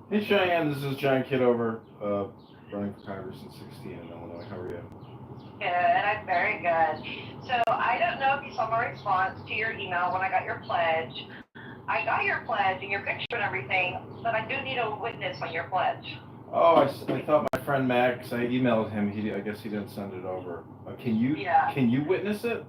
Hey Cheyenne, this is John Kitover, running for Congressman 16 in Illinois. How are you? Good, I'm very good. So I don't know if you saw my response to your email when I got your pledge. I got your pledge and your picture and everything, but I do need a witness on your pledge. Oh, I thought my friend Max, I emailed him, I guess he didn't send it over. Can you witness it?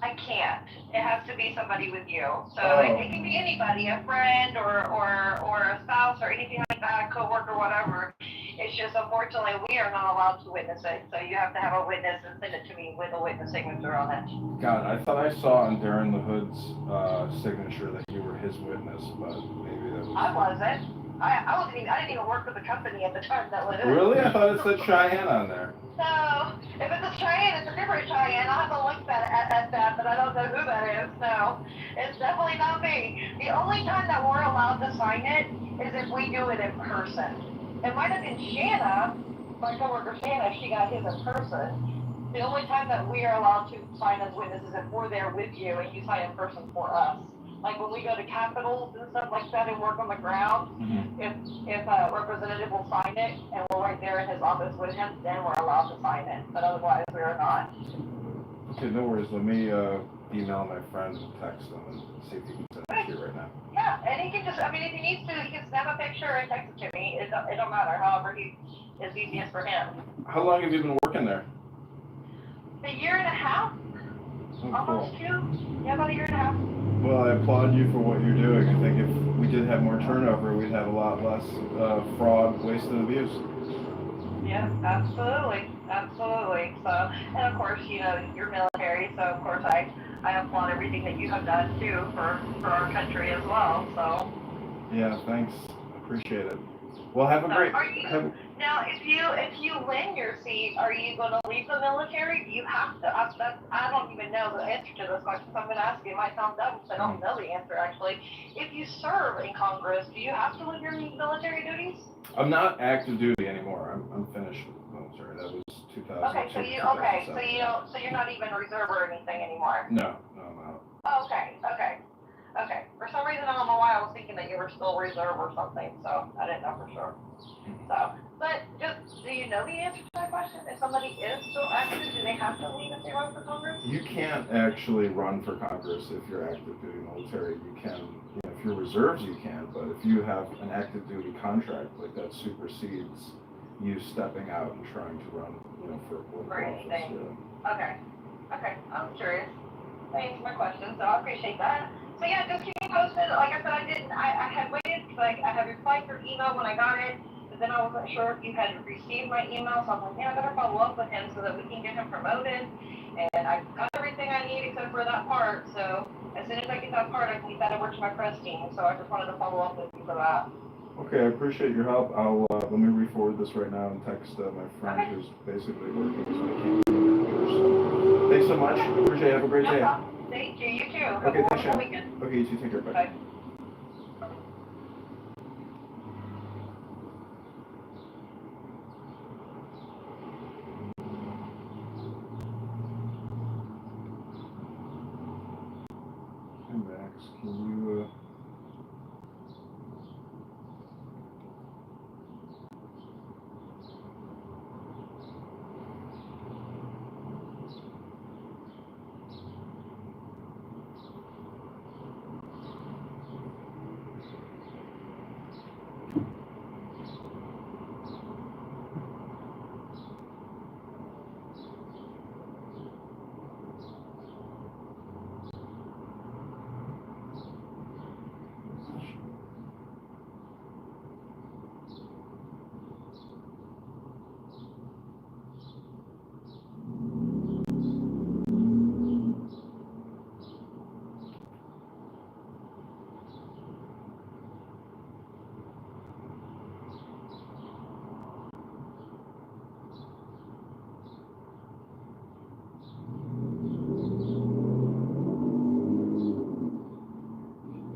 I can't. It has to be somebody with you. So Oh. It can be anybody, a friend or a spouse or anything like that, a coworker, whatever. It's just unfortunately we are not allowed to witness it. So you have to have a witness and send it to me with a witness signature on it. God, I thought I saw on Darren LaHood's signature that you were his witness, but maybe that was... I wasn't. I didn't even work with the company at the time that was it. Really? I thought it said Cheyenne on there. No, if it's a Cheyenne, it's a different Cheyenne. I'll have to look at that, but I don't know who that is. No, it's definitely not me. The only time that we're allowed to sign it is if we do it in person. It might have been Shanna, my coworker Shanna, she got his in person. The only time that we are allowed to sign as witnesses is if we're there with you and you sign in person for us. Like when we go to capitals and stuff like that and work on the ground, if a representative will sign it and we're right there in his office with him, then we're allowed to sign it. But otherwise, we are not. Okay, no worries. Let me email my friend and text him and see if he can send it to you right now. Yeah, and he can just, if he needs to, he can snap a picture and text it to me. It don't matter, however is easiest for him. How long have you been working there? A year and a half? Oh, Almost cool. 2? Yeah, about a year and a half. Well, I applaud you for what you're doing. I think if we did have more turnover, we'd have a lot less fraud, waste, and abuse. Yeah, absolutely. So, and of course, you're military, so of course I applaud everything that you have done too for our country as well. So. Yeah, thanks. Appreciate it. Well, have a great. Now, if you win your seat, are you going to leave the military? Do you have to? I don't even know the answer to this question, so I'm going to ask you. It might sound dumb, because I don't know the answer actually. If you serve in Congress, do you have to leave your military duties? I'm not active duty anymore. I'm finished with the military. That was 2000. Okay, so you're not even reserve or anything anymore. No, I'm out. Oh, okay. For some reason, I don't know why I was thinking that you were still reserve or something, so I didn't know for sure. So, but do you know the answer to that question? If somebody is still active, do they have to leave if they run for Congress? You can't actually run for Congress if you're active duty military. You can, if you're reserves, you can, but if you have an active duty contract, like that supersedes you stepping out and trying to run, for political office. Yeah. Okay, I'm curious. Thanks for my question, so I appreciate that. So yeah, just keep me posted. Like I said, I had waited, I had replied your email when I got it, but then I wasn't sure if you had received my email, so I was like, I better follow up with him so that we can get him promoted. And I got everything I need except for that part, so as soon as I get that part, I can get that over to my press team, so I just wanted to follow up with you for that. Okay, I appreciate your help. I'll let me re-forward this right now and text my friend who's basically working as my campaign manager. So thanks so much. Appreciate it. Have a great day. Thank you. You too. Okay, have a wonderful thanks, weekend. Okay, you too. Take care. Bye. Bye.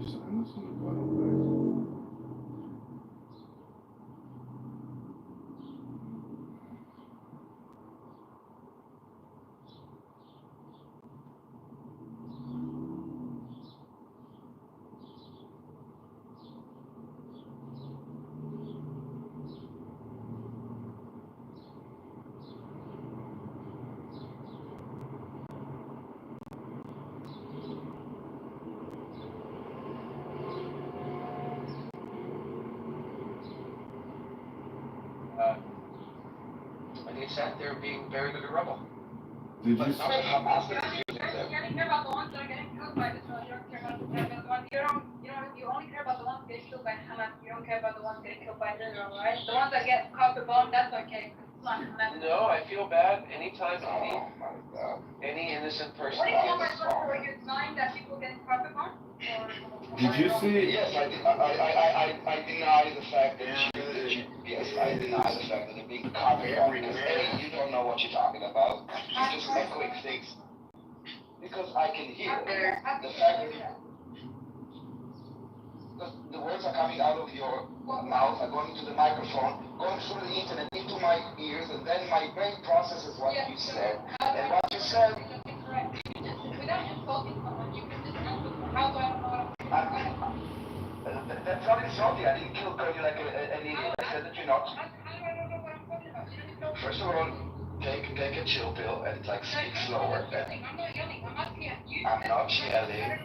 Sign this in the bottom And he sat there being very good at rebel. Did But you? Hamas You only care about the ones that are getting killed by Israel. You don't care about the ones. You only care about the ones getting killed by Hamas. You don't care about the ones getting killed by Israel, right? The ones that get caught the bomb, that's okay. It's not Hamas. no, I feel bad anytime any innocent person. What do you want for you denying that people getting caught the bomb? Did you see? Yes, I deny the fact that yes, I deny the fact that they're being copied because A, you don't know what you're talking about. You just make quick things. Because I can hear the fact that the words are coming out of your mouth, are going to the microphone, going through the internet into my ears, and then my brain processes what you said. And what you said. Without insulting someone, you can just answer how do I know what That's not insulting. I didn't kill Cody like an idiot. I said that you're not. How do I know what I'm talking about? First of all, take a chill pill and like speak slower. I'm not yelling. I'm asking you. I'm not yelling.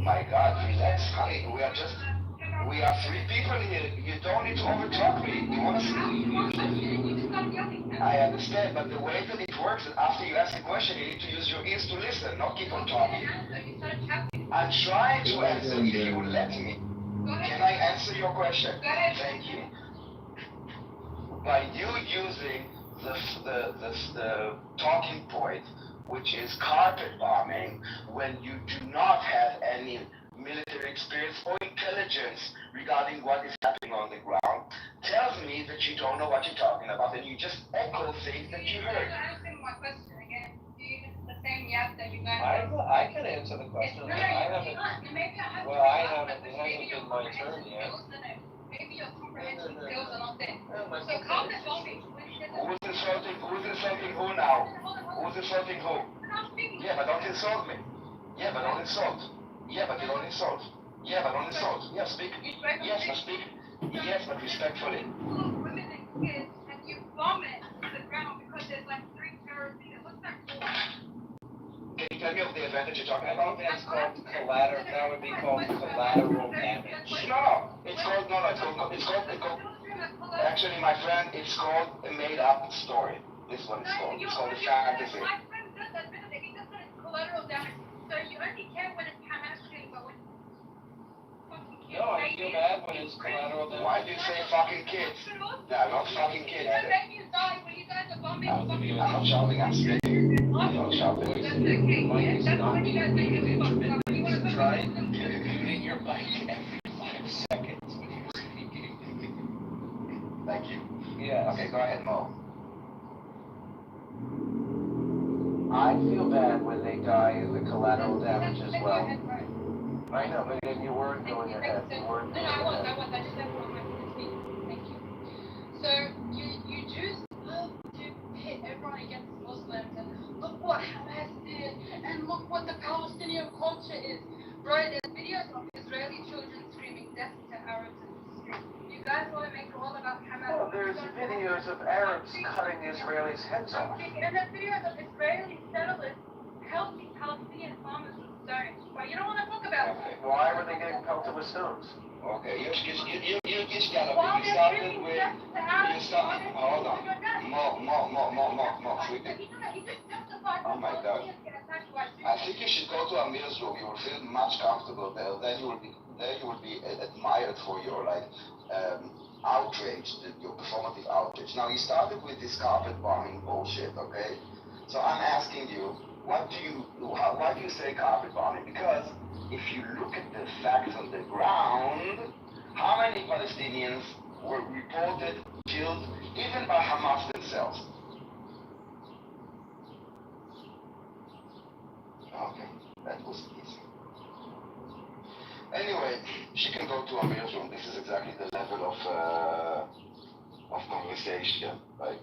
My God, relax, honey. We are three people here. You don't need to overtalk me. You want to I understand, but the way that it works is after you ask a question, you need to use your ears to listen, not keep on talking. I'm trying to answer if you will let me. Can I answer your question? Thank you. By you using the talking point, which is carpet bombing, when you do not have any military experience or intelligence regarding what is happening on the ground, tells me that you don't know what you're talking about and you just echo things that you heard. Answering my question again. Do you use the same yes that you guys? I can answer the question. I haven't. Well, I haven't. It hasn't been my turn yet. Maybe your comprehension skills are not there. So calm the bombing. Who's insulting who now? Who's insulting who? Yeah, but don't insult me. Yeah, but don't insult. Yeah, but you don't insult. Yeah, but don't insult. Yeah, speak. Yes, but speak. Yes, but respectfully. Women and kids, and you bomb it to the ground because there's like 3 terrorists. What's that called? Can you tell me of the advantage you're talking about? That's called collateral. That would be called collateral damage. No, it's called. Actually, my friend, it's called a made-up story. This is what it's called. It's called a fantasy. My friend does that. He does that as collateral damage. So you only care when it's Hamas, but when No, I feel bad when it's collateral damage. Why do you say fucking kids? They're not fucking kids. I'm not shouting, I'm speaking. I'm not shouting. Mike is not being intermittent. He's trying to mute your mic every 5 seconds when you're speaking. Thank you. Yeah. Okay, go ahead, Mo. I feel bad when they die as a collateral damage as well. I know, but then you weren't going ahead. You weren't going ahead. I was. I just said what my speak. Thank you. So you Jews love to pit everyone against Muslims and look what Hamas did and look what the Palestinian culture is. Bro, there's videos of Israeli children screaming death to Arabs in the street. You guys want to make it all about Hamas? Well, there's videos of Arabs cutting Israelis' heads off. And there's videos of Israeli settlers helping Palestinian farmers with stones. But you don't want to talk about it. Why were they getting pelted with stones? Okay, you gotta be. You started with. You start. Hold on. More. Quickly. Oh my God. I think you should go to Amir's room. You will feel much comfortable there. Then you will be admired for your outrage, your performative outrage. Now you started with this carpet bombing bullshit, okay? So I'm asking you, why do you say carpet bombing? Because if you look at the facts on the ground, how many Palestinians were reported killed, even by Hamas themselves? Okay, that was easy. Anyway, she can go to Amir's room. This is exactly the level of conversation, like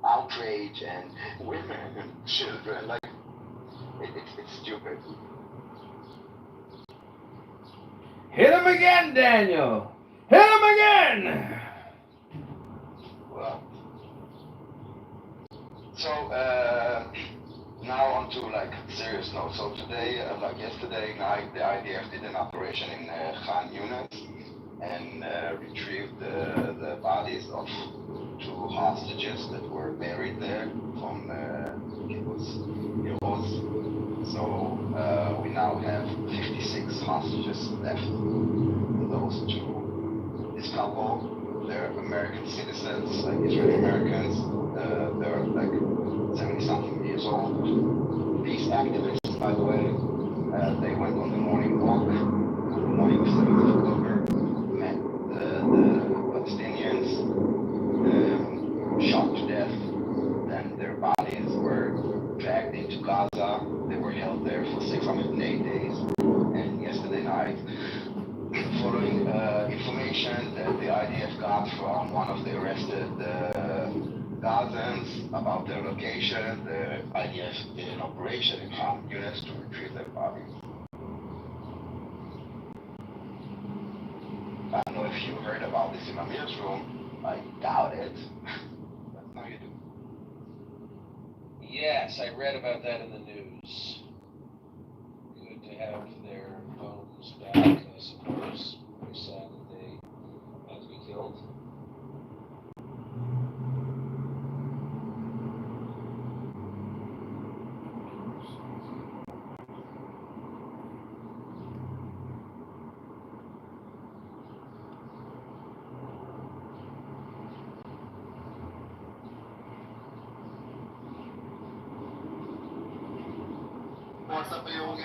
outrage and women and children. Like it's stupid. Hit him again, Daniel! Hit him again! Well, so now on to serious note. So today, yesterday night, the IDF did an operation in Khan Yunis and retrieved the bodies of 2 hostages that were buried there from Kibbutz. So we now have 56 hostages left. Those 2, this couple, they're American citizens, Israeli Americans. They're 70-something years old. Peace activists, by the way. They went on the morning walk on the morning of 7th of October, met the Palestinians, shot to death. Then their bodies were dragged into Gaza. They were held there for 608 days. And yesterday night, following information that the IDF got from one of the arrested Gazans about their location, the IDF did an operation in Khan Yunis to retrieve their bodies. I don't know if you heard about this in Amir's room. I doubt it. But now you do. Yes, I read about that in the news. Good to have their bones back, I suppose. Very sad that they had to be killed. What's up, Yogi?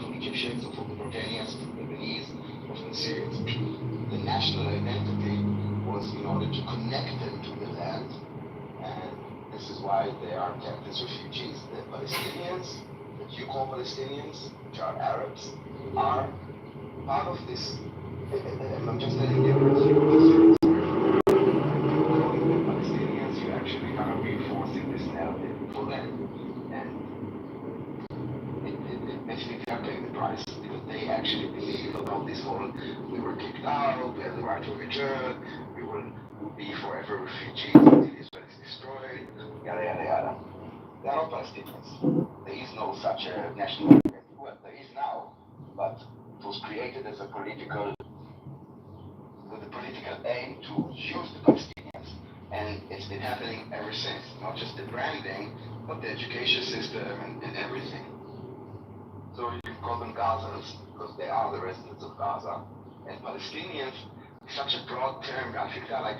From Egyptians, from the Jordanians, from the Lebanese, or from the Syrians. The national identity was in order to connect them to the land, and this is why they are kept as refugees. The Palestinians, that you call Palestinians, which are Arabs, are part of this. I'm just telling you, calling them Palestinians, you actually are reinforcing this narrative for them. And it makes me they're paying the price because they actually believe about this whole we were kicked out, we have the right to return, we will be forever refugees until Israel is destroyed, yada yada yada. They are not Palestinians. There is no such a national identity. Well, there is now, but it was created as a political with a political aim to use the Palestinians. And it's been happening ever since. Not just the branding, but the education system and everything. So you can call them Gazans because they are the residents of Gaza. And Palestinians is such a broad term. I think there are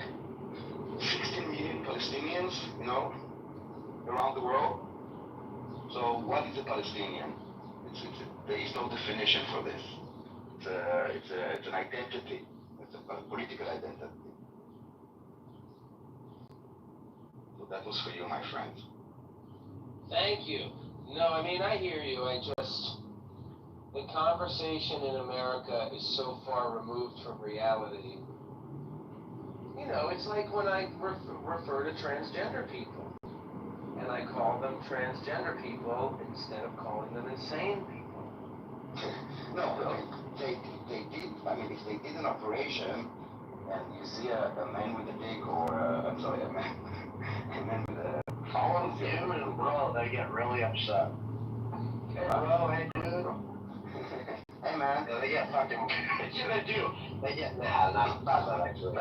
16 million Palestinians, around the world. So what is a Palestinian? There is no definition for this. It's an identity. It's a political identity. So that was for you, my friend. Thank you. No, I hear you. The conversation in America is so far removed from reality. It's like when I refer to transgender people, and I call them transgender people instead of calling them insane people. No, they did. If they did an operation and you see a man with a dick or I'm sorry, a man with a Follow dude and bro, they get really upset. Hey bro, hey dude. hey man. They get fucking, yeah they do. They get, not that actually.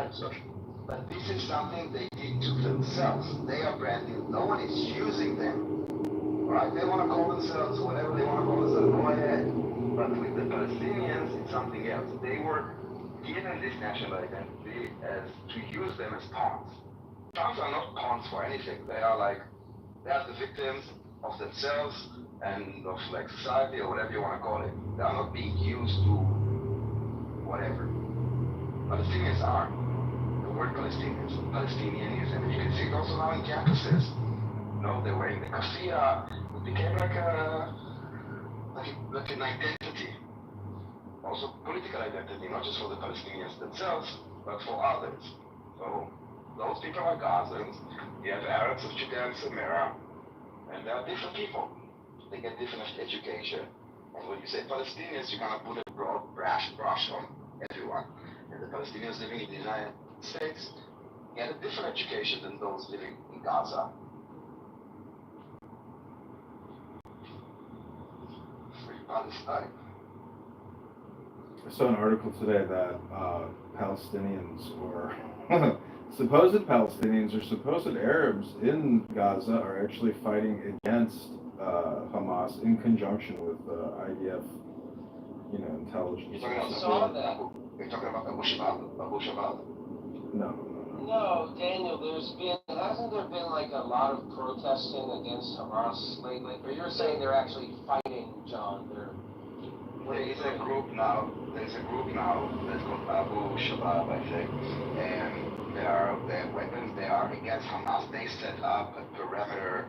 But this is something they did to themselves. They are brand new. No one is using them. Right? They want to call themselves whatever they want to call themselves. Go ahead. But with the Palestinians, it's something else. They were given this national identity as to use them as pawns. Pawns are not pawns for anything. They are the victims of themselves and of like society or whatever you want to call it. They are not being used to whatever. Palestinians are. The word Palestinians, Palestinianism. And you can see it also now in campuses. No, they're wearing the kafia. It became like an identity. Also political identity, not just for the Palestinians themselves, but for others. So those people are Gazans. You have Arabs of Judea and Samaria, and they are different people. They get different education. And when you say Palestinians, you're gonna put a broad brush on everyone. And the Palestinians living in the United States get a different education than those living in Gaza. Free Palestine. I saw an article today that Palestinians or supposed Palestinians or supposed Arabs in Gaza are actually fighting against Hamas in conjunction with IDF, intelligence. You're talking about Abu Shabab? No. No, Daniel, hasn't there been like a lot of protesting against Hamas lately? Or you're saying they're actually fighting, John? There's a group now that's called Abu Shabab, I think, and their weapons, they are against Hamas. They set up a perimeter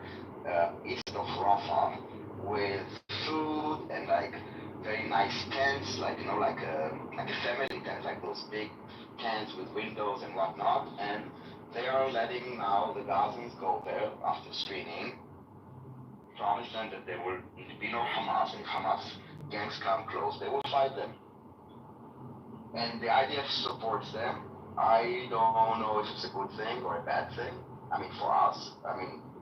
east of Rafah with food and like very nice tents, like a family tent, like those big tents with windows and whatnot, and they are letting now the Gazans go there after screening, promise them that there will be no Hamas, and Hamas gangs come close, they will fight them. And the IDF supports them. I don't know if it's a good thing or a bad thing. I mean, for us,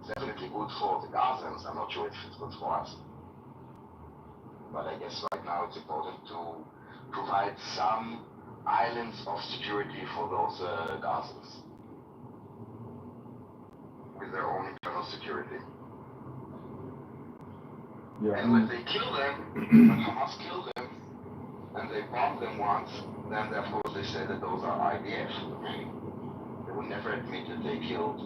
it's definitely good for the Gazans. I'm not sure if it's good for us. But I guess right now it's important to provide some islands of security for those Gazans with their own internal security. Yeah. And when they kill them, when Hamas kill them, and they bomb them once, then of course they say that those are IDF. They would never admit that they killed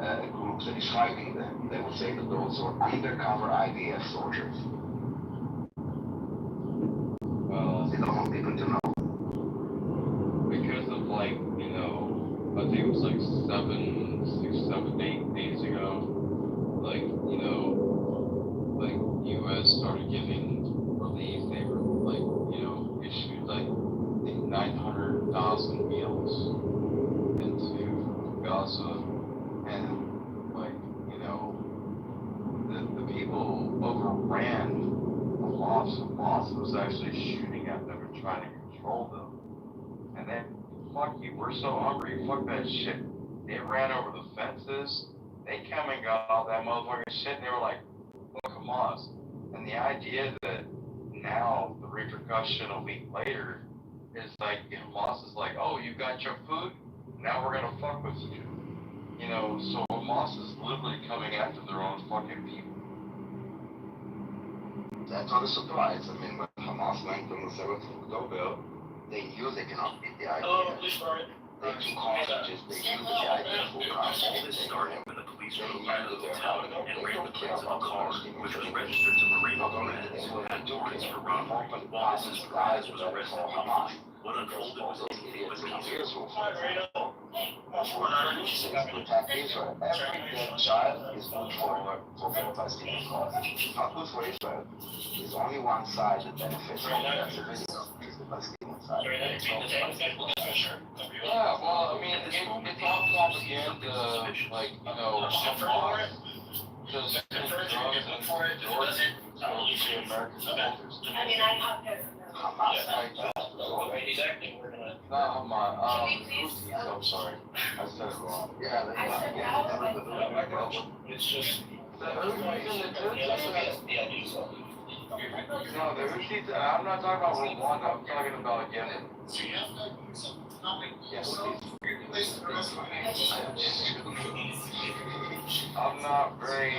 a group that is fighting them. They would say that those are undercover IDF soldiers. Well, They don't want people to know. because of I think it was like 7, 8 days ago, U.S. started giving relief. They were issued 900,000 meals into Gaza, and the people overran the loss. Hamas was actually shooting at them and trying to control them. And then, fuck you, we're so hungry, fuck that shit. They ran over the fences, they came and got all that motherfucking shit, and they were like, fuck Hamas. And the idea that now, the repercussion a week later, is Hamas is like, oh, you got your food? Now we're gonna fuck with you. So Hamas is literally coming after their own fucking people. That's not a surprise. When Hamas went on the 7th of October, they knew they cannot beat the IDF. They took hostages, they knew that the IDF will come. All this started when the police rode by the hotel and ran the plates of a car, which was registered to Marine Corps who had warrants for robbery. While Mrs. Fries was arrested for Hamas, what unfolded was anything but peaceful. To attack Israel. Every dead child is good for the Palestinian cause. It's not good for Israel. There's only one side that benefits from that civilian, is the Palestinian side. Yeah, well, it's all propaganda, Hamas just drugs and Jordan to American soldiers. Hamas fights Exactly, we're gonna. No, hold on. I'm sorry. I said it wrong. Yeah, It's just. the Houthis and the Tutsis. Yeah, I do so. No, the Houthis. I'm not talking about Rwanda. I'm talking about Yemen. Yes. I'm not very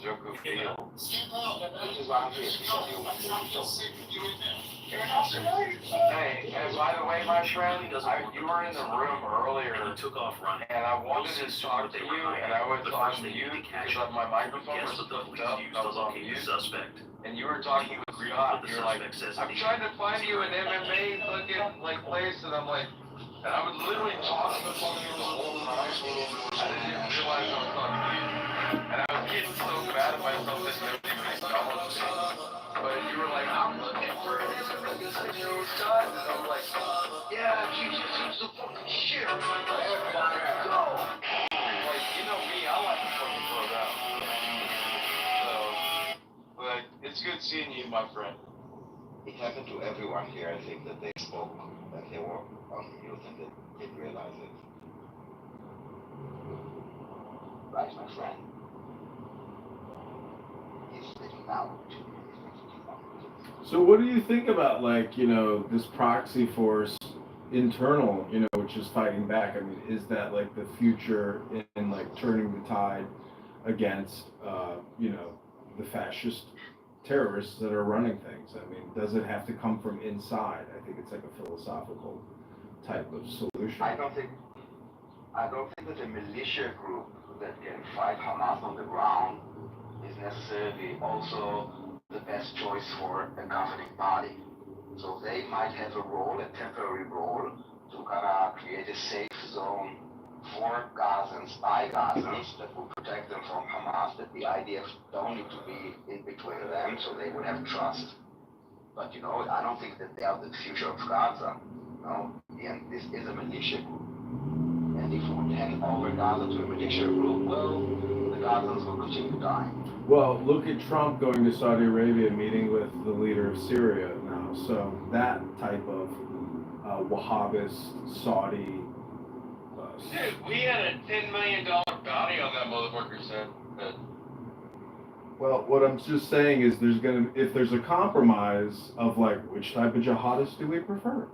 jokophile. Which is why I'm here, because you want to Hey, and by the way, my friend, you were in the room earlier, He took off running. and I wanted to talk to you, and I was on mute because my microphone was Guess what the hooked police up. used I to was on locate the mute, suspect. and you were talking with Riyadh. You're like, I'm trying to find you an MMA fucking like place, and I'm like, and I was literally talking to you the whole time. I didn't realize I was on mute, and I was getting so mad at myself that nobody was acknowledged me. But you were like, I'm looking for him in the video shot, and I'm like, yeah, she's the fucking shit. Let's go. Like, you know me, I like to fucking throw down. So, but it's good seeing you, my friend. It happened to everyone here. I think that they spoke, that they were on mute and they didn't realize it. Right, my friend? He's speaking now. So what do you think about, like, you know, this proxy force internal, you know, which is fighting back? I mean, is that like the future in like turning the tide against, you know, the fascist terrorists that are running things? I mean, does it have to come from inside? I think it's like a philosophical type of solution. I don't think that a militia group that can fight Hamas on the ground is necessarily also the best choice for a governing body. So they might have a role, a temporary role, to kind of create a safe zone for Gazans, by Gazans, that will protect them from Hamas, that the IDF don't need to be in between them, so they would have trust. But, you know, I don't think that they are the future of Gaza. No, and this is a militia group. And if we hand over Gaza to a militia group, well, the Gazans will continue dying. Well, look at Trump going to Saudi Arabia, meeting with the leader of Syria now. So that type of Wahhabist, Saudi. Dude, we had a $10 million bounty on that motherfucker, said. Well, what I'm just saying is if there's a compromise of like, which type of jihadists do we prefer?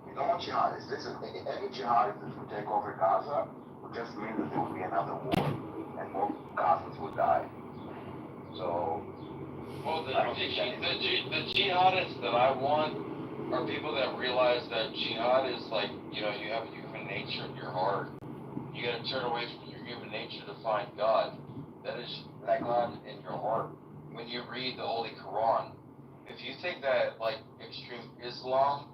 We don't want jihadists. Listen, any jihadist that will take over Gaza would just mean that there will be another war. And more Gazans would die. So, Well, the jihadists that I want are people that realize that jihad is like, you know, you have human nature in your heart. You gotta turn away from your human nature to find God. That is that God in your heart. When you read the Holy Quran, if you think that like extreme Islam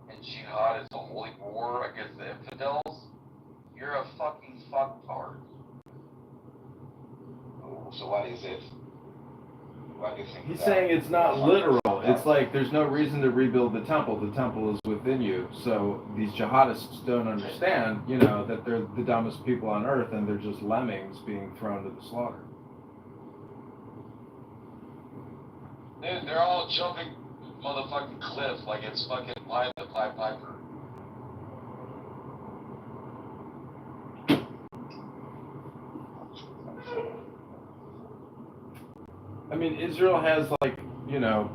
and jihad is a holy war against the infidels, you're a fucking fucktard. so what is it? What do you think? He's saying it's not literal. It's like there's no reason to rebuild the temple. The temple is within you. So these jihadists don't understand, you know, that they're the dumbest people on earth and they're just lemmings being thrown to the slaughter. Dude, they're all jumping motherfucking cliffs like it's fucking Pied the Pied Piper. I mean, Israel has, like, you know,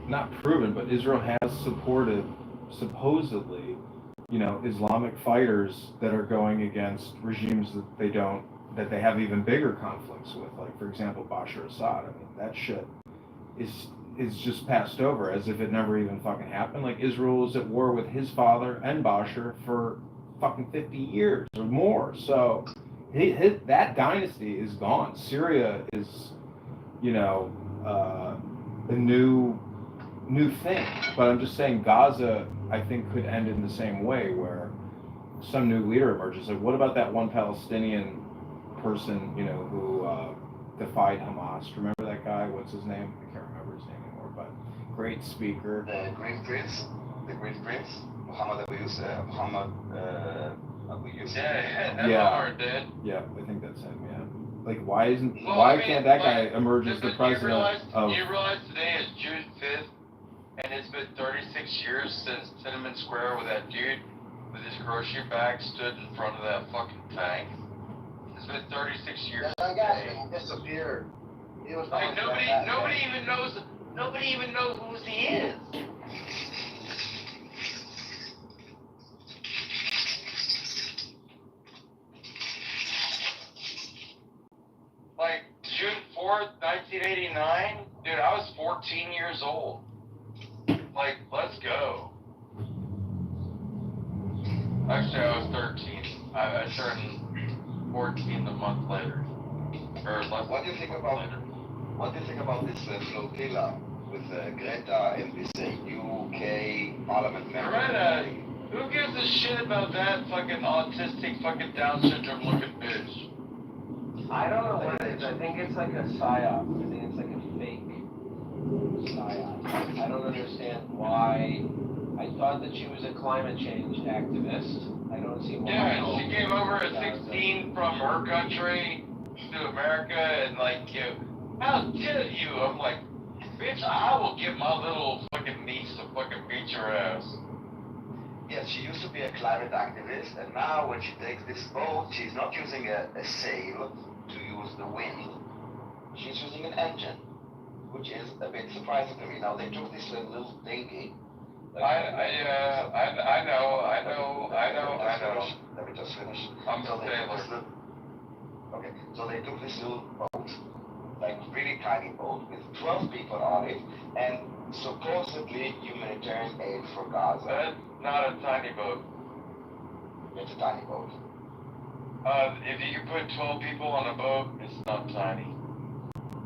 not proven, but Israel has supported, supposedly, you know, Islamic fighters that are going against regimes that they have even bigger conflicts with. Like, for example, Bashar Assad. I mean, that shit is just passed over as if it never even fucking happened. Like, Israel was at war with his father and Bashar for fucking 50 years or more. So that dynasty is gone. Syria is, you know, a new thing. But I'm just saying Gaza, I think, could end in the same way, where some new leader emerges. Like, what about that one Palestinian person, you know, who defied Hamas? Remember that guy? What's his name? I can't remember his name anymore, but great speaker. The Green Prince, Muhammad Abu Yusuf. Yeah, dead. Yeah, I think that's him. Yeah. Like, why can't that guy emerge as the president of? You realize today is June 5th, And it's been 36 years since Tiananmen Square where that dude with his grocery bag stood in front of that fucking tank. It's been 36 years. That guy disappeared. He was Like nobody even knows who he is. Like June 4th, 1989, dude, I was 14 years old. Like, let's go. Actually, I was 13. I turned 14 a month later. Or less. What do you think about later. What do you think about this flotilla with Greta and this UK Parliament member? Greta, who gives a shit about that fucking autistic, fucking Down syndrome looking bitch? I don't know what it is. I think it's like a psyop. I think it's like a fake psyop. I don't understand why. I thought that she was a climate change activist. I don't see why. Yeah, she came over at 16 from her country to America and like, how dare you? I'm like, bitch, I will get my little fucking niece to fucking beat your ass. Yes, she used to be a climate activist, and now when she takes this boat, she's not using a sail to use the wind. She's using an engine, which is a bit surprising to me. Now they took this little dinghy. I know. Let me just finish. I'm So a they took this sailor. Okay, so they took this little boat, like really tiny boat, with 12 people on it, and supposedly humanitarian aid for Gaza. That's not a tiny boat. It's a tiny boat. If you can put 12 people on a boat, it's not tiny.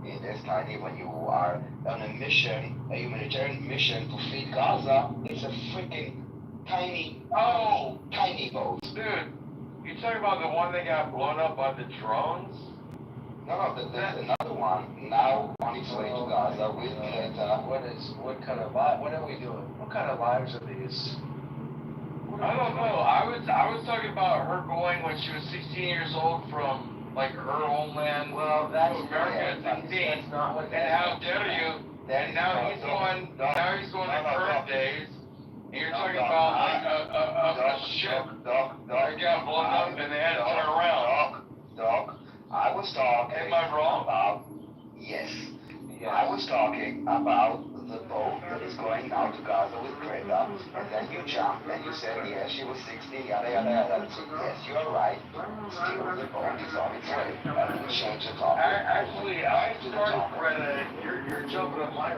It is tiny when you are on a mission, a humanitarian mission to feed Gaza. It's a freaking tiny boat. Dude, you talking about the one that got blown up by the drones? No, there's another one now on its way to Gaza with Greta. What kind of life? What are we doing? What kind of lives are these? I don't know. I was talking about her going when she was 16 years old from like her homeland to America at 16. That's not what. And how dare you? And now he's going to current days. And you're talking about like a ship that got blown up and they had to turn around. Doc, I was talking. Am I wrong? About, yes. I was talking about the boat that is going now to Gaza with Greta, and then you jumped and you said, yes, she was 16, yada yada yada. So yes, you are right. Still, the boat is on its way, and we changed the topic. Actually, I started Greta. You're jumping on my.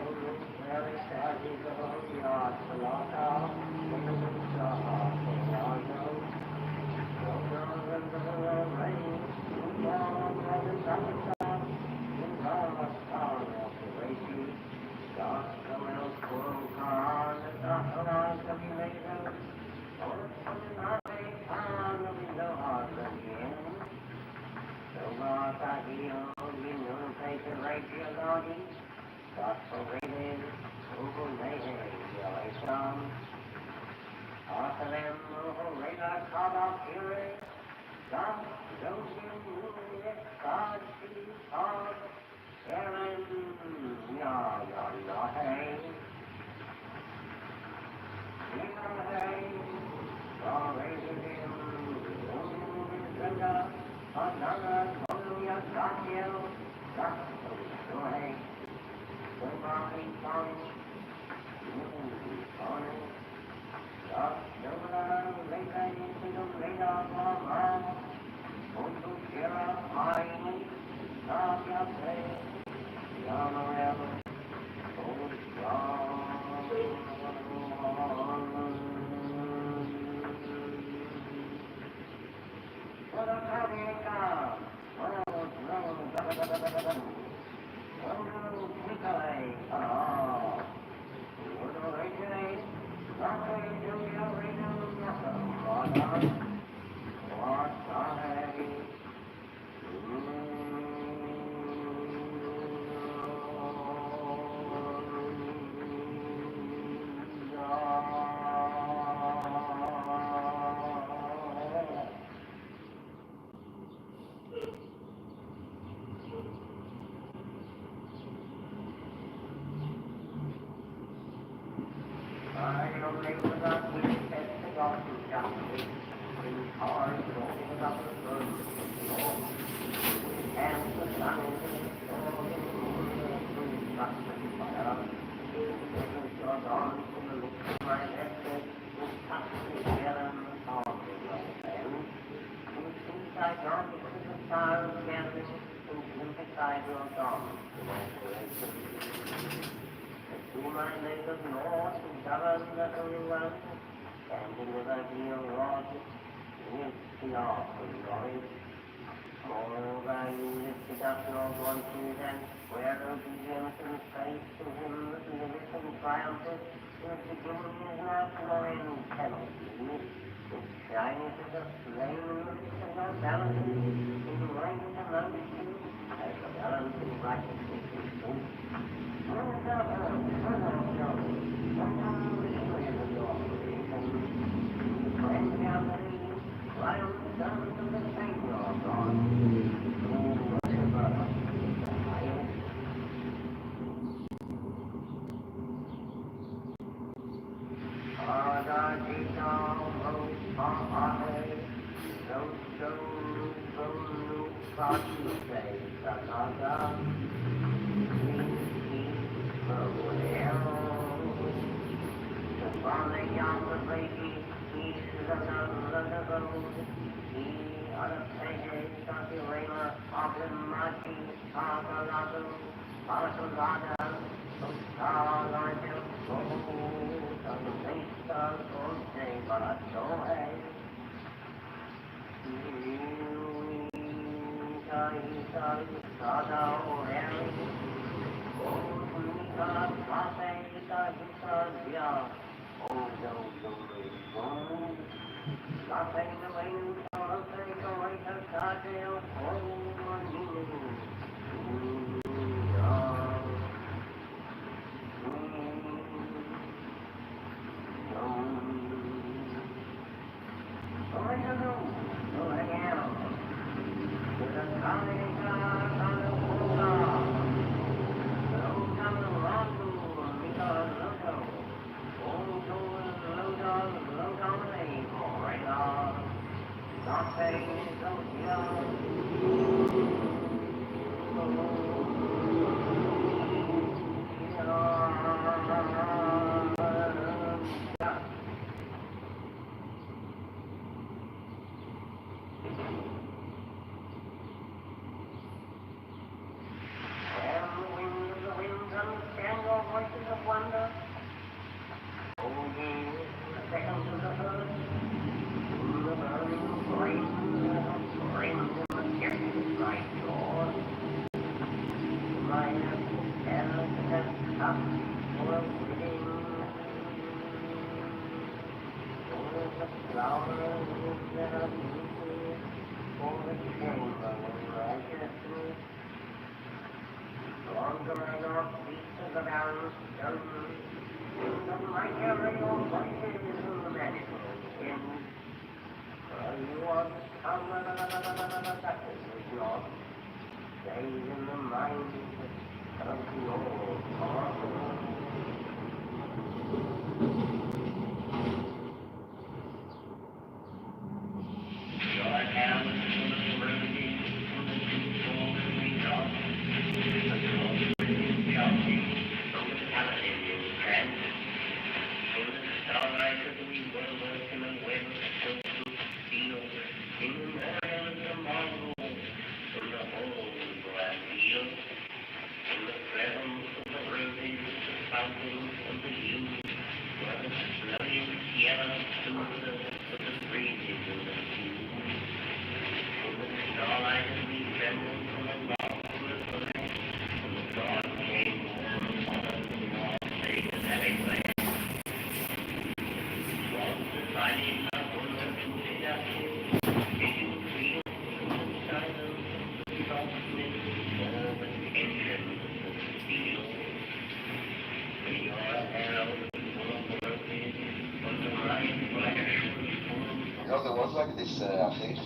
You know, there was like this, I think,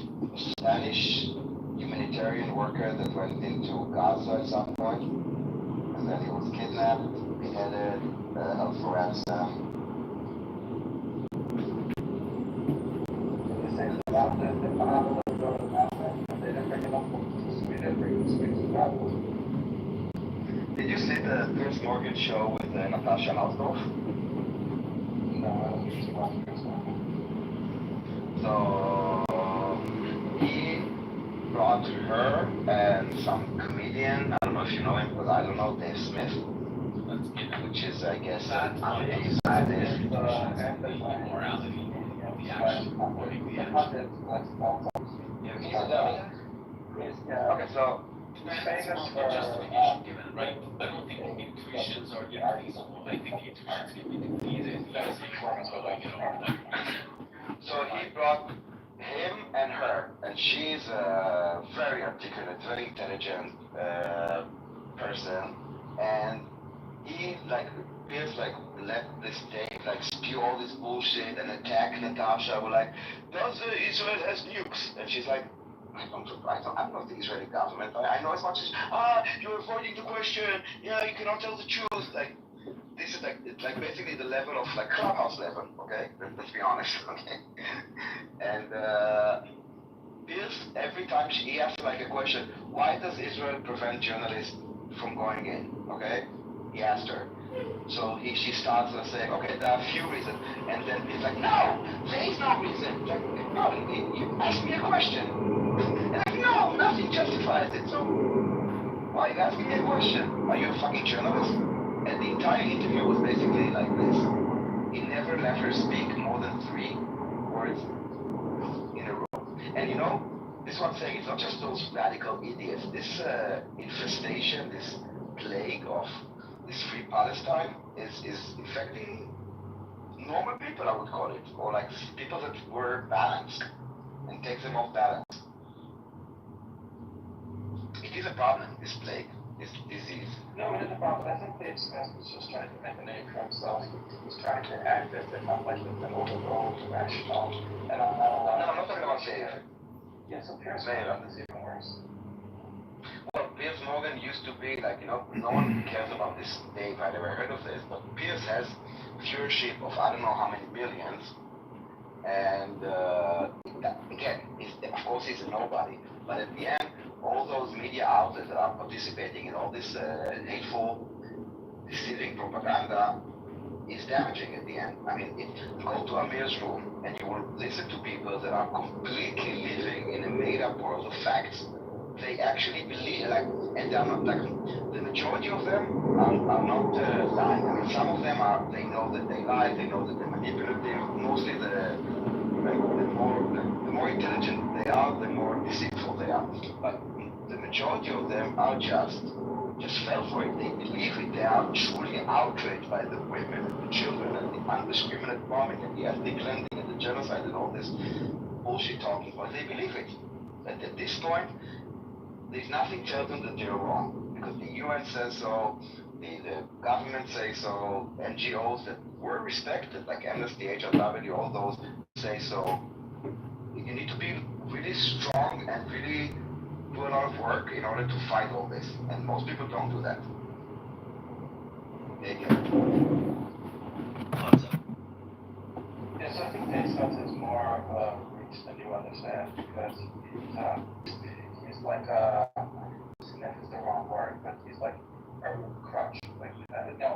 Spanish humanitarian worker that went into Gaza at some point, and then he was kidnapped, beheaded, held for ransom. Did you see the Piers Morgan show with Natasha Lautdorf? So he brought her and some comedian, I don't know if you know him, but I don't know, Dave Smith, which is, I guess, morality of the action. He's a dummy. Okay, so He's famous for given, right? I don't think the intuitions are infeasible. I think the intuitions can be defeated. That's the performance of like, so he brought him and her, and she's a very articulate, very intelligent person, and he Pierce let this Dave spew all this bullshit and attack Natasha. We're like, does Israel has nukes? And she's like, I'm not the Israeli government. I know as much as you're avoiding the question. Yeah, you cannot tell the truth. This is it's basically the level of clubhouse level. Okay, let's be honest. Okay, and Pierce, every time he asks a question, why does Israel prevent journalists from going in? Okay, he asked her. So she starts saying, okay, there are a few reasons, and then he's like, no, there is no reason. No, you asked me a question. And no, nothing justifies it. So why are you asking me a question? Are you a fucking journalist? And the entire interview was basically like this. He never let her speak more than 3 words in a row. And this is what I'm saying. It's not just those radical idiots. This infestation, this plague of this free Palestine is infecting normal people, I would call it, or people that were balanced, and takes them off balance. It is a problem, this plague, this disease. No, it is a problem. I think Dave Smith was just trying to make a name for himself. He's trying to act as if I'm like an overall rational, and I'm not allowed. No, I'm not talking about Dave. Yeah, so Piers Morgan is even worse. Well, Piers Morgan used to be no one cares about this Dave. I never heard of this, but Piers has viewership of I don't know how many millions, and again, of course he's a nobody, but at the end, all those media outlets that are participating in all this hateful, deceiving propaganda is damaging at the end. I mean, go to Amir's room and you will listen to people that are completely living in a made-up world of facts. They actually believe, and they're not the majority of them are not lying. I mean, some of them they know that they lie, they know that they're manipulative. Mostly the more intelligent they are, the more deceitful they are. But the majority of them are just fell for it. They believe it. They are truly outraged by the women and the children and the indiscriminate bombing and the ethnic cleansing and the genocide and all this bullshit talking. But they believe it. And at this point, there's nothing tells them that they're wrong, because the UN says so, the government says so, NGOs that were respected, like Amnesty, HRW, all those say so. You need to be really strong and really do a lot of work in order to fight all this, and most people don't do that. Yes, I think Dave Smith is more of a reach than you understand, because he's like sniff is the wrong word, but he's like a crutch.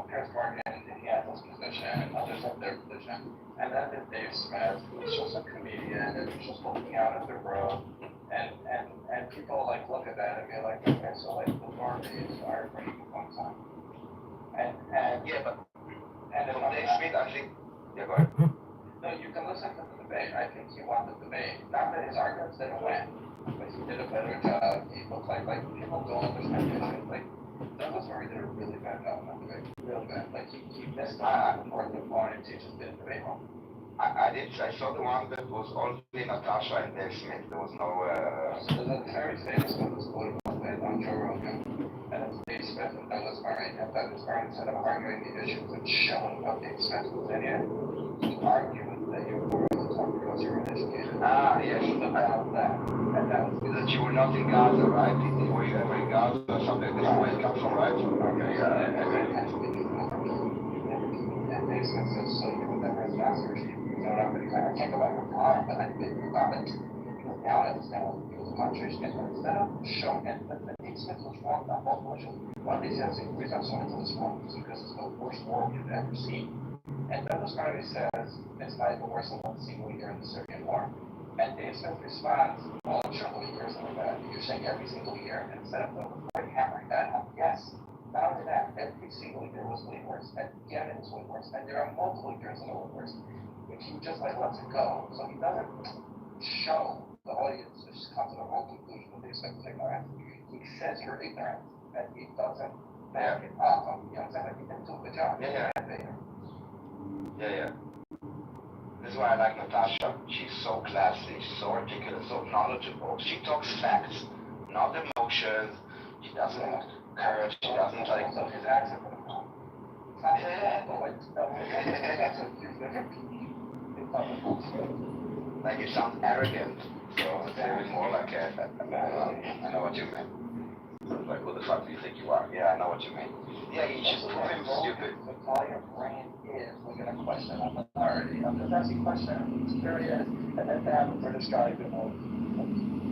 Piers Morgan, he has his position, and others have their position. And then there's Dave Smith, who's just a comedian, and he's just looking out at the road. And people look at that and be like, okay, so the normies are bringing the points on. And yeah, but if Dave Smith, I think, yeah, go ahead. No, you can listen to the debate. I think he won the debate. Not that his arguments didn't win, but he did a better job. He looked like people don't understand issues. Douglas Murray did a really bad job on that debate. Really bad. He missed the important points. He just didn't debate well. I saw the one that was only Natasha and Dave Smith. There was no. So there's a very famous one that's quoted on Joe Rogan, and it's Dave Smith and Douglas Murray. And Douglas Murray, instead of arguing the issues and showing what Dave Smith was in it, he argued that you were to talk because you were uneducated. Yes. About that. And that was that you were not in Gaza, right? Were you ever in Gaza or something? This is where it comes from, right? Okay, and Dave Smith says, so you would never have master regime. You know what I mean? I can't go back in time, but I didn't about it. realities now, because the country is getting instead of showing it that the Smith was wrong about both Bush's, one of these things is resumption into this war because it's the worst war we've ever seen. And Douglas Carter says it's not even worse than one single year in the Syrian war. And Dave Smith responds, well, I'm sure there's years like that. You're saying every single year, and instead of hammering that home, yes. Not only that, every single year was way worse. And again, it was way worse. And there are multiple years that are way worse. If he just lets it go, so he doesn't show the audience just come to the wrong conclusion of the expected ignorance. He says you're ignorant, and he doesn't back it up. You know what I'm saying? Like, he didn't do a good job. Yeah. This is why I like Natasha. She's so classy, she's so articulate, so knowledgeable. She talks facts, not emotions. She doesn't curve, she doesn't like... So his accent would have come. Like it sounds arrogant, so it's very more like I know what you mean. Like, who the fuck do you think you are? Yeah, I know what you mean. Yeah, you just prove him stupid. The call your brain is, we're going to question authority. Because that's the question. Here it is. And then to have the British guy be more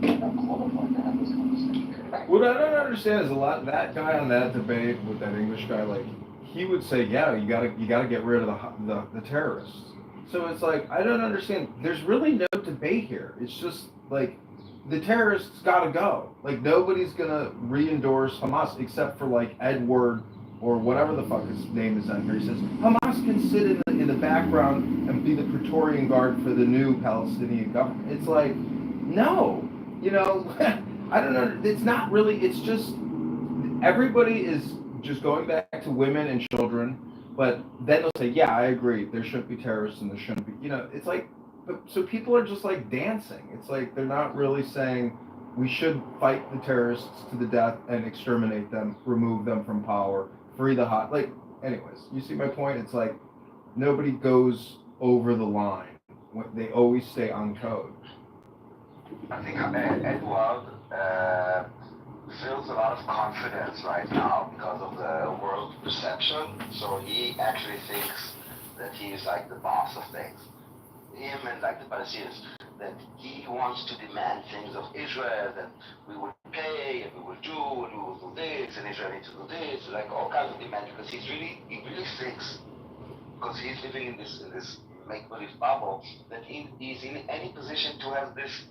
qualified to have this conversation. What I don't understand is that guy on that debate with that English guy, like, he would say, yeah, you gotta get rid of the terrorists. So it's like, I don't understand. There's really no debate here. It's just like, the terrorists gotta go. Like, nobody's gonna re-endorse Hamas except for like Edward or whatever the fuck his name is on here. He says Hamas can sit in the background and be the Praetorian Guard for the new Palestinian government. It's like, no, you know, I don't know. It's not really. It's just everybody is just going back to women and children. But then they'll say, yeah, I agree. There shouldn't be terrorists and there shouldn't be. You know, it's like. But so people are just like dancing. It's like they're not really saying we should fight the terrorists to the death and exterminate them, remove them from power, free the hot. Like, anyways, you see my point? It's like nobody goes over the line. They always stay on code. I think Edward feels a lot of confidence right now because of the world perception. So he actually thinks that he is like the boss of things. Him and like the Palestinians, that he wants to demand things of Israel, that we will pay and we will do and we will do this and Israel needs to do this, like all kinds of demands, because he really thinks, because he's living in this make-believe bubble, that he's in any position to have this,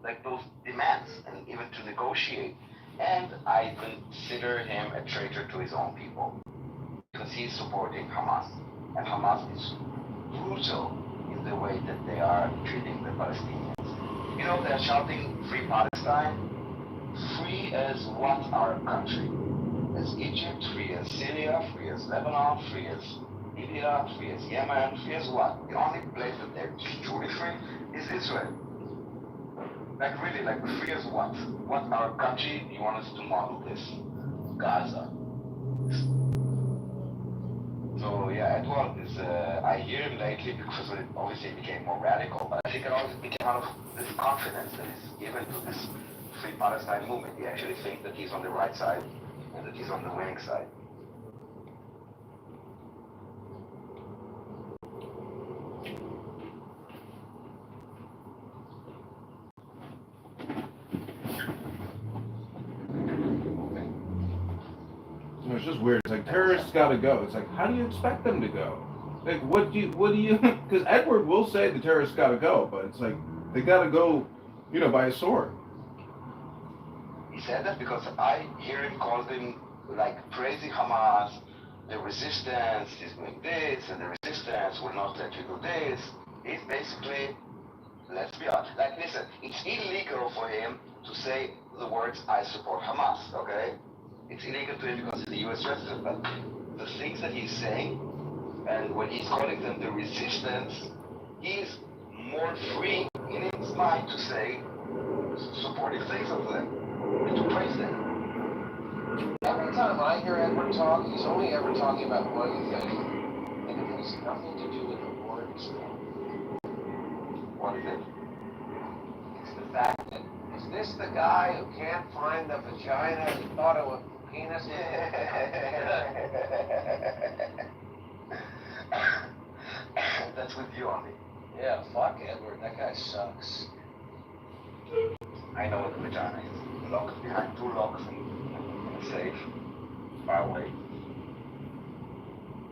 like those demands and even to negotiate. And I consider him a traitor to his own people because he's supporting Hamas, and Hamas is brutal in the way that they are treating the Palestinians. You know, they're shouting free Palestine. Free as what our country? As Egypt, free as Syria, free as Lebanon, free as Libya, free as Yemen, free as what? The only place that they're truly free is Israel. Like really, like free as what? What our country, you want us to model this? Gaza. So yeah, Edward is, I hear him lately because it obviously became more radical, but I think it also became out of this confidence that is given to this Free Palestine movement. He actually thinks that he's on the right side and that he's on the winning side. It's just weird. It's like terrorists gotta go. It's like, how do you expect them to go? Like, what do you? Because Edward will say the terrorists gotta go, but it's like they gotta go, you know, by a sword. He said that because I hear him call them like praising Hamas, the resistance is doing this, and the resistance will not let you do this. It's basically, let's be honest. Like, listen, it's illegal for him to say the words "I support Hamas." Okay. It's illegal to him because he's a U.S. resident, but the things that he's saying, and when he's calling them the resistance, he's more free in his mind to say supportive things of them, and to praise them. Every time I hear Edward talk, he's only ever talking about one thing, and it has nothing to do with the war in Israel. What is it? It's the fact that, is this the guy who can't find the vagina he thought it was penis? That's with you only. Yeah, fuck Edward, that guy sucks. I know what the vagina is. Locked behind two locks in a safe, far away.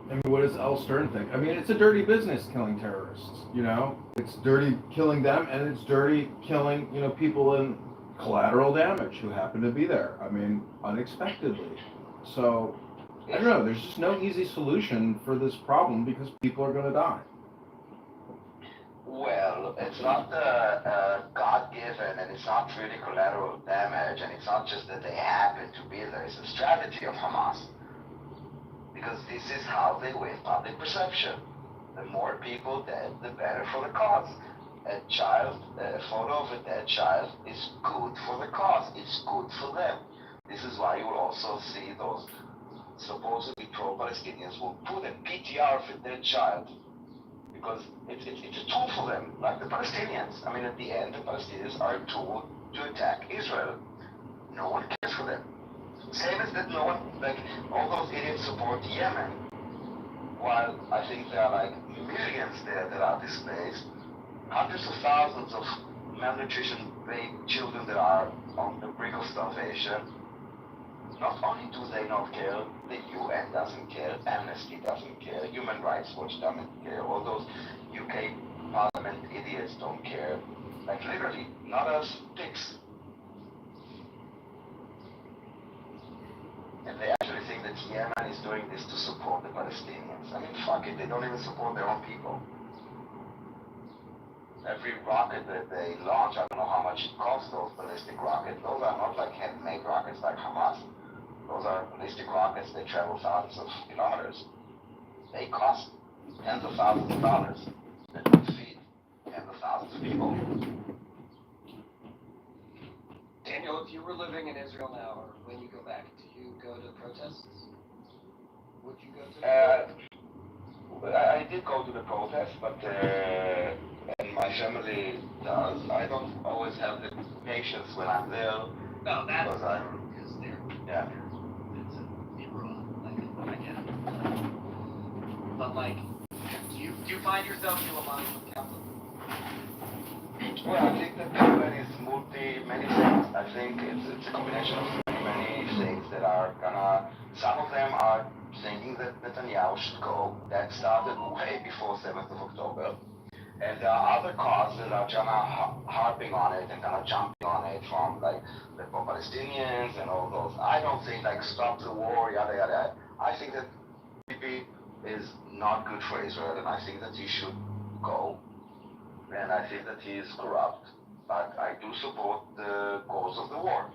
I mean, what does Al Stern think? I mean, it's a dirty business killing terrorists, you know? It's dirty killing them, and it's dirty killing, you know, people in collateral damage who happen to be there. I mean, unexpectedly. So, I don't know, there's just no easy solution for this problem because people are going to die. Well, it's not God-given, and it's not really collateral damage, and it's not just that they happen to be there. It's a strategy of Hamas. Because this is how they win public perception. The more people dead, the better for the cause. A photo of a dead child is good for the cause. It's good for them. This is why you will also see those supposedly pro-Palestinians will put a PTR of a dead child. Because it's a tool for them, like the Palestinians. I mean, at the end, the Palestinians are a tool to attack Israel. No one cares for them. Same as that no one, like, all those idiots support Yemen. While I think there are like millions there that are displaced, hundreds of thousands of malnutrition children that are on the brink of starvation. Not only do they not care, the UN doesn't care, Amnesty doesn't care, Human Rights Watch doesn't care, all those UK Parliament idiots don't care. Like literally, not us pigs. And they actually think that Yemen is doing this to support the Palestinians. I mean, fuck it, they don't even support their own people. Every rocket that they launch, I don't know how much it costs, those ballistic rockets. Those are not like handmade rockets like Hamas. Those are ballistic rockets, they travel thousands of kilometers. They cost tens of thousands of dollars. That would feed tens of thousands of people. Daniel, if you were living in Israel now, or when you go back, do you go to protests? Would you go to I did go to the protests, but and my family does. I don't always have the patience when I'm there. No, that's because I'm, because they're yeah. it's in raw. Like I get it. But like, do you find yourself to align with Catholic? Well, I think that Yemen is many things. I think it's a combination of many things that are gonna. Some of them are thinking that Netanyahu should go. That started way before 7th of October. And there are other causes that are kind of harping on it and kind of jumping on it from like the pro-Palestinians and all those. I don't think like stop the war, yada yada. I think that Bibi is not good for Israel, and I think that he should go. And I think that he is corrupt, but I do support the goals of the war.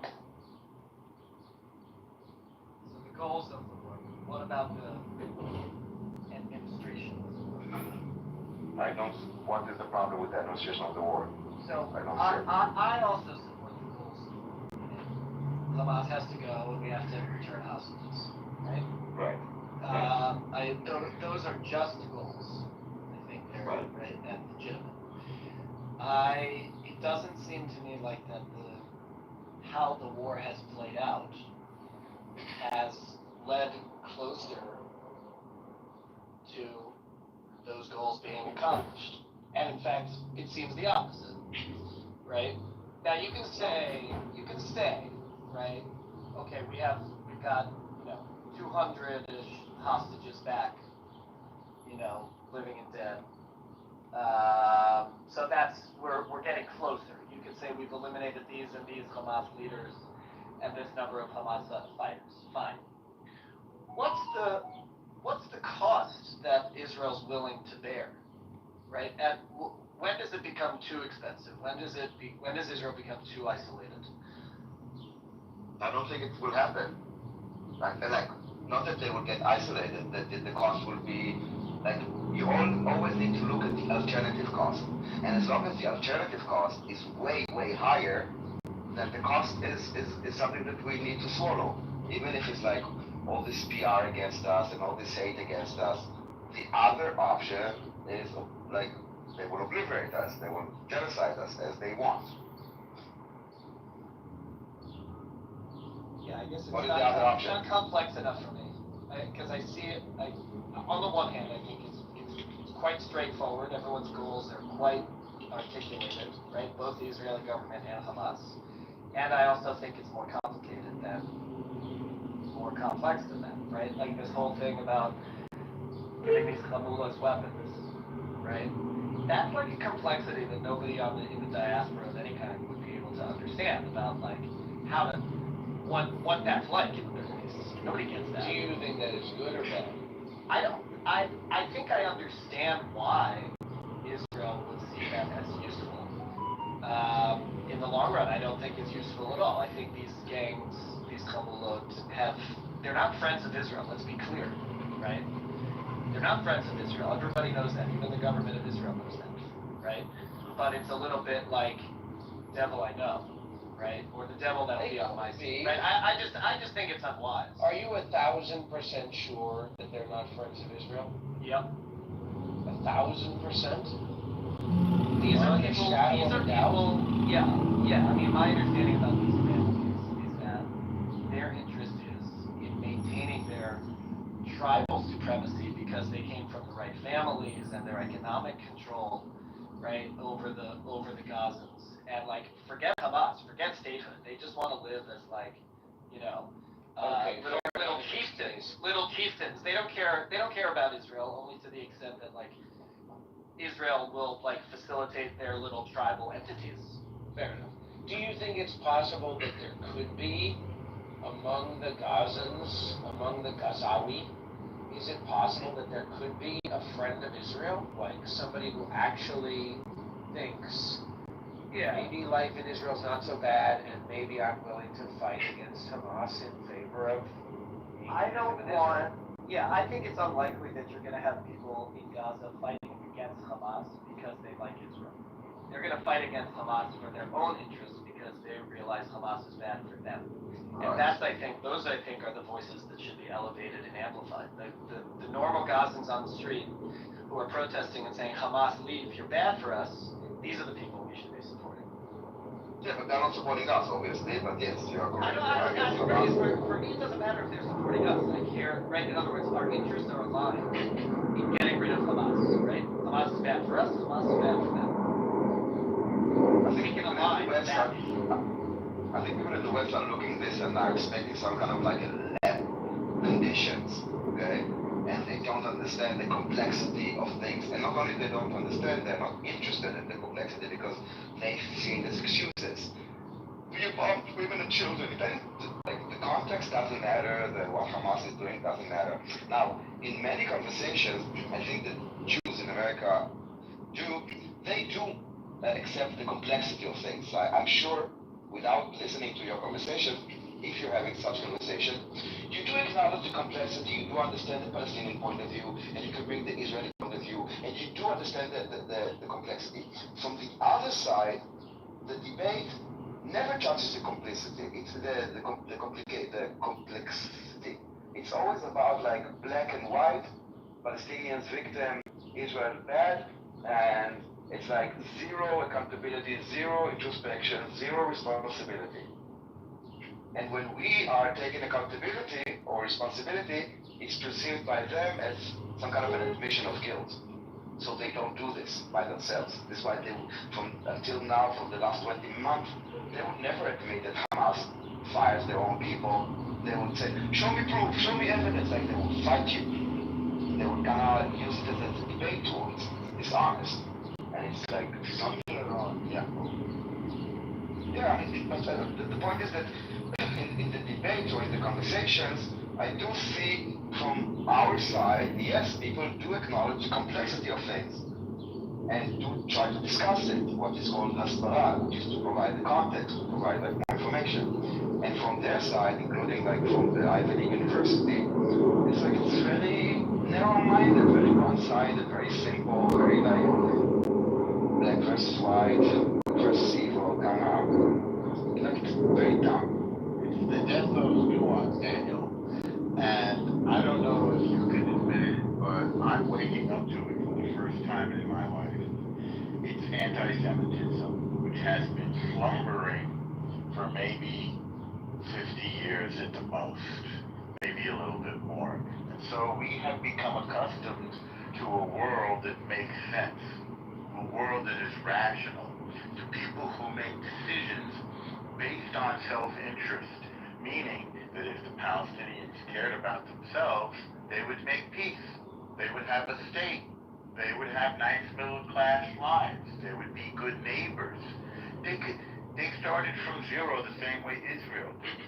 So the goals of the war. What about the administration? I don't. What is the problem with the administration of the war? So I I also support the goals. Hamas has to go, and we have to return hostages, right? Right. Those are just goals. I think they're Right. and legitimate. It doesn't seem to me like that how the war has played out has led closer to those goals being accomplished. And in fact, it seems the opposite, right? Now you can say, right? Okay, we've got 200-ish hostages back, living and dead. So we're getting closer. You could say we've eliminated these and these Hamas leaders and this number of Hamas fighters. Fine. What's the cost that Israel's willing to bear, right? And when does it become too expensive? When does Israel become too isolated? I don't think it will happen. Like, not that they will get isolated, that the cost will be, like, you always need to look at the alternative cost. And as long as the alternative cost is way, way higher, then the cost is something that we need to swallow. Even if it's like all this PR against us and all this hate against us, the other option is, like, they will obliterate us, they will genocide us as they want. Yeah, I guess it's What is the other option? not complex enough for me, because I see it. On the one hand, I think it's quite straightforward. Everyone's goals are quite articulated, right? Both the Israeli government and Hamas. And I also think it's more complex than that, right? Like this whole thing about giving these Hamulas weapons, right? That's like a complexity that nobody in the diaspora of any kind would be able to understand about like how to what that's like in the Middle East. Nobody gets that. Do you think that it's good or bad? I don't. I think I understand why Israel would see that as useful. In the long run, I don't think it's useful at all. I think these gangs, these Hamulot, they're not friends of Israel. Let's be clear, right? They're not friends of Israel. Everybody knows that. Even the government of Israel knows that, right? But it's a little bit like devil I know, right? Or the devil that'll be on my side, right? I just think it's unwise. Are you 1,000% sure that they're not friends of Israel? Yep. 1,000%? These are people. Yeah. I mean, my understanding about these families is that their interest is in maintaining their tribal supremacy because they came from the right families and their economic control, right, over the Gazans. And like, forget Hamas, forget statehood. They just want to live as like, little chieftains. They don't care about Israel, only to the extent that like Israel will like facilitate their little tribal entities. Fair enough. Do you think it's possible that there could be among the Gazans, among the Gazawi, is it possible that there could be a friend of Israel? Like somebody who actually thinks, maybe life in Israel's not so bad, and maybe I'm willing to fight against Hamas in favor of I think it's unlikely that you're going to have people in Gaza fighting against Hamas because they like Israel. They're going to fight against Hamas for their own interests because they realize Hamas is bad for them. And those I think are the voices that should be elevated and amplified. The normal Gazans on the street who are protesting and saying, Hamas, leave, you're bad for us, these are the people we should be supporting. Yeah, but they're not supporting us, obviously, but yes, you are correct. For me, it doesn't matter if they're supporting us. I care, right? In other words, our interests are aligned in getting rid of Hamas, right? Hamas is bad for us, Hamas is bad for them. I think people in the West are looking at this and are expecting some kind of like a lab conditions, okay? And they don't understand the complexity of things. And not only they don't understand, they're not interested in the complexity because they see it as excuses. You bombed women and children. The context doesn't matter. What Hamas is doing doesn't matter. Now, in many conversations, I think that Jews in America do accept the complexity of things. I'm sure, without listening to your conversation, if you're having such conversation, you do acknowledge the complexity, you do understand the Palestinian point of view, and you can bring the Israeli point of view, and you do understand the complexity. From the other side, the debate never touches the complexity. It's the complexity. It's always about like black and white, Palestinians victim, Israel bad, and it's like zero accountability, zero introspection, zero responsibility. And when we are taking accountability or responsibility, it's perceived by them as some kind of an admission of guilt. So they don't do this by themselves. This is why until now, for the last 20 months, they would never admit that Hamas fires their own people. They would say, show me proof, show me evidence, like they would fight you. They would kind of use it as a debate tool. It's dishonest. And it's like something wrong. Yeah, but the point is that in the debate or in the conversations, I do see from our side, yes, people do acknowledge the complexity of things and do try to discuss it, what is called hasbara, which is to provide the context, to provide like more information. And from their side, including like from the Ivy League University, it's like it's very narrow-minded, very one-sided, very simple, very like black versus white, versus evil, kind of like it's very dumb. It's the death of nuance, Daniel. And I don't know if you can admit it, but I'm waking up to it for the first time in my life. It's anti-Semitism, which has been slumbering for maybe 50 years at the most, maybe a little bit more. And so we have become accustomed to a world that makes sense. a world that is rational, to people who make decisions based on self-interest, meaning that if the Palestinians cared about themselves, they would make peace. They would have a state. They would have nice middle-class lives. They would be good neighbors. They started from zero the same way Israel did.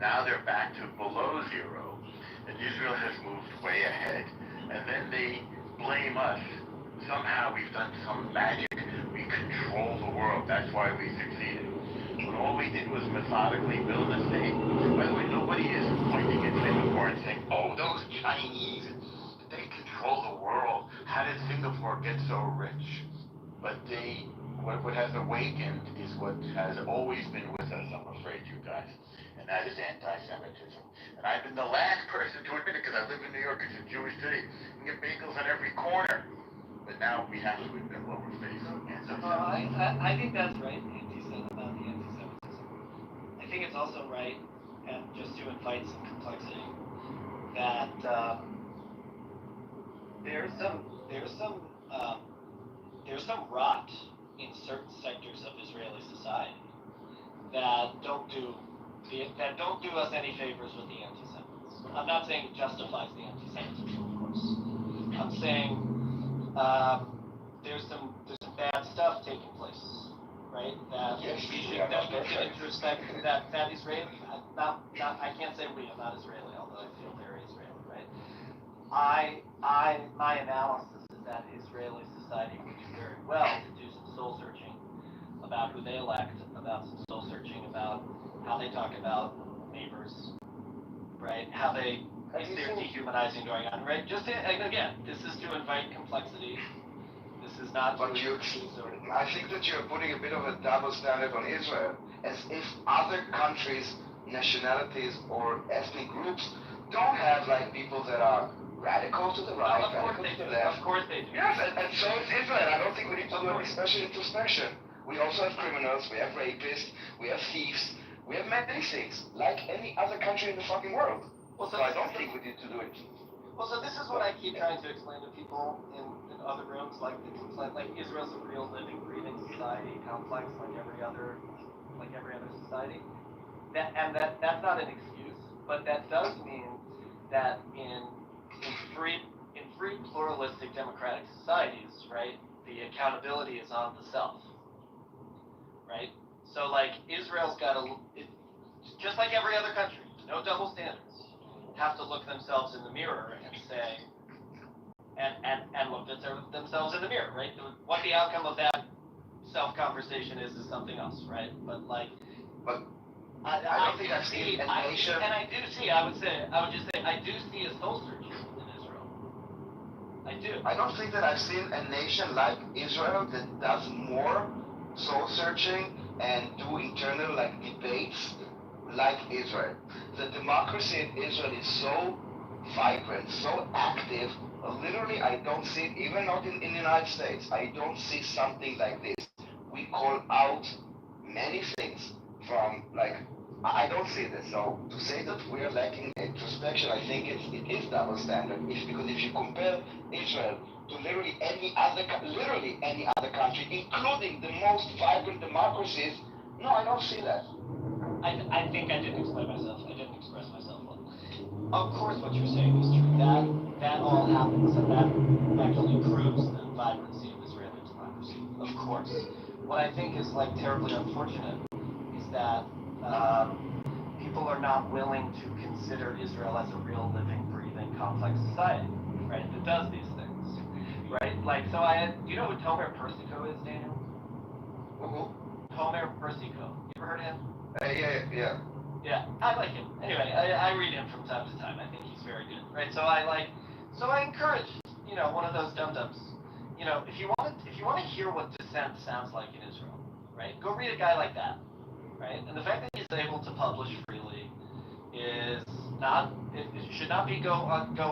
Now they're back to below zero, and Israel has moved way ahead. And then they blame us. Somehow we've done some magic. We control the world. That's why we succeeded. When all we did was methodically build a state. By the way, nobody is pointing at Singapore and saying, oh, those Chinese, they control the world. How did Singapore get so rich? But what has awakened is what has always been with us, I'm afraid, you guys. And that is anti-Semitism. And I've been the last person to admit it because I live in New York. It's a Jewish city. You can get bagels on every corner. But now we have to admit what we're facing. I think that's right, what you said about the anti-Semitism. I think it's also right, and just to invite some complexity, that there's some rot in certain sectors of Israeli society that don't do us any favors with the anti-Semites. I'm not saying it justifies the anti-Semitism, of course. I'm saying there's some bad stuff taking place, right? That we should introspect that Israeli. I can't say we. I'm not Israeli, although I feel very Israeli, right? My analysis is that Israeli society would do very well to do some soul searching about who they elect, about some soul searching about how they talk about neighbors, right? Is there dehumanizing going on, right? And again, this is to invite complexity. This is not. But I think that you're putting a bit of a double standard on Israel, as if other countries, nationalities, or ethnic groups don't have like people that are radical to the right, radical to the left. Of course they do. Yes, and so is Israel. I don't think we need to do any special introspection. We also have criminals, we have rapists, we have thieves, we have many things, like any other country in the fucking world. So I don't think we need to do it. Well, so this is what I keep trying to explain to people in other rooms, like Israel's a real living, breathing society, complex like every other society. That's not an excuse, but that does mean that in free pluralistic democratic societies, right, the accountability is on the self, right? So like Israel's got just like every other country, no double standards, have to look themselves in the mirror and say, and look at themselves in the mirror, right? What the outcome of that self-conversation is something else, right? But I don't think I've seen a nation. And I do see. I would just say I do see a soul searching in Israel. I do. I don't think that I've seen a nation like Israel that does more soul searching and do internal debates like Israel. The democracy in Israel is so vibrant, so active. Literally, I don't see it, even not in the United States. I don't see something like this. We call out many things from I don't see this. So to say that we're lacking introspection, I think it is double standard. Because if you compare Israel to literally any other country, including the most vibrant democracies, no, I don't see that. I think I didn't explain myself. I didn't express myself well. Of course, what you're saying is true. That all happens, and that actually proves the vibrancy of Israeli democracy. Of course. What I think is terribly unfortunate is that people are not willing to consider Israel as a real, living, breathing, complex society, right? That does these things, right? Do you know who Tomer Persico is, Daniel? Who? Tomer Persico. You ever heard of him? Yeah. Yeah, I like him. Anyway, I read him from time to time. I think he's very good, right? So I encourage, one of those dum-dums. If you want to hear what dissent sounds like in Israel, right? Go read a guy like that, right? And the fact that he's able to publish freely is it should not go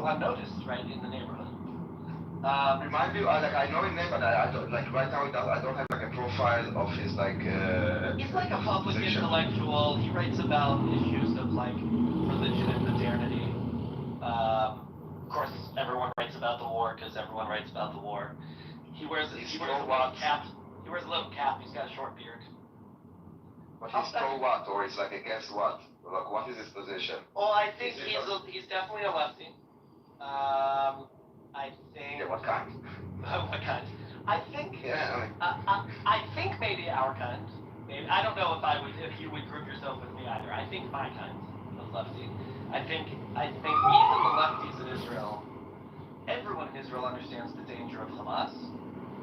unnoticed, right, in the neighborhood. Remind me, I know his name, but I don't, right now I don't have a profile of his He's like a public intellectual. He writes about issues of religion and modernity. Of course, everyone writes about the war because everyone writes about the war. He wears a He's little pro-what? cap. He wears a little cap. He's got a short beard. But he's pro what, or he's like against what? Like, what is his position? Well, I think he's definitely a lefty. I think. Yeah, what kind? What kind? I think. Yeah, I think maybe our kind. Maybe I don't know if you would group yourself with me either. I think my kind of lefty. I think even the lefties in Israel, everyone in Israel understands the danger of Hamas.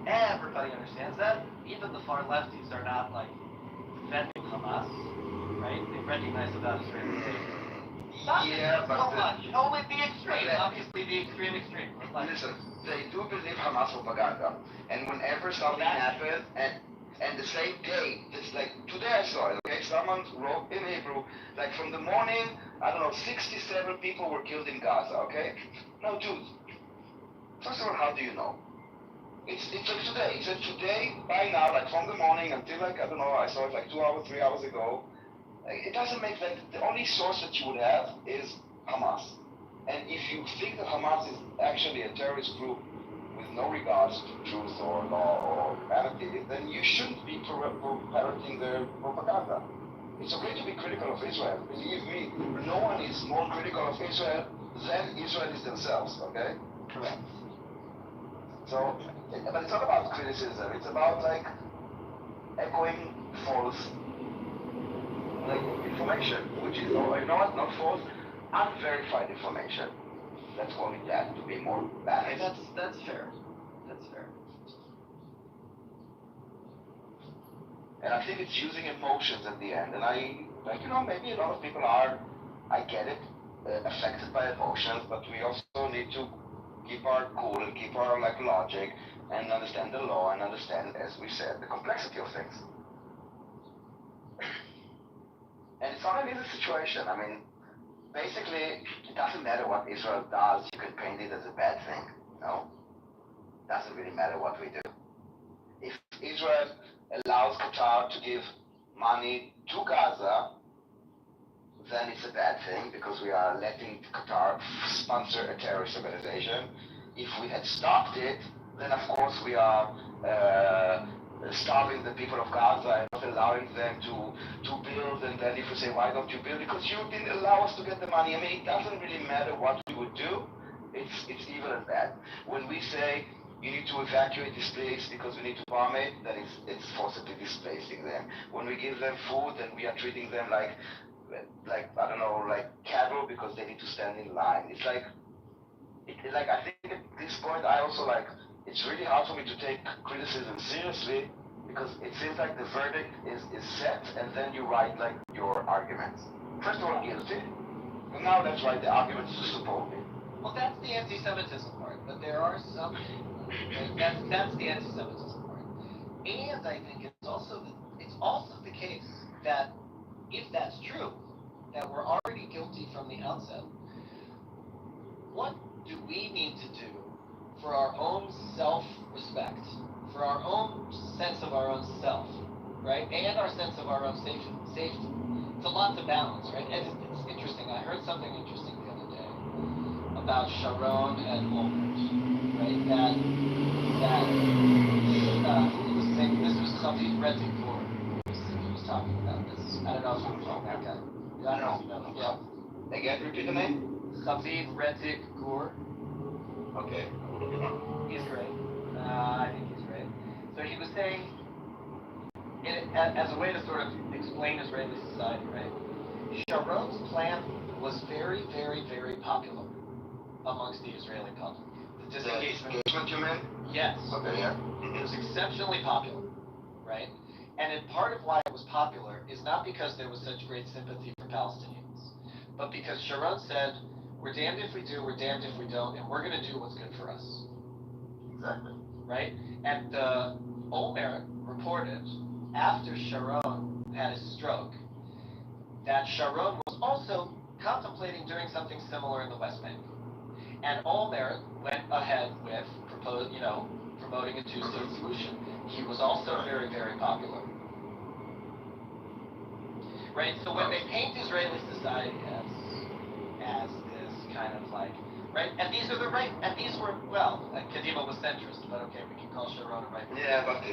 Everybody understands that. Even the far lefties are not like defending Hamas, right? They recognize about Israeli state. Yeah, but so much. Only the extreme, obviously the extreme. Like, listen, they do believe Hamas propaganda, and whenever something happens, and the same day, it's like today I saw it. Okay, someone wrote in Hebrew, like from the morning, I don't know, 67 people were killed in Gaza. Okay, no, dude. First of all, how do you know? It's like today. It's like today, by now, like from the morning until like, I don't know, I saw it like 2 hours, 3 hours ago. Like, it doesn't make like, the only source that you would have is Hamas. And if you think that Hamas is actually a terrorist group with no regards to truth or law or humanity, then you shouldn't be parroting their propaganda. It's okay to be critical of Israel. Believe me, no one is more critical of Israel than Israelis themselves, okay? correct. So, but it's not about criticism, it's about like echoing false like information, which is not false, unverified information. Let's call it that to be more balanced. That's fair. That's fair. And I think it's using emotions at the end. And maybe a lot of people are, I get it, affected by emotions, but we also need to keep our cool and keep our like logic and understand the law and understand, as we said, the complexity of things. And it's not an easy situation. I mean, basically, it doesn't matter what Israel does, you can paint it as a bad thing. No? It doesn't really matter what we do. If Israel allows Qatar to give money to Gaza, then it's a bad thing because we are letting Qatar sponsor a terrorist organization. If we had stopped it, then of course we are starving the people of Gaza and not allowing them to build. And then if we say, why don't you build? Because you didn't allow us to get the money. I mean, it doesn't really matter what we would do. It's evil and bad. When we say you need to evacuate this place because we need to bomb it, then it's forcibly displacing them. When we give them food, then we are treating them like I don't know, like cattle because they need to stand in line. It's like I think at this point I also like, it's really hard for me to take criticism seriously because it seems like the verdict is set and then you write like your arguments. First of all, guilty, and now let's write the arguments to support it. Well, that's the anti-Semitism part, but there are some. That's the anti-Semitism part, and I think it's also the case that if that's true, that we're already guilty from the outset, what do we need to do for our own self-respect, for our own sense of our own self, right, and our sense of our own safety? It's a lot to balance, right? And it's interesting. I heard something interesting the other day about Sharon and Olmert, right? This was something Reddick Gore he was talking about this. I don't know if you know that guy. I don't know. Yeah. Again, repeat the name? Khabib Reddick Gore. Okay. He's great. I think he's great. So he was saying, as a way to sort of explain Israeli society, right? Sharon's plan was very, very, very popular amongst the Israeli public. The disengagement. You mean? Yes. Okay, yeah. It was exceptionally popular, right? And part of why it was popular is not because there was such great sympathy for Palestinians, but because Sharon said, we're damned if we do, we're damned if we don't, and we're going to do what's good for us. Exactly. Right? And Olmert reported, after Sharon had his stroke, that Sharon was also contemplating doing something similar in the West Bank. And Olmert went ahead with promoting a two-state solution. He was also very, very popular. Right? So when they paint Israeli society as this kind of like, right? And these are the right, and these were, well, Kitover was centrist, but okay, we can call Sharon a right. Yeah, but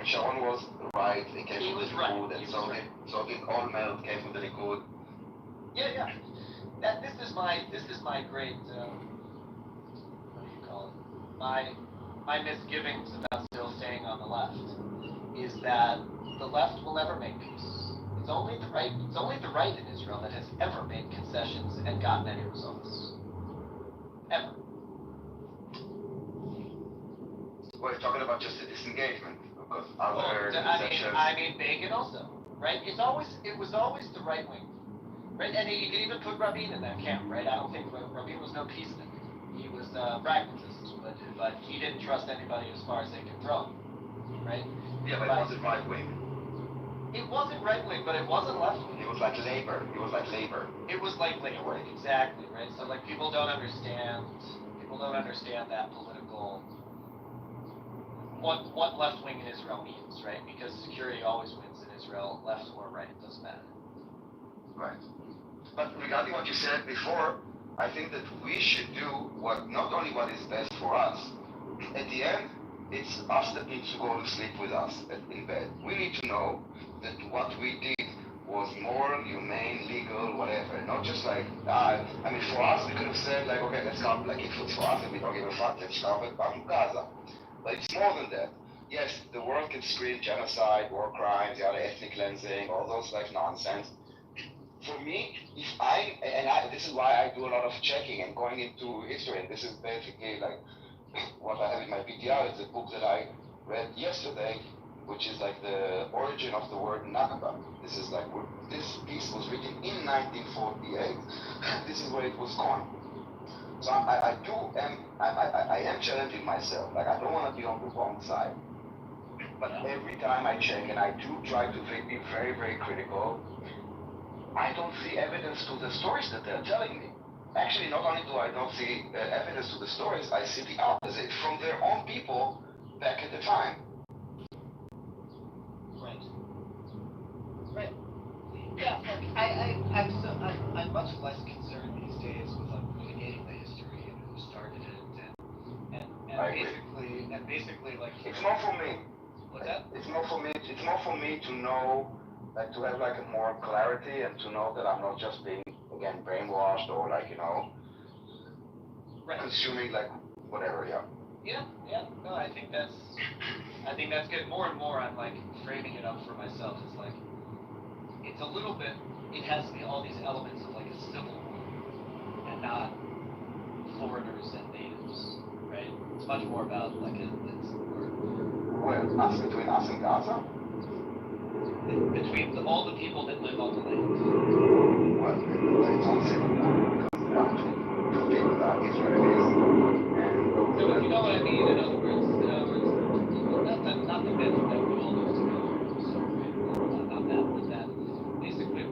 Sharon was right. He came He from was the right. Likud, and He so was right. did Olmert came from the Likud. Yeah. This is my great, what do you call it? My misgivings about still staying on the left is that the left will never make peace. It's only the right in Israel that has ever made concessions and gotten any results. Ever. Well, you're talking about just the disengagement, because other concessions. I mean, Begin also, right? It was always the right wing, right? And you can even put Rabin in that camp, right? I don't think Rabin was no peacenik. He was a pragmatist, but he didn't trust anybody as far as they could throw him, right? Yeah, but it wasn't right wing. It wasn't right wing, but it wasn't left wing. It was like labor. It was like labor. It was like labor, exactly, right? So like people don't understand that political what left wing in Israel means, right? Because security always wins in Israel, left or right, it doesn't matter. Right. But regarding what you said before, I think that we should do not only what is best for us. At the end, it's us that needs to go to sleep with us in bed. We need to know that what we did was moral, humane, legal, whatever. Not just like, I mean, for us, we could have said, like, okay, let's start, like, if it's for us and we don't give a fuck, let's start with Gaza. But it's more than that. Yes, the world can scream genocide, war crimes, ethnic cleansing, all those, like, nonsense. For me, this is why I do a lot of checking and going into history, and this is basically, like, what I have in my PTR is a book that I read yesterday, which is like the origin of the word Nakba. This is like, this piece was written in 1948. This is where it was coined. So I am challenging myself. Like, I don't want to be on the wrong side. But every time I check, and I do try to be very, very critical, I don't see evidence to the stories that they're telling me. Actually, not only do I not see evidence to the stories, I see the opposite from their own people back at the time. Right. Yeah, like I'm much less concerned these days with like litigating the history and who started it and basically like it's more for me. What's that? It's more for me to know, like, to have like a more clarity and to know that I'm not just being again brainwashed or like, you know, consuming like whatever. Yeah. No, I think that's good. More and more I'm like framing it up for myself as like it's a little bit, it has all these elements of like a civil war and not foreigners and natives, right? It's much more about like between us and Gaza? Between all the people that live on the land. Well, it's all civil war, because there are two people that are Israelis, and so you know what I mean? In other words, not the myth that we all live together, so not that, but that basically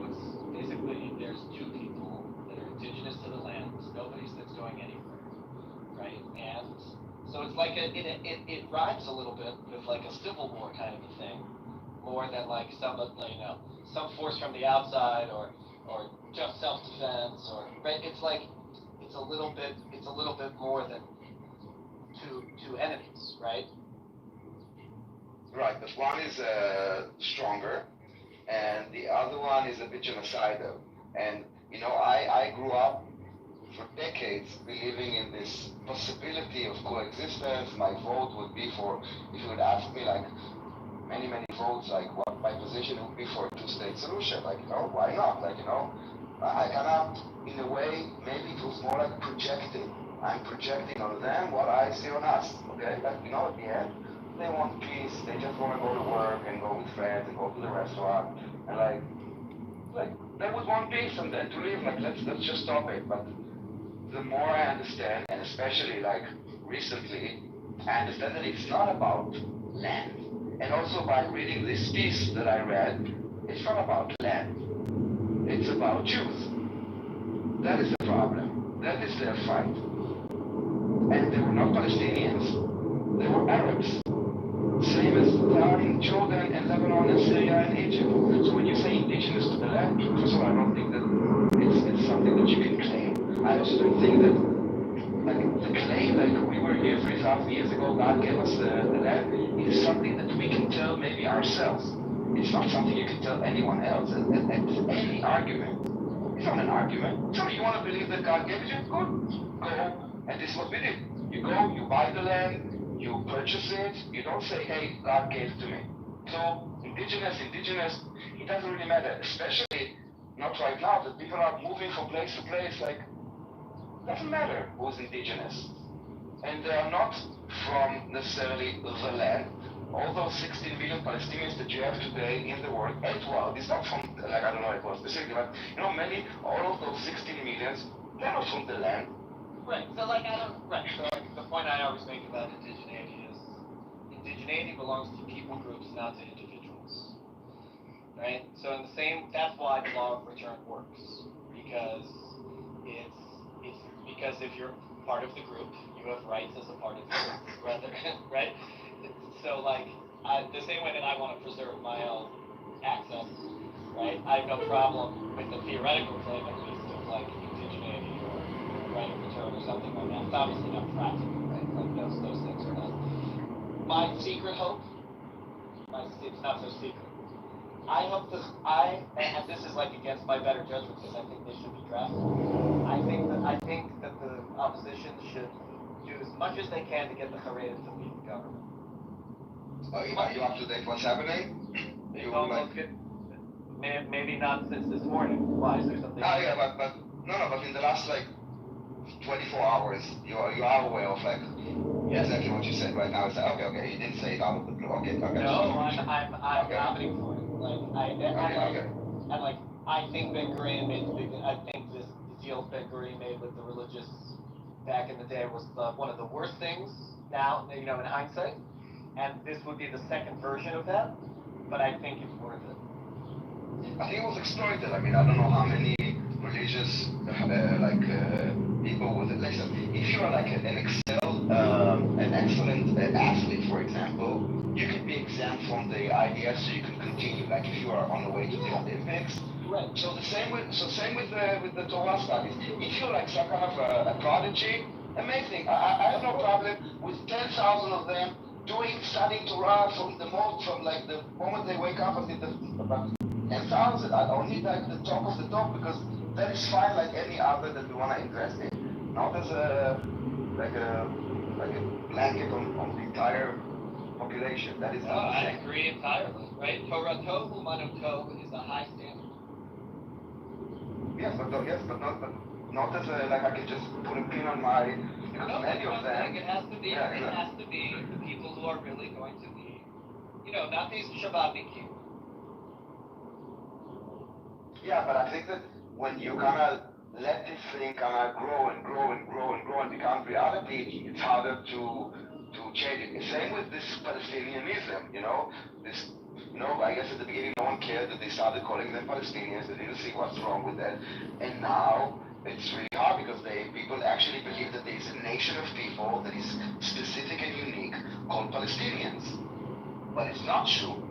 there's two people that are indigenous to the land. Nobody's that's going anywhere, right? And so it's like it rhymes a little bit with like a civil war kind of a thing, more than like some force from the outside or just self-defense or right. It's like it's a little bit more than two enemies, right? Right, but one is stronger, and the other one is a bit genocidal. And you know, I grew up for decades believing in this possibility of coexistence. My vote would be for, if you would ask me, like many votes, like what my position would be for a two-state solution. Like, you know, why not? Like, you know, I kind of, in a way, maybe it was more like projecting. I'm projecting on them what I see on us. Okay, but you know, at the end, they want peace. They just want to go to work and go with friends and go to the restaurant and like they would want peace and then to live. Like let's just stop it. But the more I understand, and especially like recently, I understand that it's not about land. And also by reading this piece that I read, it's not about land. It's about Jews. That is the problem. That is their fight. And they were not Palestinians. They were Arabs. Same as they are in Jordan and Lebanon and Syria and Egypt. So when you say indigenous to the land, first of all, I don't think that it's something that you can claim. I also don't think that, like, the claim, like, we were here 3,000 years ago, God gave us the land, is something that we can tell maybe ourselves. It's not something you can tell anyone else. And any argument. It's not an argument. So you want to believe that God gave it to you? Good. Go. And this is what we did. You go, you buy the land, you purchase it. You don't say, hey, God gave it to me. So indigenous, it doesn't really matter. Especially not right now that people are moving from place to place. Like, it doesn't matter who's indigenous. And they are not from necessarily the land. All those 16 million Palestinians that you have today in the world, Edward is not from, like, I don't know Edward specifically, but, you know, all of those 16 millions, they're not from the land. Right, so like, so like, the point I always make about indigeneity is, indigeneity belongs to people groups, not to individuals. Right? So in the same, that's why the law of return works, because it's because if you're part of the group, you have rights as a part of the group, rather, right? So like, the same way that I want to preserve my own access, right? I have no problem with the theoretical claim, at least, of like indigeneity or right of return or something like that. It's obviously not practical, right? Like those things are not. My secret hope, it's not so secret. I hope and this is like against my better judgment because I think they should be drafted. I think that the opposition should do as much as they can to get the Haredim to leave the government. Are you up to date what's happening? Maybe not since this morning. Why? Is there something? Yeah, but in the last like 24 hours, you are aware of like exactly what you said right now. It's like, okay, you didn't say it out of the blue. Okay. No, I'm advocating for it. I think Ben Gurion made the big. I think the deal Ben Gurion made with the religious back in the day was one of the worst things. Now, you know, in hindsight. And this would be the second version of that, but I think it's worth it. I think it was exploited. I mean, I don't know how many religious people with it. Listen, if you are like an excellent athlete, for example, you can be exempt from the idea, so you can continue. Like if you are on the way to the Olympics. Right. So same with the Torah studies. If you're like some kind of a prodigy, amazing. I have no problem with 10,000 of them studying Torah from the moment they wake up until about 10,000. I don't need like the top of the top because that is fine like any other that we want to invest in. Not as a blanket on the entire population. That is not the I same. agree entirely, right? Torah Tov U'Manu Tov is a high standard. Yes, but not as I can just put a pin on my. No, many of them. It has to be. Yeah, it has to be the people who are really going to be, not these Shabbatnikim. Yeah, but I think that when you kind of let this thing kind of grow and become reality, it's harder to change it. Same with this Palestinianism, this. I guess at the beginning no one cared that they started calling them Palestinians. They didn't see what's wrong with that, and now. It's really hard because people actually believe that there is a nation of people that is specific and unique called Palestinians. But it's not true.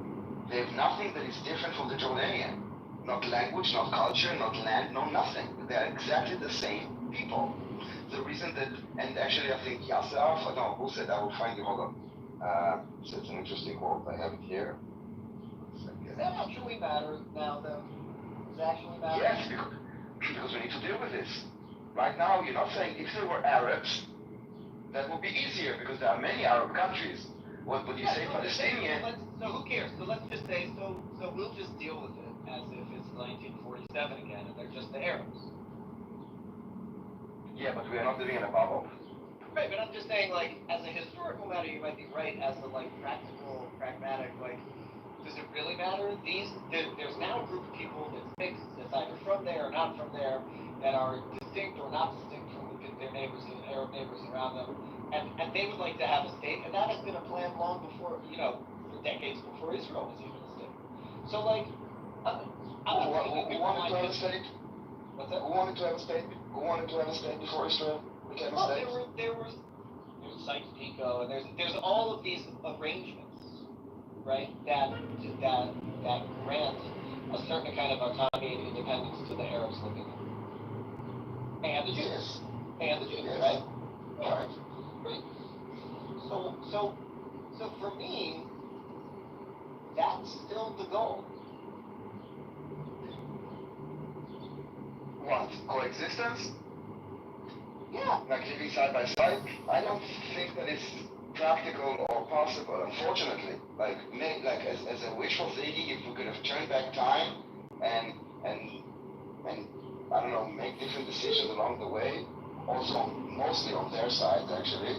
They have nothing that is different from the Jordanian. Not language, not culture, not land, no nothing. They are exactly the same people. The reason that, and actually I think Yasser, who said, I will find you, hold on. So it's an interesting quote, I have it here. Does that actually matter now though? Does it actually matter? Yes, because we need to deal with this. Right now, you're not saying if there were Arabs, that would be easier because there are many Arab countries. What would you say, Palestinian? So who cares? So let's just say, so we'll just deal with it as if it's 1947 again and they're just the Arabs. Yeah, but we are not living in a bubble. Right, but I'm just saying, like, as a historical matter, you might be right. As a, like, practical, pragmatic, like, does it really matter? There's now a group of people that's mixed, that's either from there or not from there, that are distinct or not distinct from their neighbors and Arab neighbors around them, and they would like to have a state, and that has been a plan long before, for decades before Israel was even a state. So, like, who wanted to have a state? What's that? Who wanted to have a state? Who wanted to have a state before Israel became a state? There's Sykes-Picot, and there's all of these arrangements. Right, that grant a certain kind of autonomy and independence to the Arabs living there. And the Jews. Yes. And the Jews, Yes. right? Right. Great. So for me, that's still the goal. What? Coexistence? Yeah. Like living side by side? I don't think that it's practical or possible, unfortunately. Like as a wishful thinking, if we could have turned back time and I don't know, make different decisions along the way, also mostly on their side actually.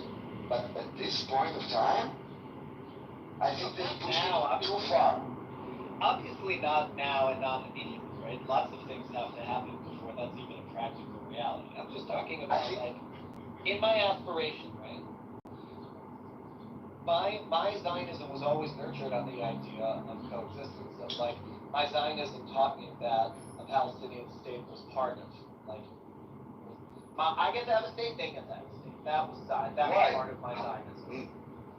But at this point of time, I think they pushed it too far. Obviously not now and not immediately, right? Lots of things have to happen before that's even a practical reality. I'm just talking about, like, in my aspiration, right? My Zionism was always nurtured on the idea of coexistence. Of, like, my Zionism taught me that a Palestinian state was part of, like, I get to have a state, they get to have a state. That was part of my Zionism.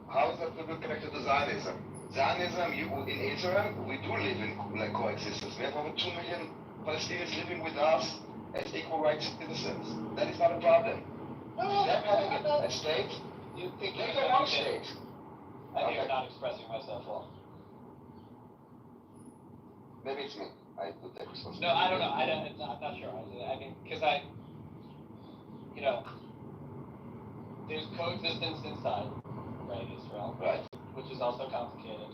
How is that connected to Zionism? Zionism, in Israel, we do live in like coexistence. We have over 2 million Palestinians living with us as equal rights citizens. That is not a problem. No, Them having a state, you think they don't want a state. I think I'm not expressing myself well. Maybe it's me. I would take responsibility. No, I don't know. I'm not sure. I mean, because there's coexistence inside, right, Israel, Right. which is also complicated,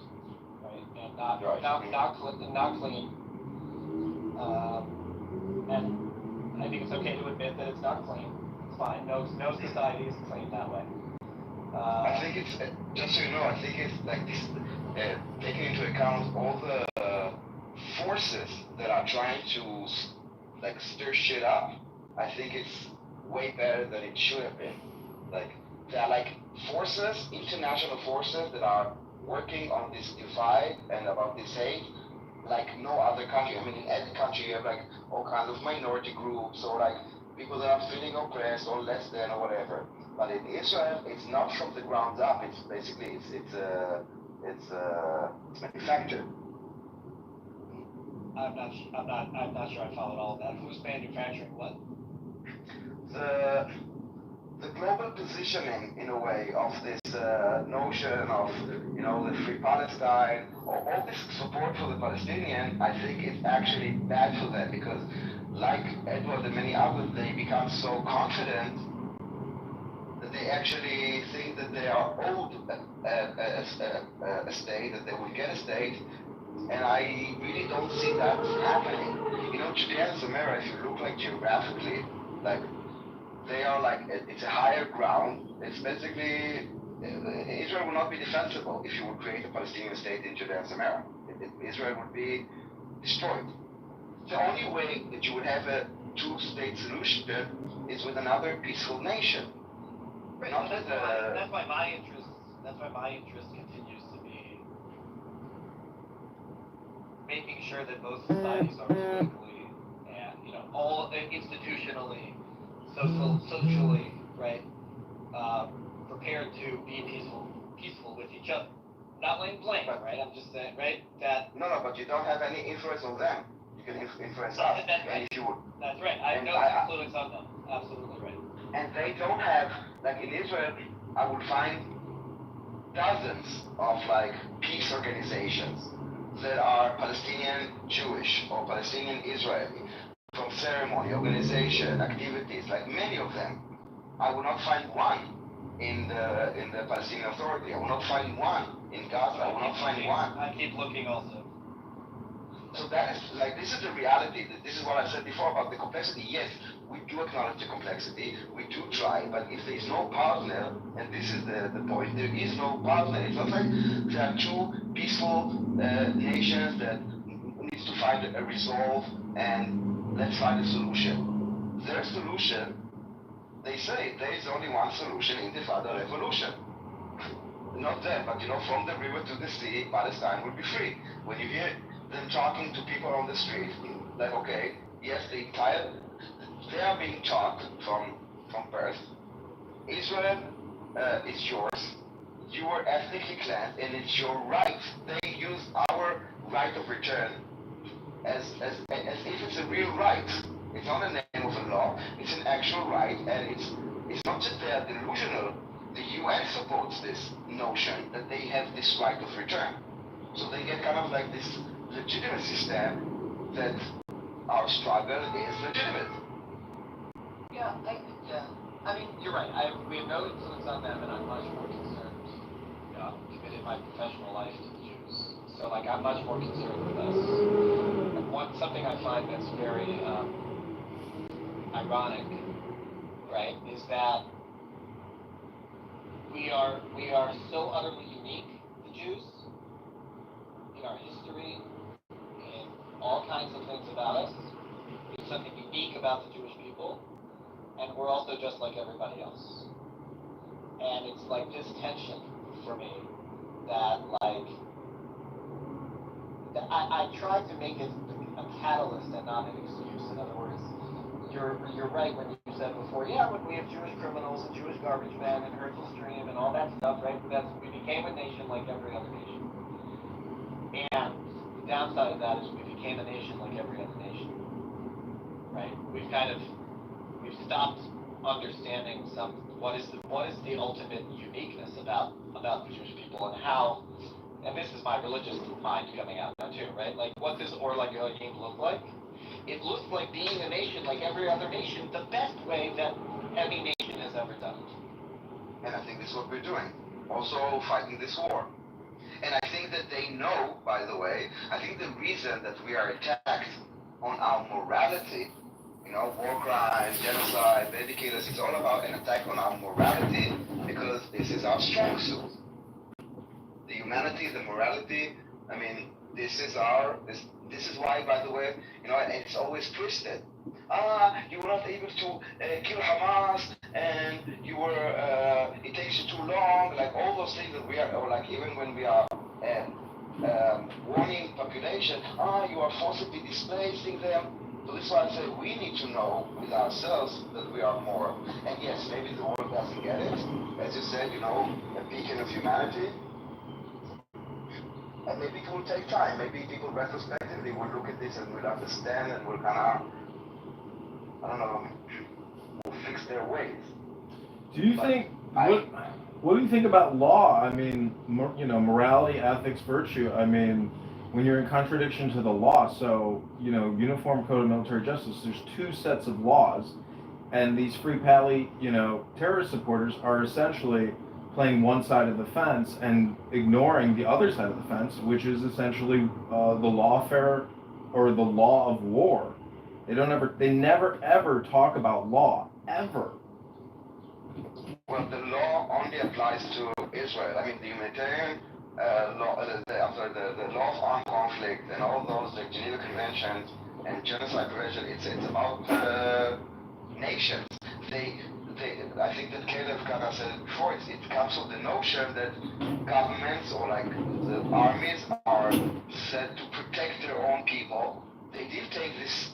right, and not clean. And I think it's okay to admit that it's not clean. It's fine. No society is clean that way. I think it's, just so you know, I think it's like this, taking into account all the forces that are trying to like stir shit up, I think it's way better than it should have been. Like, there are like forces, international forces that are working on this divide and about this hate like no other country. I mean, in every country you have like all kinds of minority groups or like people that are feeling oppressed or less than or whatever. But in Israel, it's not from the ground up. It's basically it's manufactured. I'm not sure I followed all of that. Who's manufacturing what? The global positioning, in a way, of this notion of, the free Palestine, or all this support for the Palestinian, I think is actually bad for them because, like Edward and many others, they become so confident that they actually think that they are owed a state, that they will get a state, and I really don't see that happening. Judea and Samaria, if you look like geographically, like they are like, it's a higher ground. It's basically, Israel will not be defensible if you would create a Palestinian state in Judea and Samaria. Israel would be destroyed. The only way that you would have a two-state solution is with another peaceful nation. Right, not that's, with that's why my interest continues to be making sure that both societies are politically and, all institutionally, socially, right, prepared to be peaceful with each other. Not laying blame, right? I'm just saying, right, that... No, but you don't have any influence on them. You can influence us. That's right. And if you would, That's right. I have no influence on them. Absolutely right. and they don't have, like in Israel, I would find dozens of like peace organizations that are Palestinian Jewish or Palestinian Israeli, from ceremony, organization, activities, like many of them. I will not find one in the Palestinian Authority. I will not find one in Gaza. I will not find one. I keep looking also. So that is like, this is the reality. This is what I said before about the complexity. Yes, we do acknowledge the complexity. We do try, but if there is no partner, and this is the point, there is no partner. It's not like there are two peaceful nations that needs to find a resolve and let's find a solution. Their solution, they say there is only one solution, Intifada revolution. Not them, but from the river to the sea, Palestine will be free. When you hear them talking to people on the street, like, okay, yes, they are being taught from birth. Israel is yours. You are ethnically cleansed, and it's your right. They use our right of return as if it's a real right. It's not a name of a law. It's an actual right, and it's not just they are delusional. The UN supports this notion that they have this right of return. So they get kind of like this legitimacy stamp that our struggle is legitimate. Yeah, I mean, you're right. We have no influence on them, and I'm much more concerned. Committed my professional life to the Jews, so like I'm much more concerned with us. And something I find that's very ironic, right, is that we are so utterly unique, the Jews, in our history, in all kinds of things about us. There's something unique about the Jewish people, and we're also just like everybody else. And it's like this tension for me that I try to make it a catalyst and not an excuse. In other words, you're right when you said before, yeah, when we have Jewish criminals and Jewish garbage men and hurtful stream and all that stuff, right? We became a nation like every other nation. And the downside of that is we became a nation like every other nation, right? We've stopped understanding what is the ultimate uniqueness about the Jewish people and how, and this is my religious mind coming out now too, right? Like, what does Or Goyim look like? It looks like being a nation like every other nation, the best way that any nation has ever done it. And I think this is what we're doing. Also fighting this war. And I think that they know, by the way, I think the reason that we are attacked on our morality, war crimes, genocide, baby killers, it's all about an attack on our morality because this is our strong suit. The humanity, the morality, I mean, this is why, by the way, it's always twisted. You were not able to kill Hamas, and it takes you too long, like all those things that we are, or like even when we are warning population, you are forcibly displacing them. So this is why I say we need to know with ourselves that we are more. And yes, maybe the world doesn't get it. As you said, a beacon of humanity. And maybe it will take time. Maybe people retrospectively will look at this and will understand and will kind of, will fix their ways. Do you think, what do you think about law? I mean, morality, ethics, virtue. I mean, when you're in contradiction to the law, so, Uniform Code of Military Justice, there's two sets of laws, and these Free Pally, terrorist supporters are essentially playing one side of the fence and ignoring the other side of the fence, which is essentially the lawfare or the law of war. They never ever talk about law, ever. Well, the law only applies to Israel. I mean, the humanitarian law, the law of armed conflict and all those, like Geneva Conventions and genocide prevention, it's about nations. I think that Caleb kind of said it before, it comes from the notion that governments or like the armies are said to protect their own people. They did take this,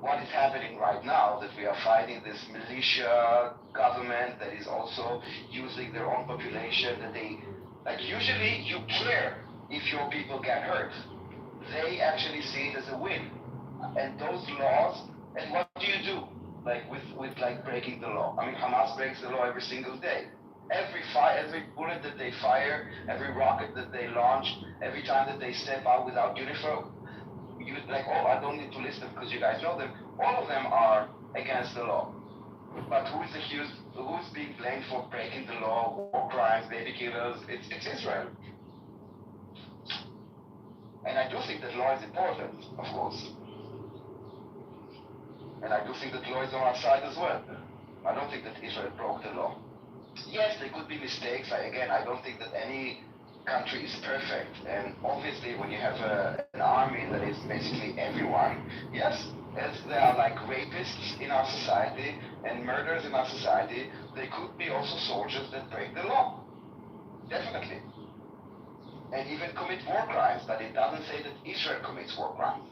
what is happening right now, that we are fighting this militia government that is also using their own population, that they, like usually you care if your people get hurt. They actually see it as a win. And those laws, and what do you do? Like with like breaking the law. I mean, Hamas breaks the law every single day. Every bullet that they fire, every rocket that they launch, every time that they step out without uniform, I don't need to list them because you guys know them. All of them are against the law. But who is accused? Who's being blamed for breaking the law, war crimes, baby killers? It's Israel. And I do think that law is important, of course. And I do think that law is on our side as well. I don't think that Israel broke the law. Yes, there could be mistakes. I don't think that any country is perfect. And obviously, when you have an army that is basically everyone, yes, as there are like rapists in our society and murderers in our society, there could be also soldiers that break the law. Definitely. And even commit war crimes, but it doesn't say that Israel commits war crimes.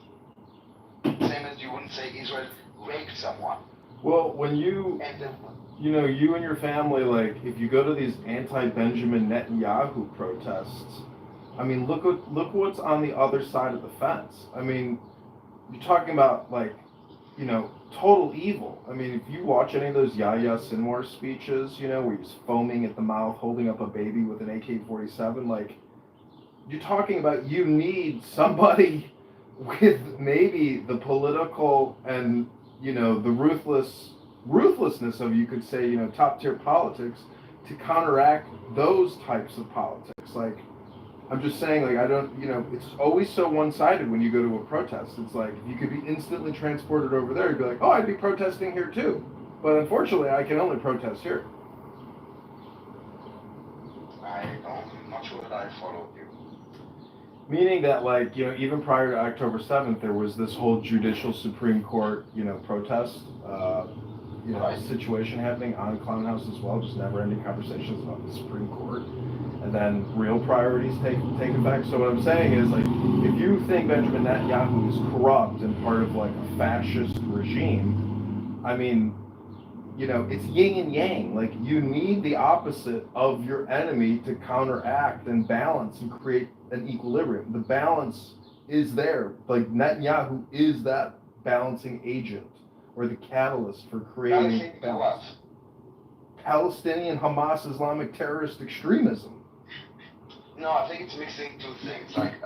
Same as you wouldn't say Israel raped someone. Well, when you and your family, like, if you go to these anti-Benjamin Netanyahu protests, I mean, look what's on the other side of the fence. I mean, you're talking about, like, total evil. I mean, if you watch any of those Yahya Sinwar speeches, where he's foaming at the mouth, holding up a baby with an AK-47, like, you're talking about you need somebody with maybe the political and, the ruthlessness of, you could say, top tier politics to counteract those types of politics. Like, I'm just saying, like, I don't, it's always so one-sided when you go to a protest. It's like, if you could be instantly transported over there, you'd be like, oh, I'd be protesting here too. But unfortunately, I can only protest here. I'm not sure that I followed you. Meaning that, like, even prior to October 7th, there was this whole judicial Supreme Court, protest, situation happening on Clown House as well, just never-ending conversations about the Supreme Court. And then real priorities take effect. So what I'm saying is, like, if you think Benjamin Netanyahu is corrupt and part of, like, a fascist regime, I mean, it's yin and yang. Like, you need the opposite of your enemy to counteract and balance and create an equilibrium. The balance is there. Like, Netanyahu is that balancing agent or the catalyst for creating balance. Palestinian Hamas Islamic terrorist extremism. No, I think it's mixing two things. Like,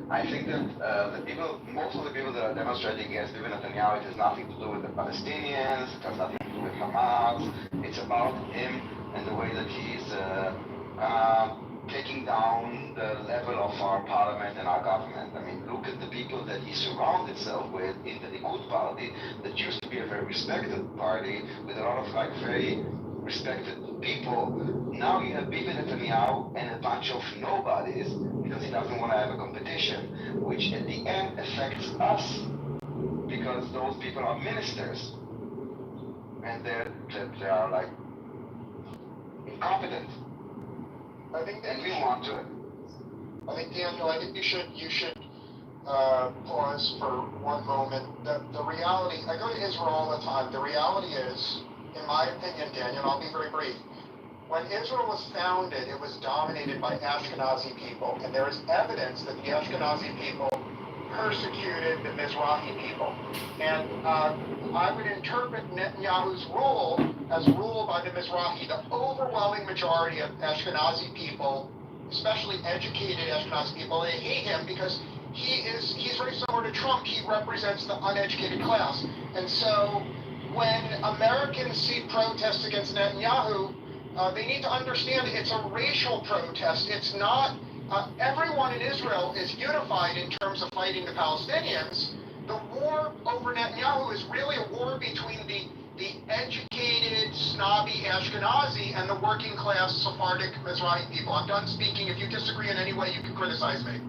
I think that most of the people that are demonstrating against Bibi Netanyahu, it has nothing to do with the Palestinians, it has nothing to do with Hamas. It's about him and the way that he's taking down the level of our parliament and our government. I mean, look at the people that he surrounded himself with in the Likud party, that used to be a very respected party with a lot of, like, very respected people. Now you have Bibi Netanyahu and a bunch of nobodies because he doesn't want to have a competition, which at the end affects us because those people are ministers and they are, like, incompetent. I think and we want to. I think, Daniel, you should pause for one moment. The reality, I go to Israel all the time. The reality is, in my opinion, Daniel, I'll be very brief. When Israel was founded, it was dominated by Ashkenazi people, and there is evidence that the Ashkenazi people persecuted the Mizrahi people. And I would interpret Netanyahu's rule as rule by the Mizrahi. The overwhelming majority of Ashkenazi people, especially educated Ashkenazi people, they hate him because he's very similar to Trump. He represents the uneducated class. And so when Americans see protests against Netanyahu, they need to understand it's a racial protest. It's not, everyone in Israel is unified in terms of fighting the Palestinians. The war over Netanyahu is really a war between the educated, snobby Ashkenazi and the working class Sephardic Mizrahi people. I'm done speaking. If you disagree in any way, you can criticize me.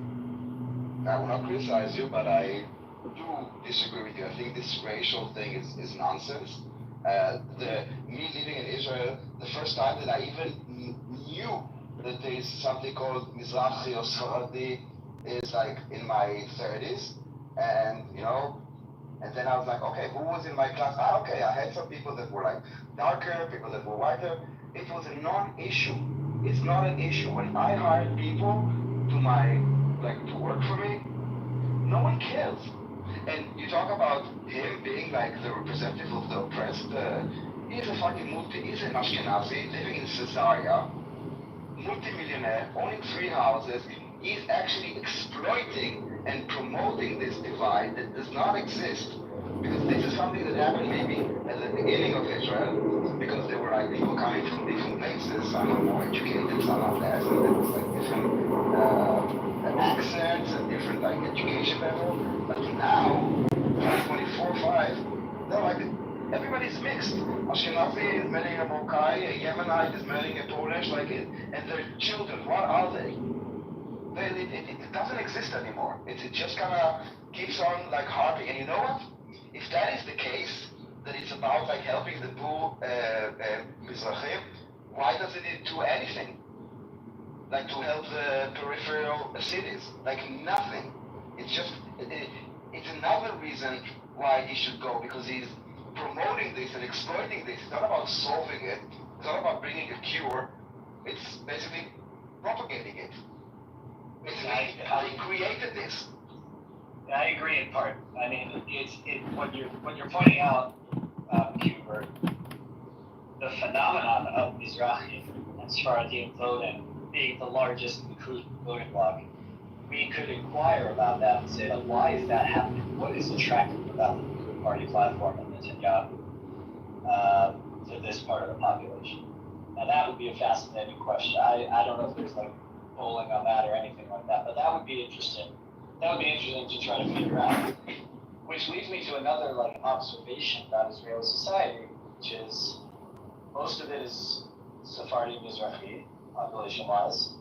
I will not criticize you, but I do disagree with you. I think this racial thing is nonsense. Me living in Israel, the first time that I even knew that there is something called Mizrahi or Sephardi is like in my 30s, and and then I was like, okay, who was in my class? Okay, I had some people that were like darker, people that were whiter. It was a non-issue. It's not an issue. When I hired people to work for me, no one cares. And you talk about him being like the representative of the oppressed. He's a fucking he's an Ashkenazi living in Caesarea, multi-millionaire, owning 3 houses. He's actually exploiting and promoting this divide that does not exist. Because this is something that happened maybe at the beginning of Israel, because there were like people coming from different places, some are more educated, some are less, and there was like different accents and different like education level. But now, 2024-5, they're like, everybody's mixed. Ashkenazi is marrying a Mokai, a Yemenite is marrying a Polish, and their children, what are they? It doesn't exist anymore. It just kind of keeps on like harping. And you know what? If that is the case, that it's about like helping the poor Mizrahim, why doesn't it do anything? Like to help the peripheral cities? Like nothing. It's just, it's another reason why he should go, because he's promoting this and exploiting this. It's not about solving it. It's not about bringing a cure. It's basically propagating it. Basically, he created this. I agree in part. I mean, what you're pointing out, Hubert, the phenomenon of Mizrahi and Sephardim voting being the largest included voting bloc, we could inquire about that and say, like, why is that happening? What is attractive about the Likud party platform and Netanyahu to this part of the population? Now that would be a fascinating question. I don't know if there's like polling on that or anything like that, but that would be interesting. That would be interesting to try to figure out. Which leads me to another like observation about Israeli society, which is most of it is Sephardi Mizrahi, population-wise,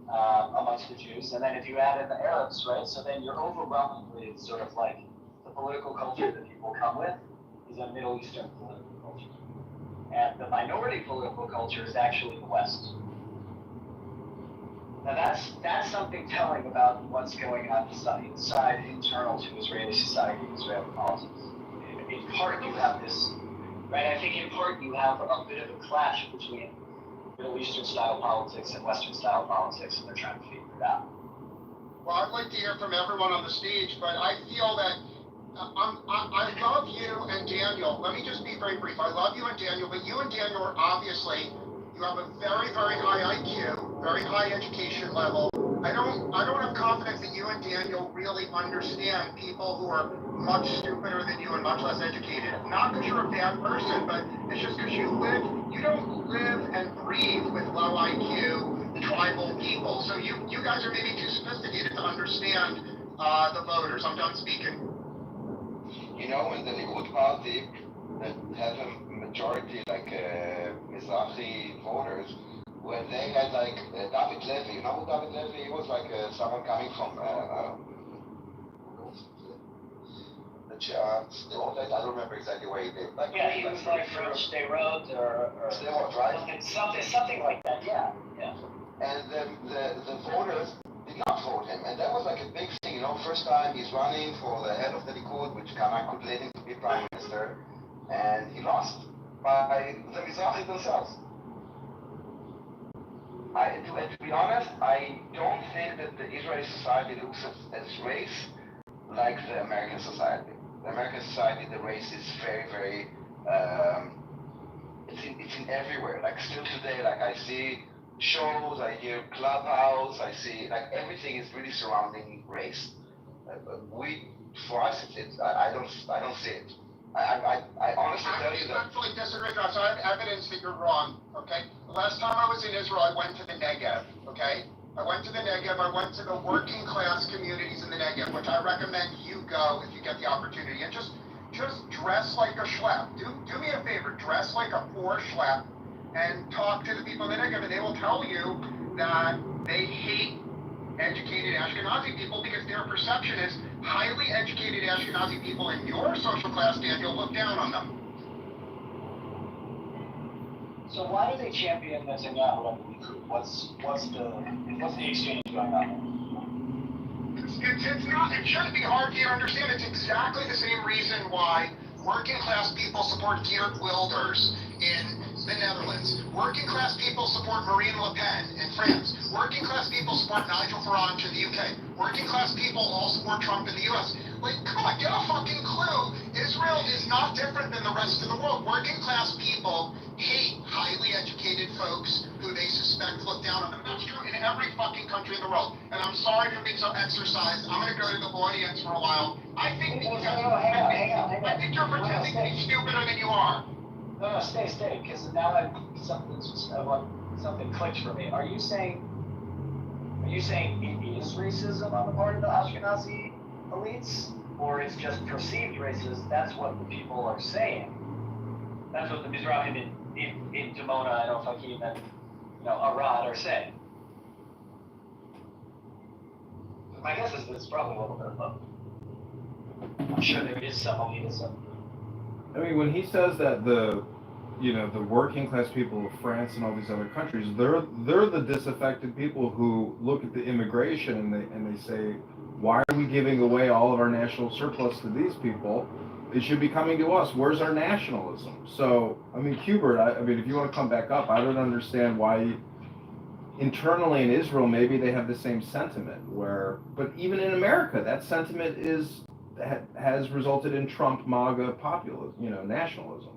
amongst the Jews. And then if you add in the Arabs, right, so then you're overwhelmingly sort of like the political culture that people come with is a Middle Eastern political culture. And the minority political culture is actually the West. Now that's something telling about what's going on inside internal to Israeli society, Israeli politics. In part you have this, right, I think in part you have a bit of a clash between Middle Eastern style politics and Western style politics, and they're trying to figure it out. Well, I'd like to hear from everyone on the stage, but I feel that I love you and Daniel. Let me just be very brief. I love you and Daniel, but you and Daniel are obviously, you have a very, very high IQ, very high education level. I don't have confidence that you and Daniel really understand people who are much stupider than you and much less educated. Not because you're a bad person, but it's just because you don't live and breathe with low IQ tribal people. So you guys are maybe too sophisticated to understand the voters. I'm done speaking. You know, in the Likud party that have a majority like Mizrahi voters, when they had like David Levy, you know who David Levy? He was like someone coming from I don't remember exactly where he lived. Like, yeah, he was like from Sderot or Sderot, right? Something like that. Yeah. And the voters did not vote him, and that was like a big thing. You know, first time he's running for the head of the Likud, which kind of could lead him to be prime minister, and he lost by the Mizrahi themselves. To be honest, I don't think that the Israeli society looks at race like the American society. The American society, the race is very, very, it's in everywhere. Like still today, like I see shows, I hear Clubhouse, I see, like everything is really surrounding race. For us, I don't see it. I honestly tell you that. I respectfully disagree, so I have evidence that you're wrong, okay? The last time I was in Israel, I went to the Negev, okay? I went to the Negev, I went to the working class communities in the Negev, which I recommend you go if you get the opportunity. And just dress like a schlep. Do me a favor, dress like a poor schlep and talk to the people in the Negev, and they will tell you that they hate educated Ashkenazi people because their perception is highly educated Ashkenazi people in your social class, Daniel, look down on them. So why do they champion Netanyahu and the Likud? What's the exchange going on there? It shouldn't be hard for you to understand. It's exactly the same reason why working class people support Geert Wilders in the Netherlands. Working class people support Marine Le Pen in France. Working class people support Nigel Farage in the UK. Working class people all support Trump in the US. Like, come on, get a fucking clue. Israel is not different than the rest of the world. Working class people hate highly educated folks who they suspect look down on them. That's true in every fucking country in the world. And I'm sorry for being so exercised. I'm going to go to the audience for a while. I think hang on. I think you're pretending to be stupider than you are. No, stay, because now something clicked for me. Are you saying it is racism on the part of the Ashkenazi elites, or it's just perceived racism? That's what the people are saying. That's what the Mizrahim in Dimona, I don't know if I can even, Arad are saying. My guess is it's probably a little bit of both. I'm sure there is some elitism. I mean, when he says that the working class people of France and all these other countries, they're the disaffected people who look at the immigration and they say, why are we giving away all of our national surplus to these people? It should be coming to us. Where's our nationalism? So, I mean, Hubert, I mean, if you want to come back up, I don't understand why internally in Israel, maybe they have the same sentiment. But even in America, that sentiment has resulted in Trump MAGA populism, nationalism.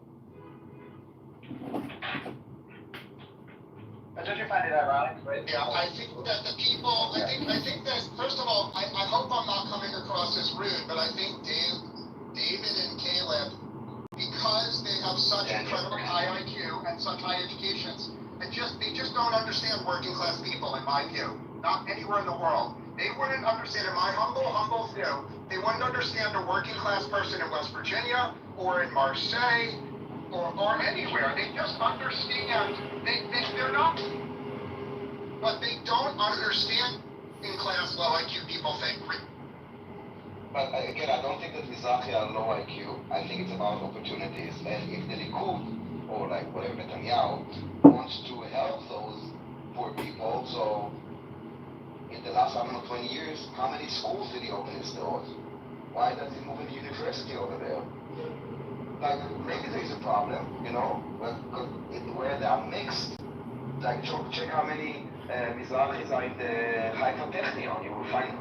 Don't you find it ironic, right? Yeah, I think that the people, I think that, first of all, I hope I'm not coming across as rude, but I think David and Caleb, because they have such incredibly high IQ and such high educations, they just don't understand working class people, in my view. Not anywhere in the world. They wouldn't understand, in my humble view, they wouldn't understand a working class person in West Virginia or in Marseille or anywhere. They just understand. They're not, but they don't understand in class low IQ people think. But again, I don't think that Mizrahi are low IQ. I think it's about opportunities. And if the Likud, or like whatever Netanyahu, wants to help those poor people, so in the last, 20 years, how many schools did he open in Sderot? Why does he move a university over there? Like, maybe there is a problem, but where they are mixed. Like, check how many Mizrahis are in the Haifa Technion. You will find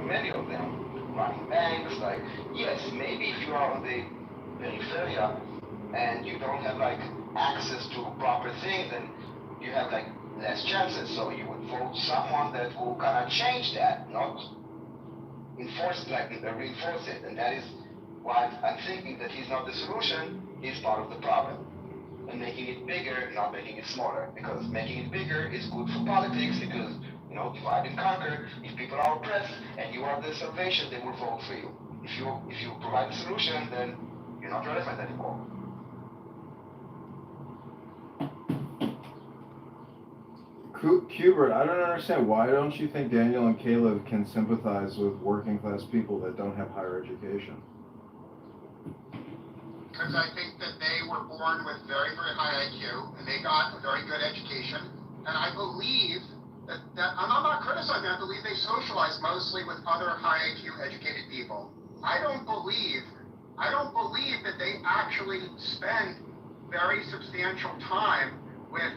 many of them running banks. Like, yes, maybe if you are on the peripheria and you don't have access to proper things, then you have less chances. So you would vote someone that will kind of change that, not enforce reinforce it. And that is why I'm thinking that he's not the solution, he's part of the problem. And making it bigger, not making it smaller. Because making it bigger is good for politics, because, divide and conquer. If people are oppressed and you are the salvation, they will vote for you. If you provide a solution, then you're not relevant anymore. Hubert, I don't understand. Why don't you think Daniel and Caleb can sympathize with working class people that don't have higher education? Because I think that they were born with very, very high IQ, and they got a very good education. And I believe that and I'm not criticizing, I believe they socialize mostly with other high IQ educated people. I don't believe that they actually spend very substantial time with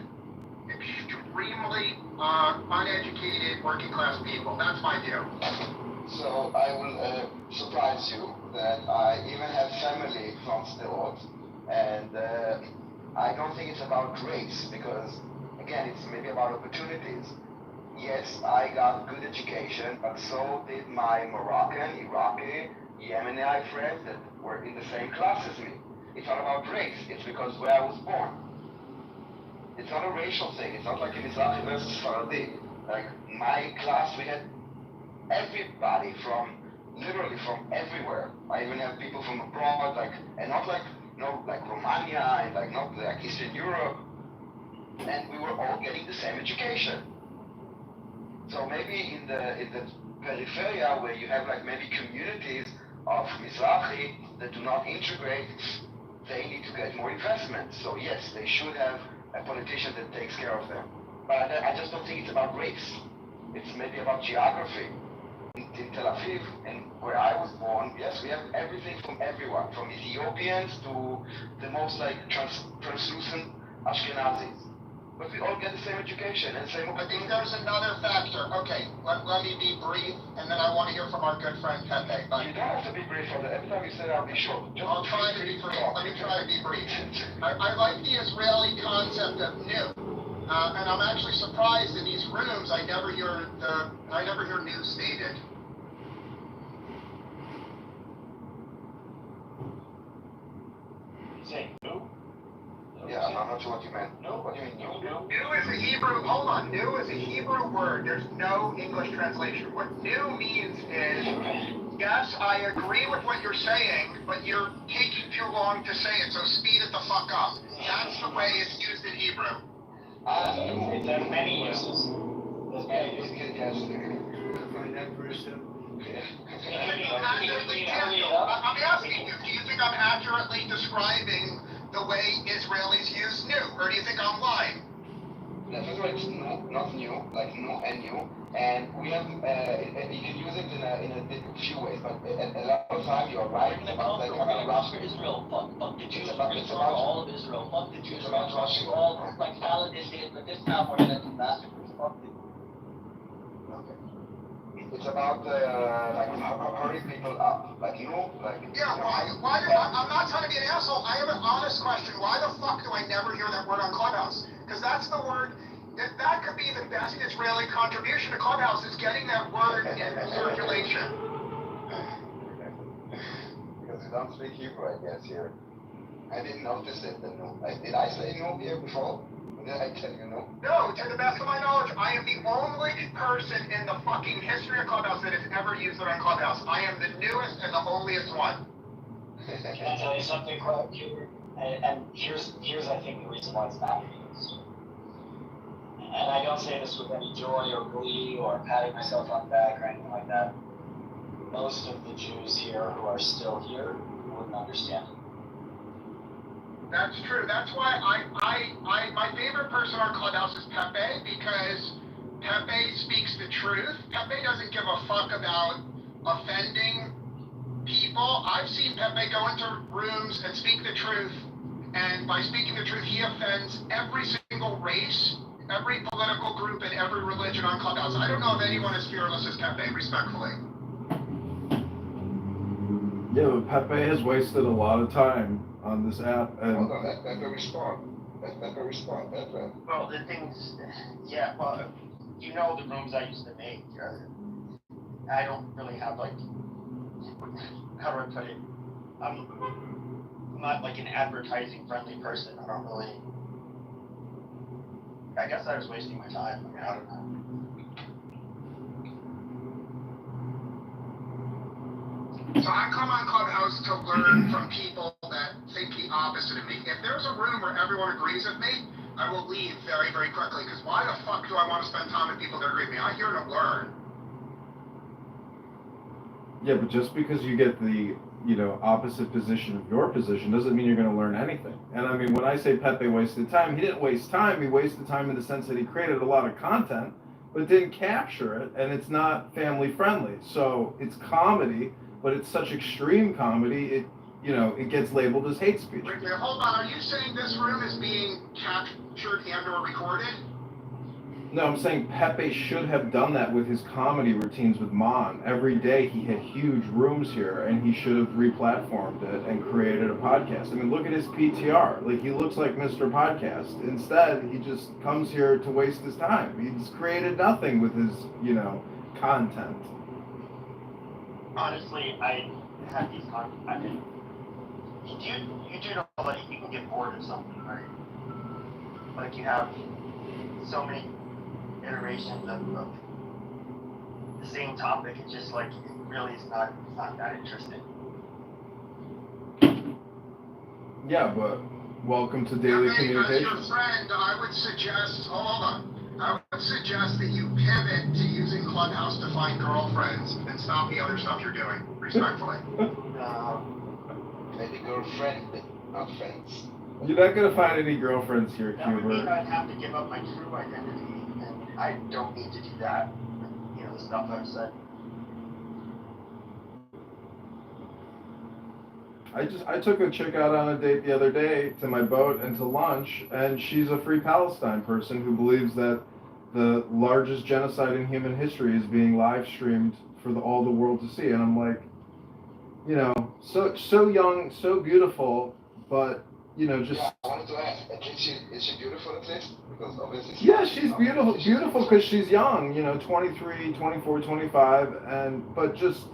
extremely uneducated working class people. That's my view. So I will surprise you that I even have family from Sderot, and I don't think it's about race, because again, it's maybe about opportunities. Yes, I got good education, but so did my Moroccan, Iraqi, Yemeni friends that were in the same class as me. It's not about race, it's because where I was born. It's not a racial thing, it's not like in Mizrahi versus Faradi. Like, my class, we had everybody literally from everywhere. I even have people from abroad, and not like Romania, and not like Eastern Europe. And we were all getting the same education. So maybe in the peripheria where you have maybe communities of Mizrahi that do not integrate, they need to get more investment. So yes, they should have a politician that takes care of them. But I just don't think it's about race. It's maybe about geography. In Tel Aviv, and where I was born, yes, we have everything from everyone, from Ethiopians to the most translucent Ashkenazis. But we all get the same education and same I think there's another factor. Okay, let me be brief, and then I want to hear from our good friend Pepe. But you don't have to be brief on that. Every time you say that, I'll be short. I'll try to be brief. Let me try to be brief. I like the Israeli concept of new. And I'm actually surprised in these rooms I never hear new stated. Say new? Yeah, I'm not sure what you meant. No, what do you mean new? New is a Hebrew, hold on, new is a Hebrew word. There's no English translation. What new means is, yes, I agree with what you're saying, but you're taking too long to say it, so speed it the fuck up. That's the way it's used in Hebrew. It has many uses. I'm asking you, do you think I'm accurately describing the way Israelis use new, or do you think I'm lying? First of all, it's new, not new, like new and new, and we have, you can use it in a few ways, but a lot of time you are right about for Israel, fuck the Jews, for all of Israel, fuck the Jews, all like Saladin did, but this time we're gonna do massacres. Okay. It's about like hurrying people up, like you know, like. Yeah, why do I'm not trying to be an asshole. I have an honest question. Why the fuck do I never hear that word on Clubhouse? Because that's the word. That could be the best Israeli contribution to Clubhouse is getting that word in circulation. Because you don't speak Hebrew, I guess here. I didn't notice it. No. Did I say no here before? Did I tell you no? No, to the best of my knowledge, I am the only person in the fucking history of Clubhouse that has ever used it on Clubhouse. I am the newest and the onlyest one. Can I tell you something, Hubert? And here's I think the reason why it's not used. And I don't say this with any joy or glee or patting myself on the back or anything like that. Most of the Jews here who are still here wouldn't understand it. That's true. That's why my favorite person on Clubhouse is Pepe, because Pepe speaks the truth. Pepe doesn't give a fuck about offending people. I've seen Pepe go into rooms and speak the truth, and by speaking the truth, he offends every single race, every political group, and every religion on Clubhouse. I don't know if anyone as fearless as Pepe, respectfully. Yeah, but Pepe has wasted a lot of time on this app, and Hold on, let Pepe respond. Let Pepe respond. Well, the things, yeah, well, you know the rooms I used to make. I don't really have, like, how do I put it? I'm not like an advertising friendly person. I don't really, I guess I was wasting my time. I mean, I don't know. So I come on Clubhouse to learn from people that think the opposite of me. If there's a room where everyone agrees with me, I will leave very, very quickly, because why the fuck do I want to spend time with people that agree with me? I'm here to learn. yeah, but just because you get the, opposite position of your position doesn't mean you're going to learn anything. And I mean, when I say Pepe wasted time, he didn't waste time. He wasted time in the sense that he created a lot of content, but didn't capture it, and it's not family friendly. So it's comedy, but it's such extreme comedy, it gets labeled as hate speech. Wait, hold on. Are you saying this room is being captured and or recorded? No, I'm saying Pepe should have done that with his comedy routines with Mon. Every day he had huge rooms here, and he should have replatformed it and created a podcast. I mean, look at his PTR. Like, he looks like Mr. Podcast. Instead, he just comes here to waste his time. He's created nothing with his, content. Honestly, I have these I mean, you do know that you can get bored of something, right? Like, you have so many iterations of the same topic. It's just like, it really is not that interesting. Yeah, but welcome to daily communication. As your friend, I would suggest, I would suggest that you pivot to using Clubhouse to find girlfriends and stop the other stuff you're doing, respectfully. Maybe girlfriend, not friends. You're not going to find any girlfriends here, That would mean Cuber. I'd have to give up my true identity, and I don't need to do that. The stuff I've said. I took a chick out on a date the other day to my boat and to lunch, and she's a Free Palestine person who believes that the largest genocide in human history is being live streamed for all the world to see. And I'm like, so young, so beautiful, but just. Yeah, I wanted to ask, is she beautiful at least? Because obviously. Yeah, she's beautiful because she's young, 23, 24, 25, but just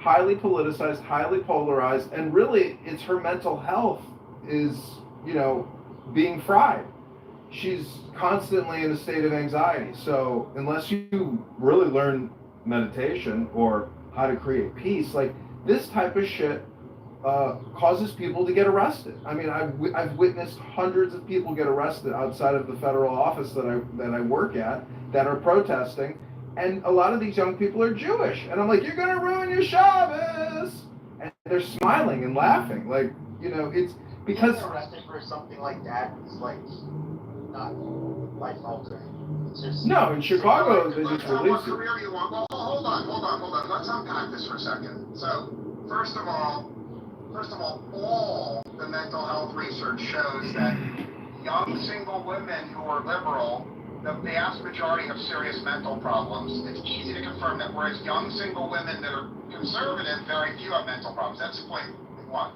highly politicized, highly polarized, and really it's her mental health is, being fried. She's constantly in a state of anxiety. So unless you really learn meditation or how to create peace, like this type of shit causes people to get arrested. I mean, I've witnessed hundreds of people get arrested outside of the federal office that I work at that are protesting, and a lot of these young people are Jewish, and I'm like, you're gonna ruin your Shabbos, and they're smiling and laughing, like, it's because Being arrested for something like that is like not life altering. It's just no, in Chicago they just What released it. career you want? Well, hold on. Let's unpack this for a second. So, first of all, all the mental health research shows that young single women who are liberal the vast majority have serious mental problems. It's easy to confirm that whereas young single women that are conservative, very few have mental problems. That's point one.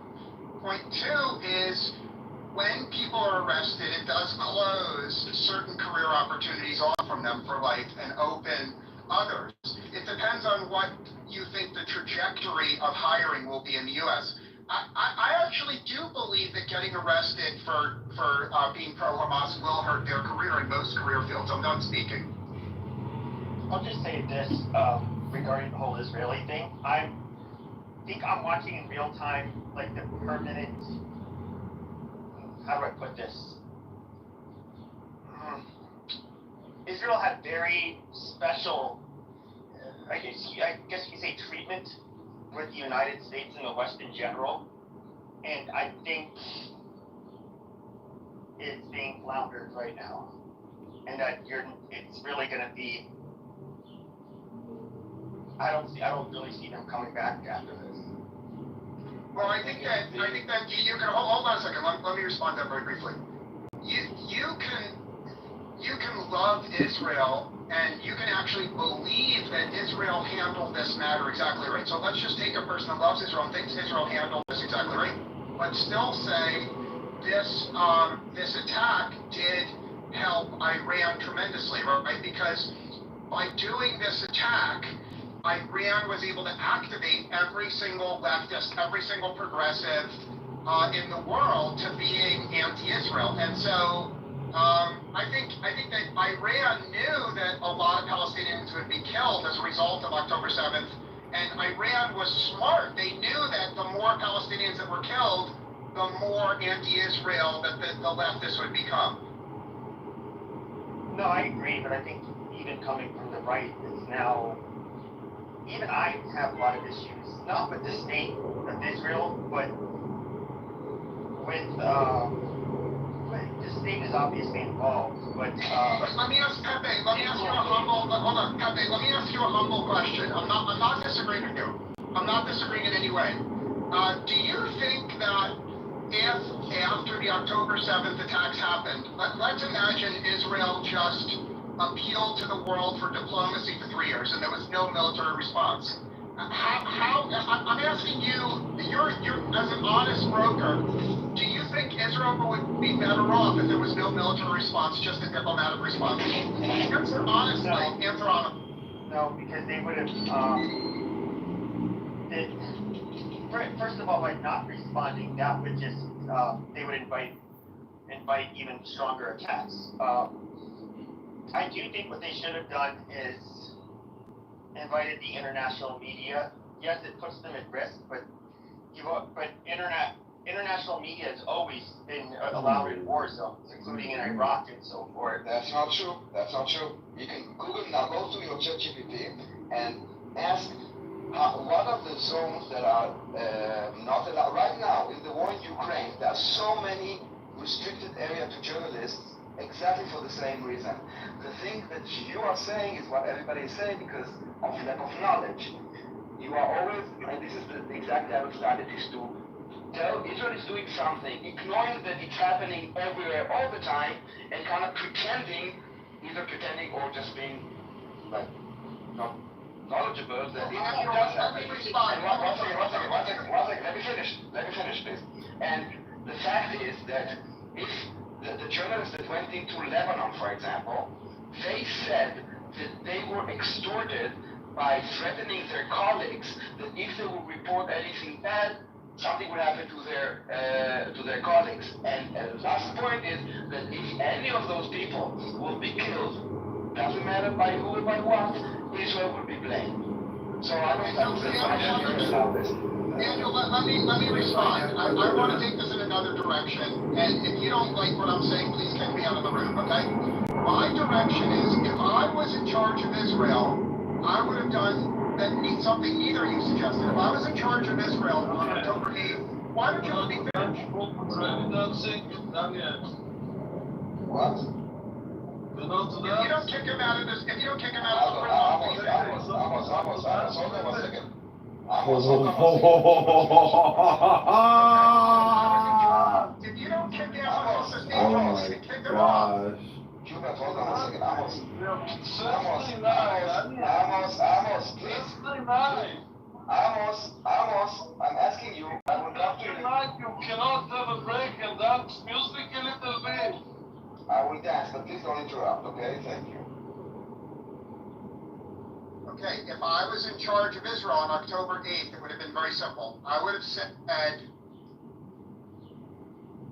Point two is when people are arrested, it does close certain career opportunities off from them for life and open others. It depends on what you think the trajectory of hiring will be in the U.S. I actually do believe that getting arrested for being pro-Hamas will hurt their career in most career fields. I'm done speaking. I'll just say this regarding the whole Israeli thing. I think I'm watching in real time, like the permanent. How do I put this? Israel had very special, I guess you could say, treatment with the United States and the West in general, and I think it's being floundered right now, and that it's really going to be. I don't really see them coming back after this. Well, I think that you can hold on a second. Let me respond to that very briefly. You can love Israel, and you can actually believe that Israel handled this matter exactly right. So let's just take a person that loves Israel and thinks Israel handled this exactly right, but still say this attack did help Iran tremendously, right? Because by doing this attack, Iran was able to activate every single leftist, every single progressive in the world to being anti-Israel. And so I think that Iran knew that a lot of Palestinians would be killed as a result of October 7th, and Iran was smart. They knew that the more Palestinians that were killed, the more anti-Israel that the leftists would become. No, I agree, but I think even coming from the right is now. Even I have a lot of issues, not with the state of Israel, but with the state is obviously involved. But let me ask Pepe. Let me ask you a humble. Hold on, Pepe. Let me ask you a humble question. I'm not disagreeing with you. I'm not disagreeing in any way. Do you think that if after the October 7th attacks happened, let's imagine Israel just appealed to the world for diplomacy for 3 years and there was no military response? How I'm asking you, you're as an honest broker, do you think Israel would be better off if there was no military response, just a diplomatic response? Answer honestly, answer honestly. No, because they would have, first of all, by not responding, that would just, they would invite even stronger attacks. I do think what they should have done is invited the international media. Yes, it puts them at risk, but international media has always been allowed in war zones, including in Iraq and so forth. That's not true. That's not true. You can Google now, go to your ChatGPT and ask what are the zones that are not allowed. Right now, in the war in Ukraine, there are so many restricted areas to journalists exactly for the same reason. The thing that you are saying is what everybody is saying because of lack of knowledge. You are always, and this is the exact double standard, is to tell Israel is doing something, ignoring that it's happening everywhere all the time, and kind of pretending, either pretending or just being like not knowledgeable that it does happen. One second, let me finish this. And the fact is that if the journalists that went into Lebanon, for example, they said that they were extorted by threatening their colleagues that if they would report anything bad, something would happen to their colleagues. And the last point is that if any of those people will be killed, doesn't matter by who or by what, Israel will be blamed. So I don't understand about this. Daniel, let me respond. I want to take this in another direction, and if you don't like what I'm saying, please kick me out of the room, okay? My direction is, if I was in charge of Israel, I would have done something neither of you suggested. If I was in charge of Israel on October 8th, why don't you let me finish? What? If you don't kick him out of this, if you don't kick him out of the room, hold on one second. If you don't kick him out of the Oh my stage, kick him off. gosh. Cuba, hold on a second. Amos, please. Amos, I'm asking you. I would love to. You cannot have a break and dance music a little bit. I will dance, but please don't interrupt, okay? Thank you. Okay, if I was in charge of Israel on October 8th, it would have been very simple. I would have said,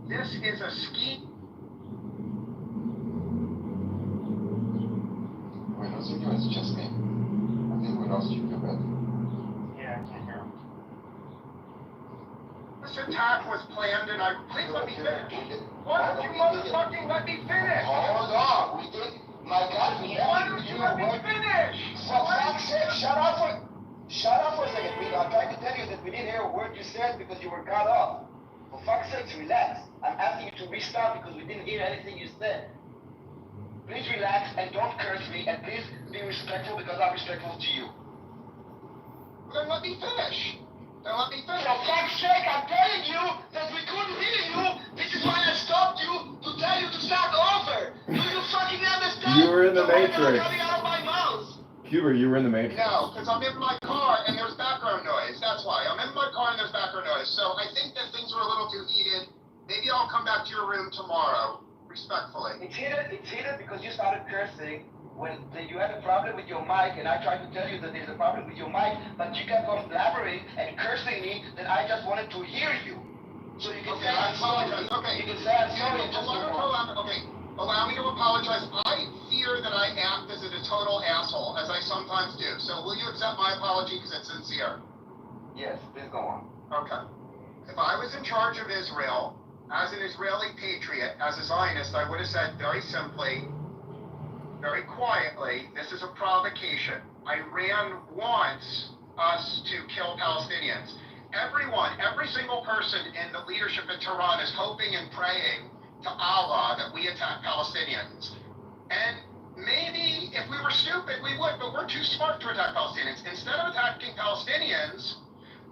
this is a scheme. We're losing you, it's just me. I think we lost you, Quebec. Yeah, I can't hear him. This attack was planned, and please let me finish. Why don't you motherfucking let me finish? Hold on, we did. My God, we Why don't you let me finish? For fuck's sake, shut up for a second. I'm trying to tell you that we didn't hear a word you said because you were cut off. For fuck's sake, relax. I'm asking you to restart because we didn't hear anything you said. Please relax and don't curse me, and please be respectful because I'm respectful to you. Then let me finish. For fuck's sake, I'm telling you that we couldn't hear you. This is why I stopped you to tell you to start over. Do you fucking understand? You were in the Matrix. Coming out of my mouth. Cuba, you were in the Matrix. No, because I'm in my car and there's background noise. That's why. I'm in my car and there's background noise. So I think that things were a little too heated. Maybe I'll come back to your room tomorrow, respectfully. It's heated because you started cursing when you had a problem with your mic, and I tried to tell you that there's a problem with your mic, but you kept on blabbering and cursing me that I just wanted to hear you. So you can say I'm sorry. Okay. You can say I'm sorry and just Allow me to apologize. I fear that I act as a total asshole, as I sometimes do. So will you accept my apology because it's sincere? Yes, please go on. Okay. If I was in charge of Israel, as an Israeli patriot, as a Zionist, I would have said very simply, very quietly, this is a provocation. Iran wants us to kill Palestinians. Every single person in the leadership in Tehran is hoping and praying to Allah that we attack Palestinians. And maybe if we were stupid, we would, but we're too smart to attack Palestinians. Instead of attacking Palestinians,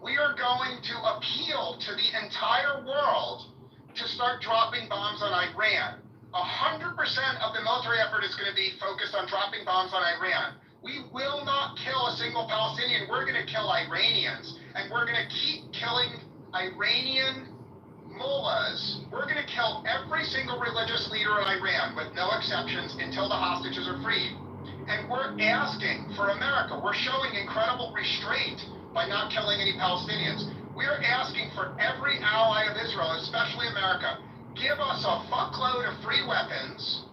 we are going to appeal to the entire world to start dropping bombs on Iran. 100% of the military effort is going to be focused on dropping bombs on Iran. We will not kill a single Palestinian. We're going to kill Iranians. And we're going to keep killing Iranian mullahs. We're going to kill every single religious leader in Iran with no exceptions until the hostages are freed. And we're asking for America. We're showing incredible restraint by not killing any Palestinians. We're asking for every ally of Israel, especially America, give us a fuckload of free weapons,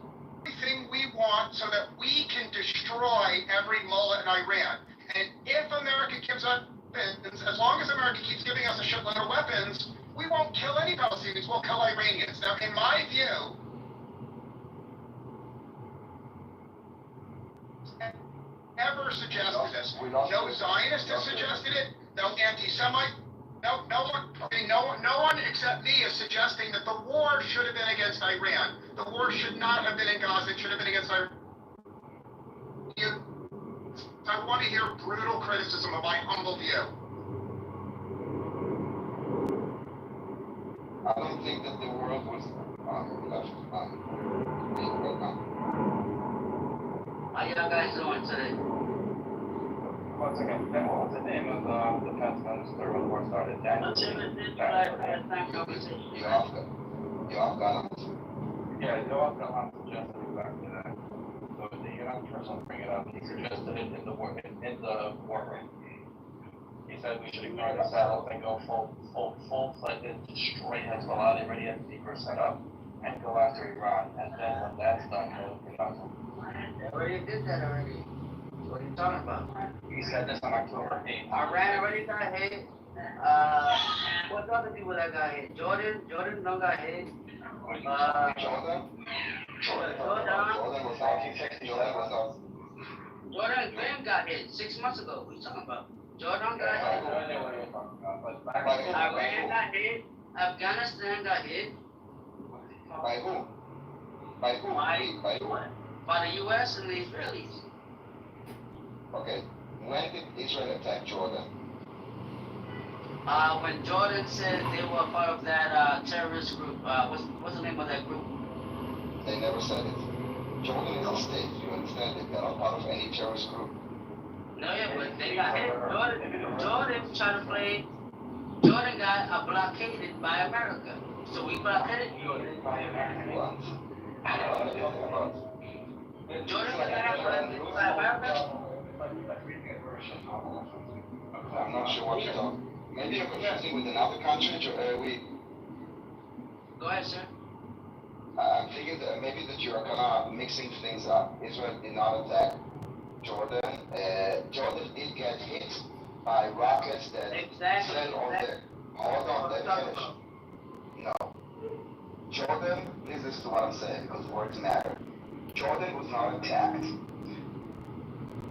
everything we want so that we can destroy every mullah in Iran. And if America gives us weapons, as long as America keeps giving us a shitload of weapons, we won't kill any Palestinians, we'll kill Iranians. Now, in my view, ever suggested this. No Zionist has suggested it, no anti-Semite. No one except me is suggesting that the war should have been against Iran. The war should not have been in Gaza. It should have been against Iran. I want to hear brutal criticism of my humble view. I don't think that the world was left being welcome. How y'all guys doing today? Once again, what was the name of the defense minister when the war started? You Yoav Gallant suggested exactly that. So you're not the first one to bring it up. He suggested it in the war room. He said we should ignore the saddles and go full-fledged, destroy Hezbollah. They already have deeper set up and go after Iran. And then when that's done, go to Gaza. They already did that already. What are you talking about? He said this on October 8th. Iran already got hit. What other people that got hit? Jordan don't got hit. Jordan was 1967. Jordan Graham got hit 6 months ago. What are you talking about? Jordan got hit. Iran got hit. Afghanistan got hit. By who? By who? By who? By the U.S. and the Israelis. Okay. When did Israel attack Jordan? When Jordan said they were part of that terrorist group, what's the name of that group? They never said it. Jordan is a state, you understand? They're not part of any terrorist group. No, yeah, but they got hit. Jordan trying to play. Jordan got blockaded by America. So we blockaded Jordan by America. What? What are you talking about? Jordan was not blockaded by America. I'm not sure what you're talking. Maybe you're confusing with another country. Go ahead, sir. I'm thinking that maybe that you're kind of mixing things up. Israel did not attack Jordan. Jordan did get hit by rockets that fell on the. Hold on, let me finish. No. Jordan, please listen to what I'm saying because words matter. Jordan was not attacked.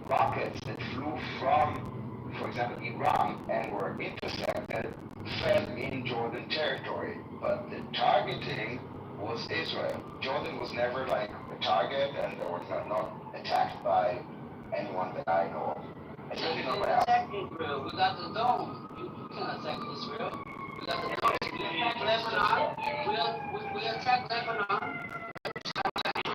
Rockets that flew from, for example, Iran and were intercepted fell in Jordan territory. But the targeting was Israel. Jordan was never like a target and they were not attacked by anyone that I know of. Especially not by us. Attack Israel. We got the dome. You can't attack Israel. We got the dome. We attack Lebanon. We attack Lebanon.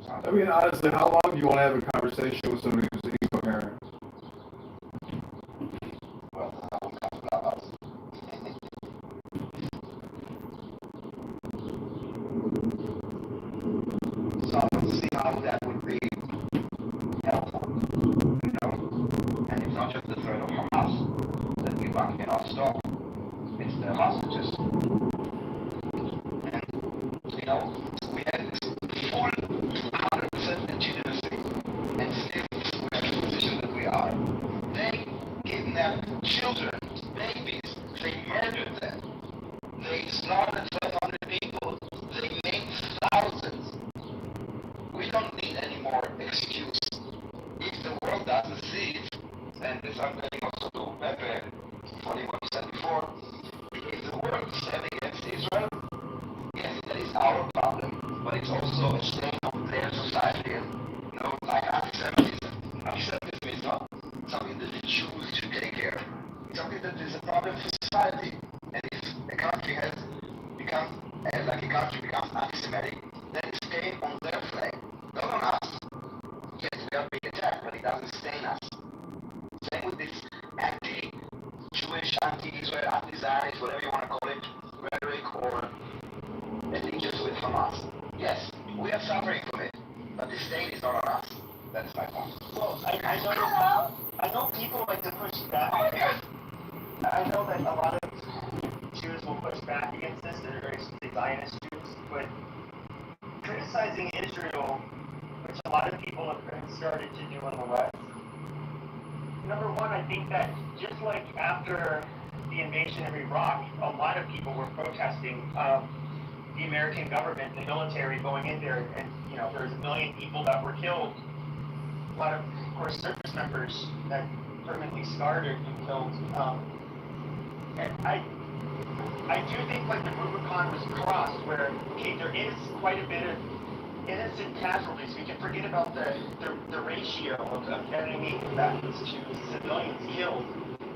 I mean, honestly, how long do you want to have a conversation with somebody who's incoherent? So I don't see how that would be helpful, you know? And it's not just the threat of Hamas that Iran cannot stop. It's the hostages. And, you know, we had full 100% legitimacy, and still we're in the position that we are. They kidnapped children, babies, they murdered them. They slaughtered 500 people. They made thousands. We don't need any more excuse. If the world doesn't see it, and this I'm telling also to Pepe, funny what you said before, if the world stand against Israel, yes, that is our problem, but it's also a stain of their society, like anti-Semitism. Anti-Semitism is not something that the Jews should take care of. It's something that is a problem for society. And if a country has become, like a country becomes anti-Semitic, then it's stain on their flag, not on us. Yes, we are being attacked, but it doesn't stain us. Same with this anti-Jewish, anti-Israel, anti-Zionist, whatever you want to call it, rhetoric or allegiance with Hamas. Yes, we are suffering from it, but the stain is not on us. That's my point. Well, I know people like to push back. I know that a lot of Jews will push back against this, or the Zionist Jews, but criticizing Israel, which a lot of people have started to do in the West. Number one, I think that just like after the invasion of Iraq, a lot of people were protesting the American government, the military going in there, and there's 1 million people that were killed. A lot of course, service members that permanently scarred or been killed. And I do think like the Rubicon was crossed, where there is quite a bit of innocent casualties. We can forget about the ratio of enemy weapons to civilians killed.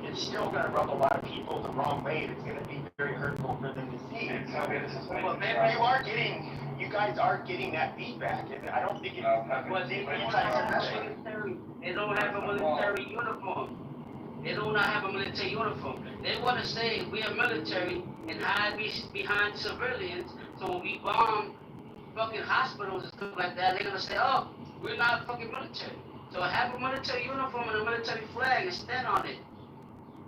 It's still going to rub a lot of people the wrong way. It's going to be very hurtful for them to see. Well, you guys are getting that feedback, and I don't think it's. Well, they don't have a military uniform. They do not have a military uniform. They want to say we are military and hide behind civilians. So when we bomb fucking hospitals and stuff like that, they're gonna say, oh, we're not fucking military. So have a military uniform and a military flag and stand on it.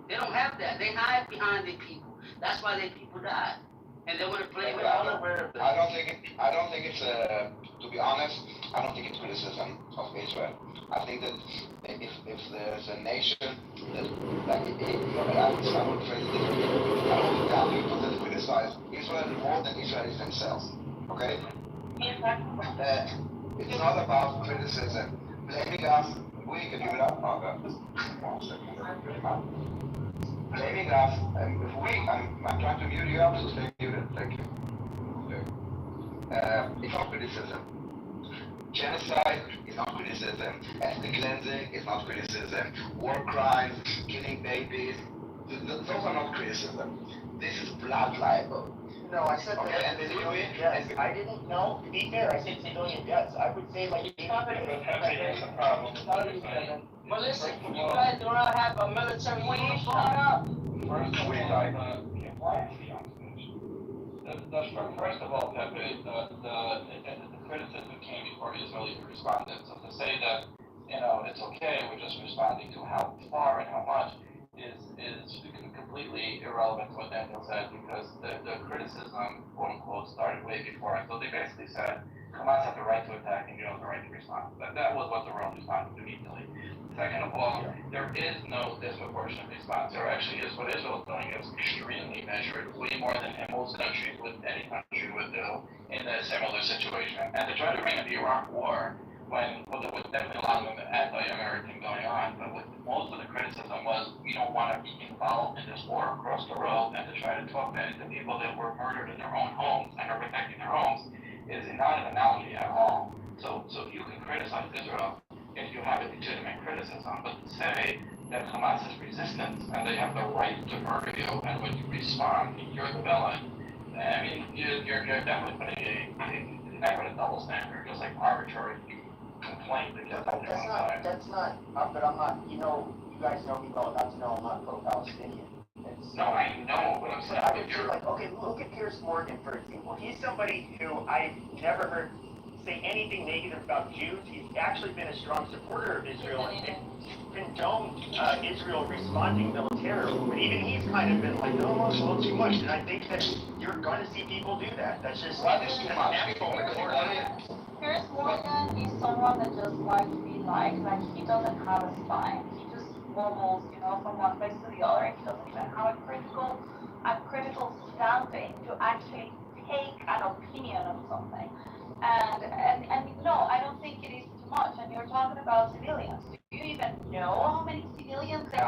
They don't have that. They hide behind the people. That's why their people died. And they want to play with all over. I don't think it's to be honest, I don't think it's criticism of Israel. I think that if there's a nation that, like, I would phrase it differently. I don't think there are people that criticize Israel more than Israelis themselves. Okay? It's not about criticism. Blaming us, we can give it up, Margaret. One second. Blaming us, I'm trying to mute you up, so stay muted. Thank you. Okay. It's not criticism. Genocide is not criticism. Ethnic cleansing is not criticism. War crimes, killing babies, those are not criticism. This is blood libel. No, I said okay, that. Yes, I didn't know. To be fair, I said civilian deaths. I would say like. But listen, you guys do not have a military uniform. First of all, Pepe, the criticism came before Israel even responded. So to say that, it's okay, we're just responding to how far and how much is completely irrelevant to what Daniel said, because the criticism, quote unquote, started way before. So they basically said, Hamas have the right to attack and you have the right to respond. But that was what the world responded immediately. Second of all, there is no disproportionate response. There actually is. What Israel is doing is extremely measured, way more than most countries any country would do in a similar situation. And to try to bring up the Iraq War, when there was definitely a lot of anti-American going on, but most of the criticism was we don't want to be involved in this war across the road, and to try to talk that into people that were murdered in their own homes and are protecting their homes is not an analogy at all. So you can criticize Israel if you have a legitimate criticism, but to say that Hamas is resistance and they have the right to murder you, and when you respond, you're the villain. I mean, you're definitely putting a double standard, just like arbitrary complaint against the wrong side. That's not, but I'm not, you guys know me well enough to know I'm not pro-Palestinian. No, I know, but I'm saying I would say, like, okay, look at Piers Morgan, for example. He's somebody who I've never heard say anything negative about Jews. He's actually been a strong supporter of Israel and condoned Israel responding militarily. But even he's kind of been like, no, it's a little too much. And I think that you're going to see people do that. That's just natural. Piers Morgan is someone that just likes to be liked. Like, he doesn't have a spine. He just wobbles, from one place to the other. He doesn't even have a critical standing to actually take an opinion on something. And no, I don't think it is too much. And you're talking about civilians. Do you even know how many civilians there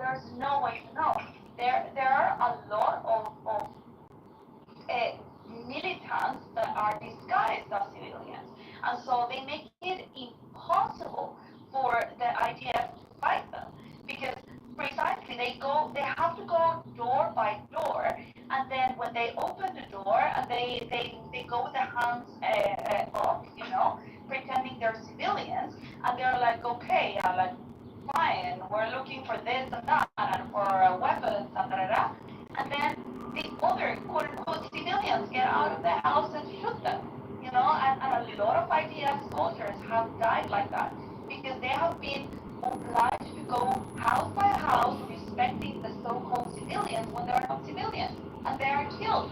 there's no way to know. There are a lot of militants that are disguised as civilians, and so they make it impossible for the IDF to fight them, because precisely they have to go door by door, and then when they open the door and they go with their hands up, pretending they're civilians, and they're like, okay, like, fine, we're looking for this and that and for weapons and da. And then the other quote unquote civilians get out of the house and shoot them, and a lot of IDF soldiers have died like that because they have been obliged to go house by house respecting the so-called civilians when they're not civilians, and they are killed.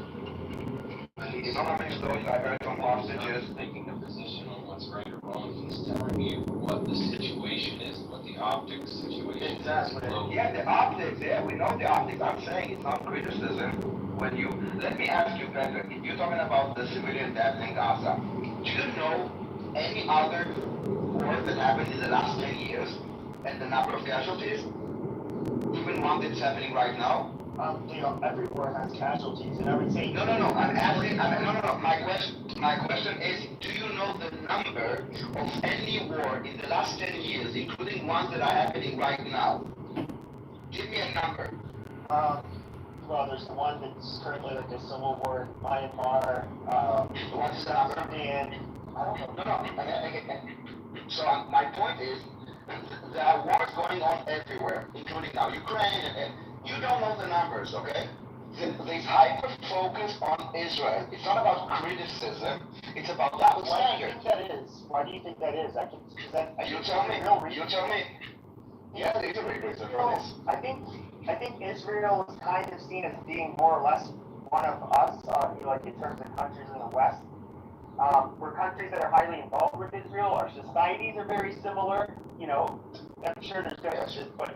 You know how many stories I heard from hostages? Taking a position on what's right or wrong. He's telling you what the situation is, what the optics situation Exactly. is. Yeah, the optics, we know the optics. I'm saying it's not criticism. Let me ask you, Patrick, if you're talking about the civilian deaths in Gaza, do you know any other war that happened in the last 10 years and the number of casualties? Even one that's happening right now? Every war has casualties, and I would say... No, I'm asking, my question is, do you know the number of any war in the last 10 years, including ones that are happening right now? Give me a number. Well, there's the one that's currently like a civil war in Myanmar, What's the number? Sudan, I don't know. No. So my point is, there are wars going on everywhere, including now Ukraine, and you don't know the numbers, okay? There's hyper-focus on Israel. It's not about criticism, it's about double standard. Why do you think that is? You tell me. Yeah, there is a real reason for this. I think Israel is kind of seen as being more or less one of us, like in terms of countries in the West. We're countries that are highly involved with Israel. Our societies are very similar. I'm sure there's differences, but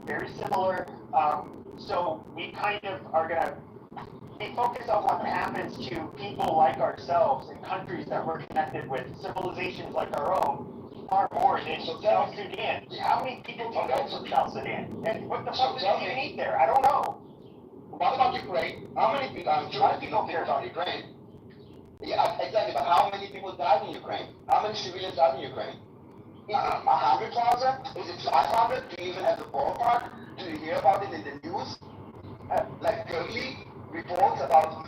very similar. So we kind of are going to be focused on what happens to people like ourselves in countries that we're connected with, civilizations like our own, far more than South Sudan. How many people do you know from South Sudan? And what the fuck do you even eat there? I don't know. What about Ukraine? How many people? I'm sure people care about Ukraine. Yeah, exactly. But how many people died in Ukraine? How many civilians died in Ukraine? Is it 100,000? Is it 500? Do you even have the ballpark? Do you hear about it in the news? Like daily reports about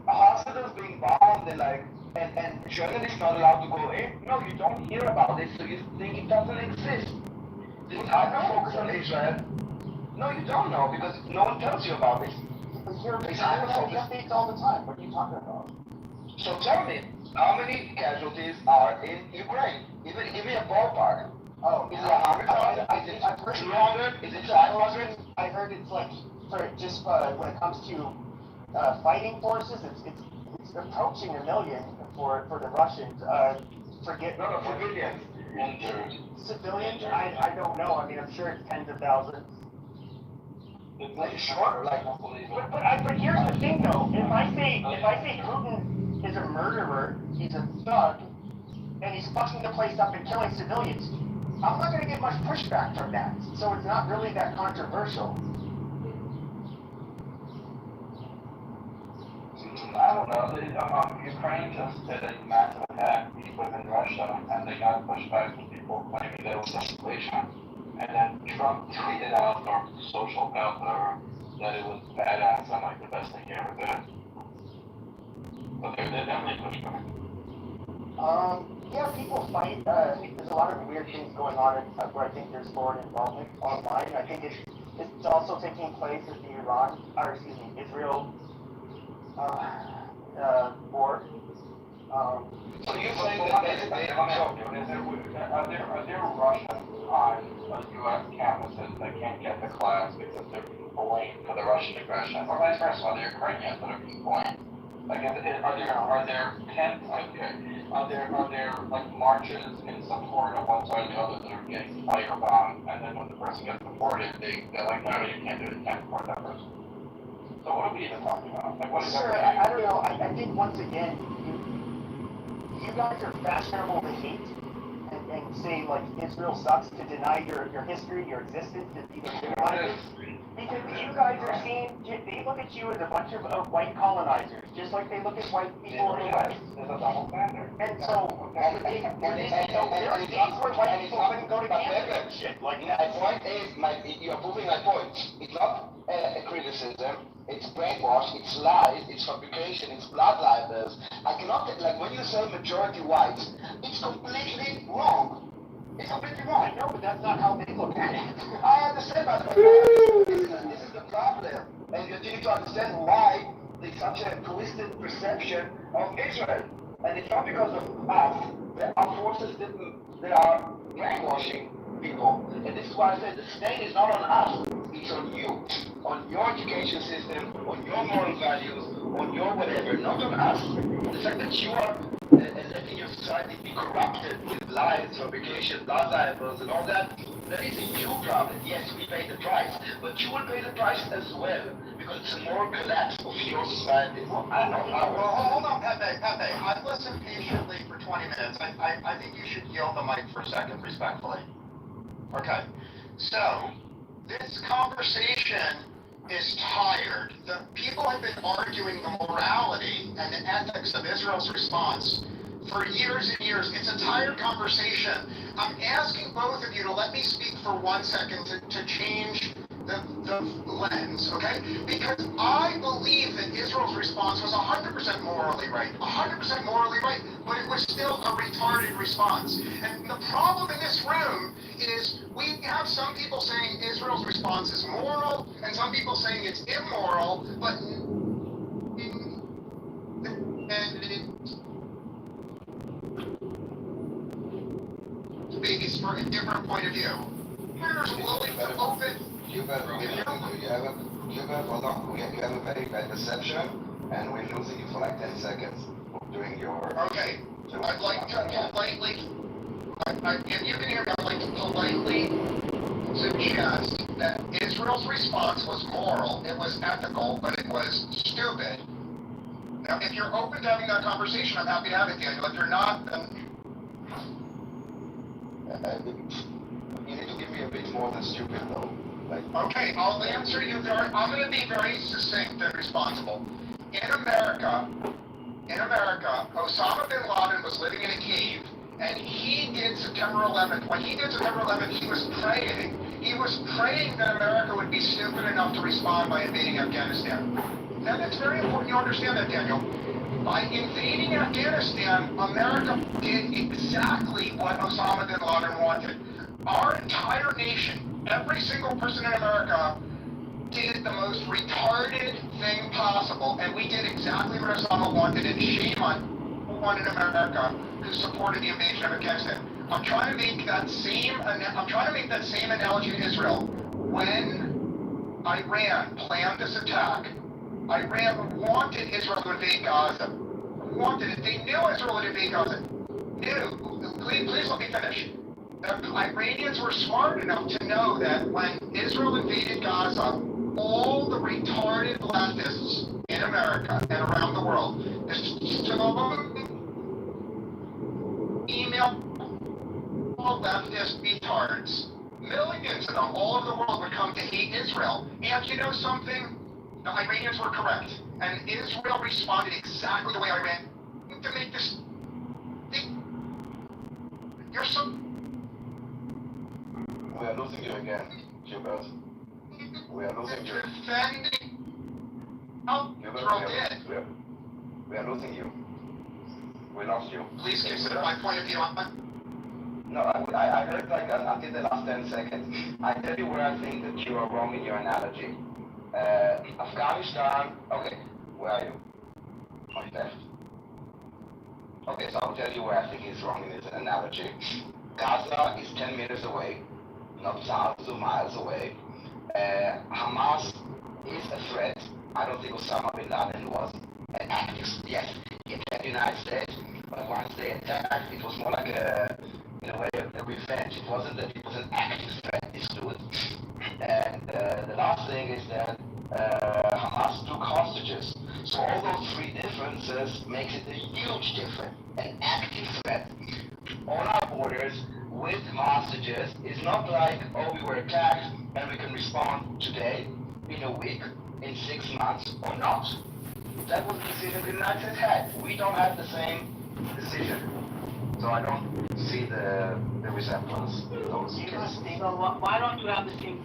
hospitals being bombed and journalists not allowed to go in? No, you don't hear about it, so you think it doesn't exist. This hyper-focus on Israel. No, you don't know because no one tells you about it. It's hyper-focus. Updates all the time. What are you talking about? So tell me, how many casualties are in Ukraine? Give me a ballpark. Oh, is it 100,000? Is it 200? Is it 500? I heard it's like, when it comes to fighting forces, it's approaching 1 million for the Russians. For civilians. Civilians? I don't know. I mean, I'm sure it's tens of thousands. But here's the thing, though. If I say Putin is a murderer, he's a thug, and he's fucking the place up and killing civilians, I'm not going to get much pushback from that. So it's not really that controversial. I don't know. Ukraine just did a massive attack within Russia, and they got pushed back from people claiming that it was escalation. And then Trump tweeted out or social outlet that it was badass and like the best thing he ever did. But they definitely pushed back. Yeah, people fight. There's a lot of weird things going on where I think there's foreign involvement online. I think it's also taking place at the Israel war. So you say that are there Russians on U.S. campuses that can't get to class because they're being blamed for the Russian aggression, or vice versa? Are there Ukrainians that are being blamed? Like, are there tents? Are there like marches in support of one side or the other that are getting firebombed, and then when the person gets deported, they're like, no, you can't do it, you can't support that person. So what are we even talking about? Like, what is that? I don't know. I think once again, you guys are fashionable to hate, and say like Israel sucks, to deny your history, your existence, to even minimize it. Because you guys are seen, they look at you as a bunch of white colonizers, just like they look at white people in the West. There's a double standard. And so, there are days where white people couldn't go to Canada and shit. Like, my point is, you're proving my point. It's not a criticism, it's brainwash, it's lies, it's fabrication, it's blood libels. I cannot, like, when you say majority white, it's completely wrong. It's completely wrong. I know, but that's not how they look at it. I understand, but this is the problem. And you need to understand why there's such a twisted perception of Israel. And it's not because of us. There are forces that are brainwashing people. And this is why I said the stain is not on us. It's on you. On your education system, on your moral values, on your whatever, not on us. The fact that you are letting your society be corrupted with lies, fabrication, blood libels, and all that, that is a you problem. Yes, we pay the price, but you will pay the price as well, because it's a moral collapse of your society. Hold on, Pepe. I've listened patiently for 20 minutes. I think you should yield the mic for a second, respectfully. Okay. So, this conversation is tired. The people have been arguing the morality and the ethics of Israel's response for years and years. It's a tired conversation. I'm asking both of you to let me speak for 1 second to change the lens, okay? Because I believe that Israel's response was 100% morally right, 100% morally right, but it was still a retarded response. And the problem in this room is we have some people saying Israel's response is moral, and some people saying it's immoral, but it's for a different point of view. Here's willing to open. You have a very bad perception, and we're losing you for like 10 seconds doing your... Okay, I'd like to politely, if you can hear me, I'd like to politely suggest that Israel's response was moral, it was ethical, but it was stupid. Now, if you're open to having that conversation, I'm happy to have it, Daniel. If you're not, then... you need to give me a bit more than stupid, though. Okay, I'll answer you I'm going to be very succinct and responsible. In America, Osama bin Laden was living in a cave, and he did September 11th. When he did September 11th, he was praying. He was praying that America would be stupid enough to respond by invading Afghanistan. Now, that's very important you understand that, Daniel. By invading Afghanistan, America did exactly what Osama bin Laden wanted. Our entire nation, every single person in America, did the most retarded thing possible, and we did exactly what Osama wanted, and shame on everyone in America who supported the invasion of Afghanistan. I'm trying to make that same analogy to Israel. When Iran planned this attack, Iran wanted Israel to invade Gaza. Wanted it. They knew Israel would invade Gaza. Please let me finish. The Iranians were smart enough to know that when Israel invaded Gaza, all the retarded leftists in America and around the world, email leftist retards, millions of them all over the world would come to hate Israel. And you know something? The Iranians were correct. And Israel responded exactly the way Iran to make this. You're so. We are losing you again, Gilbert. We are losing you. Gilbert, we are losing you. We lost you. Please consider my point of view on that. No, I heard like until the last 10 seconds. I tell you where I think that you are wrong in your analogy. Afghanistan, okay, where are you? On left. Okay, so I'll tell you where I think he's wrong in his analogy. Gaza is 10 meters away, not thousands of miles away. Hamas is a threat. I don't think Osama bin Laden was an active, yes, he attacked the United States, but once they attacked, it was more like in a way, a revenge. It wasn't that it was an active threat, this dude. And the last thing is that Hamas took hostages. So all those three differences makes it a huge difference. An active threat on our borders with hostages is not like, oh, we were attacked and we can respond today, in a week, in 6 months, or not. That was the decision the United States had. We don't have the same decision. So I don't see the resemblance in those cases. So why don't you have the same?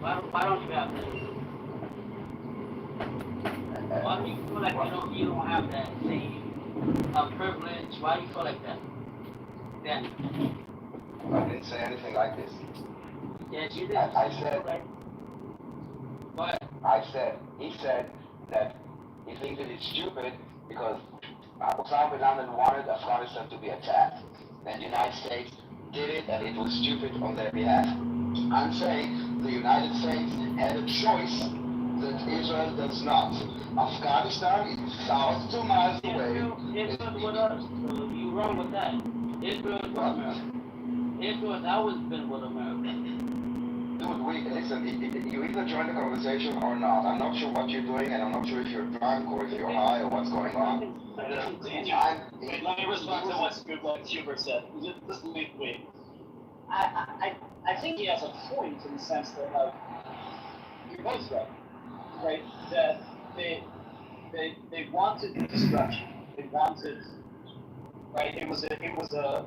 Why don't you have that? Why do you feel like you don't have that same privilege? Why do you feel like that? Then I didn't say anything like this. yes, you did. I said. What? He said that he thinks that it's stupid because Osama bin Laden wanted Afghanistan to be attacked. And the United States did it, and it was stupid on their behalf. I'm saying the United States had a choice that Israel does not. Afghanistan is 1,000 miles away. Israel with us. So you wrong with that. Israel is with America. Israel has always been with America. Dude, listen, you either join the conversation or not. I'm not sure what you're doing, and I'm not sure if you're drunk or if you're high or what's going on. Let me respond to what Scoop Hubert said. Just wait. I think he has a point in the sense that, like, you're both right? That they wanted destruction. They wanted, right? It was a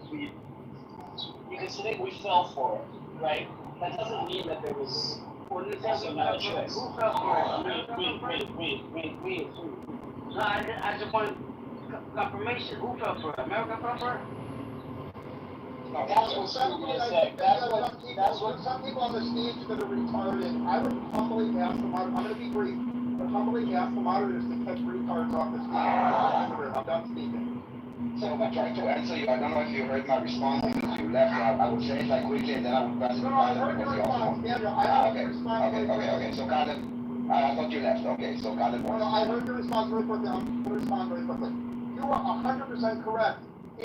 you can say we fell for it, right? That doesn't mean that there was also no choice. Who fell for it? Wait. No, I just want confirmation. Who fell for it? America fell for it? No, that's what Some Scoop people, just said. some people on the stage that are retarded, I would humbly ask the moderator, I'm going to be brief, but humbly ask the moderators to take retards off the stage. I'm done speaking. So I tried to answer you. I don't know if you heard my response because you left. I would say it like quickly and then I would pass it to I heard your response, Daniel. Okay. So Khaled, I thought you left. Okay, so Khaled wants No, I heard your response very quickly. I'm going to respond very quickly. You are 100% correct.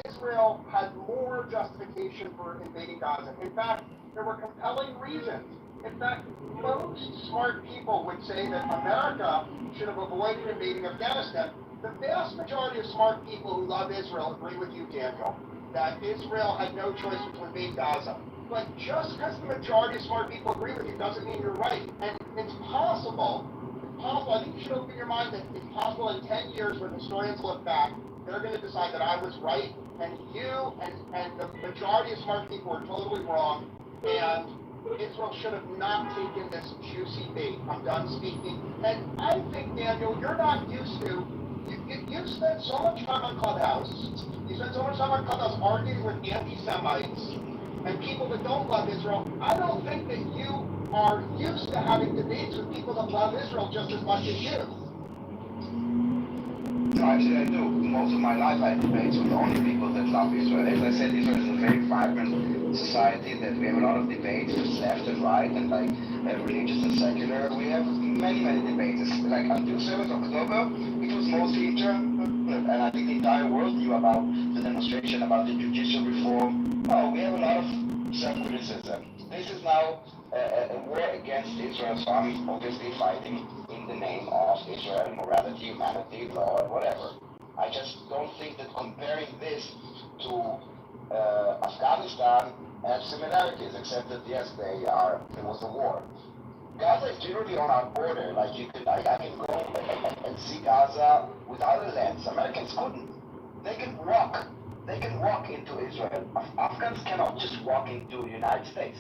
Israel had more justification for invading Gaza. In fact, there were compelling reasons. In fact, most smart people would say that America should have avoided invading Afghanistan. The vast majority of smart people who love Israel agree with you, Daniel, that Israel had no choice but to invade Gaza. But just because the majority of smart people agree with you doesn't mean you're right. And it's possible, I think you should open your mind that it's possible in 10 years when historians look back, they're going to decide that I was right, and you and the majority of smart people were totally wrong, and Israel should have not taken this juicy bait. I'm done speaking. And I think, Daniel, you're not used to, you spent so much time on Clubhouse, arguing with anti-Semites and people that don't love Israel. I don't think that you are used to having debates with people that love Israel just as much as you. No, actually I do. Most of my life I debate with only people that love Israel. As I said, Israel is a very vibrant society that we have a lot of debates, left and right, and like religious and secular. We have many debates. Like until 7th October, it was mostly internal, and I think the entire world knew about the demonstration, about the judicial reform. No, we have a lot of self-criticism. This is now a war against Israel, so I'm obviously fighting in the name of Israel, morality, humanity, law, whatever. I just don't think that comparing this to Afghanistan have similarities, except that yes, there was a war. Gaza is literally on our border. Like I can go and see Gaza with other lands. Americans couldn't. They can walk. They can walk into Israel. Afghans cannot just walk into the United States.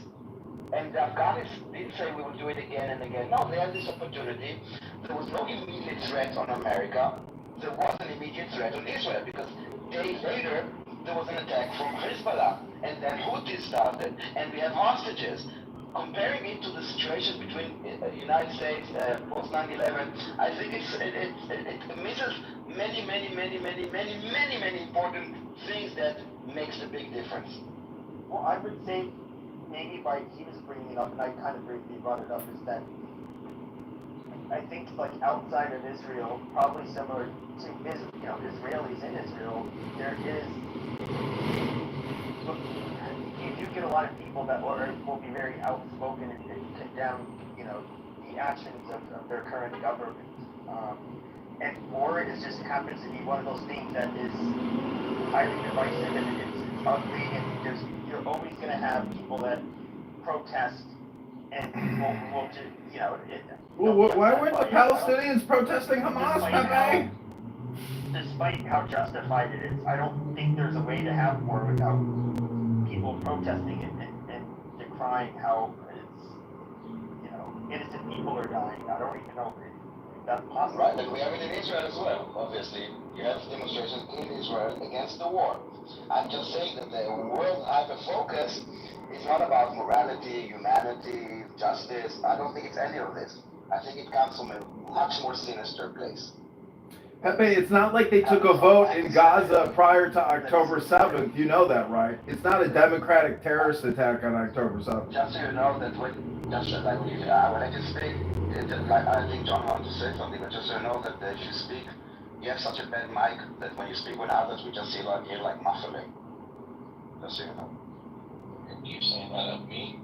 And the Afghans didn't say we will do it again and again. No, they had this opportunity. There was no immediate threat on America. There was an immediate threat on Israel because days later there was an attack from Hezbollah, and then Houthis started, and we have hostages. Comparing it to the situation between the United States post 9/11, I think it misses many important things that makes a big difference. Well, I would say maybe by he was bringing it up, and I kind of briefly brought it up, is that I think like outside of Israel, probably similar to Israelis in Israel, there is. You do get a lot of people that will be very outspoken and condemn, the actions of their current government. And war just happens to be one of those things that is highly divisive, and ugly, and you're always going to have people that protest, and will just, you know, Well, why weren't the Palestinians protesting Hamas, Pepe? Despite how justified it is, I don't think there's a way to have war without people protesting it and decrying how it's, you know, innocent people are dying. I don't even know if that's possible. Right, like we have it in Israel as well, obviously. You have demonstrations in Israel against the war. I'm just saying that the world hyper-focus is not about morality, humanity, justice. I don't think it's any of this. I think it comes from a much more sinister place. Pepe, it's not like they took a vote in Gaza prior to October 7th. You know that, right? It's not a democratic terrorist attack on October 7th. Just so you know that when I just speak, I think John wanted to say something, but just so you know that if you speak, you have such a bad mic that when you speak with others, we just hear like muffling. Just so you know. You're saying that of me?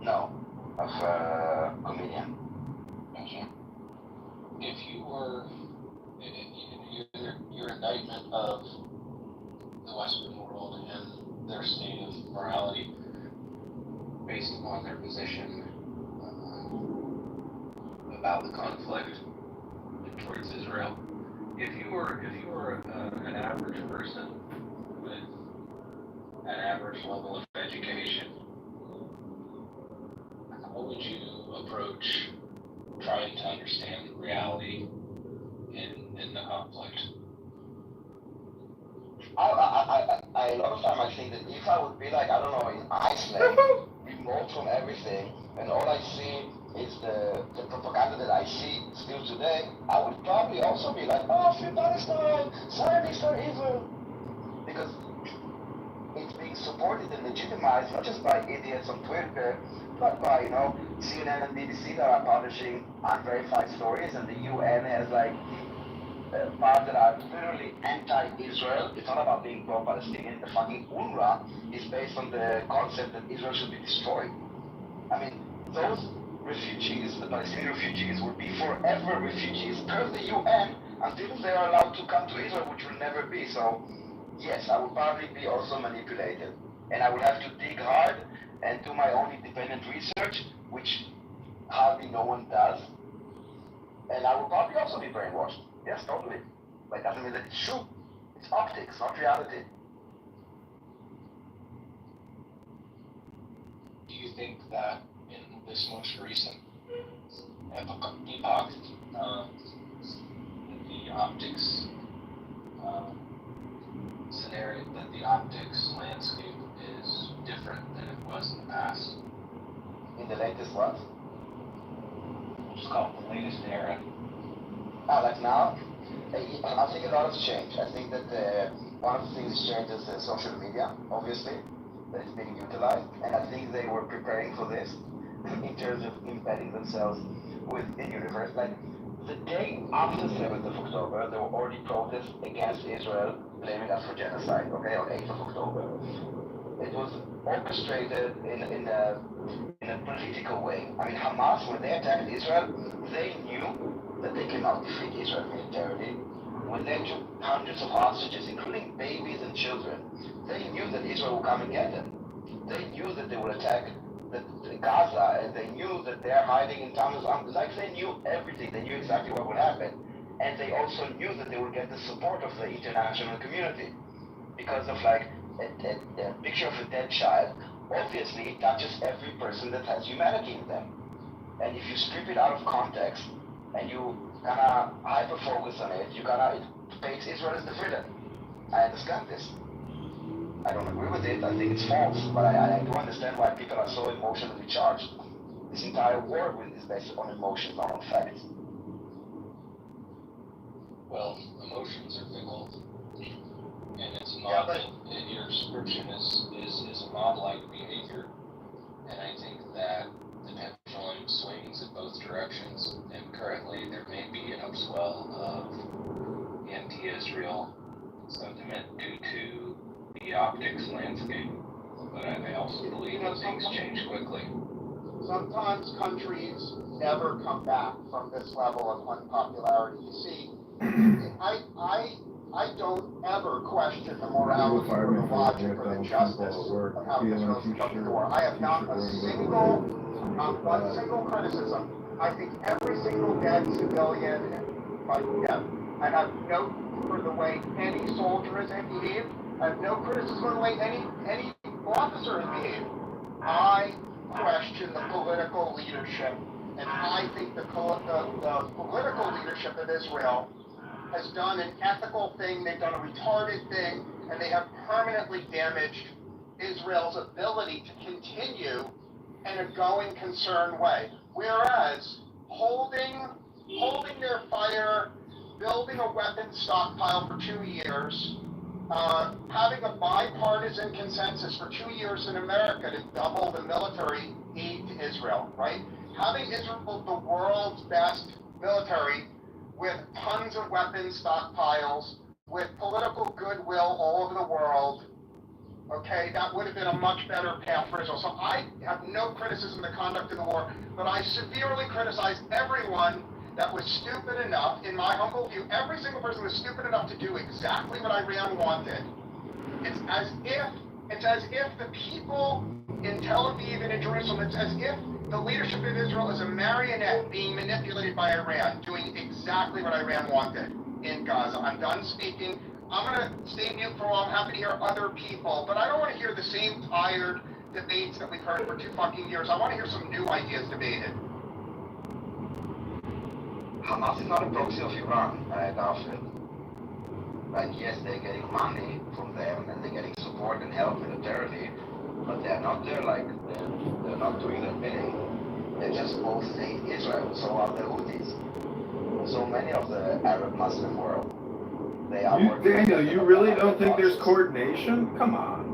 No, of a comedian. Okay. If you were your indictment of the Western world and their state of morality based upon their position about the conflict towards Israel. If you were an average person with an average level of education, how would you approach trying to understand the reality in the conflict? A lot of time I think that if I would be like, I don't know, in Iceland, remote from everything, and all I see is the propaganda that I see still today, I would probably also be like, oh, free Palestine, Zionists are evil. Because it's being supported and legitimized not just by idiots on Twitter, but by, you know, CNN and BBC that are publishing unverified stories, and the UN has like parts that are literally anti-Israel. It's not about being pro-Palestinian. The fucking UNRWA is based on the concept that Israel should be destroyed. I mean, those refugees, the Palestinian refugees, will be forever refugees per the UN until they are allowed to come to Israel, which will never be. So, yes, I would probably be also manipulated. And I would have to dig hard and do my own independent research, which hardly no one does. And I would probably also be brainwashed. Yes, totally. But it doesn't mean that it's true. It's optics, not reality. Do you think that in this most recent epoch, the optics scenario, that the optics landscape is different than it was in the past? In the latest what? Just call it the latest era. Like now, I think a lot has changed. I think that one of the things changed is social media, obviously, that is being utilized, and I think they were preparing for this in terms of embedding themselves with the universe. Like the day after 7th of October, there were already protests against Israel, blaming us for genocide. Okay, on 8th of October, it was orchestrated in a political way. I mean, Hamas, when they attacked Israel, they knew that they cannot defeat Israel militarily. When they took hundreds of hostages, including babies and children, they knew that Israel would come and get them. They knew that they would attack the Gaza, and they knew that they're hiding in towns. Like they knew everything. They knew exactly what would happen. And they also knew that they would get the support of the international community. Because of like a picture of a dead child, obviously it touches every person that has humanity in them. And if you strip it out of context, and you kind of hyper-focus on it, it paints Israel as the villain. I understand this. I don't agree with it, I think it's false, but I do understand why people are so emotionally charged. This entire war is based on emotions, not on facts. Well, emotions are fickle, and it's not that your description is a mob-like behavior, and I think that the pendulum swings in both directions, and currently there may be an upswell of anti-Israel sentiment due to the optics landscape, but I also believe that things change quickly. Sometimes countries never come back from this level of unpopularity. You see, I I don't ever question the morality or the logic or the justice of how Israel's conducting the war. I have not one single criticism. I think every single dead civilian, I have no for the way any soldier has behaved. I have no criticism of the way any officer has behaved. I question the political leadership, and I think the political leadership of Israel has done an ethical thing, they've done a retarded thing, and they have permanently damaged Israel's ability to continue in a going concern way. Whereas holding their fire, building a weapons stockpile for 2 years, having a bipartisan consensus for 2 years in America to double the military aid to Israel, right? Having Israel the world's best military with tons of weapons stockpiles, with political goodwill all over the world, okay, that would have been a much better path for Israel. So I have no criticism of the conduct of the war, but I severely criticize everyone that was stupid enough, in my humble view, every single person was stupid enough to do exactly what Iran wanted. It's as if the people in Tel Aviv and in Jerusalem, it's as if the leadership of Israel is a marionette being manipulated by Iran, doing exactly what Iran wanted in Gaza. I'm done speaking. I'm going to stay mute for a while. I'm happy to hear other people, but I don't want to hear the same tired debates that we've heard for 2 fucking years. I want to hear some new ideas debated. Hamas is not a proxy of Iran, Garfield. Like, yes, they're getting money from them and they're getting support and help militarily, but they're not there like, they're not doing their bidding. They just both hate Israel, so are the Houthis. So many of the Arab Muslim world, they are Daniel, you really don't think there's coordination? Come on.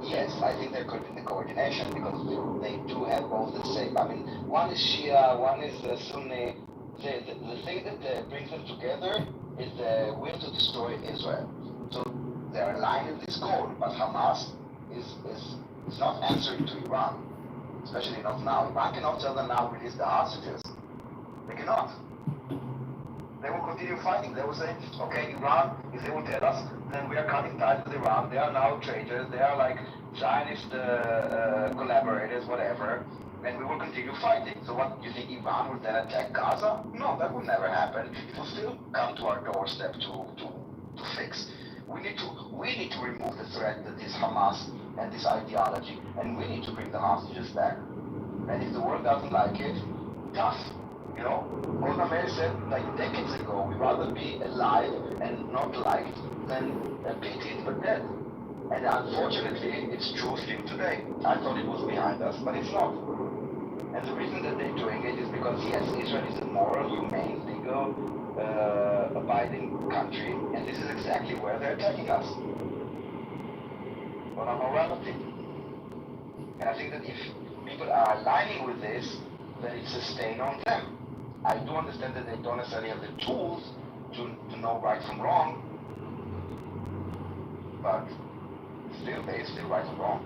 Yes, I think there could be the coordination because they do have both the same. I mean, one is Shia, one is Sunni. The thing that brings them together is the will to destroy Israel. So they're aligned in this goal, but Hamas is not answering to Iran, especially not now. Iran cannot tell them now release the hostages. They cannot. They will continue fighting. They will say, okay, Iran, if they will tell us, then we are cutting ties with Iran. They are now traitors. They are like Zionist collaborators, whatever. And we will continue fighting. So what, you think Iran will then attack Gaza? No, that will never happen. It will still come to our doorstep to fix. We need to remove the threat that is Hamas and this ideology, and we need to bring the hostages back. And if the world doesn't like it, tough. You know, Golda Meir said like decades ago, we'd rather be alive and not liked than pitied but dead. And unfortunately, it's true still today. I thought it was behind us, but it's not. And the reason that they're doing it is because, yes, Israel is a moral, humane, legal, abiding country, and this is exactly where they're taking us. On our morality. And I think that if people are aligning with this, then it's a stain on them. I do understand that they don't necessarily have the tools to know right from wrong, but still, they still right from wrong.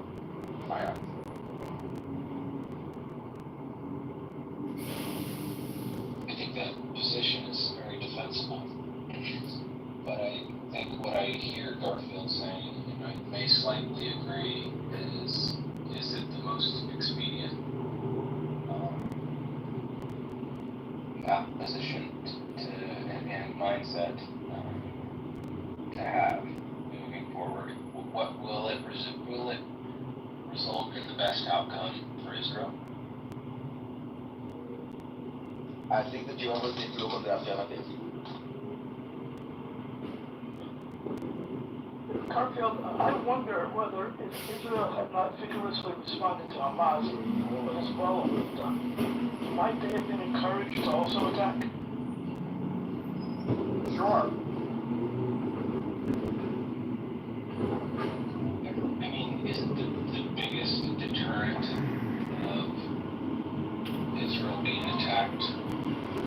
I think that position is very defensible. But I think what I hear Garfield saying, and I may slightly agree, is it the most expedient position and mindset to have moving forward? What will it result in the best outcome for Israel? I think that you always need to look at the alternative. Garfield, I wonder whether if Israel had not vigorously responded to Hamas, what Hezbollah would have done. Might they have been encouraged to also attack? Sure. I mean, isn't the biggest deterrent of Israel being attacked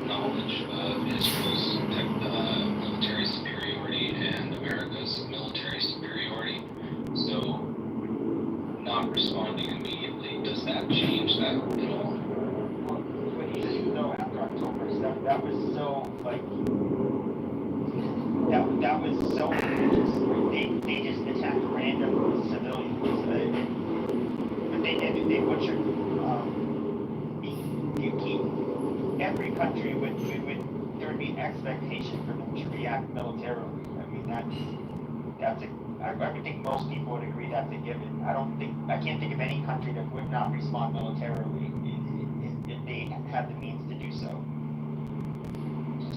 knowledge of Israel's military superiority and America's military superiority? So, not responding immediately, does that change that at all? But you know, after October, that was so, like, that was so egregious. They just attacked random civilians. But they butchered. Every country there would be an expectation for them to react militarily. I mean, I would think most people would agree that's a given. I can't think of any country that would not respond militarily if they had the means to do so.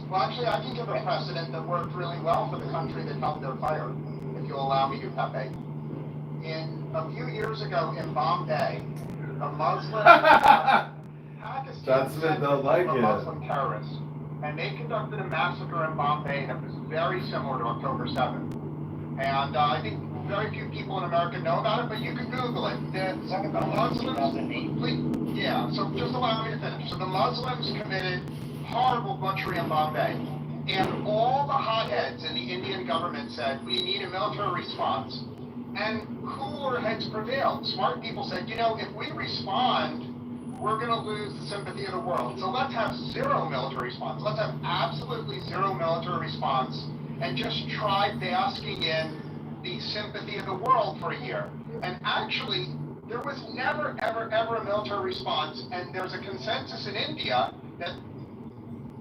Well, actually, I can give a precedent that worked really well for the country that held their fire, if you'll allow me to, Pepe. A few years ago in Bombay, a Muslim Pakistan sent a Muslim terrorist, and they conducted a massacre in Bombay that was very similar to October 7th. And I think very few people in America know about it, but you can Google it. The Muslims, yeah, so just allow me to finish. So the Muslims committed horrible butchery in Bombay, and all the hotheads in the Indian government said, we need a military response. And cooler heads prevailed. Smart people said, if we respond, we're going to lose the sympathy of the world. So let's have zero military response. Let's have absolutely zero military response and just try basking in the sympathy of the world for a year. And actually, there was never, ever, ever a military response. And there's a consensus in India that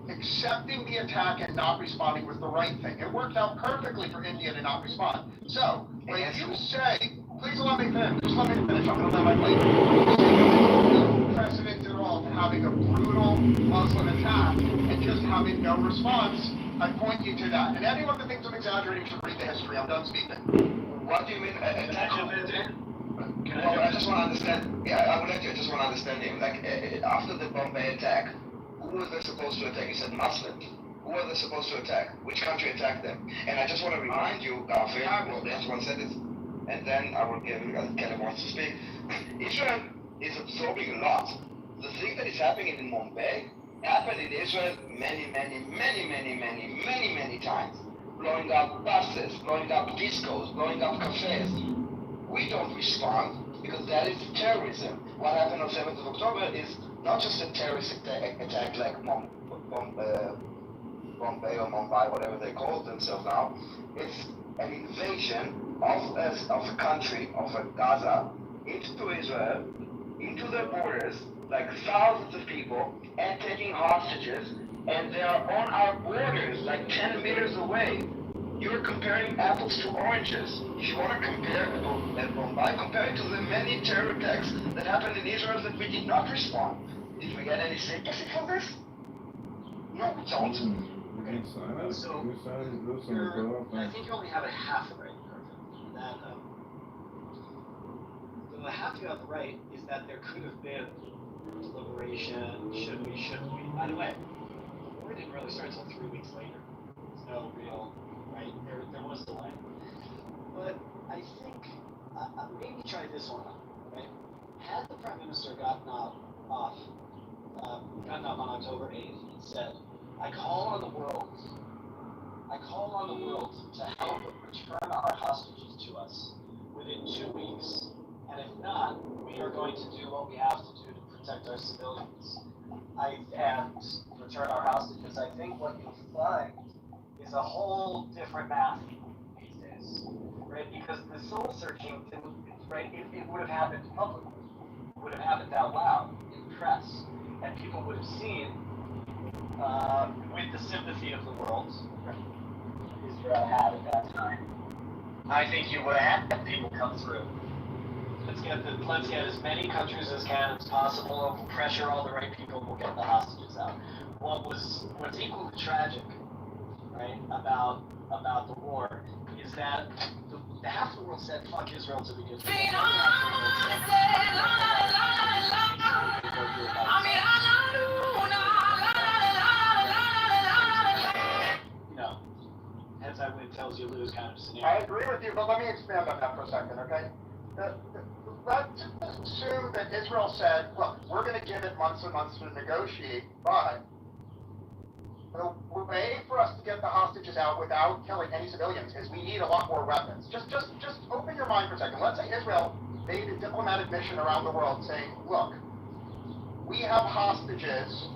accepting the attack and not responding was the right thing. It worked out perfectly for India to not respond. So, when you say, please let me finish, just let me finish, I'm going to let my plate. No precedent at all to having a brutal Muslim attack and just having no response. I point you to that. And anyone that thinks I'm exaggerating should read the history. I'm done speaking. What do you mean attack? Well, I just want to understand. Yeah, I will let you. I just want to understand him. Like, after the Bombay attack, who was they supposed to attack? You said Muslims. Who were they supposed to attack? Which country attacked them? And I just want to remind you, Garfield, well, just one sentence, and then I will give Kelly wants to speak. Israel is absorbing a lot. The thing that is happening in Mumbai happened in Israel many times. Blowing up buses, blowing up discos, blowing up cafes. We don't respond because that is terrorism. What happened on 7th of October is not just a terrorist attack like Bombay or Mumbai, whatever they call themselves now. It's an invasion of a country, of a Gaza, into Israel, into their borders, like thousands of people, and taking hostages, and they are on our borders, like 10 meters away. You're comparing apples to oranges. If you want to compare Mumbai, compare it to the many terror attacks that happened in Israel that we did not respond. Did we get any sympathy for this? No, we don't. So, I think you only have it half right, that the half you have right is that there could have been deliberation, shouldn't we. By the way, the war didn't really start until 3 weeks later. There's no real, right, there was delay. But I think, maybe try this one out, right? Had the Prime Minister gotten up on October 8th and said, I call on the world to help return our hostages to us within 2 weeks. And if not, we are going to do what we have to do to protect our civilians and return our hostages. I think what you'll find is a whole different math these days, right? Because the soul searching, right, it would have happened publicly, it would have happened out loud in the press, and people would have seen, with the sympathy of the world, Israel had at that time. I think you would have had people come through. Let's get as many countries as possible, pressure all the right people, we'll get the hostages out. What's equally tragic, right, about the war is that the half the world said fuck Israel to begin with. As I win tells you lose kind of scenario. I agree with you, but let me expand on that for a second, okay? Let's assume that Israel said, look, we're going to give it months and months to negotiate, but the way for us to get the hostages out without killing any civilians is we need a lot more weapons. Just open your mind for a second. Let's say Israel made a diplomatic mission around the world saying, look, we have hostages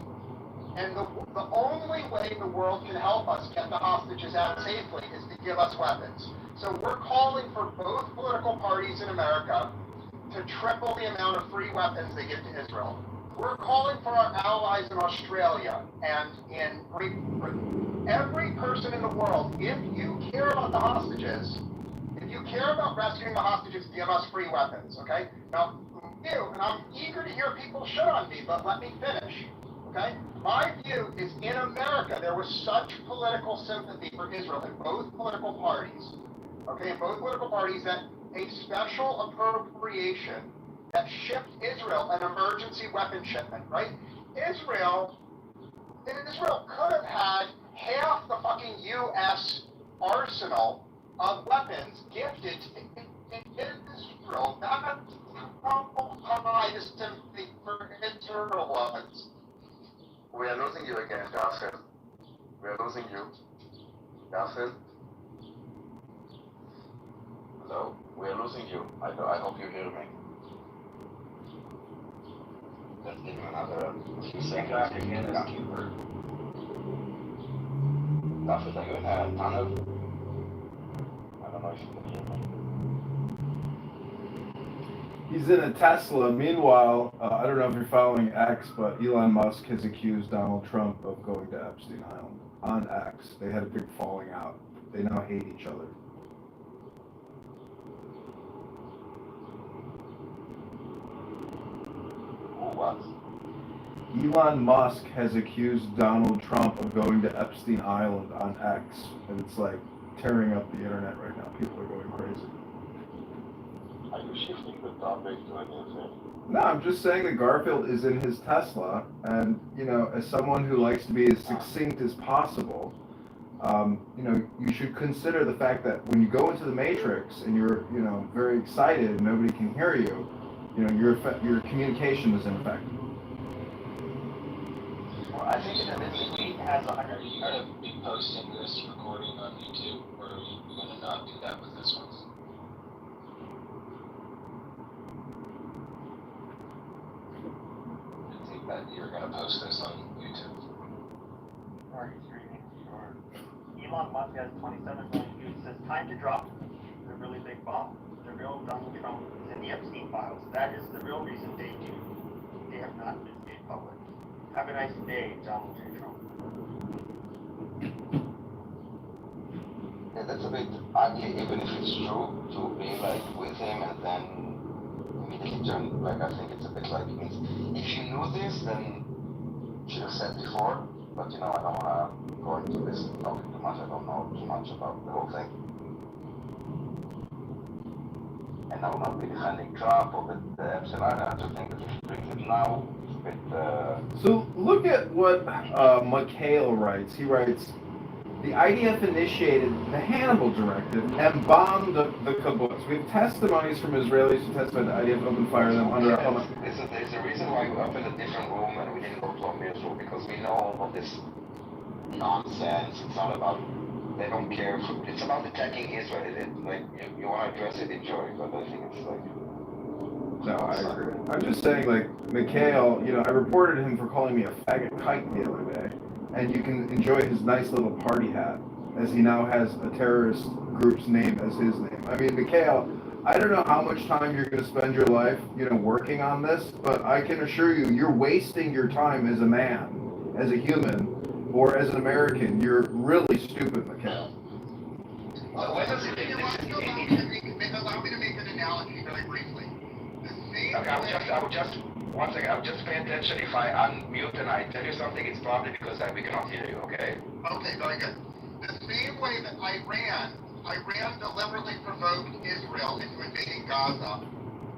And the only way the world can help us get the hostages out safely is to give us weapons. So we're calling for both political parties in America to triple the amount of free weapons they give to Israel. We're calling for our allies in Australia and in Great Britain. Every person in the world, if you care about the hostages, if you care about rescuing the hostages, give us free weapons, okay? Now, you, and I'm eager to hear people shit on me, but let me finish, okay? My view is in America, there was such political sympathy for Israel in both political parties, okay, in both political parties, that a special appropriation that shipped Israel an emergency weapon shipment, right? Israel could have had half the fucking U.S. arsenal of weapons gifted to Israel. That's how high the sympathy for Israel was. We are losing you again, Garfield. We are losing you. Garfield? Hello? We are losing you. I hope you hear me. Let's give him another few seconds. Back again as keeper. Garfield, are you in a tunnel? I don't know if you can hear me. He's in a Tesla. Meanwhile, I don't know if you're following X, but Elon Musk has accused Donald Trump of going to Epstein Island on X. They had a big falling out. They now hate each other. What? Elon Musk has accused Donald Trump of going to Epstein Island on X, and it's like tearing up the internet right now. People are going crazy. Are you shifting the topic to a new thing? No, I'm just saying that Garfield is in his Tesla, and, you know, as someone who likes to be as succinct as possible, you know, you should consider the fact that when you go into the Matrix and you're, you know, very excited and nobody can hear you, you know, your communication is ineffective. Well, I think that this week has a Are you going to be posting this recording on YouTube, or are you going to not do that with this one? I think that you're going to post this on YouTube. Or streaming, sure. Elon Musk has 27 million views. Says time to drop the really big bomb. The real Donald Trump is in the Epstein files. That is the real reason they have not been made public. Have a nice day, Donald J. Trump. Yeah, that's a bit ugly, even if it's true, to be like with him and then immediately turn, like, I think it's a bit like, it means, if you knew this, then you should have said before, but, you know, I don't want to go into this topic too much. I don't know too much about the whole thing. And I will not be defending Trump or the Epstein Island. I just think that if he brings it now, it's a bit... So look at what McHale writes. He writes, the IDF initiated the Hannibal Directive and bombed the kibbutz. We have testimonies from Israelis who testified the IDF opened fire on them under Hamas. Listen, there's a reason why we opened a different room and we didn't go to a meals room, because we know all of this nonsense. It's not about, they don't care. It's about attacking Israel. Like, you want to address it, enjoy, but I think it's like... No, I agree. I'm just saying, like, McHale, you know, I reported him for calling me a faggot kike the other day. And you can enjoy his nice little party hat, as he now has a terrorist group's name as his name. I mean, McHale, I don't know how much time you're going to spend your life, you know, working on this, but I can assure you, you're wasting your time as a man, as a human, or as an American. You're really stupid, McHale. Well, allow me to make an analogy very briefly. One second, I'm just paying attention. If I unmute and I tell you something, it's probably because we cannot hear you, okay? Okay, very good. The same way that Iran deliberately provoked Israel into invading Gaza,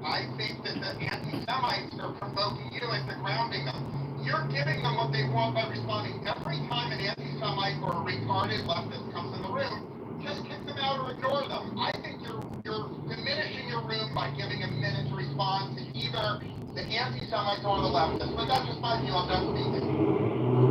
I think that the anti-Semites are provoking you into grounding them. You're giving them what they want by responding. Every time an anti-Semite or a retarded leftist comes in the room, just kick them out or ignore them. I think you're diminishing your room by giving a minute to respond to either the anti-Semites or the leftists. But that's just my view. I'm done speaking.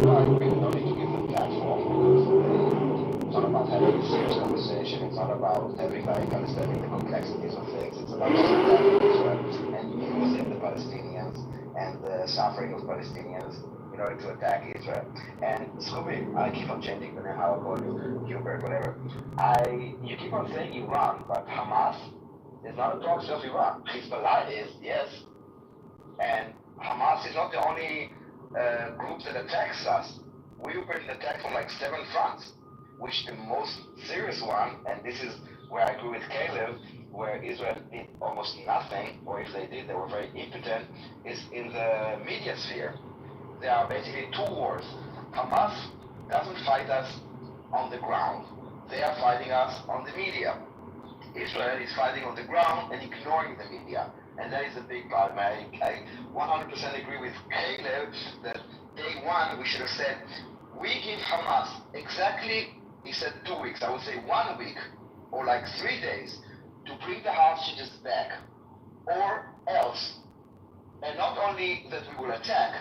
I really don't need to give them platform, because it's not about having a serious conversation. It's not about having, like, understanding the complexities of things. It's about attacking Israel and using the Palestinians and the suffering of Palestinians. You going to attack Israel. And Scooby, I keep on changing the name how I call you, Hubert, whatever. You keep on saying Iran, but Hamas is not a proxy of Iran. Hezbollah is, yes. And Hamas is not the only group that attacks us. We've been attacked on like 7 fronts, which the most serious one, and this is where I agree with Caleb, where Israel did almost nothing, or if they did, they were very impotent, is in the media sphere. There are basically 2 wars. Hamas doesn't fight us on the ground. They are fighting us on the media. Israel is fighting on the ground and ignoring the media. And that is a big problem. I 100% agree with Caleb that day one we should have said, we give Hamas exactly, he said 2 weeks, I would say 1 week, or like 3 days, to bring the hostages back, or else. And not only that we will attack,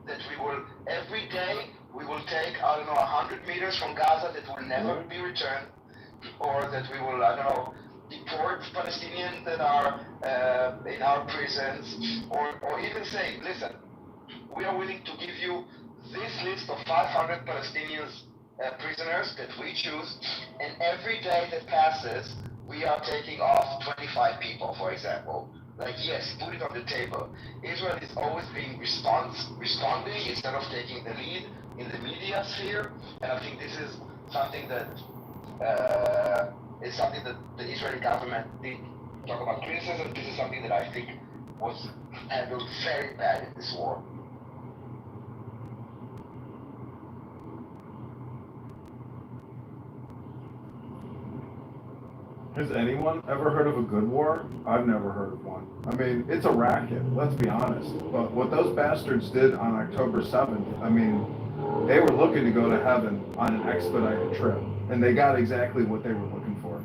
that we will, every day, we will take, 100 meters from Gaza that will never be returned, or that we will, deport Palestinians that are in our prisons, or even say, listen, we are willing to give you this list of 500 Palestinians prisoners that we choose, and every day that passes, we are taking off 25 people, for example. Like, yes, put it on the table. Israel is always being responding instead of taking the lead in the media sphere, and I think this is something that the Israeli government did talk about criticism. This is something that I think was handled very bad in this war. Has anyone ever heard of a good war? I've never heard of one. I mean, it's a racket, let's be honest. But what those bastards did on October 7th, I mean, they were looking to go to heaven on an expedited trip. And they got exactly what they were looking for.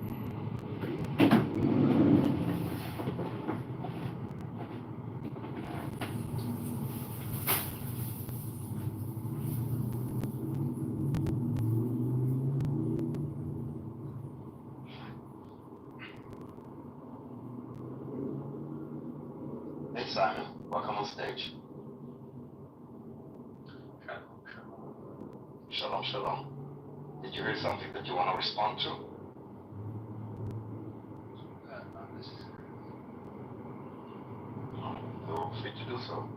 Hey Simon, welcome on stage. Shalom, shalom. Did you hear something that you want to respond to? Feel free to do so.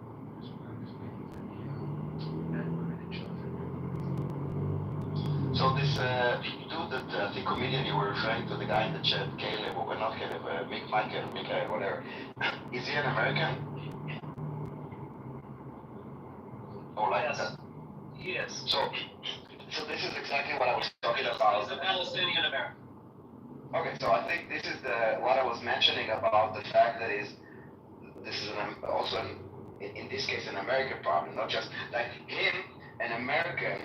So this dude that the comedian you were referring to, the guy in the chat, Caleb, or not Caleb, Michael, whatever, is he an American? Or like Yes. that? Yes. So this is exactly what I was talking about. He's a Palestinian American. Okay, so I think this is what I was mentioning about the fact that this is in this case an American problem, not just like him, an American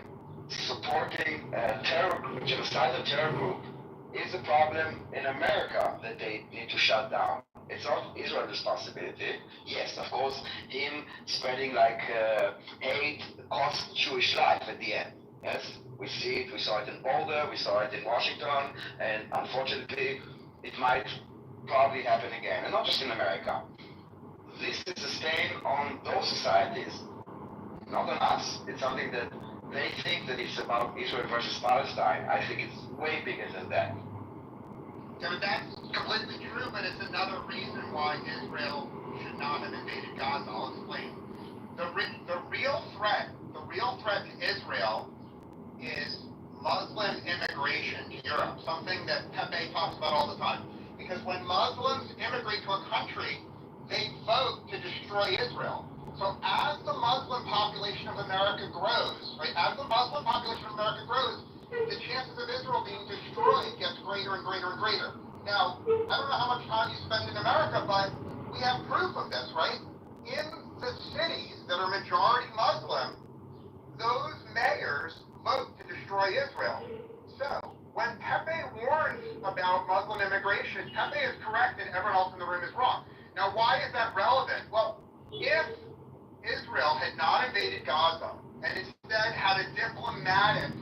supporting a genocidal terror group is a problem in America that they need to shut down. It's not Israel's responsibility. Yes, of course, him spreading like hate costs Jewish life at the end. Yes, we see it. We saw it in Boulder. We saw it in Washington, and unfortunately, it might probably happen again, and not just in America. This is a stain on those societies, not on us. It's something that they think that it's about Israel versus Palestine. I think it's way bigger than that. Yeah, but that's completely true, but it's another reason why Israel should not have invaded Gaza. I'll explain. The real threat to Israel is Muslim immigration to Europe, something that Pepe talks about all the time. Because when Muslims immigrate to a country, they vote to destroy Israel. So as the Muslim population of America grows, right, the chances of Israel being destroyed gets greater and greater and greater. Now, I don't know how much time you spend in America, but we have proof of this, right? In the cities that are majority Muslim, those mayors vote to destroy Israel. So, when Pepe warns about Muslim immigration, Pepe is correct and everyone else in the room is wrong. Now, why is that relevant? Well, if Israel had not invaded Gaza and instead had a diplomatic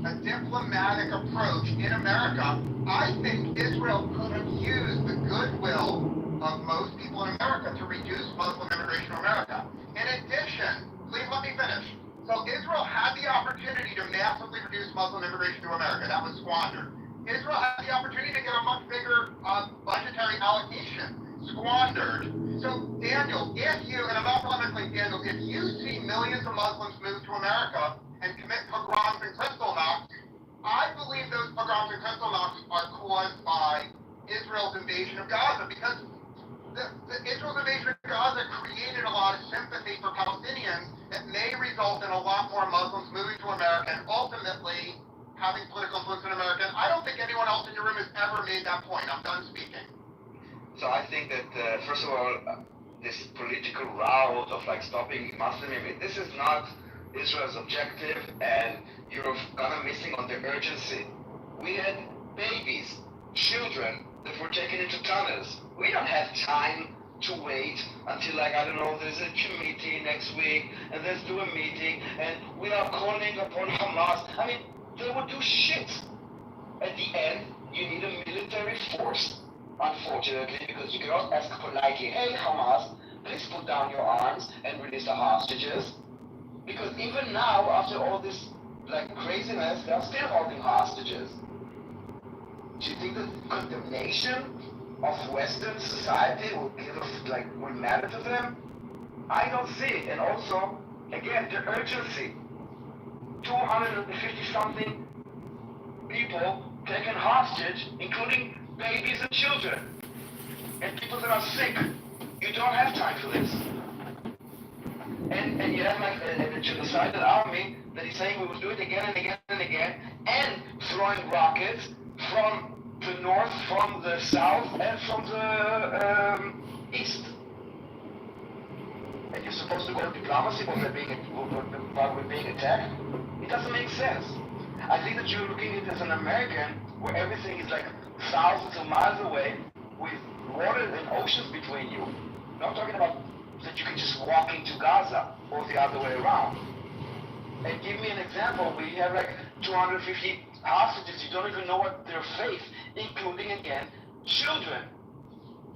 approach in America, I think Israel could have used the goodwill of most people in America to reduce Muslim immigration to America. In addition, please let me finish. Israel had the opportunity to massively reduce Muslim immigration to America. That was squandered. Israel had the opportunity to get a much bigger budgetary allocation. Squandered. So, Daniel, if you, and I'm not fundamentally Daniel, if you see millions of Muslims move to America and commit pogroms and Kristallnacht, I believe those pogroms and Kristallnachts are caused by Israel's invasion of Gaza, because the Israel's invasion of Gaza created a lot of sympathy for Palestinians that may result in a lot more Muslims moving to America and ultimately having political influence in America. And I don't think anyone else in your room has ever made that point. I'm done speaking. So I think that, first of all, this political route of like stopping Muslim immigration, this is not Israel's objective, and you're kind of missing on the urgency. We had babies, children that were taken into tunnels. We don't have time to wait until, like, I don't know, there's a committee next week, and let's do a meeting, and we are calling upon Hamas. I mean, they would do shit. At the end, you need a military force, unfortunately, because you cannot ask politely, hey, Hamas, please put down your arms and release the hostages. Because even now, after all this like craziness, they are still holding hostages. Do you think the condemnation of Western society will matter to them? I don't see it. And also, again, the urgency. 250 something people taken hostage, including babies and children, and people that are sick. You don't have time for this. And you have like a genocidal army that is saying we will do it again and again and again, and throwing rockets from the north, from the south, and from the east. And you're supposed to go to diplomacy while we're being attacked? It doesn't make sense. I think that you're looking at it as an American, where everything is like thousands of miles away, with water and oceans between you. I'm not talking about that you can just walk into Gaza, or the other way around. And give me an example. We have like 250 hostages. You don't even know what their faith, including, again, children.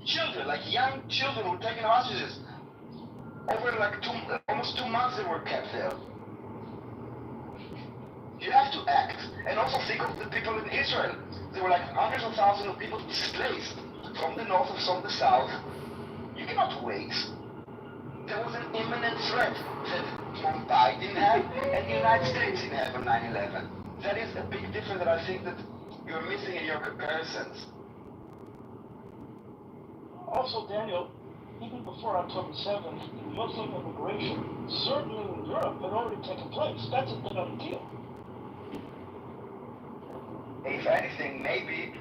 Children, like young children who were taken hostages. Over like almost 2 months they were kept there. You have to act. And also think of the people in Israel. There were like hundreds of thousands of people displaced from the north and from the south. You cannot wait. There was an imminent threat that Mumbai didn't have and the United States didn't have on 9/11. That is a big difference that I think that you're missing in your comparisons. Also, Daniel, even before October 7th, Muslim immigration, certainly in Europe, had already taken place. That's a done deal. If anything, maybe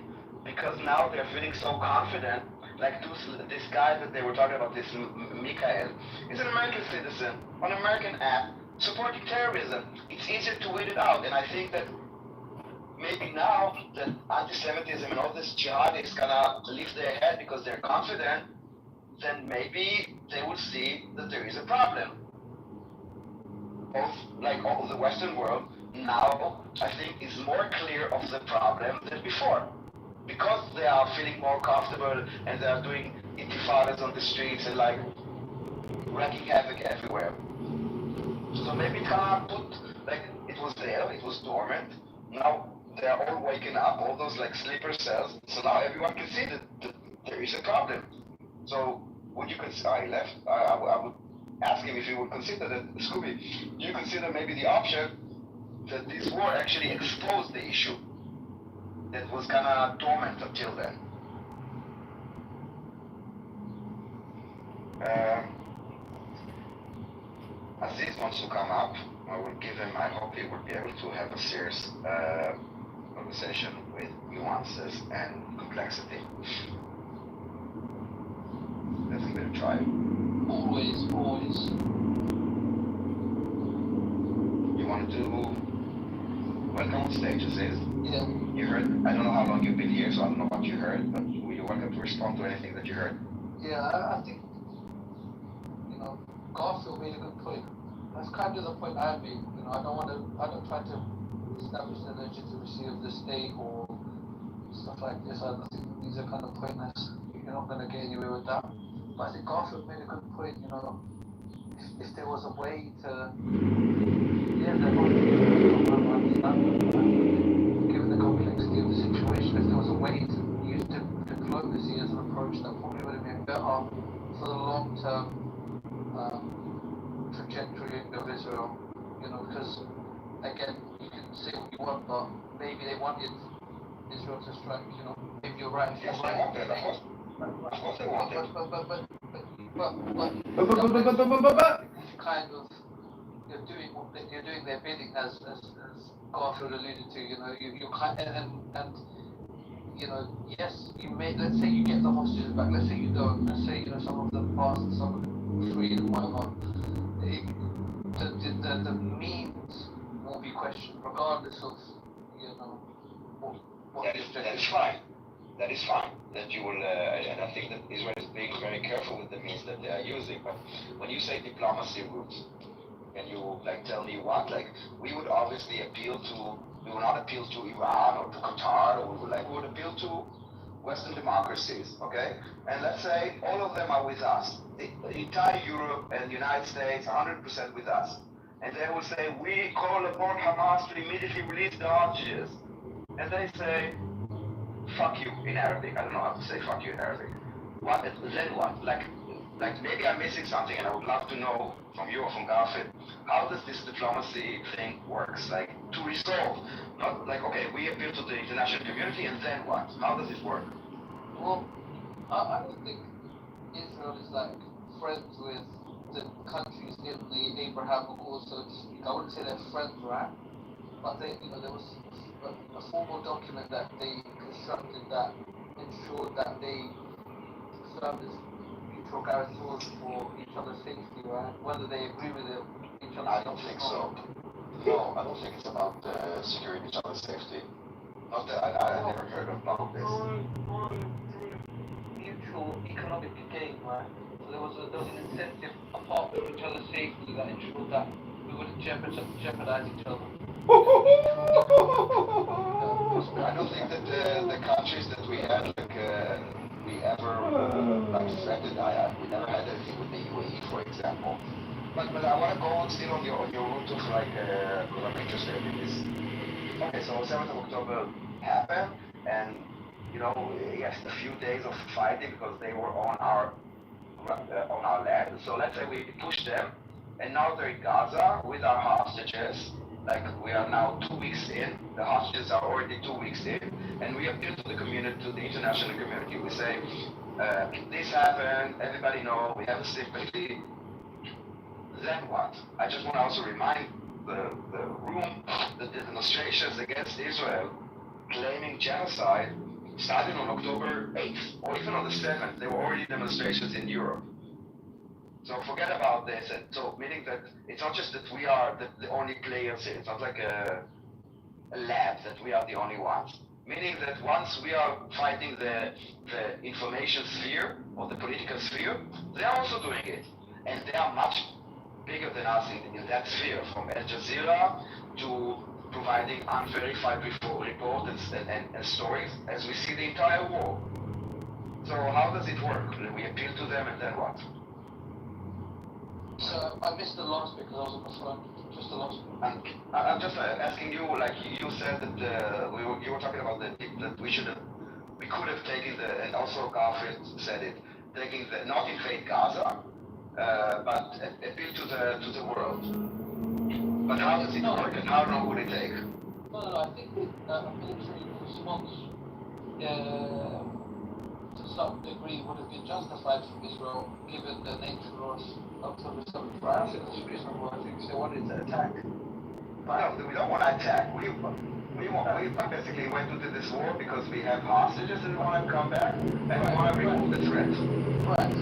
because now they're feeling so confident. Like this guy that they were talking about, this Mikhail, is an American citizen on an American app supporting terrorism. It's easier to weed it out, and I think that maybe now that anti-Semitism and all this jihad is gonna lift their head because they're confident, then maybe they will see that there is a problem. All of the Western world now, I think, is more clear of the problem than before. Because they are feeling more comfortable and they are doing intifadas on the streets and like wreaking havoc everywhere. So maybe it's gonna put, like, it was there, it was dormant. Now they are all waking up, all those like sleeper cells. So now everyone can see that there is a problem. So would you consider, he left, I would ask him if he would consider that, Scooby, do you consider maybe the option that this war actually exposed the issue that was kind of dormant until then? Aziz wants to come up. I will give him, I hope he will be able to have a serious conversation with nuances and complexity. Let's give it a try. Always. You wanted to welcome on stage, Aziz? Yeah. You heard, I don't know how long you've been here, so I don't know what you heard, but you're welcome to respond to anything that you heard. Yeah, I think, Garfield made a good point. That's kind of the point I made. I don't try to establish the legitimacy of the state or stuff like this. I think these are kind of pointless. You're not going to get anywhere with that. But I think Garfield made a good point, if there was a way to, Israel, because again, you can say what you want, but maybe they wanted Israel to strike, maybe you're right. Yes, they wanted, of course. Of course they wanted. But kind of you're doing their bidding, as Garfield alluded to. You kind and yes, you may. Let's say you get the hostages back. Let's say you don't. Let's say some of them pass and some of them free and whatnot. The means will be questioned, regardless of what the objective. That is fine. That is fine. That you will, and I think that Israel is being very careful with the means that they are using. But when you say diplomacy routes, can you tell me what? We would obviously appeal to. We will not appeal to Iran or to Qatar, or we would appeal to Western democracies, okay? And let's say all of them are with us. The entire Europe and the United States, 100% with us. And they will say, we call upon Hamas to immediately release the hostages. And they say, fuck you in Arabic. I don't know how to say fuck you in Arabic. What? Then what? Maybe I'm missing something, and I would love to know from you or from Garfield, how does this diplomacy thing works? To resolve, not okay, we appeal to the international community, and then what? How does it work? Well, I don't think Israel is friends with the countries in the Abraham Accords, so to speak. I wouldn't say they're friends, right? But there was a formal document that they constructed that ensured that they served as mutual guarantors for each other's safety, right? Whether they agree with it, each other's I don't think so. No, I don't think it's about securing each other's safety. Not that I never heard about this. Mutual economic gain, right? So there was an incentive apart from each other's safety that ensured that we wouldn't jeopardize each other. I don't think that the countries that we had, we ever threatened. We never had anything with the UAE, for example. But I want to go still on your route of because I'm interested in this. Okay, so 7th of October happened, and yes, a few days of fighting because they were on our land. So let's say we pushed them, and now they're in Gaza with our hostages. We are now 2 weeks in. The hostages are already 2 weeks in, and we appeal to the community, to the international community. We say, this happened. Everybody know we have a sympathy. Then what? I just want to also remind the room that the demonstrations against Israel claiming genocide started on October 8th, or even on the 7th. There were already demonstrations in Europe. So forget about this. And so meaning that it's not just that we are the only players here. It's not like a lab that we are the only ones. Meaning that once we are fighting the information sphere or the political sphere, they are also doing it. And they are much bigger than us in that sphere, from Al Jazeera to providing unverified reports and stories as we see the entire war. So how does it work? We appeal to them and then what? So I missed the last bit because I was on the phone. Just the last bit. I'm just asking you, you said that you were talking about that we could have taken and also Garfield said it, not invade Gaza, but appeal to the world. But how does it work and how long would it take? No, I think a military response to some degree would have been justified from Israel given the nature of October 7th. I don't think it's reasonable. I think they wanted to attack. No, we don't want to attack. We basically went into this war because we have hostages and we want to come back and we want to remove the threat. Right.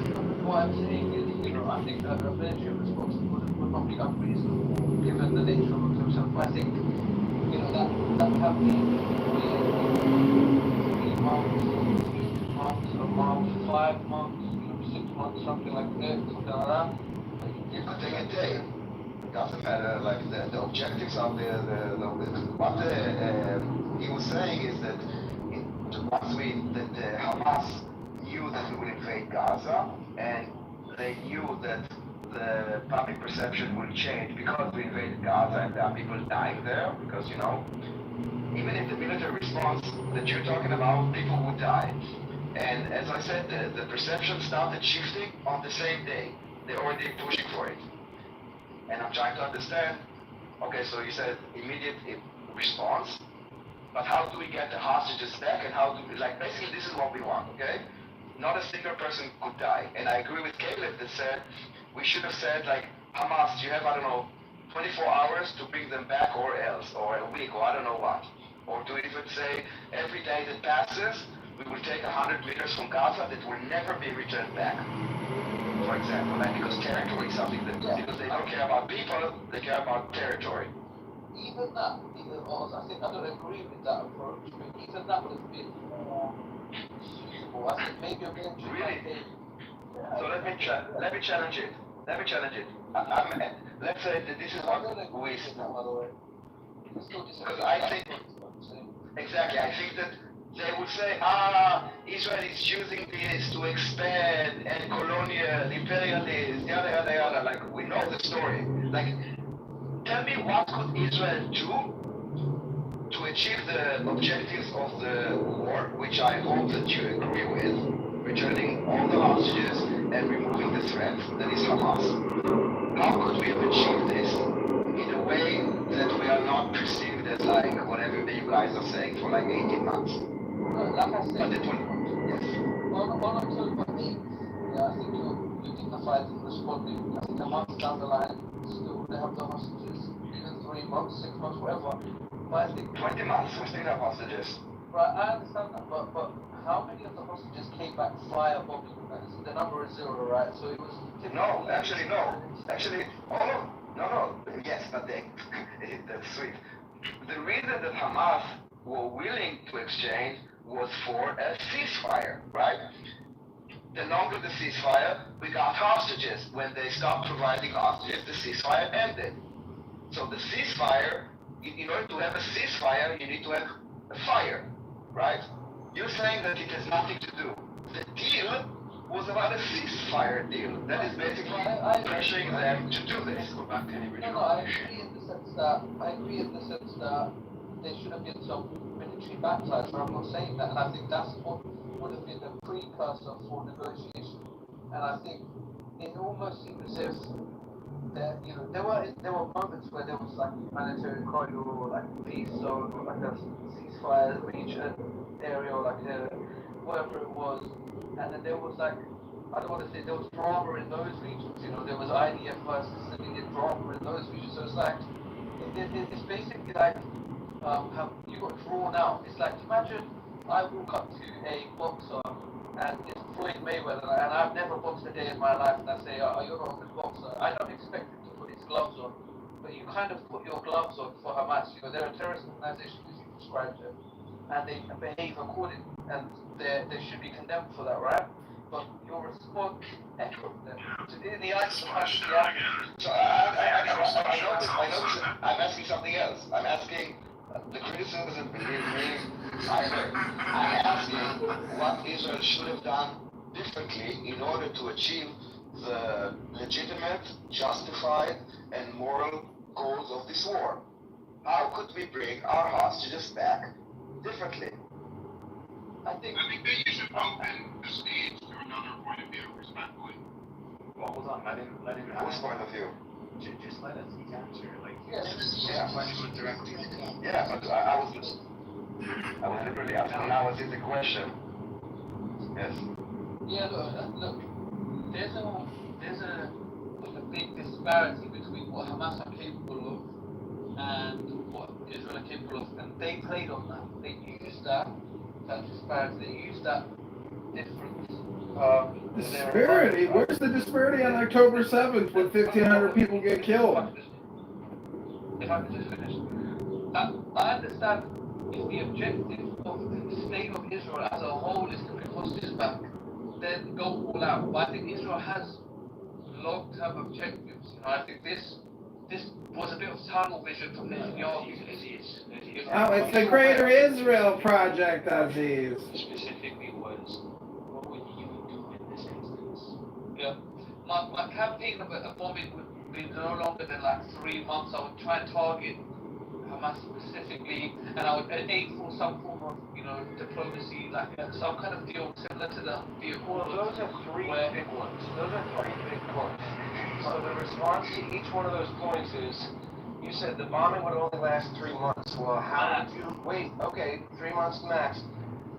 What I'm saying is, I think a military response would not be unreasonable given the nature of October 7th. I think, that would have been 3 months, a month, 5 months, 6 months, something like that. You could take a day. It doesn't matter, the objectives are there. What he was saying is that once the Hamas knew that we would invade Gaza, and they knew that the public perception will change because we invaded Gaza and there are people dying there, because, even if the military response that you're talking about, people would die. And as I said, the perception started shifting on the same day. They're already pushing for it. And I'm trying to understand, okay, so you said immediate response, but how do we get the hostages back and how do we, like, basically this is what we want, okay? Not a single person could die. And I agree with Caleb that said, we should have said, like, Hamas, you have, I don't know, 24 hours to bring them back or else, or a week, or I don't know what. Or to even say, every day that passes, we will take 100 meters from Gaza that will never be returned back. For example, like, because territory is something that, because they don't care about people, they care about territory. Even that, I think I don't agree with that approach, but even that would have been more suitable. I think maybe a military Really? So let me challenge it. Let's say that this is what we... Because I think... Exactly, I think that they would say, Israel is using this to expand and colonial, imperialist, yada yada yada, like, we know the story. Like, tell me what could Israel do to achieve the objectives of the war, which I hope that you agree with, returning all the hostages and removing the threat that is Hamas. How could we have achieved this in a way that we are not perceived as, like, whatever you guys are saying for like 18 months? Like I said, But it will, yes. on October 8th, I think you're dignified in responding. I think a month down the line, still they have the hostages, even 3 months, 6 months, whatever. But I think 20 months, we still have hostages. Right, I understand that, but how many of the hostages came back firebombing? The number is 0, right? So it was... No, actually, no. Actually, no. Yes, but that's sweet. The reason that Hamas were willing to exchange was for a ceasefire, right? The longer the ceasefire, we got hostages. When they stopped providing hostages, the ceasefire ended. So the ceasefire, in order to have a ceasefire, you need to have a fire, right? You're saying that it has nothing to do. The deal was about a ceasefire deal. That is basically pressuring them to do this. No, I agree in the sense that there should have been some military backlash. I'm not saying that, and I think that's what would have been the precursor for negotiation. And I think it almost seemed as if that, there were moments where there was like a humanitarian corridor, or like a peace zone, or like a ceasefire region area, or like whatever it was, and then there was like, I don't want to say there was drama in those regions, there was IDF versus civilian drama in those regions, so it's like, it's basically like, how you got drawn out. It's like, imagine I walk up to a boxer, and it's Floyd Mayweather, and I've never boxed a day in my life, and I say, oh, you're not a good boxer. I don't expect him to put his gloves on, but you kind of put your gloves on for Hamas. They're a terrorist organization, as you described it, and they behave accordingly, and they should be condemned for that, right? But your response echoed them. In the eyes of the So I'm asking something else. I'm asking the criticism, believe me, I heard. I'm asking what Israel should have done differently in order to achieve the legitimate, justified, and moral goals of this war. How could we bring our hostages back differently? I think that you should open the stage to another point of view, respectfully. Well, hold on, let him Whose point of view? Just let us answer, like, Yeah. question directly. Yeah, but I was literally asking, now is it a question? Yes. Yeah, look, there's a big disparity between what Hamas are capable of and what Israel are capable of, and they played on that. They used that disparity, they used that difference. Disparity? Where's the disparity on October 7th when 1,500 people get killed? If I could just finish. I understand if the objective of the state of Israel as a whole is to bring hostages back, then go all out. But I think Israel has long-term objectives. I think this was a bit of tunnel vision from Netanyahu. Oh, it's the Greater Israel Project, Aziz. Specifically was, what would you do in this instance? Yeah. My campaign of a bombing would be no longer than like 3 months. I would try and target Hamas Hamas specifically, and I would aim for some form of, diplomacy, like some kind of deal similar to the Accord. Well, those are three big ones. Those are three big points. So the response to each one of those points is, you said the bombing would only last 3 months. Well, how would you, wait, okay, 3 months max.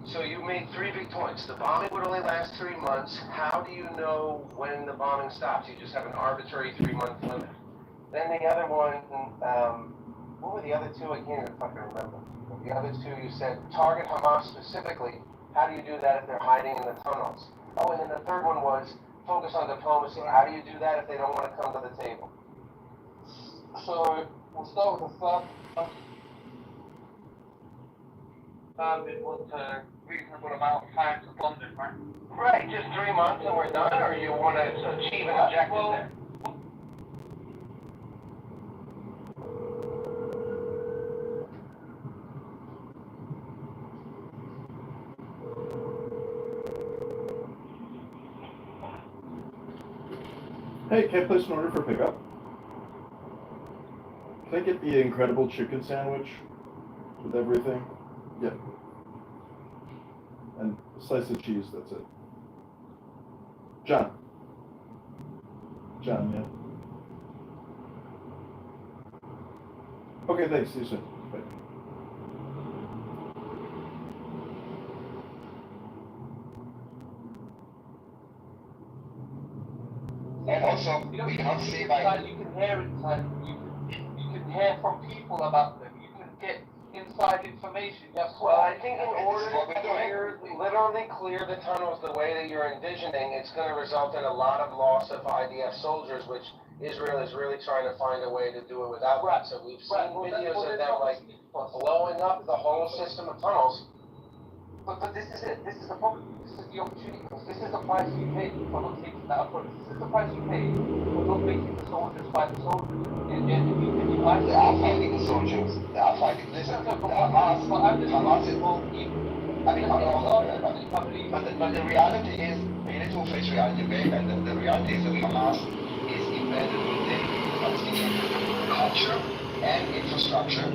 So you made three big points. The bombing would only last 3 months. How do you know when the bombing stops? You just have an arbitrary 3-month limit. Then the other one, what were the other two? I can't even fucking remember. The other two, you said target Hamas specifically. How do you do that if they're hiding in the tunnels? Oh, and then the third one was focus on diplomacy. How do you do that if they don't want to come to the table? So we'll start with the first one. It was a reasonable amount of time to bomb it, right? Right, just 3 months and we're done, or you want to achieve an objective there? Hey, can I place an order for pickup? Can I get the incredible chicken sandwich with everything? Yep. And a slice of cheese, that's it. John, yeah. Okay, thanks, see you soon. Bye. And also, we cannot see by... You can hear inside, you can hear from people about them, you can get inside information. Yes. Well, I think in order to literally clear the tunnels the way that you're envisioning, it's going to result in a lot of loss of IDF soldiers, which Israel is really trying to find a way to do it without that. So we've seen videos of them like blowing up the whole system of tunnels. But this is it. This is the problem. This is the opportunity. This is the price you pay for not taking that approach. This is the price you pay for not making the soldiers fight the soldiers. They are fighting the soldiers. They are fighting. Listen, Hamas is all in. I mean, but the reality is, we need to face reality, okay? And the reality is that Hamas is embedded within Palestinian culture and infrastructure,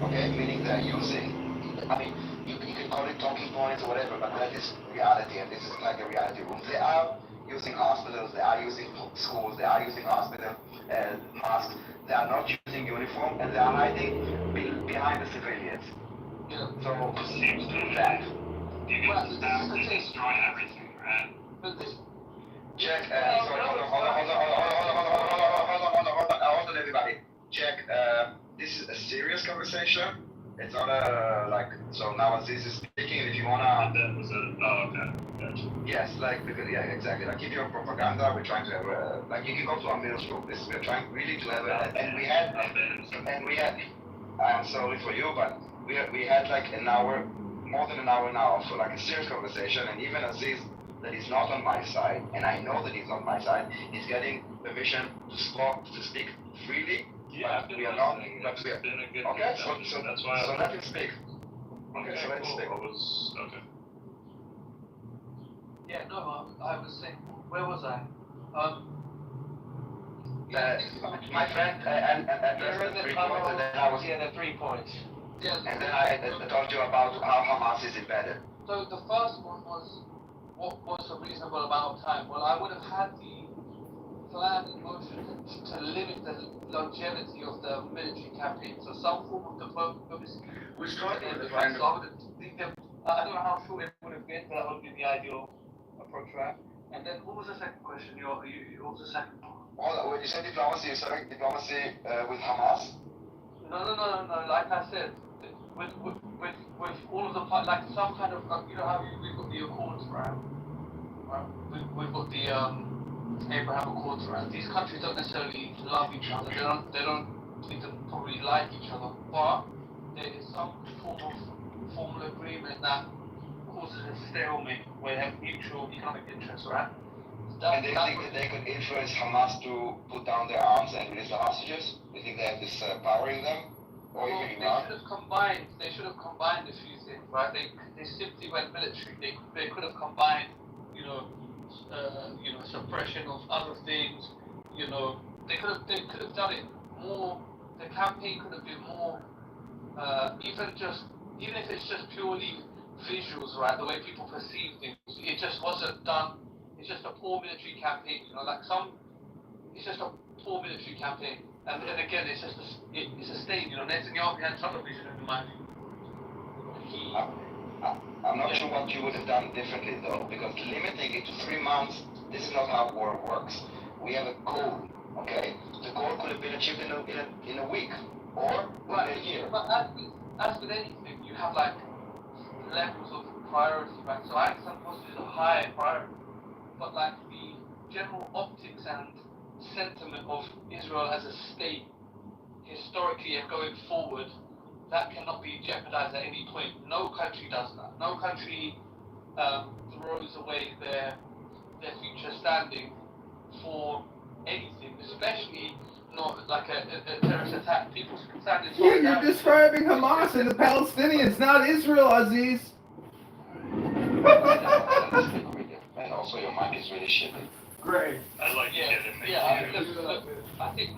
okay? Meaning they're using, I mean, you can call it talking points or whatever, but that is reality, and this is like a reality room. They are using hospitals, they are using schools, they are using hospital masks. They are not using uniform, and they are hiding behind the civilians. Yeah. So it seems to be that. You can have to destroy everything, right? Jack, sorry, hold on, everybody. Jack, this is a serious conversation. It's not a, like, so now Aziz is speaking, if you wanna... That was a, oh, okay, gotcha. Yes, like, because, yeah, exactly. Like, keep your propaganda, we're trying to have a, like, you can go to our middle school, we're trying really to have a, and we had, I'm sorry for you, but we had like an hour, more than an hour now, for like a serious conversation, and even Aziz, that is not on my side, and I know that he's on my side, he's getting permission to speak freely. Yeah, but we are not. But we are, been a good okay, so that's why. So let him speak. Okay, so let him speak. Okay. Yeah, no, I was saying, where was I? My friend, and the 3 points, and then I was... Yeah, the 3 points. Yeah, and then I told you about how Hamas is embedded. So the first one was, what was a reasonable amount of time? Well, I would have had the plan in motion to limit the longevity of the military campaign. So some form of diplomacy. We're struggling with the I don't know how short it would have been, but that would be the ideal approach, right? And then what was the second question? What was the second part? When you said diplomacy, you said diplomacy with Hamas? No. Like I said, with all of the part, like some kind of, you know how we've got the Accords, right? We've got the Abraham Accords, right? These countries don't necessarily love each other. They don't even probably like each other, but there is some form of formal agreement that causes a stalemate where they have mutual economic interests, right? And they think that they could influence Hamas to put down their arms and release the hostages? You think they have this power in them? Or well, even Iran? They should have combined a few things, right? They simply went military. They could have combined, suppression of other things. They could have done it more. The campaign could have been more even if it's just purely visuals, right? The way people perceive things, it just wasn't done. It's just a poor military campaign, you know, it's just a poor military campaign. And again, it's a state, you know, Netanyahu had television in mind. I'm not sure what you would have done differently though, because limiting it to 3 months, this is not how war works. We have a goal, okay? The goal could have been achieved in a week or in a year. But as with anything, you have like levels of priority, right? So I understand this is a high priority, but like the general optics and sentiment of Israel as a state, historically and going forward, that cannot be jeopardized at any point. No country does that. No country throws away their future standing for anything, especially not like a terrorist attack. People stand in solidarity. Yeah, you're describing Hamas and the Palestinians, not Israel, Aziz. And also your mic is really shitty. Great. I'd like to get in there. Yeah, I think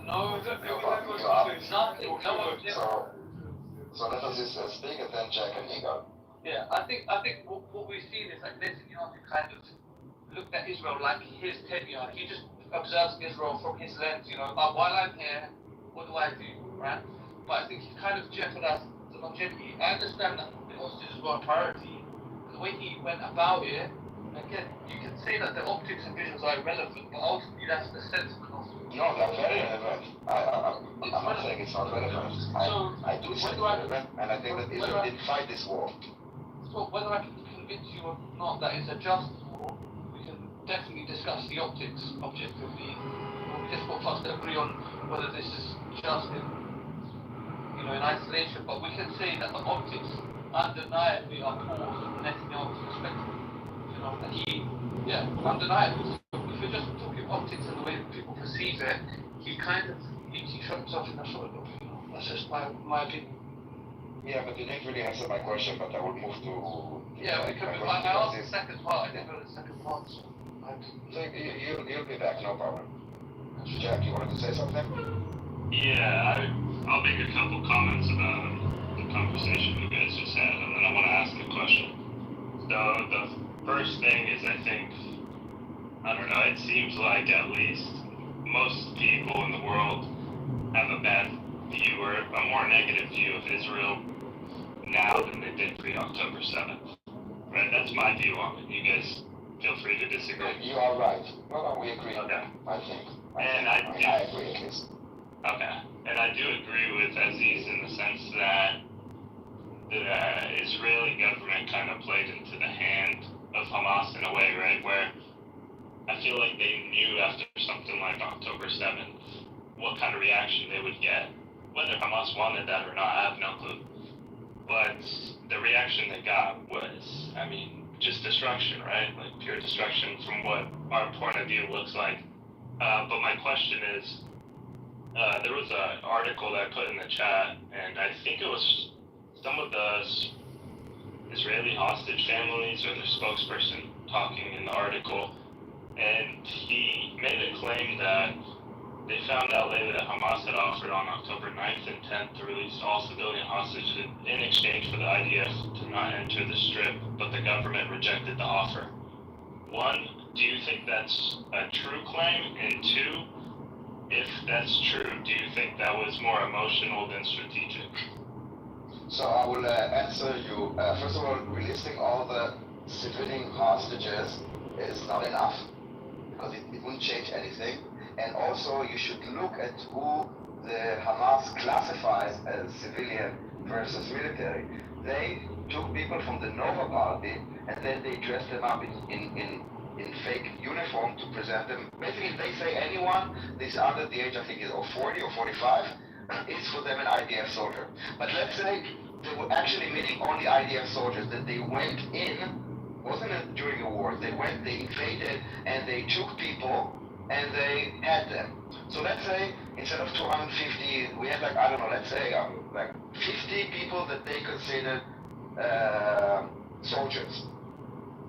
So let us just speak and then Jack and Igor. Yeah, I think what we've seen is like Netanyahu kind of looked at Israel like his tenure. He just observes Israel from his lens, you know, while I'm here, what do I do, right? But I think he's kind of jeopardized the longevity. I understand that the hostages were a priority. The way he went about it, again, you can say that the optics and visuals are irrelevant, but ultimately that's the sentiment of it. No, they're very relevant. I'm not saying it's not relevant. I do say it's relevant, and I think that Israel didn't fight this war. So whether I can convince you or not that it's a just war, we can definitely discuss the optics objectively. It will be difficult for us to agree on whether this is just in isolation, but we can say that the optics undeniably are poor from Netanyahu's perspective. You know, and undeniably. If you're just talking optics and the way that people perceive it, he shot himself in the foot. That's just my opinion. Yeah, but you didn't really answer my question, but I will move to yeah, we can move on. I asked the second part, I didn't know the second part. So you'll be back, no problem. Jack, you wanted to say something? Yeah, I'll make a couple comments about the conversation you guys just had, and then I want to ask a question. So the first thing is, I think, I don't know, it seems like at least most people in the world have a bad view or a more negative view of Israel now than they did pre-October 7th. Right? That's my view on it. You guys feel free to disagree. You are right. No, we agree. Okay. I think. I agree at least. Okay. And I do agree with Aziz in the sense that the Israeli government kind of played into the hand of Hamas in a way, right? Where I feel like they knew after something like October 7th what kind of reaction they would get. Whether Hamas wanted that or not, I have no clue. But the reaction they got was, I mean, just destruction, right? Like pure destruction from what our point of view looks like. But my question is, there was an article that I put in the chat, and I think it was some of the Israeli hostage families or their spokesperson talking in the article, and he made a claim that they found out later that Hamas had offered on October 9th and 10th to release all civilian hostages in exchange for the IDF to not enter the Strip, but the government rejected the offer. One, do you think that's a true claim? And two, if that's true, do you think that was more emotional than strategic? So I will answer you. First of all, releasing all the civilian hostages is not enough, because it wouldn't change anything. And also, you should look at who the Hamas classifies as civilian versus military. They took people from the Nova Party, and then they dressed them up in fake uniform to present them. Basically, they say anyone that's under the age, I think, of 40 or 45, is for them an IDF soldier. But let's say they were actually meaning only IDF soldiers, that they went in, wasn't it during a war, they invaded, and they took people, and they had them. So let's say instead of 250, we had let's say 50 people that they considered soldiers.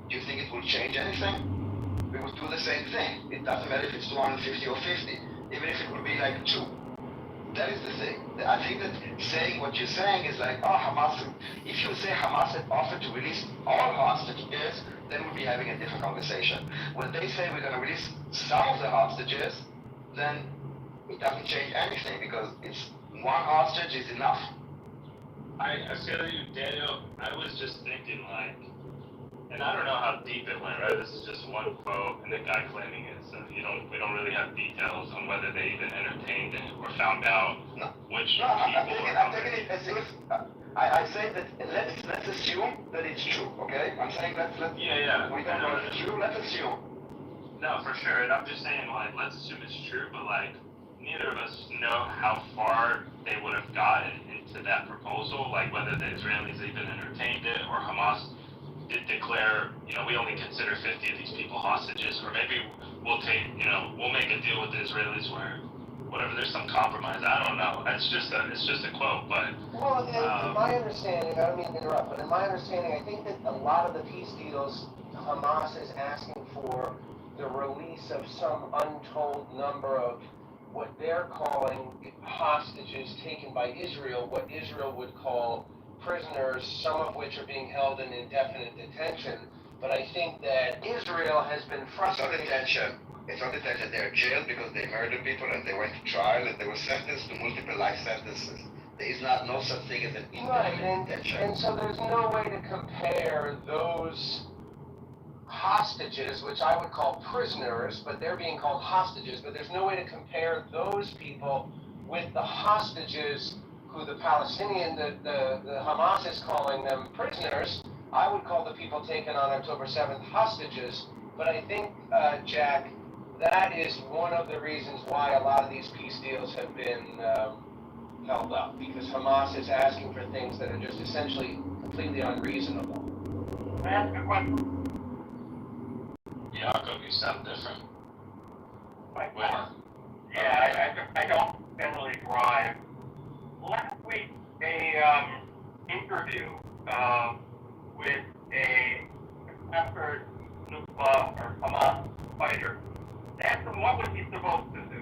Do you think it will change anything? We would do the same thing. It doesn't matter if it's 250 or 50, even if it would be like 2. That is the thing. I think that saying what you're saying is like, oh, Hamas, if you say Hamas had offered to release all hostages, then we'd be having a different conversation. When they say we're going to release some of the hostages, then it doesn't change anything because it's one hostage is enough. I feel you, Daniel. I was just thinking, like, and I don't know how deep it went, right? This is just one quote and the guy claiming it, so we don't really have details on whether they even entertained it or found out which people I'm taking it as if I say that let's assume that it's true, okay? I'm saying let's we don't know if it's true, let's assume. No, for sure, and I'm just saying, like, let's assume it's true, but, like, neither of us know how far they would have gotten into that proposal, like whether the Israelis even entertained it or Hamas did declare, we only consider 50 of these people hostages, or maybe we'll make a deal with the Israelis where whatever, there's some compromise. I don't know. It's just a quote, but well, in my understanding, I don't mean to interrupt, but in my understanding, I think that a lot of the peace deals, Hamas is asking for the release of some untold number of what they're calling hostages taken by Israel, what Israel would call prisoners, some of which are being held in indefinite detention. But I think that Israel has been frustrated. It's not detention. They're jailed because they murdered people and they went to trial and they were sentenced to multiple life sentences. There is no such thing as an indefinite detention. And so there's no way to compare those hostages, which I would call prisoners, but they're being called hostages, but there's no way to compare those people with the hostages who the Palestinian, the Hamas is calling them prisoners. I would call the people taken on October 7th hostages, but I think, Jack, that is one of the reasons why a lot of these peace deals have been held up, because Hamas is asking for things that are just essentially completely unreasonable. Can I ask a question? Yaakov, you sound different. I don't generally drive. Last week, a interview with a captured Nukba or Hamas fighter. They asked him what was he supposed to do.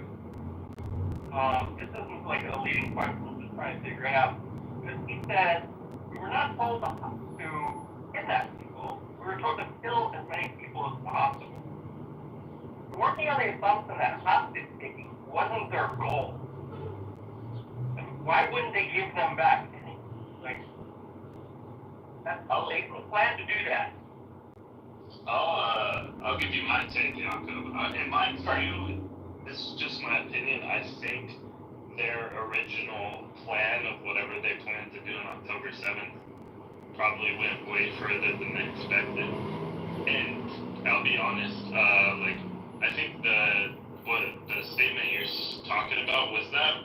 This isn't like a leading question, I'm just trying to figure it out. Because he said, we were not told to kidnap people, we were told to kill as many people as possible. Working on the assumption that hostage taking wasn't their goal. Why wouldn't they give them back? Like, that's how they plan to do that. I'll give you my take, Yaakov. In my view, this is just my opinion. I think their original plan of whatever they planned to do on October 7th probably went way further than they expected. And I'll be honest, I think the statement you're talking about was that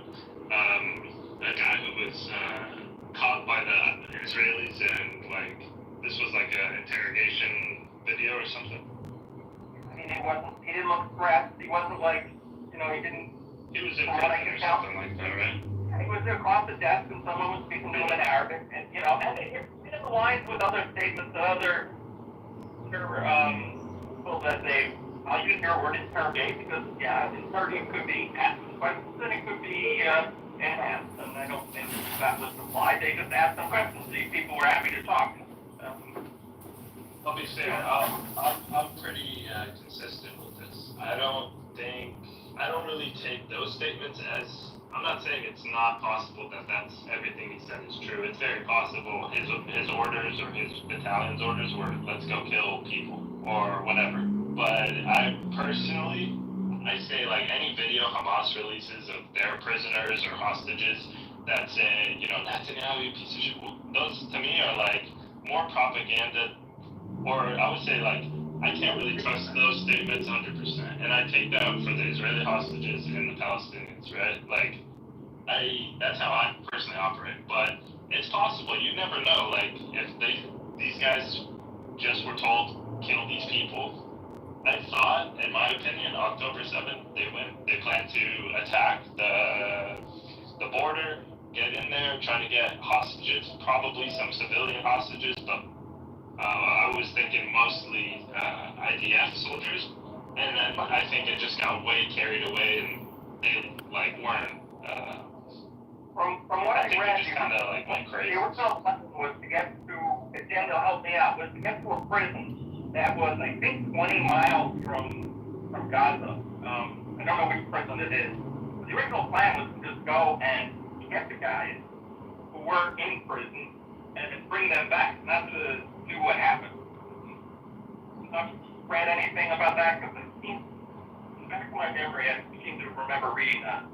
a guy who was caught by the Israelis and this was like an interrogation video or something. I mean, he didn't look stressed. He wasn't he was in prison or something like that, right? He was across the desk and someone was speaking to him in Arabic, and and it aligns with other statements, other people that I'll use your word interrogate because, interrogate could be asking questions and it could be enhanced, and I don't think that was applied. They just asked some questions. These people were happy to talk. I'll be fair, I'm pretty consistent with this. I don't really take those statements as, I'm not saying it's not possible that that's everything he said is true. It's very possible his orders or his battalion's orders were, let's go kill people or whatever. But I personally, I say any video Hamas releases of their prisoners or hostages that say, Netanyahu, you piece of shit, those to me are more propaganda, or I would say I can't really trust those statements 100%. And I take that for the Israeli hostages and the Palestinians, right? That's how I personally operate. But it's possible, you never know, if these guys just were told, kill these people. I thought, in my opinion, October 7th, they planned to attack the border, get in there, try to get hostages, probably some civilian hostages, but I was thinking mostly IDF soldiers, and then I think it just got way carried away, and they weren't From what I think read, it just kind of like went crazy. the original plan was to get to, if Daniel helped me out, was to get to a prison that was, I think, 20 miles from Gaza. I don't know which prison it is. But the original plan was to just go and get the guys who were in prison and then bring them back, not to do what happened. I've read anything about that because it seems, back in my memory, I seem to remember reading that.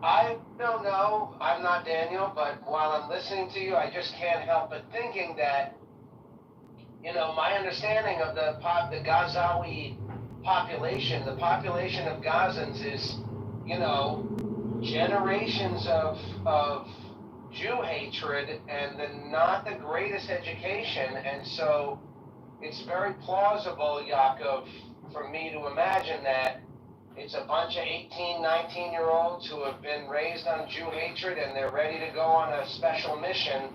I don't know, I'm not Daniel, but while I'm listening to you, I just can't help but thinking that, you know, my understanding of the Gazawi population, the population of Gazans is, you know, generations of Jew hatred and not the greatest education, and so it's very plausible, Yaakov, for me to imagine that it's a bunch of 18, 19-year-olds who have been raised on Jew hatred and they're ready to go on a special mission.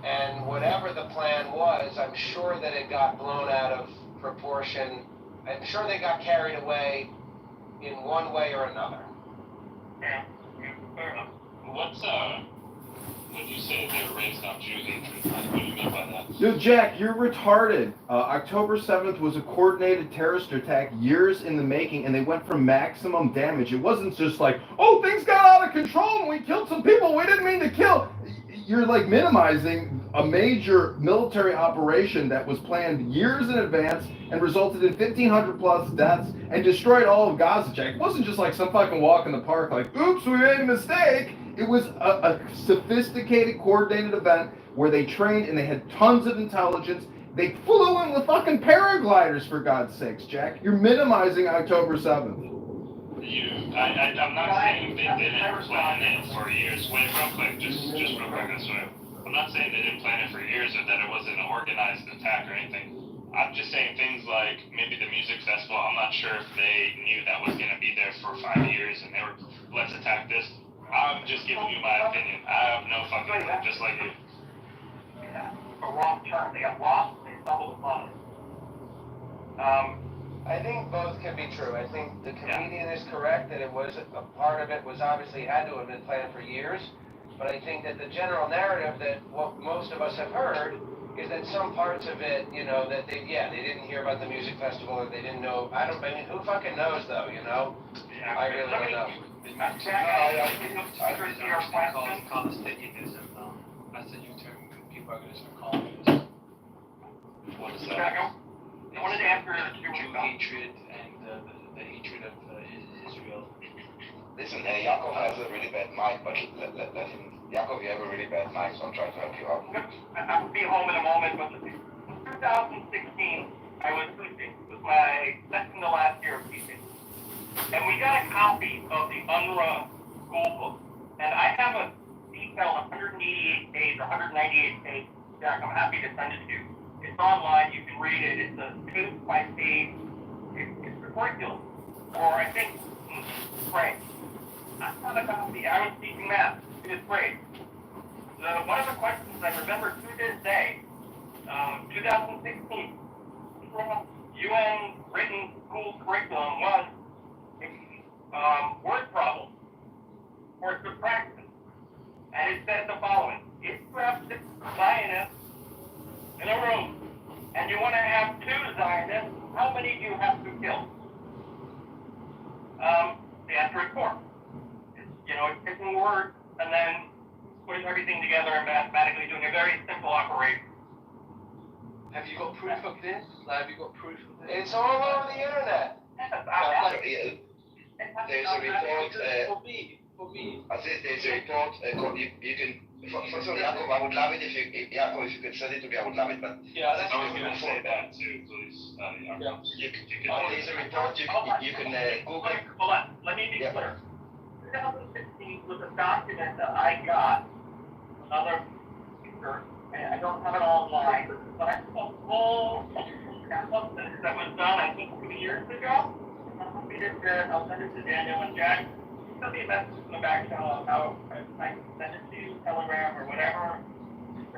And whatever the plan was, I'm sure that it got blown out of proportion. I'm sure they got carried away in one way or another. Yeah, fair enough. When you say they were raised on Jew hatred, what do you mean by that? Yo, Jack, you're retarded. October 7th was a coordinated terrorist attack, years in the making, and they went for maximum damage. It wasn't just like, oh, things got out of control and we killed some people we didn't mean to kill. You're like minimizing a major military operation that was planned years in advance and resulted in 1,500 plus deaths and destroyed all of Gaza, Jack. It wasn't just like some fucking walk in the park like, oops, we made a mistake. It was a sophisticated, coordinated event where they trained and they had tons of intelligence. They flew in with fucking paragliders, for God's sakes, Jack. You're minimizing October 7th. I'm not saying they didn't plan it for years. Wait, real quick, just real quick, I swear. I'm not saying they didn't plan it for years or that it wasn't an organized attack or anything. I'm just saying things like maybe the music festival. I'm not sure if they knew that was going to be there for 5 years and they were, let's attack this. I'm just giving you my opinion. I have no fucking clue, just like you. Yeah, a wrong turn. They got lost, they stumbled upon it. I think both can be true. I think the comedian is correct that it was a part of it was obviously had to have been planned for years, but I think that the general narrative that what most of us have heard is that some parts of it, you know, that they didn't hear about the music festival or they didn't know. I mean, who fucking knows though, you know? Yeah, I really don't know. Call this taking this and that's the new term people are going to start calling this. What is that? I wanted to answer Jew hatred and the hatred of Israel. Listen, Yaakov has a really bad mic, but let him. Yaakov, you have a really bad mic, so I'm trying to help you out. I'll be home in a moment, but in 2016, I was teaching. It was my second to last year of teaching. And we got a copy of the UNRWA school book. And I have a detailed 188 page, 198 page deck. I'm happy to send it to you. It's online, you can read it. It's a page by page. It's the curriculum. Or I think, right. That's not a copy. I was teaching math. It is great. One of the questions I remember to this day, 2016, UN written school curriculum was word problem or subtraction. And it said the following: if you have 6 Zionists in a room and you want to have 2 Zionists, how many do you have to kill? The answer is 4. It's picking words and then putting everything together and mathematically doing a very simple operation. Have you got proof of this? Have you got proof of this? It's all over the internet. There's a report. For me. There's a report. You can. First of all, Yaakov, I would love it if you could send it to me. I would love it. But yeah, I was going to say that too, please. There's a report. You can Google. Hold on. Let me be clear. 2016 was a document that I got. Another picture. I don't have it all online, but I saw a full that was done, I think, 2 years ago. I'll send it to Daniel and Jack. Send me a message in the back channel of how I can send it to you, Telegram or whatever.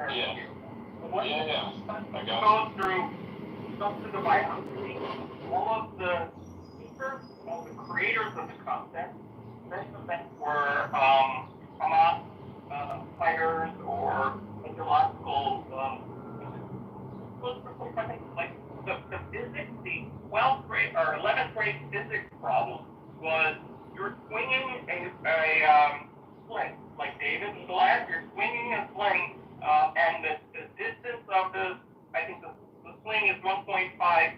Yeah. I got it. Goes through the biography, all of the speakers, well, the creators of the content, many of them were Hamas fighters or ideological like the physics, the 12th grade or 11th grade physics problem was you're swinging a sling, like David and Goliath, you're swinging a sling, and the distance of I think the sling is 1.5,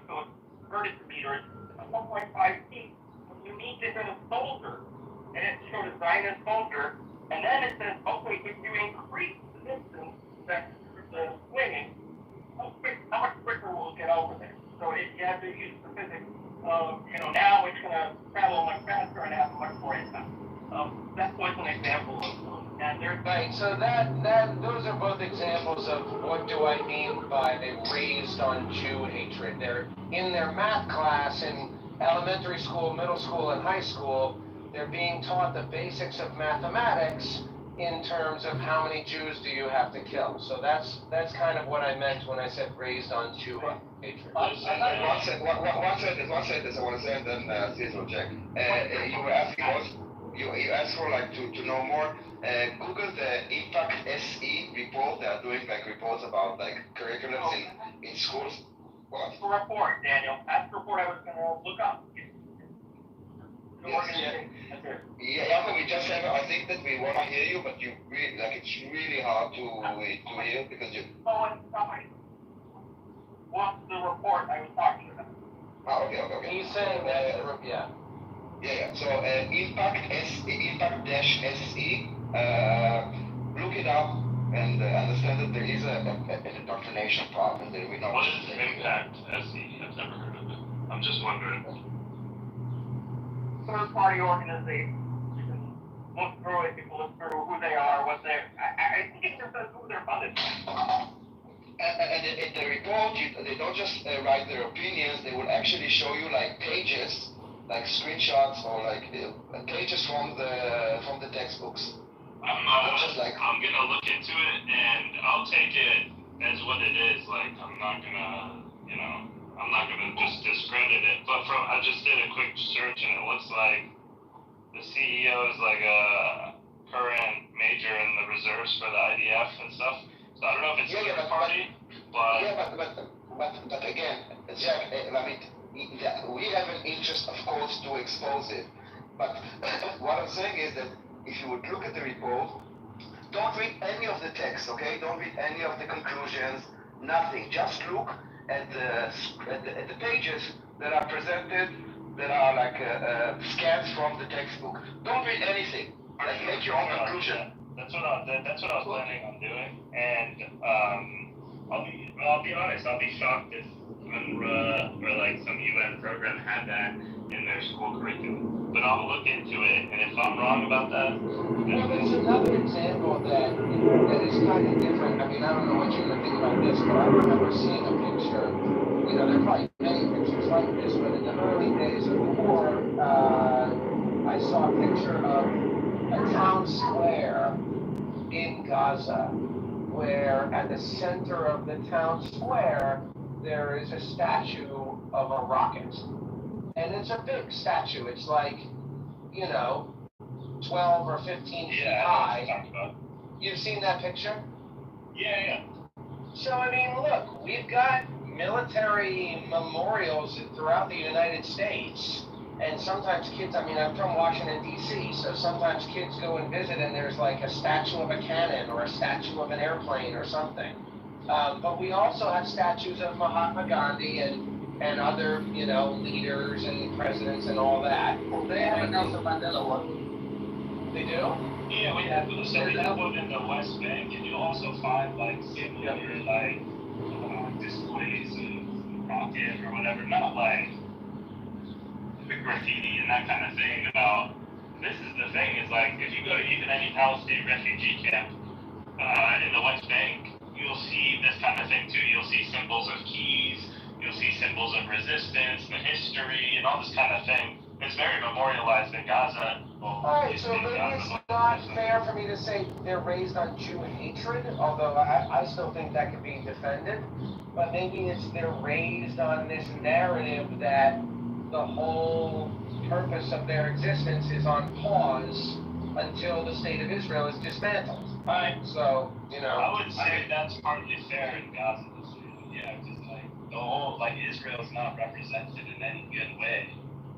so it's converted to meters, 1.5 feet. You need to hit a soldier, and it showed a Zionist soldier, and then it says, okay, if you increase the distance that the swinging, how much quicker will it get over there? So you have to use the physics of, now it's going to travel much faster and have much more impact. That was an example of, and there's... Right, so those are both examples of what do I mean by they raised on Jew hatred. They're in their math class in elementary school, middle school, and high school, they're being taught the basics of mathematics in terms of how many Jews do you have to kill. So that's kind of what I meant when I said raised on Jew hatred. One sentence I want to say, and then Cecil Jack. You were asking what? You asked for to know more. Google the Impact SE report. They are doing reports about curriculums in schools. What? That's the report, Daniel. That's the report I was going to look up. Yeah, we just have. I think that we want to hear you, but you really it's really hard to hear because you. Oh, and somebody. What's the report I was talking about? Oh, okay. He's saying that. Yeah. Yeah. So Impact-SE. Look it up and understand that there is an indoctrination problem. There we know. What is Impact-SE? I've never heard of it. I'm just wondering. Third-party organization. You can look through it. You can look through who they are, what they're. I think it just says who they're funded by. And in the report, they don't just write their opinions. They will actually show you pages, screenshots or pages from the textbooks. I'm gonna look into it and I'll take it as what it is. I'm not gonna just discredit it. But I just did a quick search and it looks like the CEO is a current major in the reserves for the IDF and stuff. So I don't know if it's third party, but... Yeah, but again, Jack, we have an interest, of course, to expose it. But what I'm saying is that if you would look at the report, don't read any of the text, okay? Don't read any of the conclusions, nothing. Just look at the pages that are presented, that are scans from the textbook. Don't read anything. Make your own conclusion. That's what I was planning on doing, and I'll be honest. I'll be shocked if UNRWA or some UN program had that in their school curriculum. But I'll look into it, and if I'm wrong about that, well, there's another example that is kind of different. I mean, I don't know what you're gonna think about this, but I remember seeing a picture. There are probably many pictures like this, but in the early days of the war, I saw a picture of a town square in Gaza, where at the center of the town square there is a statue of a rocket. And it's a big statue. It's 12 or 15 feet high. You've seen that picture? Yeah. So, I mean, look, we've got military memorials throughout the United States. And sometimes kids, I'm from Washington, D.C., so sometimes kids go and visit and there's a statue of a cannon or a statue of an airplane or something. But we also have statues of Mahatma Gandhi and other, leaders and presidents and all that. They have a Nelson Mandela one. They do? Yeah, we have one in the West Bank, and you'll also find similar displays of rocket or whatever, not graffiti and that kind of thing. This is the thing, is if you go to even any Palestinian refugee camp in the West Bank, you'll see this kind of thing too. You'll see symbols of keys, you'll see symbols of resistance, the history, and all this kind of thing. It's very memorialized in Gaza. Alright, so maybe it's not fair for me to say they're raised on Jew hatred, although I still think that could be defended. But maybe they're raised on this narrative that the whole purpose of their existence is on pause until the state of Israel is dismantled. So, you know. I would say that's partly fair in Gaza. Yeah, because like the whole Israel's not represented in any good way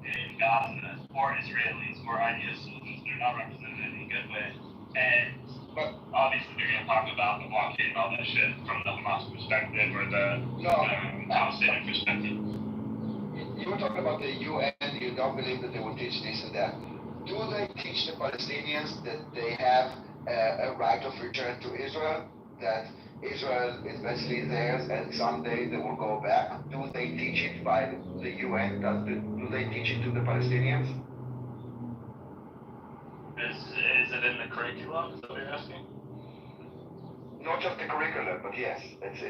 in Gaza, or Israelis, or IDF soldiers. They're not represented in any good way. And but obviously they're gonna talk about the blockade and all that shit from the Hamas perspective or the Palestinian perspective. You were talking about the UN, you don't believe that they will teach this and that. Do they teach the Palestinians that they have a right of return to Israel? That Israel is basically theirs and someday they will go back? Do they teach it by the UN? Do they teach it to the Palestinians? Is it in the curriculum? Is that what you're asking? Not just the curriculum, but yes. It's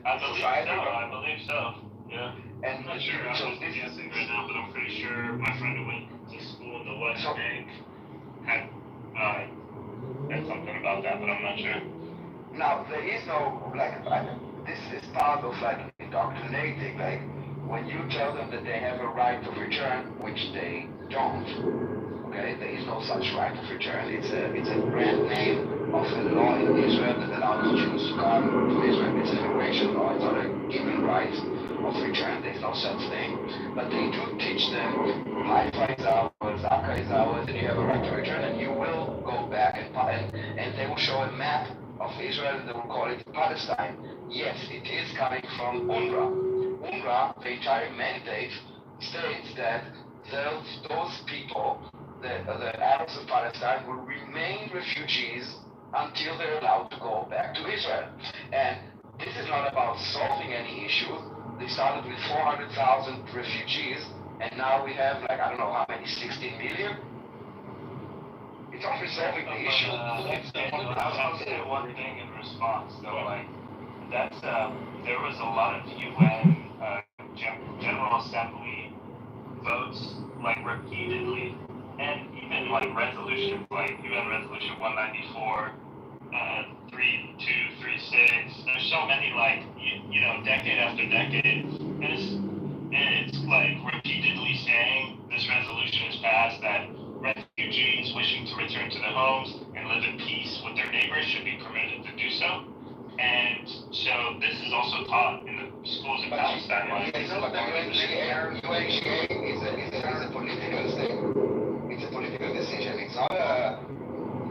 I believe society. so. I believe so. Yeah. And I'm not sure. I'm just guessing right now, but I'm pretty sure my friend who went to school in the West Bank had something about that, but I'm not sure. Now, there is no, this is part of, indoctrinating, when you tell them that they have a right of return, which they don't, okay, there is no such right of return. It's a brand name of a law in Israel that allows Jews to come to Israel. It's an immigration law. It's not a given right of return. There's no such thing. But they do teach them Haifa is ours, Akka is ours, and you have a right to return, and you will go back and they will show a map of Israel and they will call it Palestine. Yes, it is coming from UNRWA. UNRWA, the entire mandate states that those people, the Arabs of Palestine, will remain refugees until they're allowed to go back to Israel. And this is not about solving any issue. They started with 400,000 refugees, and now we have, I don't know how many, 16 million? It's not resolving the issue. I'll say one thing in response, though, that's, there was a lot of UN General Assembly votes, repeatedly, and even, resolutions, UN Resolution 194, 3236, there's so many, decade after decade, and it's repeatedly saying this resolution is passed that refugees wishing to return to their homes and live in peace with their neighbors should be permitted to do so. And so this is also taught in the schools in Palestine. UNGA is a political thing. It's a political decision. It's not a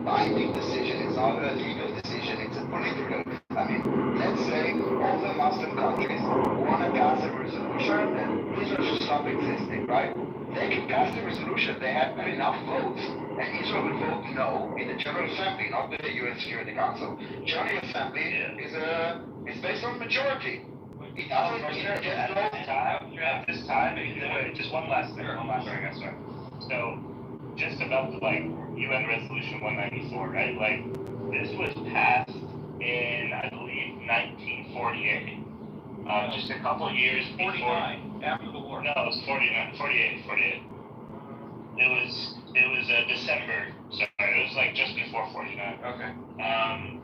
binding decision. It's not a legal decision. It's a political. Let's say all the Muslim countries want to pass a resolution and Israel should stop existing, right? They can pass the resolution. They have enough votes, and Israel will vote no in the General Assembly, not the UN Security Council. General Assembly is based on majority. It doesn't At this time, just one last thing, I sorry. So, just about the UN Resolution 194, right? This was passed in, I believe, 1948. Just a couple years before. 49, after the war. No, it was 48. It was December. Sorry, it was just before 49. Okay.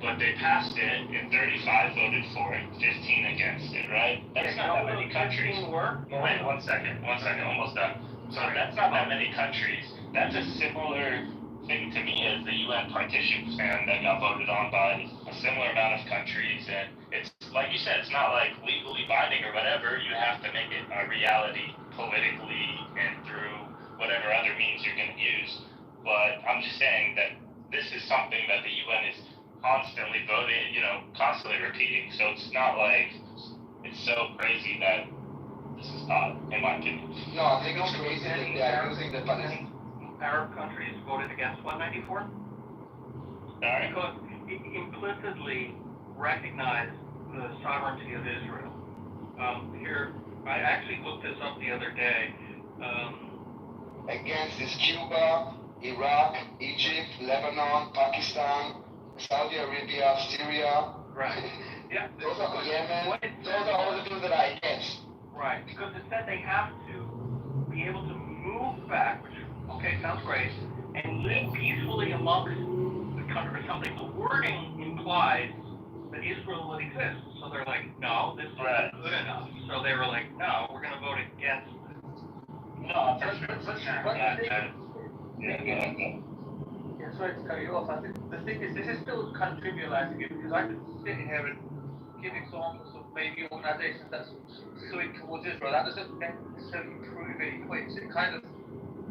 But they passed it, and 35 voted for it, 15 against it, right? That's not that many countries. Wait, one second, almost done. So that's not that many countries. That's a similar thing to me as the UN partition plan that got voted on by a similar amount of countries, and it's like you said, it's not legally binding or whatever. You have to make it a reality politically and through whatever other means you're going to use. But I'm just saying that this is something that the UN is constantly voting, constantly repeating. So it's not it's so crazy that this is taught, in my opinion. No, I think it's crazy that they are using the Palestinian. Arab countries voted against 194? Sorry? Because it implicitly recognized the sovereignty of Israel. Here, I actually looked this up the other day. Against is Cuba, Iraq, Egypt, Lebanon, Pakistan, Saudi Arabia, Syria. Right. Yeah. Those are Yemen. Those are all the things that are against. Right. Because it said they have to be able to move back, which, okay, sounds great, and live peacefully amongst the country or something. The wording implies that Israel would exist. So they're like, no, this isn't good enough. So they were like, no, we're going to vote against it. No, for sure. Yeah, sorry to cut you off. I think the thing is, this is still kind of trivializing it because I could sit here and give examples of maybe organizations that swing towards Israel. That doesn't necessarily prove any points. It kind of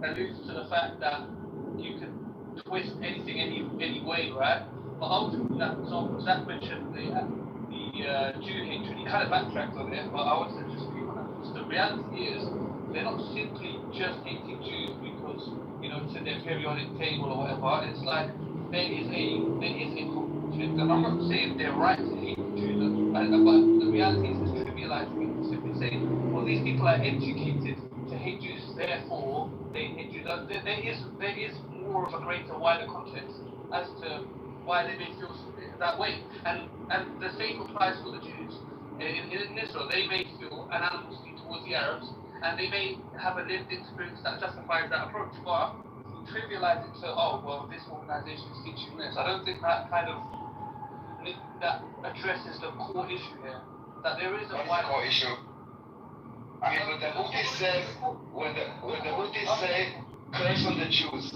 alludes to the fact that you can twist anything any way, right? But ultimately, that example, Zach mentioned the Jew hatred. He kind of backtracked on it, but I want to just be honest. The reality is, they're not simply just hating Jews because, you know, it's in their periodic table or whatever. It's like there is a conflict, and I'm not saying they're right to hate Jews, but the reality is it's trivializing it. Simply saying, well, these people are educated to hate Jews, therefore they hate Jews. There is more of a greater, wider context as to why they may feel that way, and the same applies for the Jews in Israel. They may feel an animosity towards the Arabs, and they may have a lived experience that justifies that approach, but trivialize it to, oh, well, this organization is teaching this. I don't think that kind of that addresses the core issue here. That there is a What is the core issue? I mean, when the Houthis say, when the Houthis say, curse on the Jews,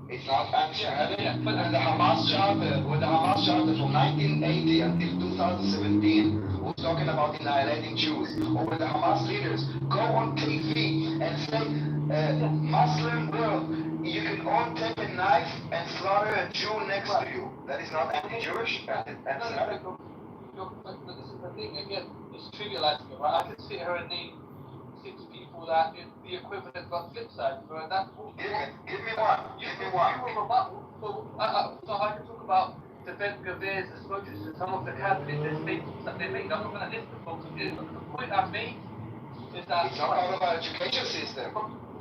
it's not anti-Semitic. When the Hamas charter from 1980 until 2017 was talking about annihilating Jews, or when the Hamas leaders go on TV and say, Muslim world, you can all take a knife and slaughter a Jew next to you. That is not anti-Jewish, anti-Semitic. But this is the thing, again, it's trivializing it, right? I could sit here and name 6 people that is the equivalent but flip side, right? That Give me one. So I can talk about the Ben Gavirs, the Smokers, and some of the cabinet statements that they made. I'm not going to list the folks here, but the point I've made is that it's not part of our education system.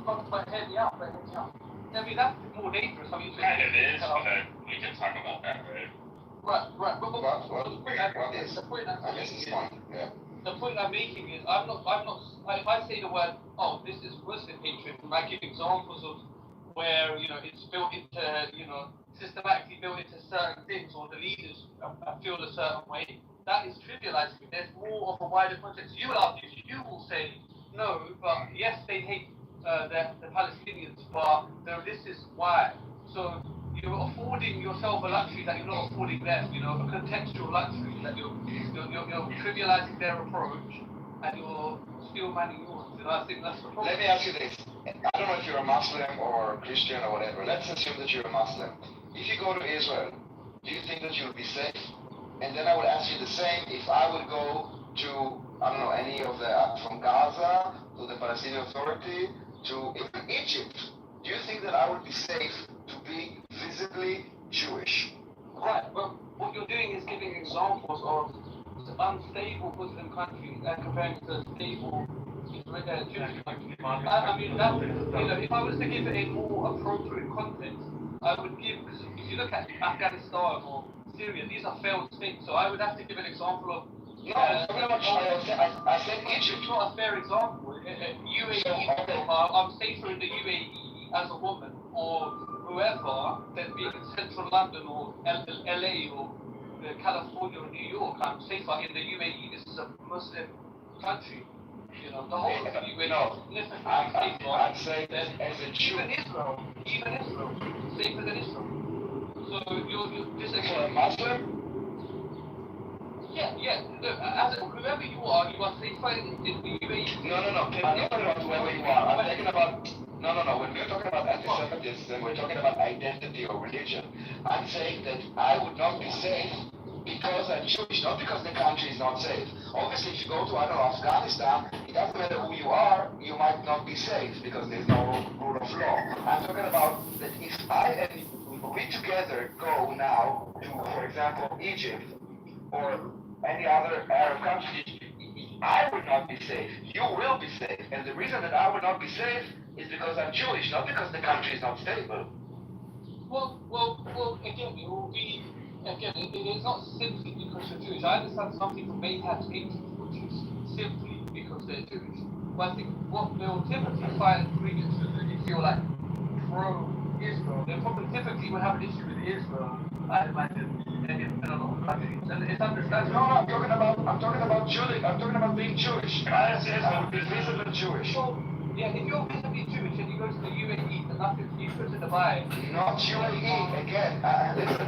But head me out. I mean, that's more dangerous. I mean, kind of is, but we can talk about that, right? Right. The point I'm making is, I'm not. If I say the word, oh, this is Muslim hatred, and I give examples of where, you know, it's built into, you know, systematically built into certain things, or the leaders feel a certain way, that is trivializing it. There's more of a wider context. You will argue, you will say, no, but yes, they hate the Palestinians, but this is why. So you're affording yourself a luxury that you're not affording them, you know, a contextual luxury that you're trivializing their approach, and you're still manning yours. You know, I think that's the problem. Let me ask you this. I don't know if you're a Muslim or Christian or whatever. Let's assume that you're a Muslim. If you go to Israel, do you think that you'll be safe? And then I would ask you the same if I would go to, I don't know, any of the, from Gaza to the Palestinian Authority to even Egypt. Do you think that I would be safe to be visibly Jewish? Right, well, what you're doing is giving examples of unstable Muslim countries and comparing to stable Jewish countries. I mean, that, you know, if I was to give it a more appropriate context, I would give, if you look at Afghanistan or Syria, these are failed states, so I would have to give an example of. I said Egypt. It's not a fair example. UAE, I'm safer in the UAE as a woman, or whoever, than being in central London or LA or California or New York. I'm safer in the UAE. This is a Muslim country. You know, the whole of the UAE is significantly safer. I'd say that as a Jew. Even Israel, safer than Israel. So you're disagreeing. For a Muslim? Yeah. Look, whoever you are safer in the UAE. No. I'm not talking about whoever you are. I'm talking about. No. When we're talking about anti-Semitism, we're talking about identity or religion. I'm saying that I would not be safe because I'm Jewish, not because the country is not safe. Obviously, if you go to, I don't know, Afghanistan, it doesn't matter who you are, you might not be safe because there's no rule of law. I'm talking about that if I and we together go now to, for example, Egypt or any other Arab country, I would not be safe. You will be safe. And the reason that I would not be safe is because I'm Jewish, not because the country is not stable. Well, again, it will be, it is not simply because you're Jewish. I understand some people may have hatred for Jews simply because they're Jewish. But I think what they'll typically find Greeks if you're like pro-Israel, they probably typically will have an issue with Israel, I imagine, in a lot of countries. And it's understandable. No, I'm talking about Jewish. I'm talking about being Jewish. I would be visibly Jewish. Well, Yeah, if you're visibly Jewish and you go to the UAE, then nothing. You go to Dubai. Not UAE again. Listen,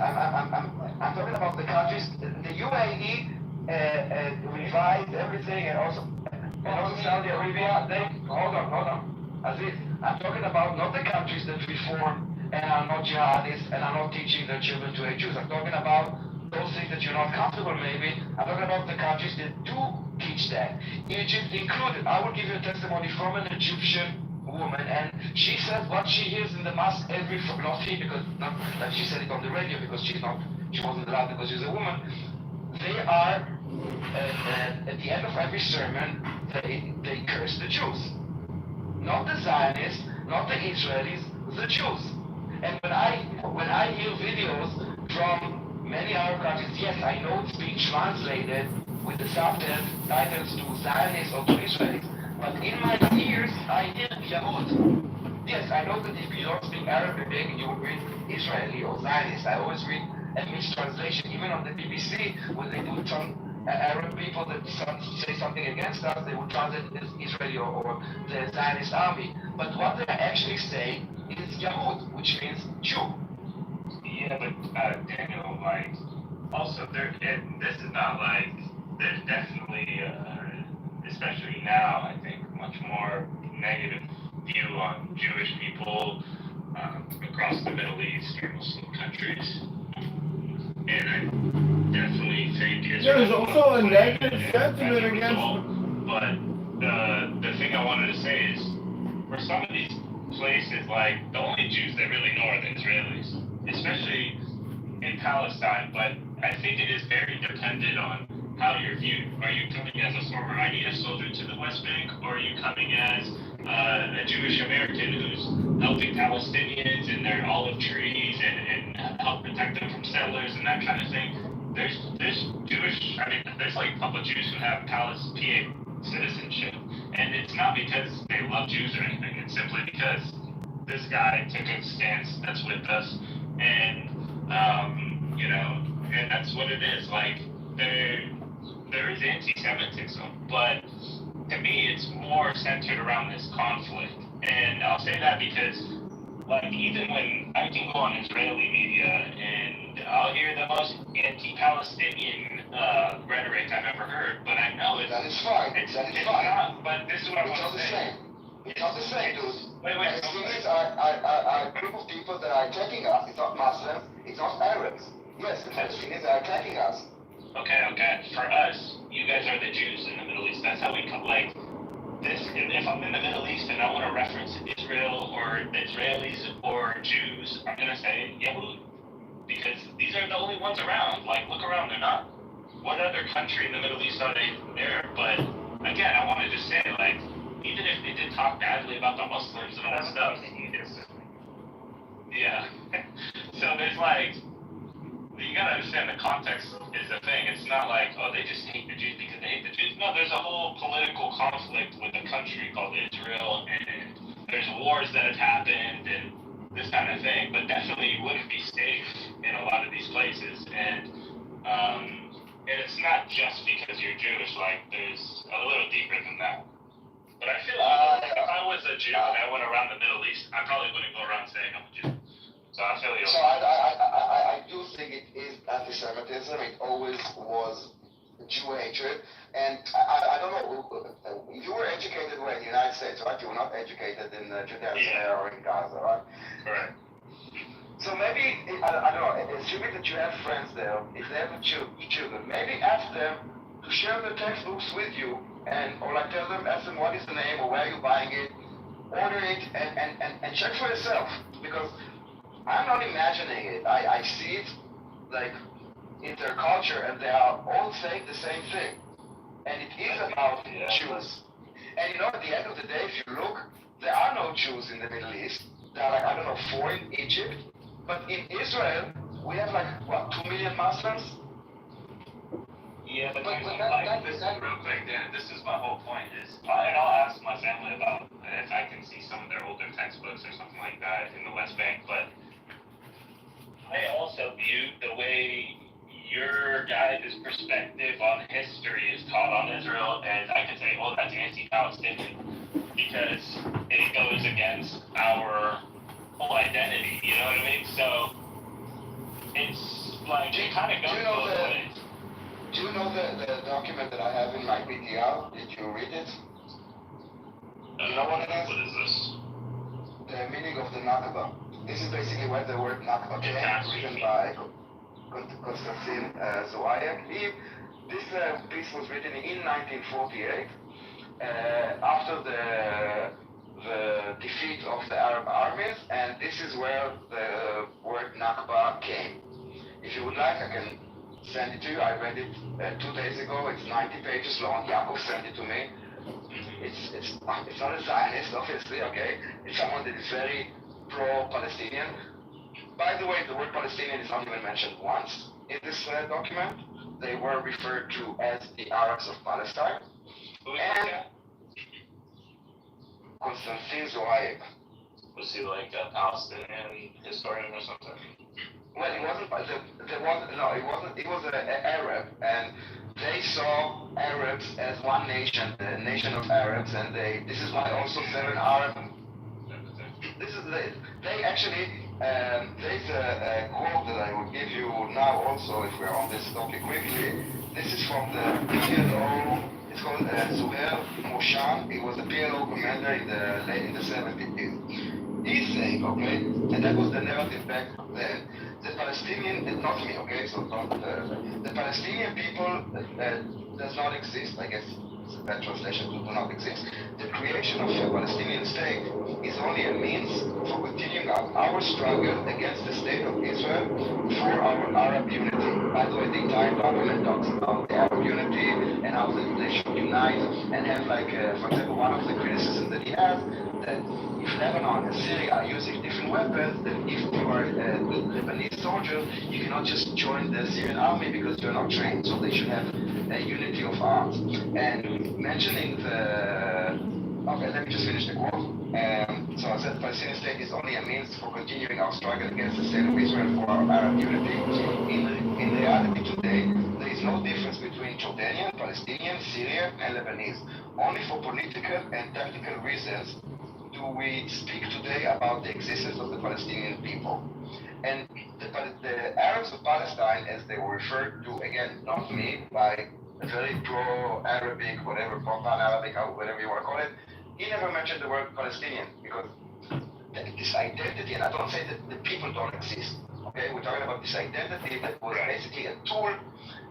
I'm talking about the countries. The UAE revised everything, and also Saudi Arabia. Hold on. Aziz, I'm talking about not the countries that reform and are not jihadists and are not teaching their children to hate Jews. I'm talking about those things that you're not comfortable maybe. I'm talking about the countries that do teach that. Egypt included. I will give you a testimony from an Egyptian woman, and she said what she hears in the mosque not he, because not like she said it on the radio, because she wasn't allowed because she's a woman. They are at the end of every sermon they curse the Jews, not the Zionists, not the Israelis, the Jews. And when I hear videos from many Arab countries, yes, I know it's being translated with the subtitles to Zionists or to Israelis, but in my ears I hear Yahud. Yes, I know that if you don't speak Arabic, you would read Israeli or Zionist. I always read a mixed translation, even on the BBC, when they do some Arab people that say something against us, they would translate it as Israeli or the Zionist army. But what they actually say is Yahud, which means Jew. Yeah, but Daniel, like, also this is not like, there's definitely, especially now, I think, much more negative view on Jewish people across the Middle East or Muslim countries. And I definitely think There's also a negative sentiment against. But the thing I wanted to say is, for some of these places, like, the only Jews that really know are the Israelis, especially in Palestine. But I think it is very dependent on how you're viewed. Are you coming as a former IDF soldier to the West Bank, or are you coming as a Jewish American who's helping Palestinians and their olive trees and help protect them from settlers and that kind of thing? There's Jewish, there's like a couple of Jews who have PA citizenship, and it's not because they love Jews or anything. It's simply because this guy took a stance that's with us, and and that's what it is. Like, there is anti-Semitism, but to me, it's more centered around this conflict. And I'll say that because, like, even when I can go on Israeli media and I'll hear the most anti-Palestinian rhetoric I've ever heard, but I know that is fine. It's fine. not. But this is what I want to say. It's not the same, dude. Wait. Palestinians are a group of people that are attacking us. It's not Muslims. It's not Arabs. Yes, the Palestinians are attacking us. Okay. For us, you guys are the Jews in the Middle East. That's how we come. Like, this, if I'm in the Middle East and I want to reference Israel or the Israelis or Jews, I'm going to say Yahud. Because these are the only ones around. Like, look around. They're not. What other country in the Middle East are they there? But, again, I want to just say, like, even if they did talk badly about the Muslims and all that stuff. Yeah. So there's, like, you gotta understand the context is the thing. It's not like, oh, they just hate the Jews because they hate the Jews. No, there's a whole political conflict with a country called Israel, and there's wars that have happened and this kind of thing. But definitely you wouldn't be safe in a lot of these places. And it's not just because you're Jewish. Like, there's a little deeper than that. But I feel like if I was a Jew and I went around the Middle East, I probably wouldn't go around saying I'm a Jew. So I feel you. So I do think it is anti-Semitism. It always was Jew hatred. And I don't know, you were educated in the United States, right? You were not educated in Judea or in Gaza, right? Correct. So maybe, I don't know, assuming that you have friends there, if they have children, maybe ask them to share the textbooks with you, or like ask them what is the name or where are you buying it, order it, and check for yourself. Because I'm not imagining it. I see it like in their culture, and they are all saying the same thing. And it is about Jews. And you know, at the end of the day, if you look, there are no Jews in the Middle East. There are like, 4 in Egypt. But in Israel, we have like, 2 million Muslims? Yeah, but this is real quick, Dan. This is my whole point is, and I'll ask my family about if I can see some of their older textbooks or something like that in the West Bank, but I also view the way your guys' perspective on history is taught on Israel, and I can say, oh, that's anti-Palestinian, because whole identity, you know what I mean? So it's like it kind of goes both ways. Do you know the document that I have in my PTR? Did you read it? You know what it is? What is this? The meaning of the Nakba. This is basically where the word Nakba came, written by Constantine Zoayak. This piece was written in 1948 after the defeat of the Arab armies, and this is where the word Nakba came. If you would like, I can send it to you. I read it 2 days ago. It's 90 pages long. Yaakov sent it to me. It's not a Zionist, obviously, okay? It's someone that is very pro-Palestinian. By the way, the word Palestinian is not even mentioned once in this document. They were referred to as the Arabs of Palestine. And Constantine Zoayak. Was he like a Palestinian historian or something? Well, he wasn't. He was an Arab, and they saw Arabs as one nation, the nation of Arabs, and this is why also seven Arab. They actually. There's a quote that I will give you now. Also, if we're on this topic quickly, this is from the PLO. It's called Zuhair Moshan. He was a PLO commander in the 70s. He's saying, okay, and that was the narrative back then. The Palestinian, not me, okay, so don't, the Palestinian people does not exist, I guess it's a bad translation, do not exist. The creation of a Palestinian state is only a means for continuing our struggle against the state of Israel for our Arab unity. By the way, the entire document talks about the Arab unity and how they should unite and have like, for example, one of the criticisms that he has, that if Lebanon and Syria are using different weapons, then if you are a Lebanese soldier, you cannot just join the Syrian army because you're not trained. So they should have a unity of arms. And mentioning okay, let me just finish the quote. So I said, Palestinian state is only a means for continuing our struggle against the state of Israel for our Arab unity. In reality today, there is no difference between Jordanian, Palestinian, Syrian, and Lebanese. Only for political and tactical reasons do we speak today about the existence of the Palestinian people. And the Arabs of Palestine, as they were referred to, again, not me, by a very pro-Arabic, whatever, pro-pan-Arabic, whatever you want to call it, he never mentioned the word Palestinian, because this identity, and I don't say that the people don't exist, okay? We're talking about this identity that was basically a tool,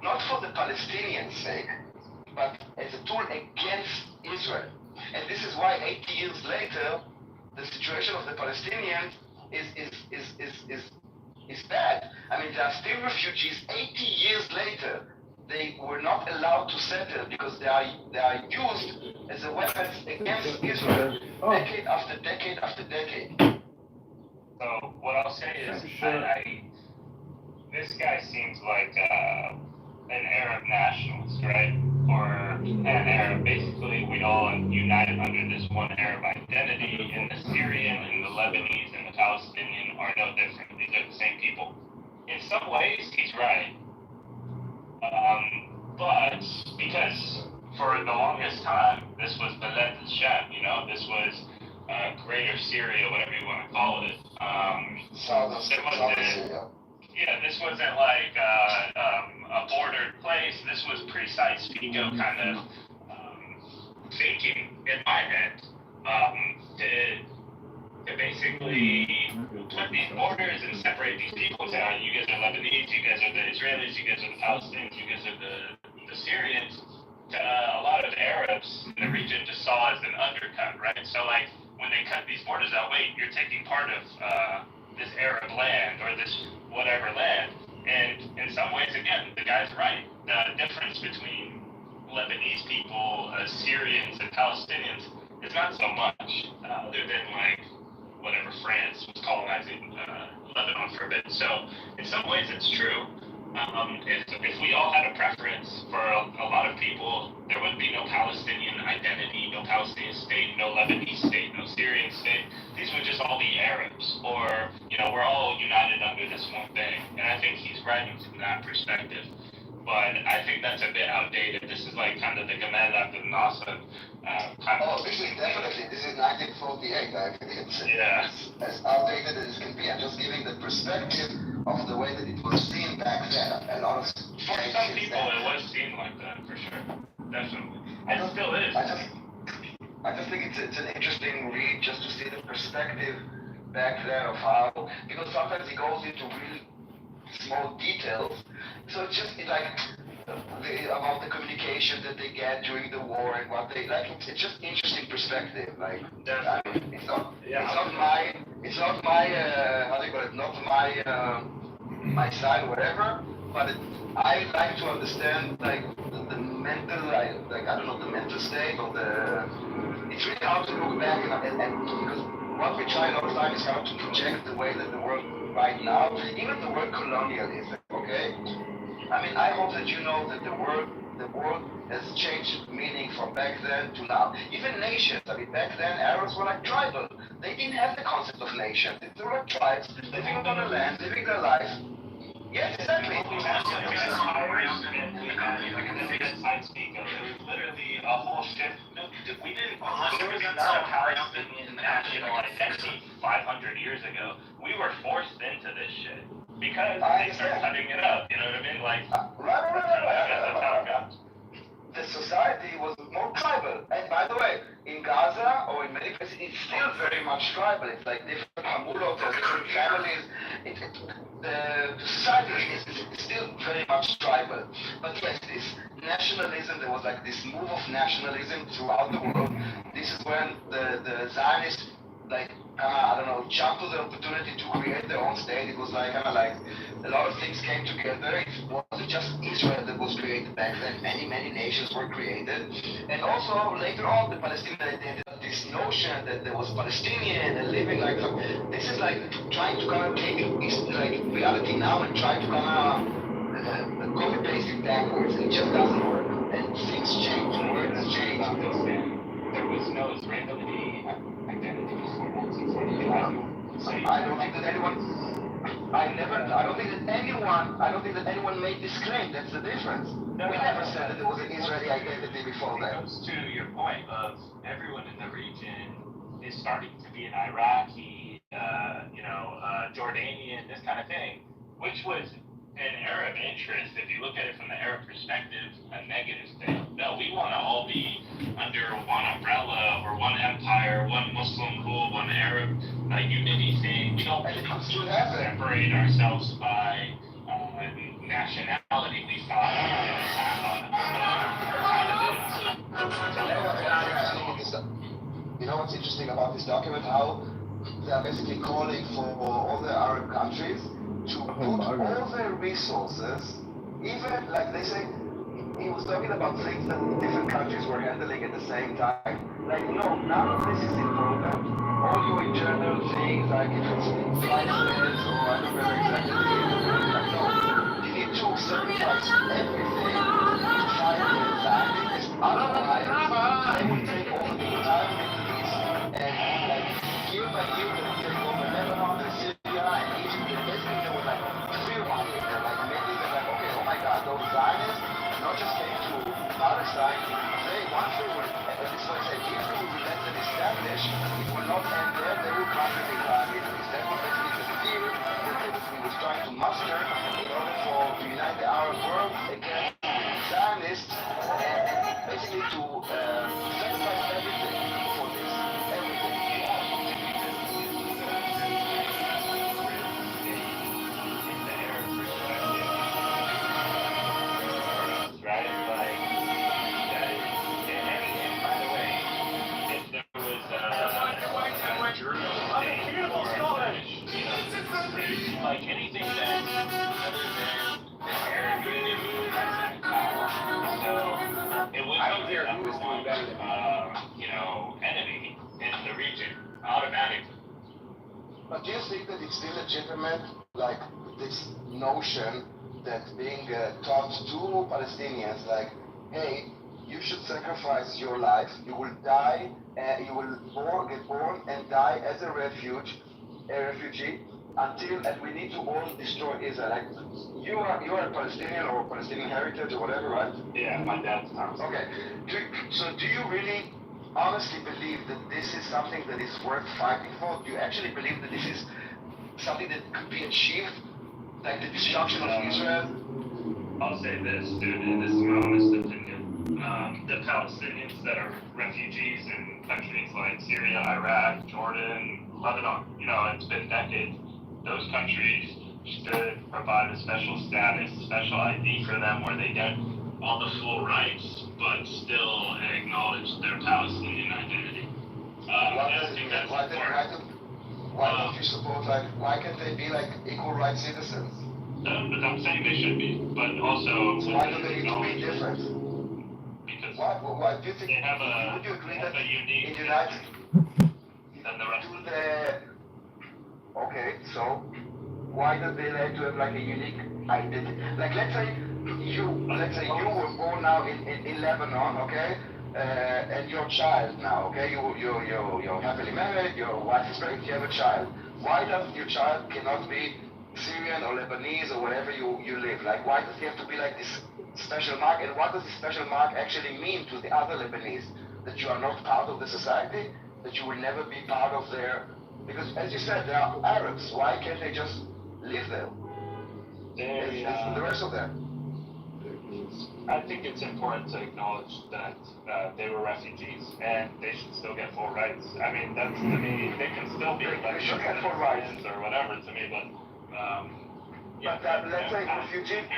not for the Palestinians' sake, but as a tool against Israel. And this is why 80 years later, the situation of the Palestinians is bad. I mean, there are still refugees 80 years later. They were not allowed to settle because they are used as a weapons against Israel, decade after decade after decade. So what I'll say is, this guy seems like an Arab nationalist, right? Or an Arab. Basically, we all united under this one Arab identity, and the Syrian and the Lebanese and the Palestinian are no different. These are the same people. In some ways, he's right. But because for the longest time, this was Balad al-Sham, you know, this was Greater Syria, whatever you want to call it. This wasn't like a bordered place. This was precise Pico kind of thinking in my head to basically put these borders and separate these people. Say, you guys are Lebanese, you guys are the Israelis, you guys are the Palestinians, you guys are the Syrians. A lot of Arabs in the region just saw as an undercut, right? So like when they cut these borders out, wait, you're taking part of this Arab land or this whatever land. And in some ways, again, the guy's right. The difference between Lebanese people, Syrians, and Palestinians is not so much, other than like whatever France was colonizing Lebanon for a bit. So in some ways, it's true. If we all had a preference for a lot of people, there would be no Palestinian identity, no Palestinian state, no Lebanese state, no Syrian state. These would just all be Arabs, or, you know, we're all united under this one thing. And I think he's right from that perspective. but I think that's a bit outdated. This is like kind of the Gamal after Nasser kind of. Oh, this is definitely, this is 1948. Like, it's as outdated as it can be. I'm just giving the perspective of the way that it was seen back then. A lot of For some people, it was seen like that, for sure. Definitely. And it still is. I just think it's an interesting read just to see the perspective back then of how, because sometimes he goes into really small details. So it's just about the communication that they get during the war and what they like. It's just interesting perspective. Like, I mean, it's not my how do you call it? Not my side or whatever. But I like to understand like the mental, like I don't know, the mental state or the. It's really hard to look back and because what we try all the time is how to project the way that the world right now, even the word colonialism, okay? I mean, I hope that you know that the world has changed meaning from back then to now. Even nations, I mean, back then Arabs were like tribal. They didn't have the concept of nations. They were like tribes, living on a land, living their life. Yes, exactly. We had empires and we had the side speak of it was literally a whole shift. We didn't. There was not a Palestinian national identity 500 years ago. We were forced into this shit because they started cutting it up. You know what I mean? Like, that's how it got. The society was more tribal. And by the way, in Gaza or in many places, it's still very much tribal. It's like different hamulot, different families. The society is still very much tribal. But yes, this nationalism, there was like this move of nationalism throughout the world. This is when the Zionists, like, I don't know, jumped to the opportunity to create their own state. It was like, a lot of things came together. It wasn't just Israel that was created back then. Many nations were created. And also, later on, the Palestinians identity, this notion that there was Palestinian and living like, this is like trying to kind of take like reality now and try to kind of copy-paste it backwards. It just doesn't work. And things change, words change. There was no Israeli identity before 1945. I don't think that anyone made this claim. That's the difference. We never said that there was an Israeli identity before that. It goes to your point of everyone in the region is starting to be an Iraqi, Jordanian, this kind of thing, which was an Arab interest. If you look at it from the Arab perspective, a negative thing. No, we want to all be under one umbrella or one empire, one Muslim rule, one Arab unity thing. We don't separate ourselves by nationality. We fought an attack on You know what's interesting about this document? How they are basically calling for all the Arab countries to put all their resources, even like they say, he was talking about things that different countries were handling at the same time. Like, no, none of this is important. All your internal things, like if it's prices or I don't remember exactly the like, no, you need to sacrifice everything to fight against Zionists. Otherwise, they will take over the entire Middle East and like year by year they will take over Lebanon and Syria and Egypt. And basically they were like fear-mongering. They're like making them like, okay, oh my God, those Zionists not just came to Palestine, once they were, this was said, if they will let them establish, it will not end there, they will conquer the entire Middle East. That was basically the fear that he was trying to muster in order to unite the Arab world against Zionists and basically to sacrifice everything for this. Everything. right? Like, and by the way, if there was a German state or a British, like anything that other than the Arab Union has power, so it would be the number one, enemy in the region automatically. But do you think that it's still legitimate, like this notion that being taught to Palestinians, like, hey, you should sacrifice your life, you will die, you will get born and die as a refugee. and we need to all destroy Israel. Like, you are a Palestinian or Palestinian heritage or whatever, right? Yeah, my dad's house. Okay. So do you really honestly believe that this is something that is worth fighting for? Do you actually believe that this is something that could be achieved? Like the destruction of Israel? I'll say this, dude, and this is my honest opinion. The Palestinians that are refugees in countries like Syria, Iraq, Jordan, Lebanon, it's been decades. Those countries should provide a special status, special ID for them where they get all the full rights, but still acknowledge their Palestinian identity. Why don't you support, why can't they be like equal rights citizens? But I'm saying they should be, but also... So why do they need to be different? Because why do you think, they have would you agree that a unique... in the United... than the rest of Okay, so why do they like to have like a unique identity? Like let's say you were born now in Lebanon, okay? And your child now, okay? You're happily married, your wife is pregnant, you have a child. Why does your child cannot be Syrian or Lebanese or wherever you live? Like, why does he have to be like this special mark? And what does this special mark actually mean to the other Lebanese? That you are not part of the society? That you will never be part of their... Because as you said, they are Arabs. Why can't they just live there? The rest of them. I think it's important to acknowledge that they were refugees and they should still get full rights. I mean, that's to me, they can still be like they should get full rights or whatever to me, but let's say refugees,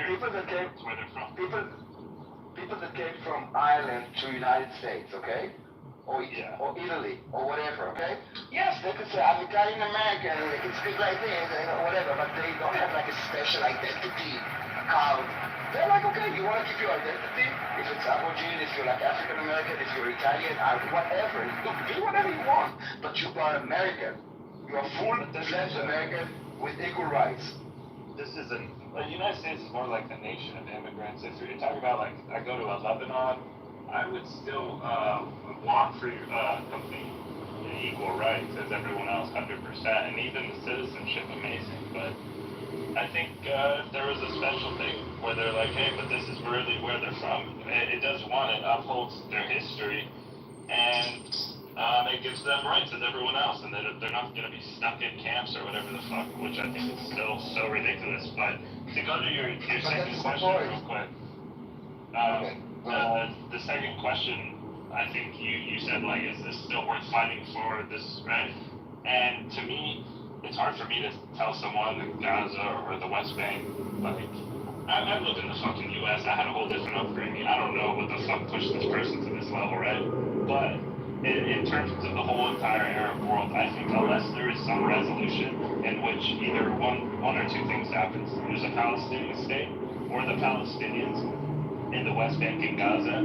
people that came from Ireland to United States, okay? Or Italy, or whatever, okay? Yes, they could say, I'm Italian American, they can speak like this, or whatever, but they don't have like a special identity card. They're like, okay, you want to keep your identity? If it's Aboriginal, if you're like African American, if you're Italian, whatever. Look, do whatever you want, but you are American. You are full-fledged American with equal rights. The United States is more like a nation of immigrants. If you're talking about like, I go to Lebanon, I would still want for complete equal rights as everyone else, 100%, and even the citizenship, amazing. But I think if there was a special thing where they're like, hey, but this is really where they're from, it does one, it upholds their history, and it gives them rights as everyone else, and they're not going to be stuck in camps or whatever the fuck, which I think is still so ridiculous. But to go to your second question real quick. The second question, I think you said, like, is this still worth fighting for, this, right? And to me, it's hard for me to tell someone in Gaza or the West Bank, like, I lived in the fucking US, I had a whole different upbringing, I don't know what the fuck pushed this person to this level, right? But in terms of the whole entire Arab world, I think unless there is some resolution in which either one or two things happens, there's a Palestinian state, or the Palestinians in the West Bank and Gaza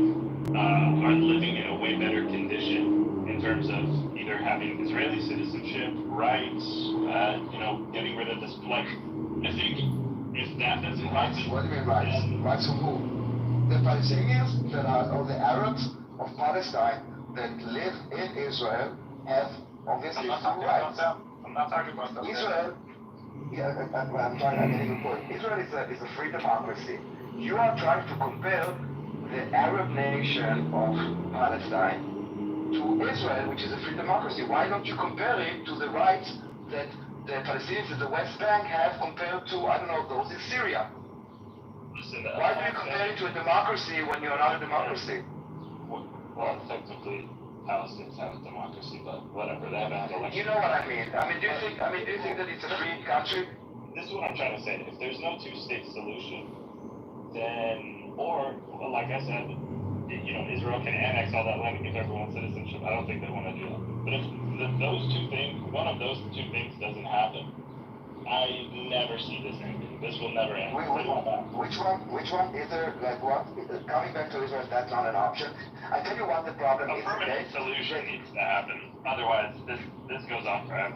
are living in a way better condition in terms of either having Israeli citizenship, rights, getting rid of this, like, I think if that doesn't happen... What do you mean rights? Rights of who? The Palestinians or the Arabs of Palestine that live in Israel have obviously full rights. I'm not talking about that. Israel, I'm getting your point. Israel is a free democracy. You are trying to compare the Arab nation of Palestine to Israel, which is a free democracy. Why don't you compare it to the rights that the Palestinians in the West Bank have compared to, I don't know, those in Syria? Why do you compare it to a democracy when you're not a democracy? Well, technically, Palestinians have a democracy, but whatever, they haven't had elections. You know what I mean. Do you think that it's a free country? This is what I'm trying to say. If there's no two-state solution, then, or, like I said, Israel can annex all that land and give everyone citizenship. I don't think they want to do that. But if those two things, one of those two things doesn't happen, I never see this ending. This will never end. Which one? Either, like what? Coming back to Israel, that's not an option. I tell you what the problem is. A permanent solution needs to happen. Otherwise, this goes on forever.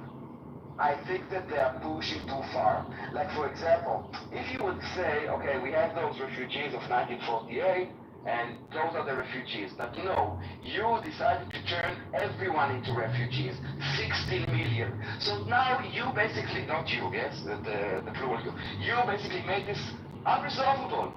I think that they are pushing too far. Like, for example, if you would say, okay, we have those refugees of 1948, and those are the refugees. But no, you decided to turn everyone into refugees, 16 million. So now you basically, not you, yes, the plural you basically made this unresolvable.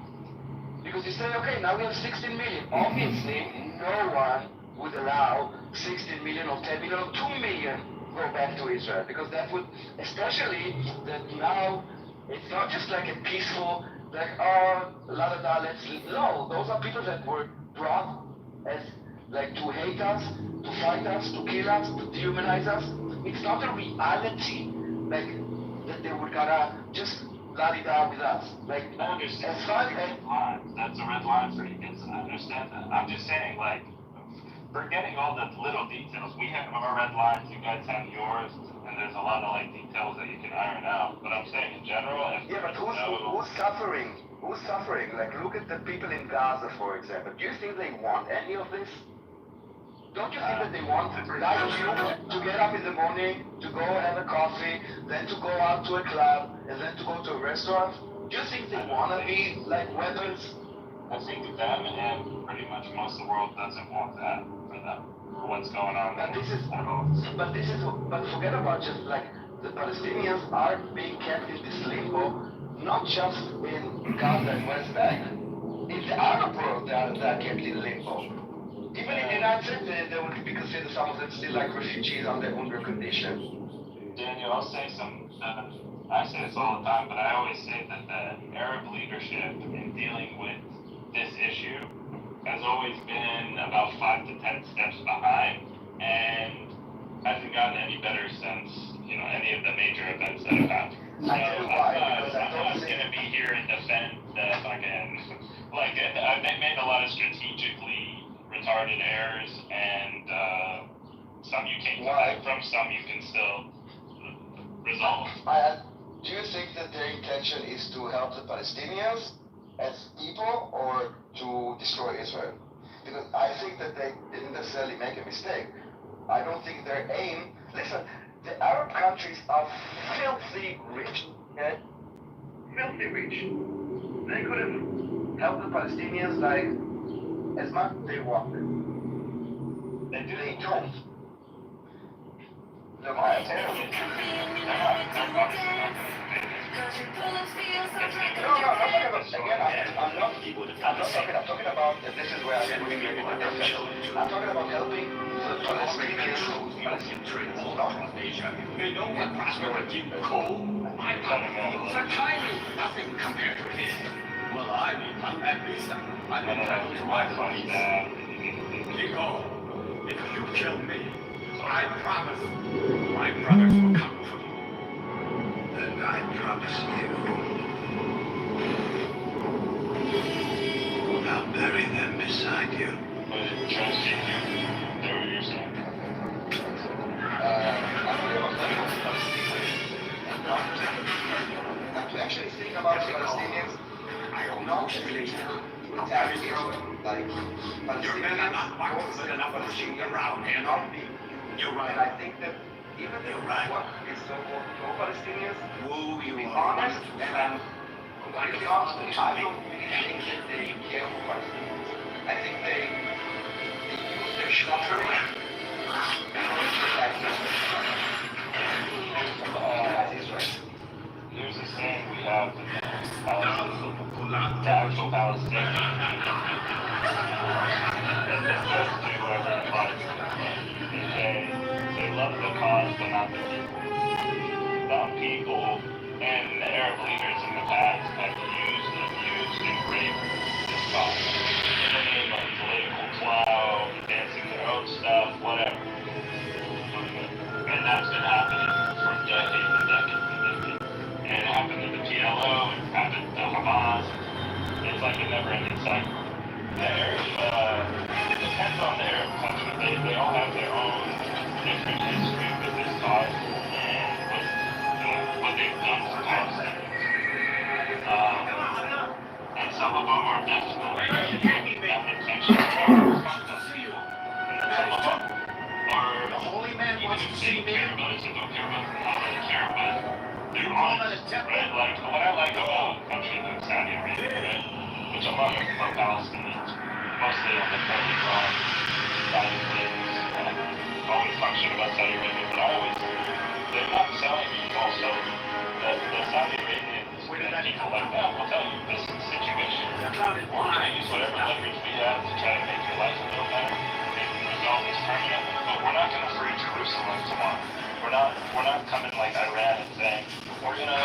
Because you say, okay, now we have 16 million. Obviously, no one would allow 16 million or 10 million or 2 million go back to Israel. Because that would, especially that now, it's not just like a peaceful, like, oh, la la la, let's, no, those are people that were brought as, like, to hate us, to fight us, to kill us, to dehumanize us. It's not a reality, like, that they would gotta just la-di-da with us. Like, I understand. as far as, That's a red line for you kids, and I understand that. I'm just saying, like, forgetting all the little details. We have our red lines, you guys have yours, and there's a lot of, like, details that you can iron out. But I'm saying in general, if yeah, but who's suffering? Who's suffering? Like, look at the people in Gaza, for example. Do you think they want any of this? Don't you think that they want, like you, to get up in the morning, to go have a coffee, then to go out to a club, and then to go to a restaurant? Do you think they want to be like weapons? I think them and pretty much most of the world doesn't want that for them, for what's going on. But forget about just like the Palestinians are being kept in this limbo, not just in Gaza and West Bank. In the Arab world, they are kept in limbo. Even in the United States, they would be considered some of them still like refugees under UNRWA conditions. Daniel, I'll say I say this all the time, but I always say that the Arab leadership in dealing with this issue has always been about 5 to 10 steps behind and hasn't gotten any better since, any of the major events that have happened. So I'm not going to be here and defend the fucking, like, they made a lot of strategically retarded errors, and some you can't come back from, some you can still resolve. Do you think that their intention is to help the Palestinians as people or to destroy Israel? Because I think that they didn't necessarily make a mistake. I don't think their aim, listen, the Arab countries are filthy rich, okay? Filthy rich. They could have helped the Palestinians like as much as they wanted. They don't. Look, I'm terrible. I'm talking about, and this is where I'm talking about helping the Palestinians. They know what prosperity coal. My problems are tiny, nothing compared to his. Well, at least I'm entitled to my money. Kiko, if you kill me, I promise my brothers will come for you. And I promise you, I'll bury them beside you. I'm actually thinking about the Palestinians. Not attack Israel, like Palestinians around here. Not be. You're right. And I think that even what is so-called pro-Palestinians, to be honest, and I'm completely honest, I don't really think that they care for Palestinians. I think they use their structure in order to attack Israel. Here's the saying we have with the actual Palestinians. And this goes to whoever applies to them. They love the cause, but not the people. Some people and the Arab leaders in the past have used, abused, and raped this cause in the name of political clout, advancing their own stuff, whatever. And that's been happening for decades and decades and decades. And it happened to the PLO, it happened to Hamas. It's like a never-ending cycle. It depends on the Arab country. They all have their own different history with this cause and what they've done for Palestinians. And some of them are definitely intentional terrorists. And some of them are, the holy man wants to see me. Care about it, so don't care about it. I don't care, but they're honest, right? Like, what I like about countries like Saudi Arabia, right, which a lot of Palestinians, mostly on the fairly wrong side of things, and always talk shit about Saudi Arabia, but they're not selling you false hope. The Saudi Arabians and people like that will tell you this is the situation. We're going to use whatever leverage we have to try to make your life a little better, maybe resolve this permanently, but we're not going to free Jerusalem tomorrow. We're not coming like Iran and saying, we're going to,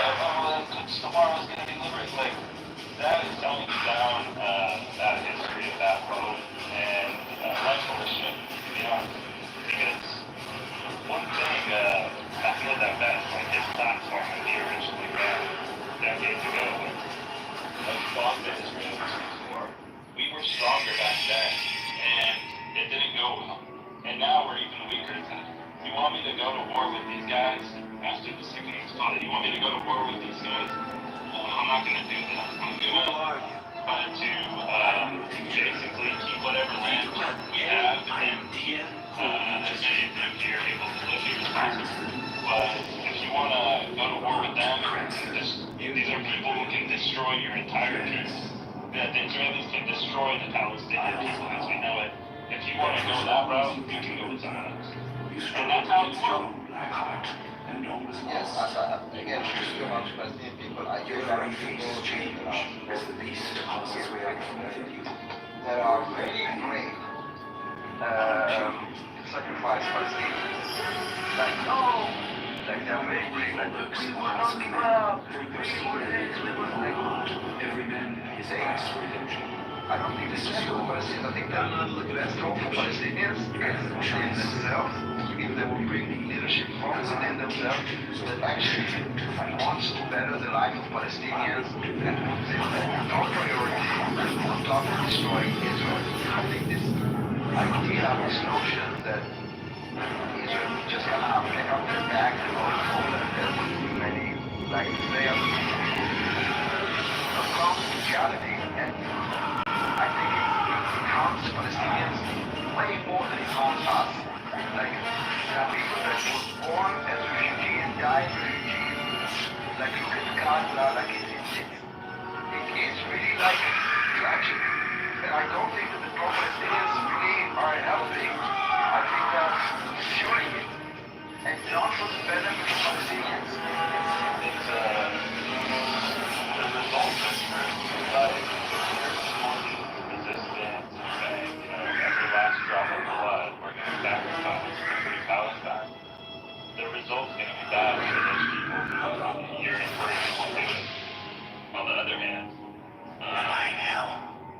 tomorrow's going to be liberated. Like, that is telling you down that history of that road, and that's full of shit, to be honest. Because one thing, I feel that best, like his platform when he originally ran decades ago, like fought the Israel before, we were stronger back then, and it didn't go well. And now we're even weaker than it. You want me to go to war with these guys after the sickening spot? You want me to go to war with these guys? I'm not going to do that. I'm going to try to basically keep whatever land we have and as if you're able to live here as possible. But if you want to go to war with them, these are people who can destroy your entire peace. The Israelis can destroy the Palestinian people as we know it. If you want to go that route, you can go with someone else. And that's how it's works. Yes, again, speaking about Palestinian people, I hear a lot of people that are very brave sacrifice Palestinians. Like, no, like they're very brave, like we will not give up, every man his age. I don't think this is true for Palestinians. I think that the best hope for Palestinians is within themselves, if they will bring leadership from within themselves that actually wants to better the life of Palestinians and put this as top priority on top of destroying Israel. I think this idea, this notion that Israel is just gonna pick up their back and go forward, as many like to say, not close to reality. And I think it harms Palestinians way more than it harms us. Like, there are people that were born as refugees, died refugees. Like, look at Gaza, like, it's really like tragic. And I don't think that the pro-Palestinians really are helping. I think they're fueling it. And not for the benefit of Palestinians. It's the result of resistance and saying, every last drop of blood we're going to sacrifice to free Palestine. The result's going to be bad for those people who you're encouraging to do it. On the other hand,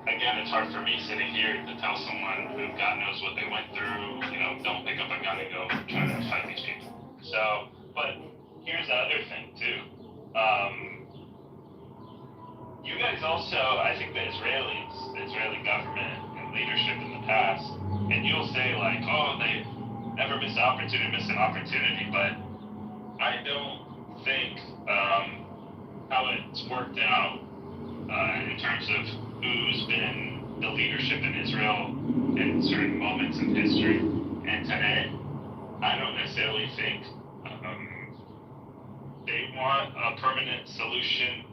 again, it's hard for me sitting here to tell someone who God knows what they went through, don't pick up a gun and go try to fight these people. So, but here's the other thing too. You guys also, I think the Israeli government and leadership in the past, and you'll say like, oh, they never miss an opportunity, but I don't think how it's worked out in terms of who's been the leadership in Israel in certain moments in history and today, I don't necessarily think they want a permanent solution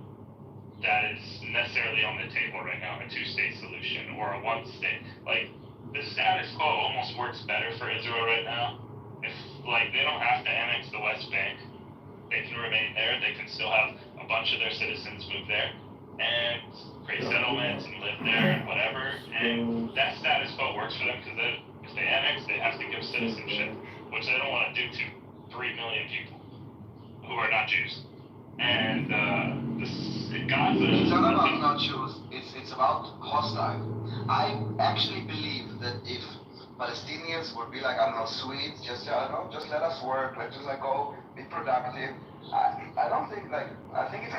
that is necessarily on the table right now, a two-state solution or a one-state. Like, the status quo almost works better for Israel right now. If, they don't have to annex the West Bank. They can remain there. They can still have a bunch of their citizens move there and create settlements and live there and whatever. And that status quo works for them because if they annex, they have to give citizenship, which they don't want to do to 3 million people who are not Jews. And Gaza. It's not about not Jews. It's about hostile. I actually believe that if Palestinians would be like, I don't know, Swedes, just let us work, let's just go be productive. I don't think I think it's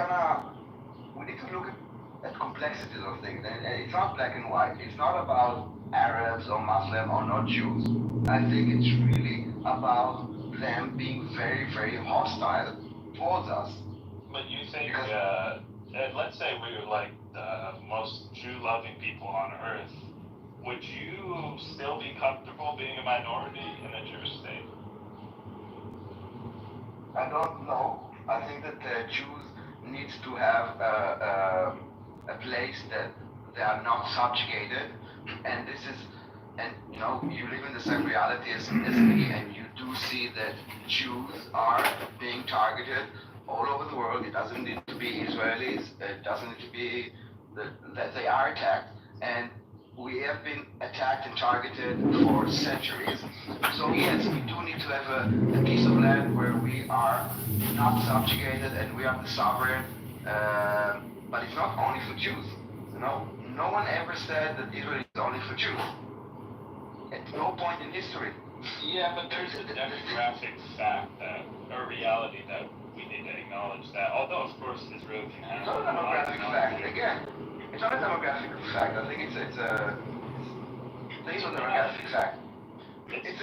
we need to look at complexities of things. And it's not black and white. It's not about Arabs or Muslim or not Jews. I think it's really about them being very, very hostile towards us. But you think, let's say we were like the most Jew-loving people on earth, would you still be comfortable being a minority in a Jewish state? I don't know. I think that the Jews need to have a place that they are not subjugated, And this is, and you know, you live in the same reality as me, and you do see that Jews are being targeted all over the world. It doesn't need to be Israelis. It doesn't need to be that they are attacked. And we have been attacked and targeted for centuries. So yes, we do need to have a piece of land where we are not subjugated and we are the sovereign. But it's not only for Jews. You know, no one ever said that Israel is only for Jews. At no point in history. Yeah, but there's a demographic fact that, or reality that we need to acknowledge that, although of course Israel can have... It's not a demographic fact, again. It's not a demographic fact. I think it's a demographic fact. It's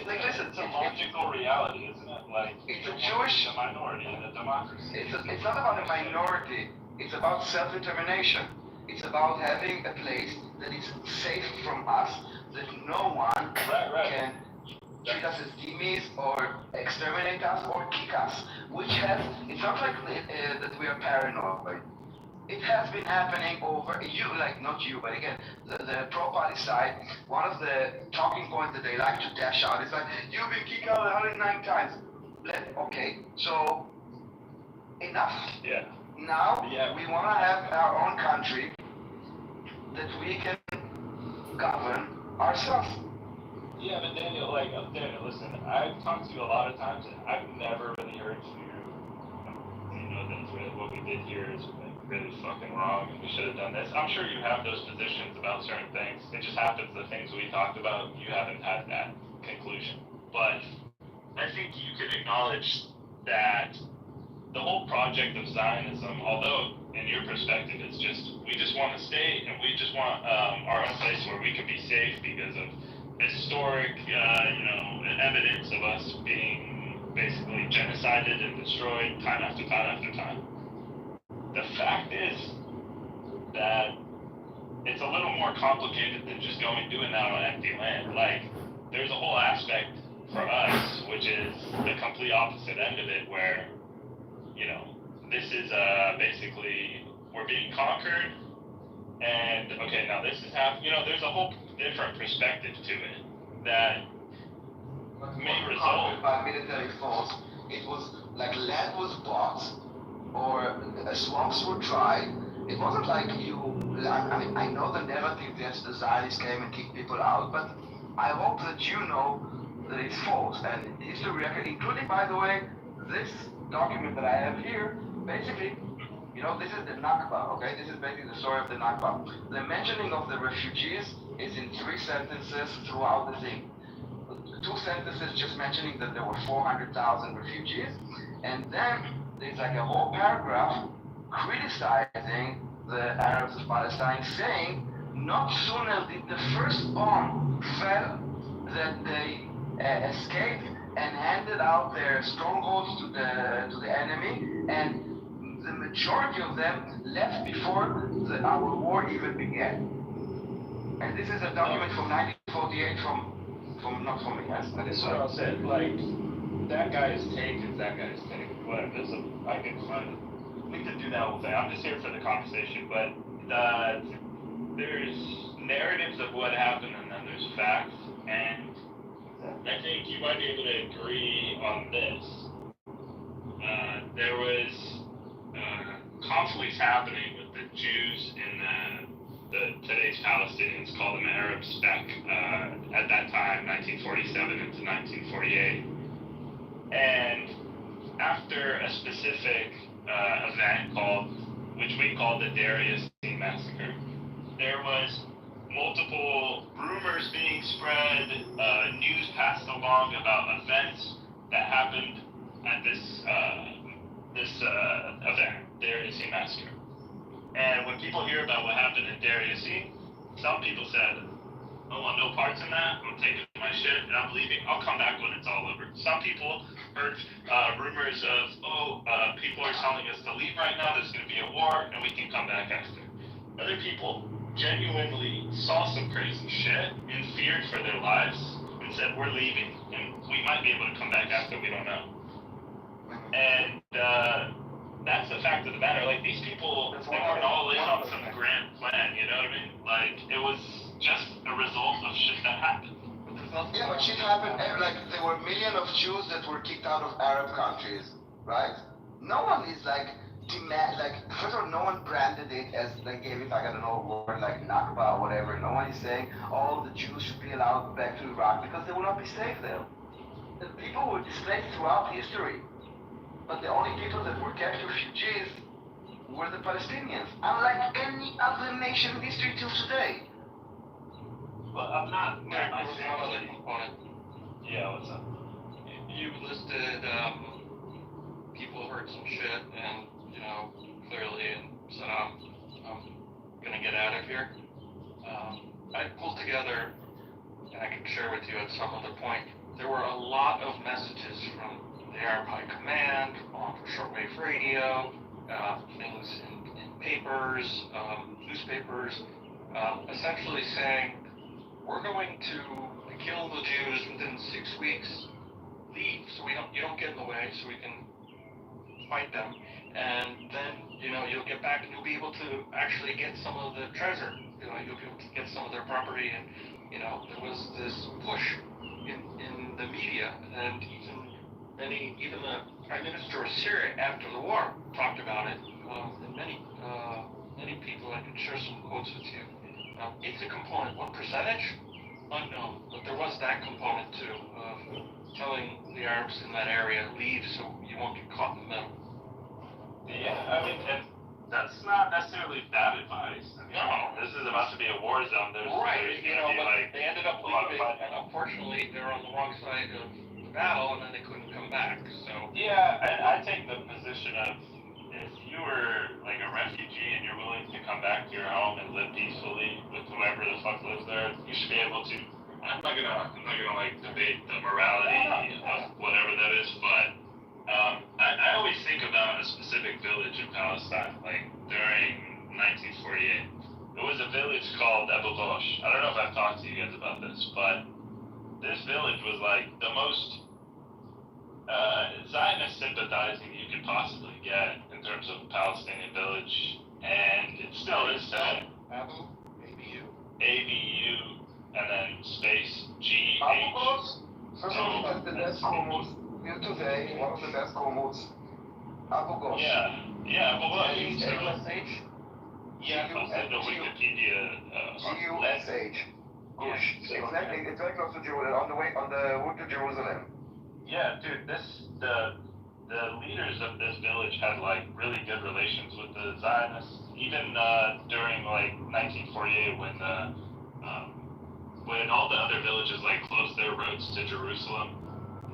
like, listen, it's a logical reality, isn't it? Like, it's a Jewish... a minority in a democracy. It's not about a minority. It's about self-determination. It's about having a place that is safe from us, that no one can treat us as enemies or exterminate us or kick us. It's not like that we are paranoid. It has been happening over, not you, but again, the pro-party side, one of the talking points that they like to dash out is like, you've been kicked out 109 times. Okay, so, enough. Yeah. Now, we want to have our own country that we can govern ourselves. Yeah, but Daniel, listen, I've talked to you a lot of times, and I've never really heard you know that what we did here is really fucking wrong, and we should have done this. I'm sure you have those positions about certain things. It just happens the things we talked about, you haven't had that conclusion. But I think you can acknowledge that the whole project of Zionism, although in your perspective it's just, we just want to stay and we just want our own place where we can be safe because of historic, evidence of us being basically genocided and destroyed time after time after time. The fact is that it's a little more complicated than just doing that on empty land. Like, there's a whole aspect for us, which is the complete opposite end of it, where this is basically, we're being conquered, and okay, now this is there's a whole different perspective to it that may result by military force. It was like land was bought, or swamps were tried. It wasn't like I know the narrative that the Zionists came and kicked people out, but I hope that you know that it's false. And history record, including, by the way, this document that I have here, basically, this is the Nakba, okay? This is basically the story of the Nakba. The mentioning of the refugees is in 3 sentences throughout the thing. 2 sentences just mentioning that there were 400,000 refugees, and then there's like a whole paragraph criticizing the Arabs of Palestine, saying not sooner did the first bomb fell that they escaped and handed out their strongholds to the enemy, and the majority of them left before our war even began. And this is a document from 1948 not from me, yes? This is what I'll say, like, that guy's take is that guy's take. Whatever, we can do that whole thing. I'm just here for the conversation, but there's narratives of what happened and then there's facts, and I think you might be able to agree on this. There was conflicts happening with the Jews in today's Palestinians, called them Arab spec, at that time, 1947 into 1948. And after a specific event which we called the Deir Yassin massacre, there was multiple rumors being spread, news passed along about events that happened at this event, Deir Yassin massacre. And when people hear about what happened in Deir Yassin, some people said, I want no parts in that, I'm taking my shit and I'm leaving, I'll come back when it's all over. Some people heard rumors of, people are telling us to leave right now, there's going to be a war, and we can come back after. Other people genuinely saw some crazy shit and feared for their lives and said, we're leaving, and we might be able to come back after, we don't know. And that's the fact of the matter. Like, these people, they weren't all in on some grand plan, you know what I mean? Like, it was just a result of shit that happened. Yeah, but shit happened, like, there were millions of Jews that were kicked out of Arab countries, right? No one is like, first of all, no one branded it as, they gave it, like, I don't know, a word like Nakba or whatever. No one is saying, oh, the Jews should be allowed back to Iraq, because they will not be safe there. The people were displaced throughout history. But the only people that were kept refugees were the Palestinians, unlike any other nation in history till today. But I'm not. There was one other component. Yeah, what's up? You listed people heard some shit and, you know, clearly and said, I'm gonna get out of here. I pulled together, and I can share with you at some other point, there were a lot of messages from the Arab High Command on shortwave radio, things in papers, newspapers, essentially saying, we're going to kill the Jews within 6 weeks, leave so you don't get in the way, so we can fight them, and then, you know, you'll get back and you'll be able to actually get some of the treasure, you know, you'll be able to get some of their property, and, you know, there was this push in the media, and even the Prime Minister of Syria after the war talked about it, and many people, I can share some quotes with you. It's a component. What percentage? Unknown. But there was that component too, of telling the Arabs in that area, leave so you won't get caught in the middle. Yeah, I mean, and that's not necessarily bad advice. I mean, no, this is about to be a war zone. There's You know, but like, they ended up leaving, and unfortunately, they're on the wrong side of the battle, and then they couldn't come back, so. Yeah, I take the position of, if you were like a refugee and you're willing to come back to your home and live peacefully with whoever the fuck lives there, you should be able to. I'm not gonna like debate the morality of whatever that is, but I always think about a specific village in Palestine, like during 1948. There was a village called Abu Ghosh. I don't know if I've talked to you guys about this, but this village was like the most Zionist sympathizing you could possibly get in terms of a Palestinian village, and it still is today. ABU, and then space GH. First of all, that's the best Qummus. Till today, one of the best Qummus. Abu Ghosh. Yeah, Abu Ghosh. G-U-S-H. Yeah, the Wikipedia. G-U-S-H. Gush. Exactly, it's very close to Jerusalem, on the route to Jerusalem. Yeah, dude, the leaders of this village had like really good relations with the Zionists, even during like 1948 when all the other villages like closed their roads to Jerusalem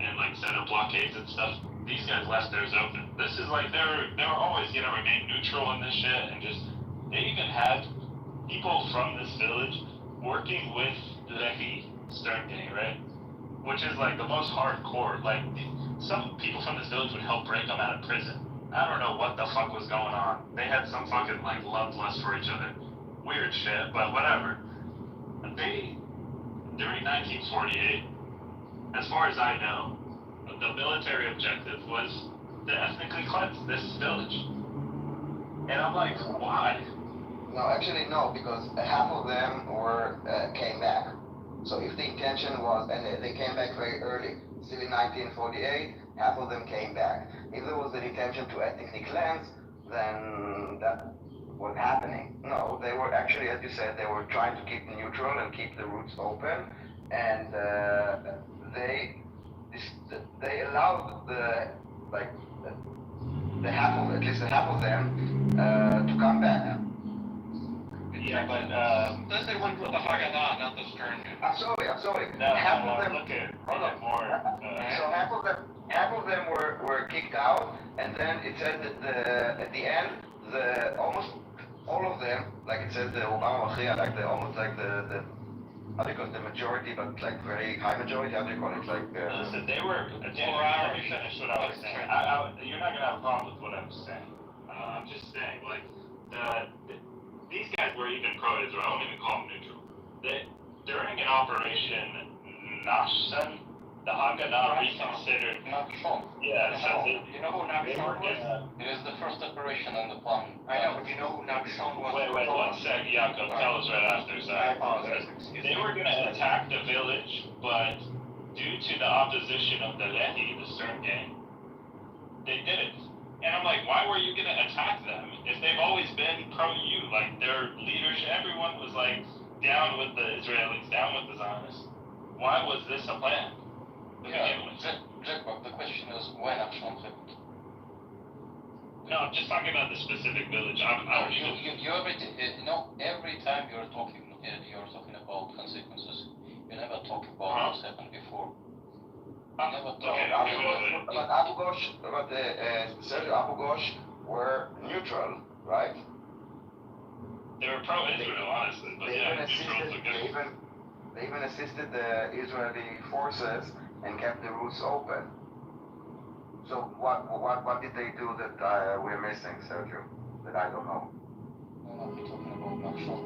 and like set up blockades and stuff. These guys left theirs open. This is like they were always gonna remain neutral in this shit, and just they even had people from this village working with Levi Sternke, right? Which is like the most hardcore. Like some people from this village would help break them out of prison. I don't know what the fuck was going on. They had some fucking like love lust for each other. Weird shit, but whatever. During 1948, as far as I know, the military objective was to ethnically cleanse this village. And I'm like, why? No, actually no, because half of them came back. So if the intention was, and they came back very early, still in 1948, half of them came back. If there was an intention to ethnically cleanse, then that was happening. No, they were actually, as you said, they were trying to keep neutral and keep the routes open, and they allowed at least half of them to come back. Yeah, but Let's say one with the Haggadah, not the Stern. I'm sorry. No, half of them. look at more. So half of them were kicked out, and then it said that at the end, almost all of them, like it says the Obama like the how do you call it, the majority, but like very high majority, how do you call it, like... Listen, they were... let me finish what I was saying. You're not going to have a problem with what I'm saying. I'm just saying, like, these guys were even pro-Israel. I won't even call them neutral. During an Operation Nashsan, the Haganah reconsidered. Yeah, so You know who Nachshon was? It is the first operation on the plan. I know, but you know who Nachshon was? wait, 1 sec, Jakob, tell us right after, I sorry. apologize. They were gonna attack the village, but due to the opposition of the Lehi, the Stern gang, they didn't. And I'm like, why were you gonna attack them if they've always been pro-you? Like, their leadership, everyone was like down with the Israelis, down with the Zionists. Why was this a plan to begin with? Jack, but the question is, why Nachshon happened? No, I'm just talking about the specific village. You know, every time you're talking about consequences. You never talk about what's happened before. You never talk But Abu Ghosh, Sergio Abu Ghosh were neutral, right? They were pro-Israel, honestly, but yeah, neutrals are good. They even assisted the Israeli forces and kept the routes open. So what did they do that we're missing, Sergio? That I don't know. No, we're talking about Nachshon.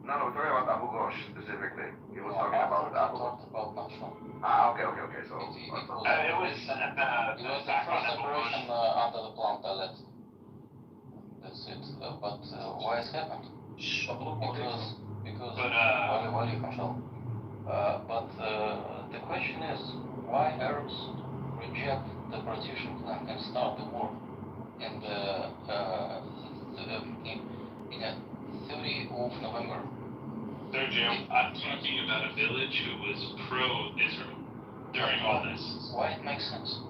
No, we're talking about Abu Ghosh specifically. He was talking about Abu Ghosh. Talked about Nachshon. Okay. So it was the first operation under the plan that. That's it. But why it happened? Because well, you can tell. But the question is, why Arabs reject the partition plan and start the war in the 30th of November? Sergio, I'm talking about a village who was pro-Israel during all this. Why it makes sense?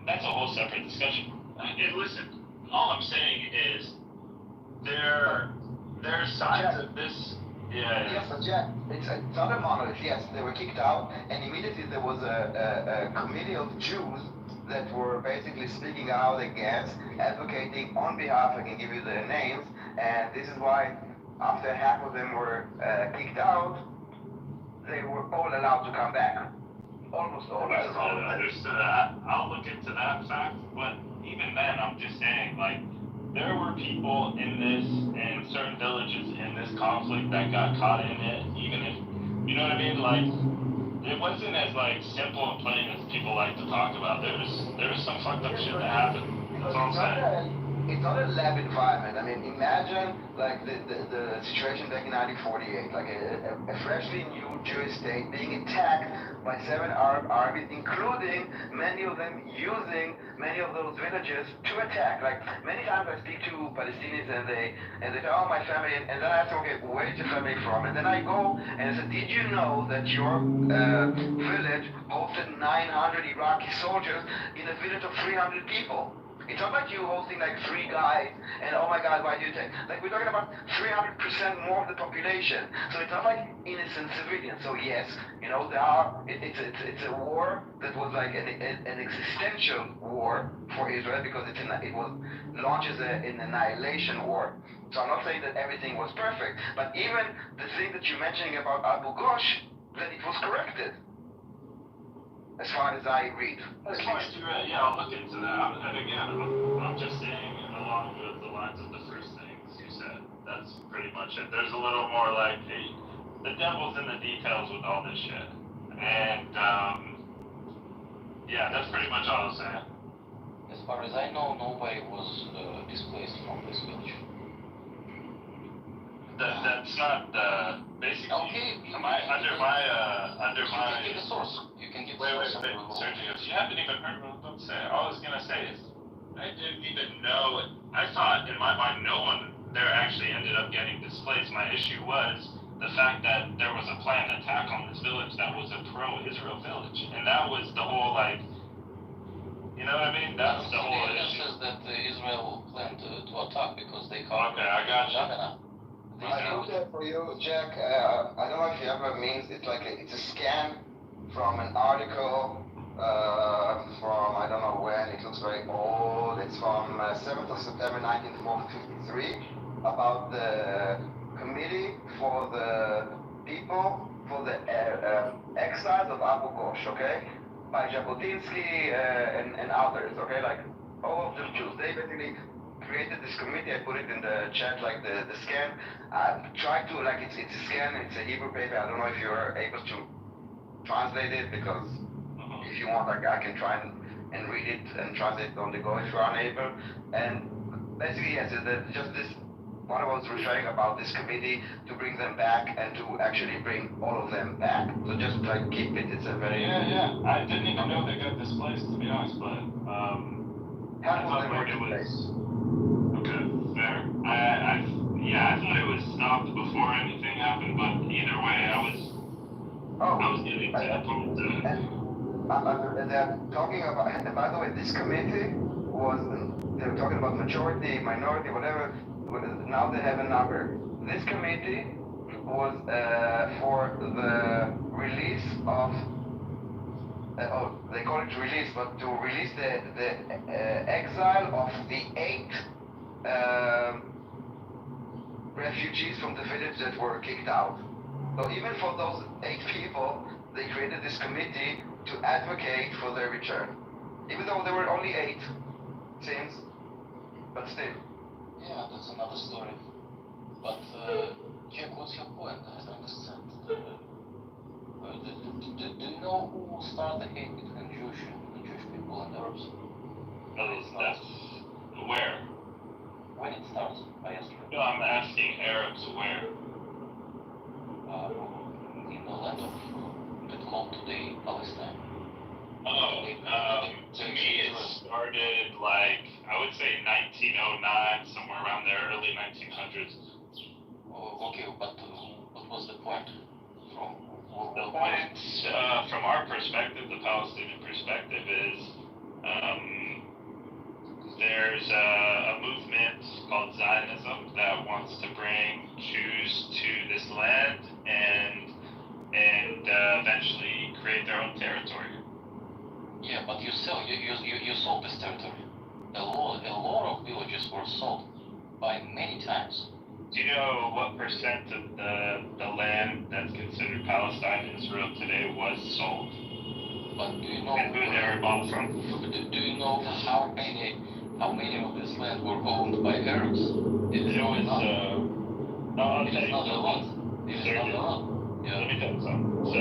That's a whole separate discussion. And listen, all I'm saying is there are signs of this. Yeah. Yes, but Jack, it's not a monolith. Yes, they were kicked out, and immediately there was a committee of Jews that were basically speaking out against, advocating on behalf. I can give you their names, and this is why after half of them were kicked out, they were all allowed to come back. Almost all. Understood. I'll look into that fact, but even then, I'm just saying, like, there were people in certain villages in this conflict that got caught in it, even if, you know what I mean? Like, it wasn't as, like, simple and plain as people like to talk about. There was some fucked up shit that happened. That's all I'm saying. It's not a lab environment. I mean, imagine, like, the situation back in 1948, like a freshly new Jewish state being attacked by 7 Arab armies, including many of them using many of those villages to attack. Like, many times I speak to Palestinians and they say, oh, my family, and then I ask them, okay, where is your family from? And then I go and I say, did you know that your village hosted 900 Iraqi soldiers in a village of 300 people? It's not like you hosting like 3 guys and oh my god, why do you take? Like, we're talking about 300% more of the population. So it's not like innocent civilians. So yes, you know, it's a war that was like an existential war for Israel because it was launched as an annihilation war. So I'm not saying that everything was perfect, but even the thing that you're mentioning about Abu Ghosh, that it was corrected. As far as I read. Yeah, I'll look into that. And again, I'm just saying along the lines of the first things you said. That's pretty much it. There's a little more like the devil's in the details with all this shit. And yeah, that's pretty much all I'm saying. As far as I know, nobody was displaced from this village. That's not basically. Okay. Under my. You can give the source. You can give the source. Wait, Sergio, if you haven't even heard what I'm saying, all I was gonna say is I didn't even know. I thought in my mind no one there actually ended up getting displaced. My issue was the fact that there was a planned attack on this village that was a pro-Israel village, and that was the whole like. You know what I mean? That's the whole issue. Says that Israel planned to attack because they caught. Okay, I got you. I looked at for you, Jack. I don't know if you ever means it's like it's a scan from an article from I don't know when. It looks very old. It's from 7th of September 1953 about the committee for the people for the exiles of Abu Ghosh. Okay, by Jabotinsky and others. Okay, like all of them Jews. They basically created this committee. I put it in the chat, like the scan. Try to, like, it's a scan, it's a Hebrew paper. I don't know if you're able to translate it because if you want, I can try and read it and translate it on the go if you're unable. And basically, yes, just this. What I was referring about this committee to bring them back and to actually bring all of them back. So just like keep it. It's a very yeah. I didn't even know they got displaced, to be honest, but I thought like it was okay. Fair. I thought it was stopped before anything happened, but either way, I was getting to the point they're talking about. And by the way, this committee was they're talking about majority, minority, whatever. Now they have a number. This committee was for the release of. They call it release, but to release the exile of the 8 refugees from the village that were kicked out. So even for those 8 people, they created this committee to advocate for their return. Even though there were only 8, seems, but still. Yeah, that's another story. But, Jack, what's your point? I don't understand. Do you know who started the hate between Jewish people and Arabs? Where? When it starts, I asked you. No, I'm asking Arabs where? In the land of that called today Palestine. To me it started like, I would say 1909, somewhere around there, early 1900s. Okay, but what was the point? The point, from our perspective, the Palestinian perspective is, there's a movement called Zionism that wants to bring Jews to this land and eventually create their own territory. Yeah, but you sold this territory. A lot of villages were sold by many times. Do you know what percent of the land that's considered Palestine and Israel today was sold? But do you know and who they were bought from? Do you know how many of this land were owned by Arabs? It is not a lot. Yeah. Let me tell you something. So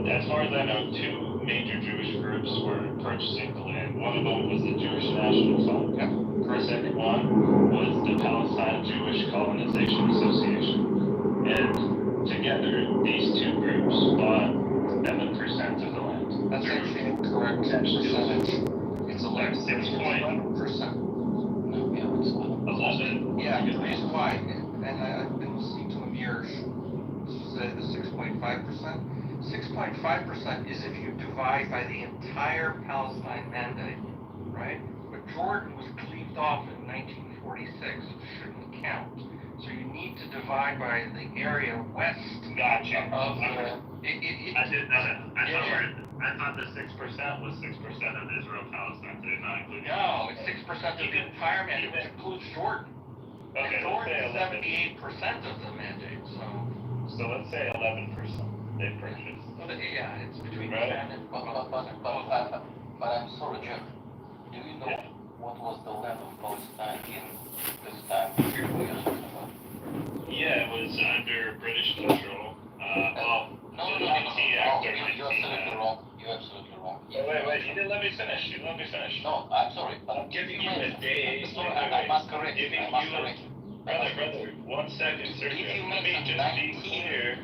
as far as I know, 2 major Jewish groups were purchasing the land. One of them was the Jewish National Fund. The second one was the Palestine Jewish Colonization Association. And together, these 2 groups bought 7% of the land. That's actually incorrect percentage. It's 6%. No, yeah, it's 11. Yeah, the reason why, and I've been listening to Amir say the 6.5%. 6.5% is if you divide by the entire Palestine mandate, right? But Jordan was cleaved off in 1946, it shouldn't count. So you need to divide by the area west of the... I didn't know that. I thought the 6% was 6% of Israel-Palestine, so did not include... No, it's 6% of the entire mandate, which includes Jordan. Okay, and Jordan is 78% of the mandate, so let's say 11% they purchased. Yeah, it's between 10 and 12%. But I'm sorry, Jeff. Do you know what was the land of Palestine in this time period we are talking about? Yeah, it was under British control. No. You're absolutely wrong. You're absolutely wrong. Wait, you didn't let me finish. No, I'm sorry. But I'm giving you a day. I must correct you. Brother, 1 second, Sergio. Let me just be clear.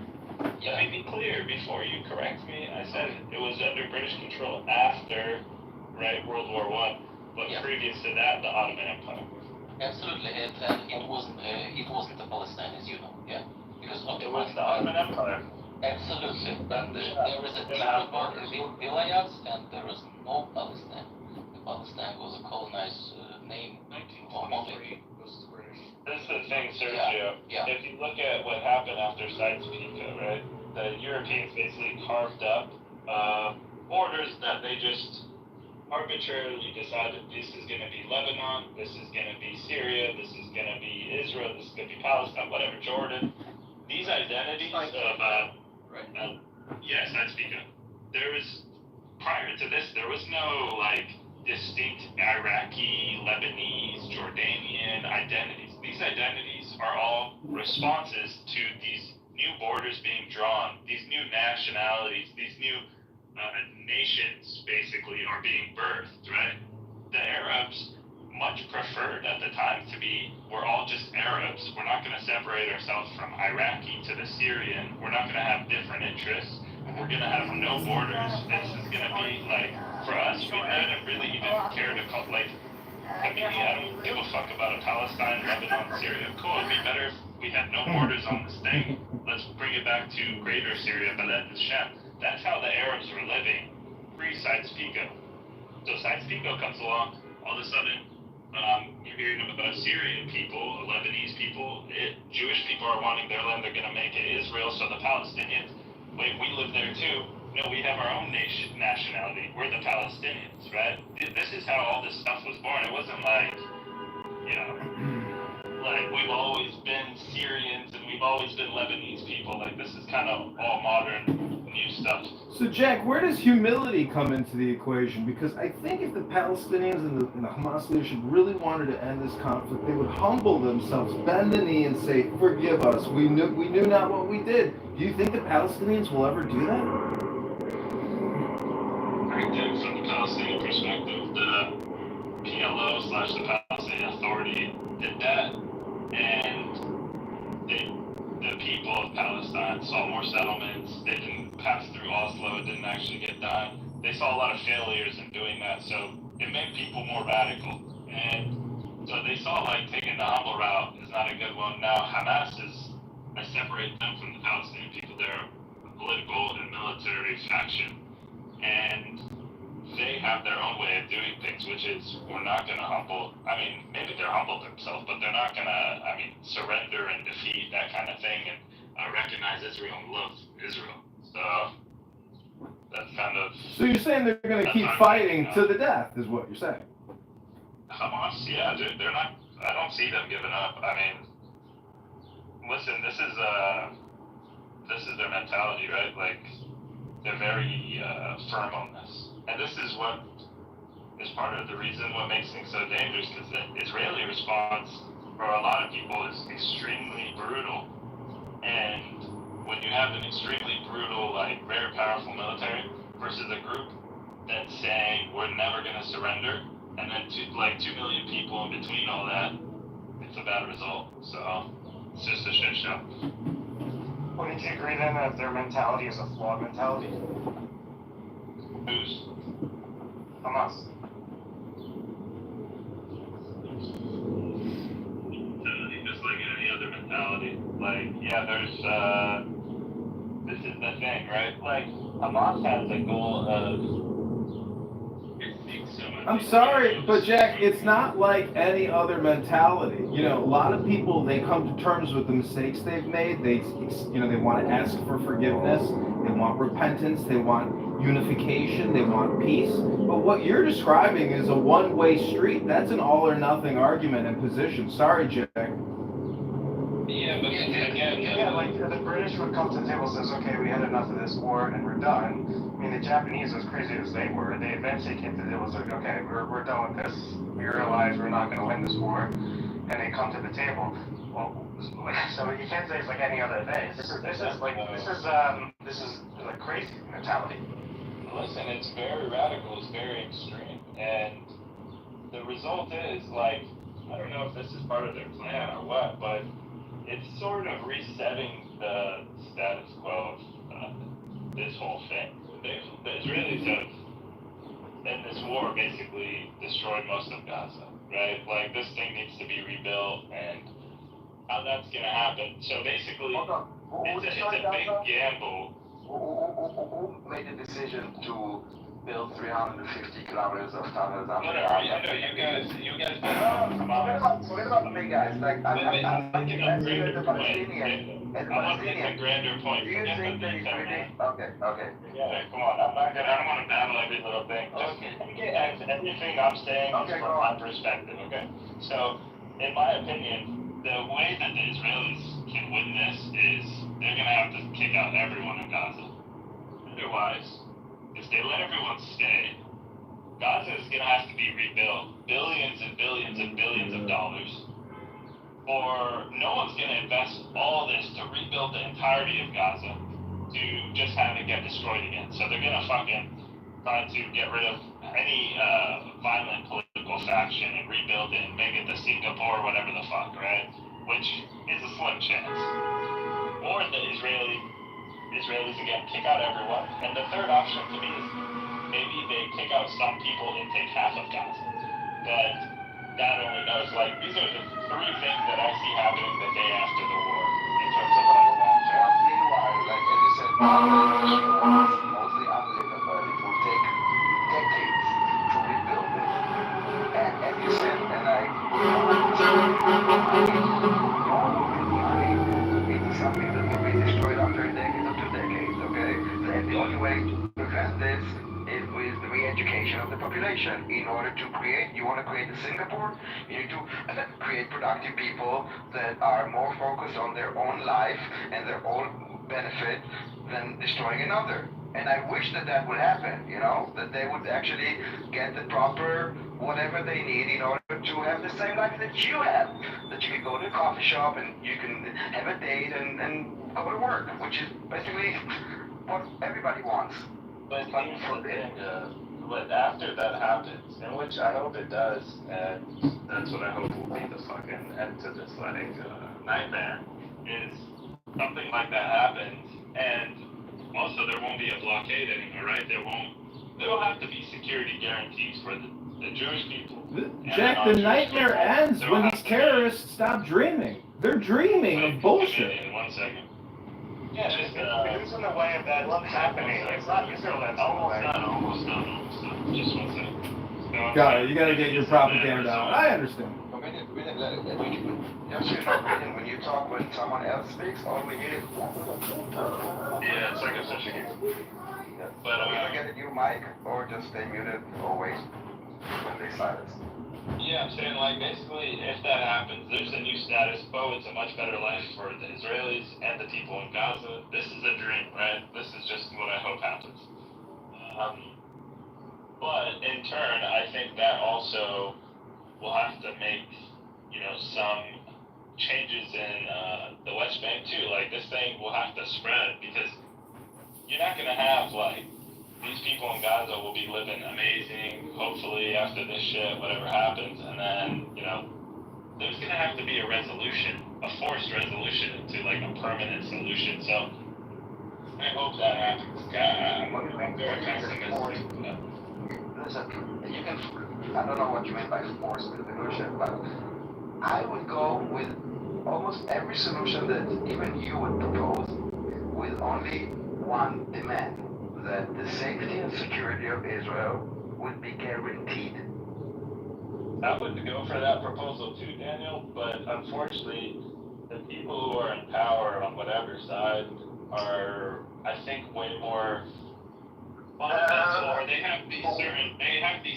Let me be clear before you correct me. I said it was under British control after, World War I, but previous to that, the Ottoman Empire. Absolutely, and it wasn't the Palestine, as you know, yeah, because it was the Ottoman Empire. Absolutely, but there is a different part of vilayats, and there is no Palestine. The Palestine was a colonized name. 1923 was the British. This is the thing, Sergio. Yeah. If you look at what happened after Sykes-Picot, right? The Europeans basically carved up borders that they just arbitrarily decided this is going to be Lebanon, this is going to be Syria, this is going to be Israel, this is going to be Palestine, whatever, Jordan. These identities of, yes, Sykes-Picot. Prior to this, there was no, distinct Iraqi, Lebanese, Jordanian identities. These identities are all responses to these new borders being drawn, these new nationalities, these new nations basically are being birthed, right? The Arabs much preferred at the time to be, we're all just Arabs. We're not going to separate ourselves from Iraqi to the Syrian. We're not going to have different interests. We're going to have no borders. This is going to be like, for us, we didn't really even care to call, like, I mean, I don't give a fuck about a Palestine, Lebanon, Syria. Cool, it'd be better if we had no borders on this thing. Let's bring it back to Greater Syria, Balad al-Sham. That's how the Arabs were living pre-Sykes-Picot. So Sykes-Picot comes along, all of a sudden, you're hearing about Syrian people, Lebanese people, Jewish people are wanting their land, they're going to make it Israel, so the Palestinians, wait, we live there too. No, we have our own nationality. We're the Palestinians, right? This is how all this stuff was born. It wasn't like, you know, like we've always been Syrians and we've always been Lebanese people. Like this is kind of all modern, new stuff. So Jack, where does humility come into the equation? Because I think if the Palestinians and the Hamas leadership really wanted to end this conflict, they would humble themselves, bend the knee, and say, "Forgive us. We knew not what we did." Do you think the Palestinians will ever do that? I think from the Palestinian perspective, the PLO/the Palestinian Authority did that, and the people of Palestine saw more settlements. They didn't pass through Oslo. It didn't actually get done. They saw a lot of failures in doing that, so it made people more radical. And so they saw like taking the humble route is not a good one. Now Hamas I separate them from the Palestinian people. They're a political and military faction, and they have their own way of doing things, which is we're not going to humble. I mean, maybe they're humble themselves, but they're not going to, surrender and defeat that kind of thing and recognize Israel and love Israel. So that's kind of. So you're saying they're going to keep fighting to the death, is what you're saying? Hamas, yeah, they're not. I don't see them giving up. I mean, listen, this is their mentality, right? Like they're very firm on this. And this is what is part of the reason what makes things so dangerous, because the Israeli response for a lot of people is extremely brutal. And when you have an extremely brutal, like very powerful military versus a group that's saying we're never going to surrender, and then 2 million people in between all that, it's a bad result. So it's just a shit show. Wouldn't you agree then that their mentality is a flawed mentality? Whose? Hamas. Just like any other mentality. Like, yeah, this is the thing, right? Like, Hamas has a goal of. I'm sorry, but Jack, it's not like any other mentality. You know, a lot of people, they come to terms with the mistakes they've made. They want to ask for forgiveness. They want repentance. They want unification. They want peace. But what you're describing is a one-way street. That's an all or nothing argument and position. Sorry, Jack. Yeah, but again, like the British would come to the table and says, okay, we had enough of this war and we're done. I mean, the Japanese, as crazy as they were, they eventually came to the table and said, okay, we're done with this. We realize we're not going to win this war, and they come to the table. Well, so you can't say it's like any other day. This is like crazy mentality. Listen, it's very radical, it's very extreme, and the result is like, I don't know if this is part of their plan or what, but it's sort of resetting the status quo of this whole thing. The Israelis have, in this war, basically destroyed most of Gaza, right? Like, this thing needs to be rebuilt, and how that's going to happen. So basically, it's a big gamble. Who made the decision to build 350 kilometers of tunnels? No, you guys come on. Forget about the big guys. Like, I'm making a grander point. I want to make a grander point. Do you think that it's really? Okay. Yeah, come on. I don't want to battle every little thing. Just everything I'm saying is from my perspective, okay? So, in my opinion, the way that the Israelis can win this is they're going to have to kick out everyone in Gaza. Otherwise, if they let everyone stay, Gaza is going to have to be rebuilt. Billions and billions and billions of dollars. Or no one's going to invest all this to rebuild the entirety of Gaza. to just have it get destroyed again. So they're gonna fucking try to get rid of any violent political faction and rebuild it and make it the Singapore or whatever the fuck, right? Which is a slim chance. Or the Israelis again kick out everyone. And the third option to me is maybe they kick out some people and take half of Gaza. But God only knows. Like, these are the three things that I see happening the day after the war in terms of like long term. Meanwhile, like as you said, mostly unlivable. It will take decades to rebuild it. And you said, and I it's something that will be destroyed after a decade or 2 decades, okay? And the only way to prevent this is with the re-education of the population. In order to create, you want to create a Singapore, you need to create productive people that are more focused on their own life and their own benefit than destroying another. And I wish that that would happen, you know, that they would actually get the proper whatever they need in order to have the same life that you have. That you can go to a coffee shop and you can have a date and go to work, which is basically what everybody wants. But but after that happens, and which I hope it does, and that's what I hope will be the fucking end to this nightmare, is something like that happens, and also there won't be a blockade anymore, right? There will have to be security guarantees for the Jewish people. Jack, the nightmare ends when these terrorists stop dreaming. They're dreaming of bullshit. In 1 second. Yeah, who's in the way of that happening? It's not Israel that's in the way. Almost done. Just 1 second. Got it. You gotta get your propaganda out. I understand. Just your opinion, when you talk, when someone else speaks, all we hear is yeah, it's like a session. But you ever get a new mic or just stay muted always when they silence? Yeah, I'm saying, like, basically, if that happens, there's a new status quo. It's a much better life for the Israelis and the people in Gaza. This is a dream, right? This is just what I hope happens. But in turn, I think that also will have to make, you know, some changes in the West Bank too. Like, this thing will have to spread because you're not going to have, like, these people in Gaza will be living amazing, hopefully, after this shit, whatever happens, and then, you know, there's going to have to be a resolution, a forced resolution to, like, a permanent solution. So, I hope that happens. I'm very pessimistic. Listen, you can, I don't know what you mean by forced resolution, but I would go with almost every solution that even you would propose with only one demand. That the safety and security of Israel would be guaranteed. I would go for that proposal too, Daniel, but unfortunately, the people who are in power on whatever side are, I think, way more fundamental, or they have these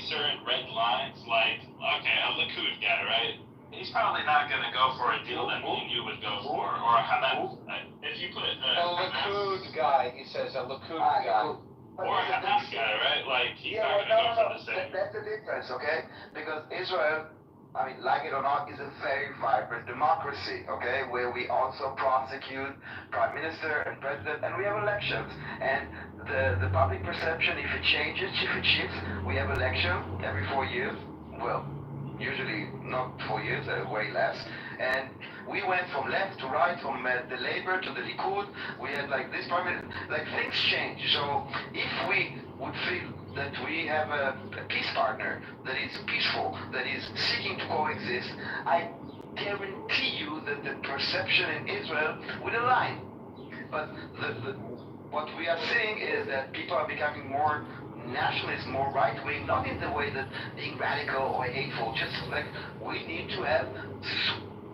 certain red lines, like, okay, a Likud guy, right? He's probably not going to go for a deal that me and you would go for, or a Hamas. If you put a Likud guy, he says, a Likud guy. Or a Hamas guy, right? Like, he's not going to go for the same. That's the difference, okay? Because Israel, I mean, like it or not, is a very vibrant democracy, okay? Where we also prosecute prime minister and president, and we have elections. And the public perception, if it changes, if it shifts, we have election every 4 years. Well, usually not 4 years, way less. And we went from left to right, from the Labour to the Likud. We had like this prime, like things change. So if we would feel that we have a peace partner that is peaceful, that is seeking to coexist, I guarantee you that the perception in Israel would align. But what we are seeing is that people are becoming more nationalist, more right-wing, not in the way that being radical or hateful, just like we need to have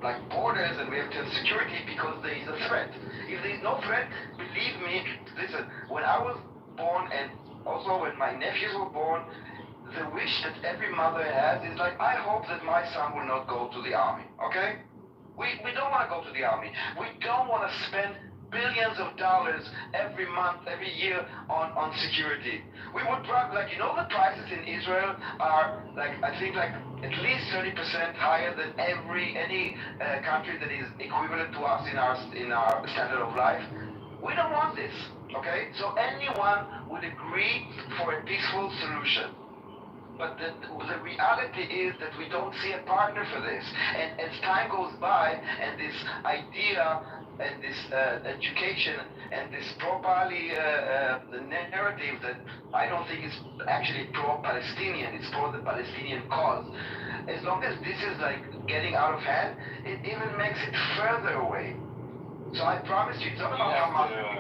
like borders and we have to have security because there is a threat. If there is no threat, believe me, listen, when I was born and also when my nephews were born, the wish that every mother has is like, I hope that my son will not go to the army, okay? We don't want to go to the army. We don't want to spend billions of dollars every month, every year on security. We would probably, like, you know, the prices in Israel are like, I think like at least 30% higher than any country that is equivalent to us in our standard of life. We don't want this. Okay? So anyone would agree for a peaceful solution. But the reality is that we don't see a partner for this. And as time goes by, and this idea and this education and this the narrative that I don't think is actually pro-Palestinian, it's pro the Palestinian cause. As long as this is like getting out of hand, it even makes it further away. So I promise you, it's not about how much people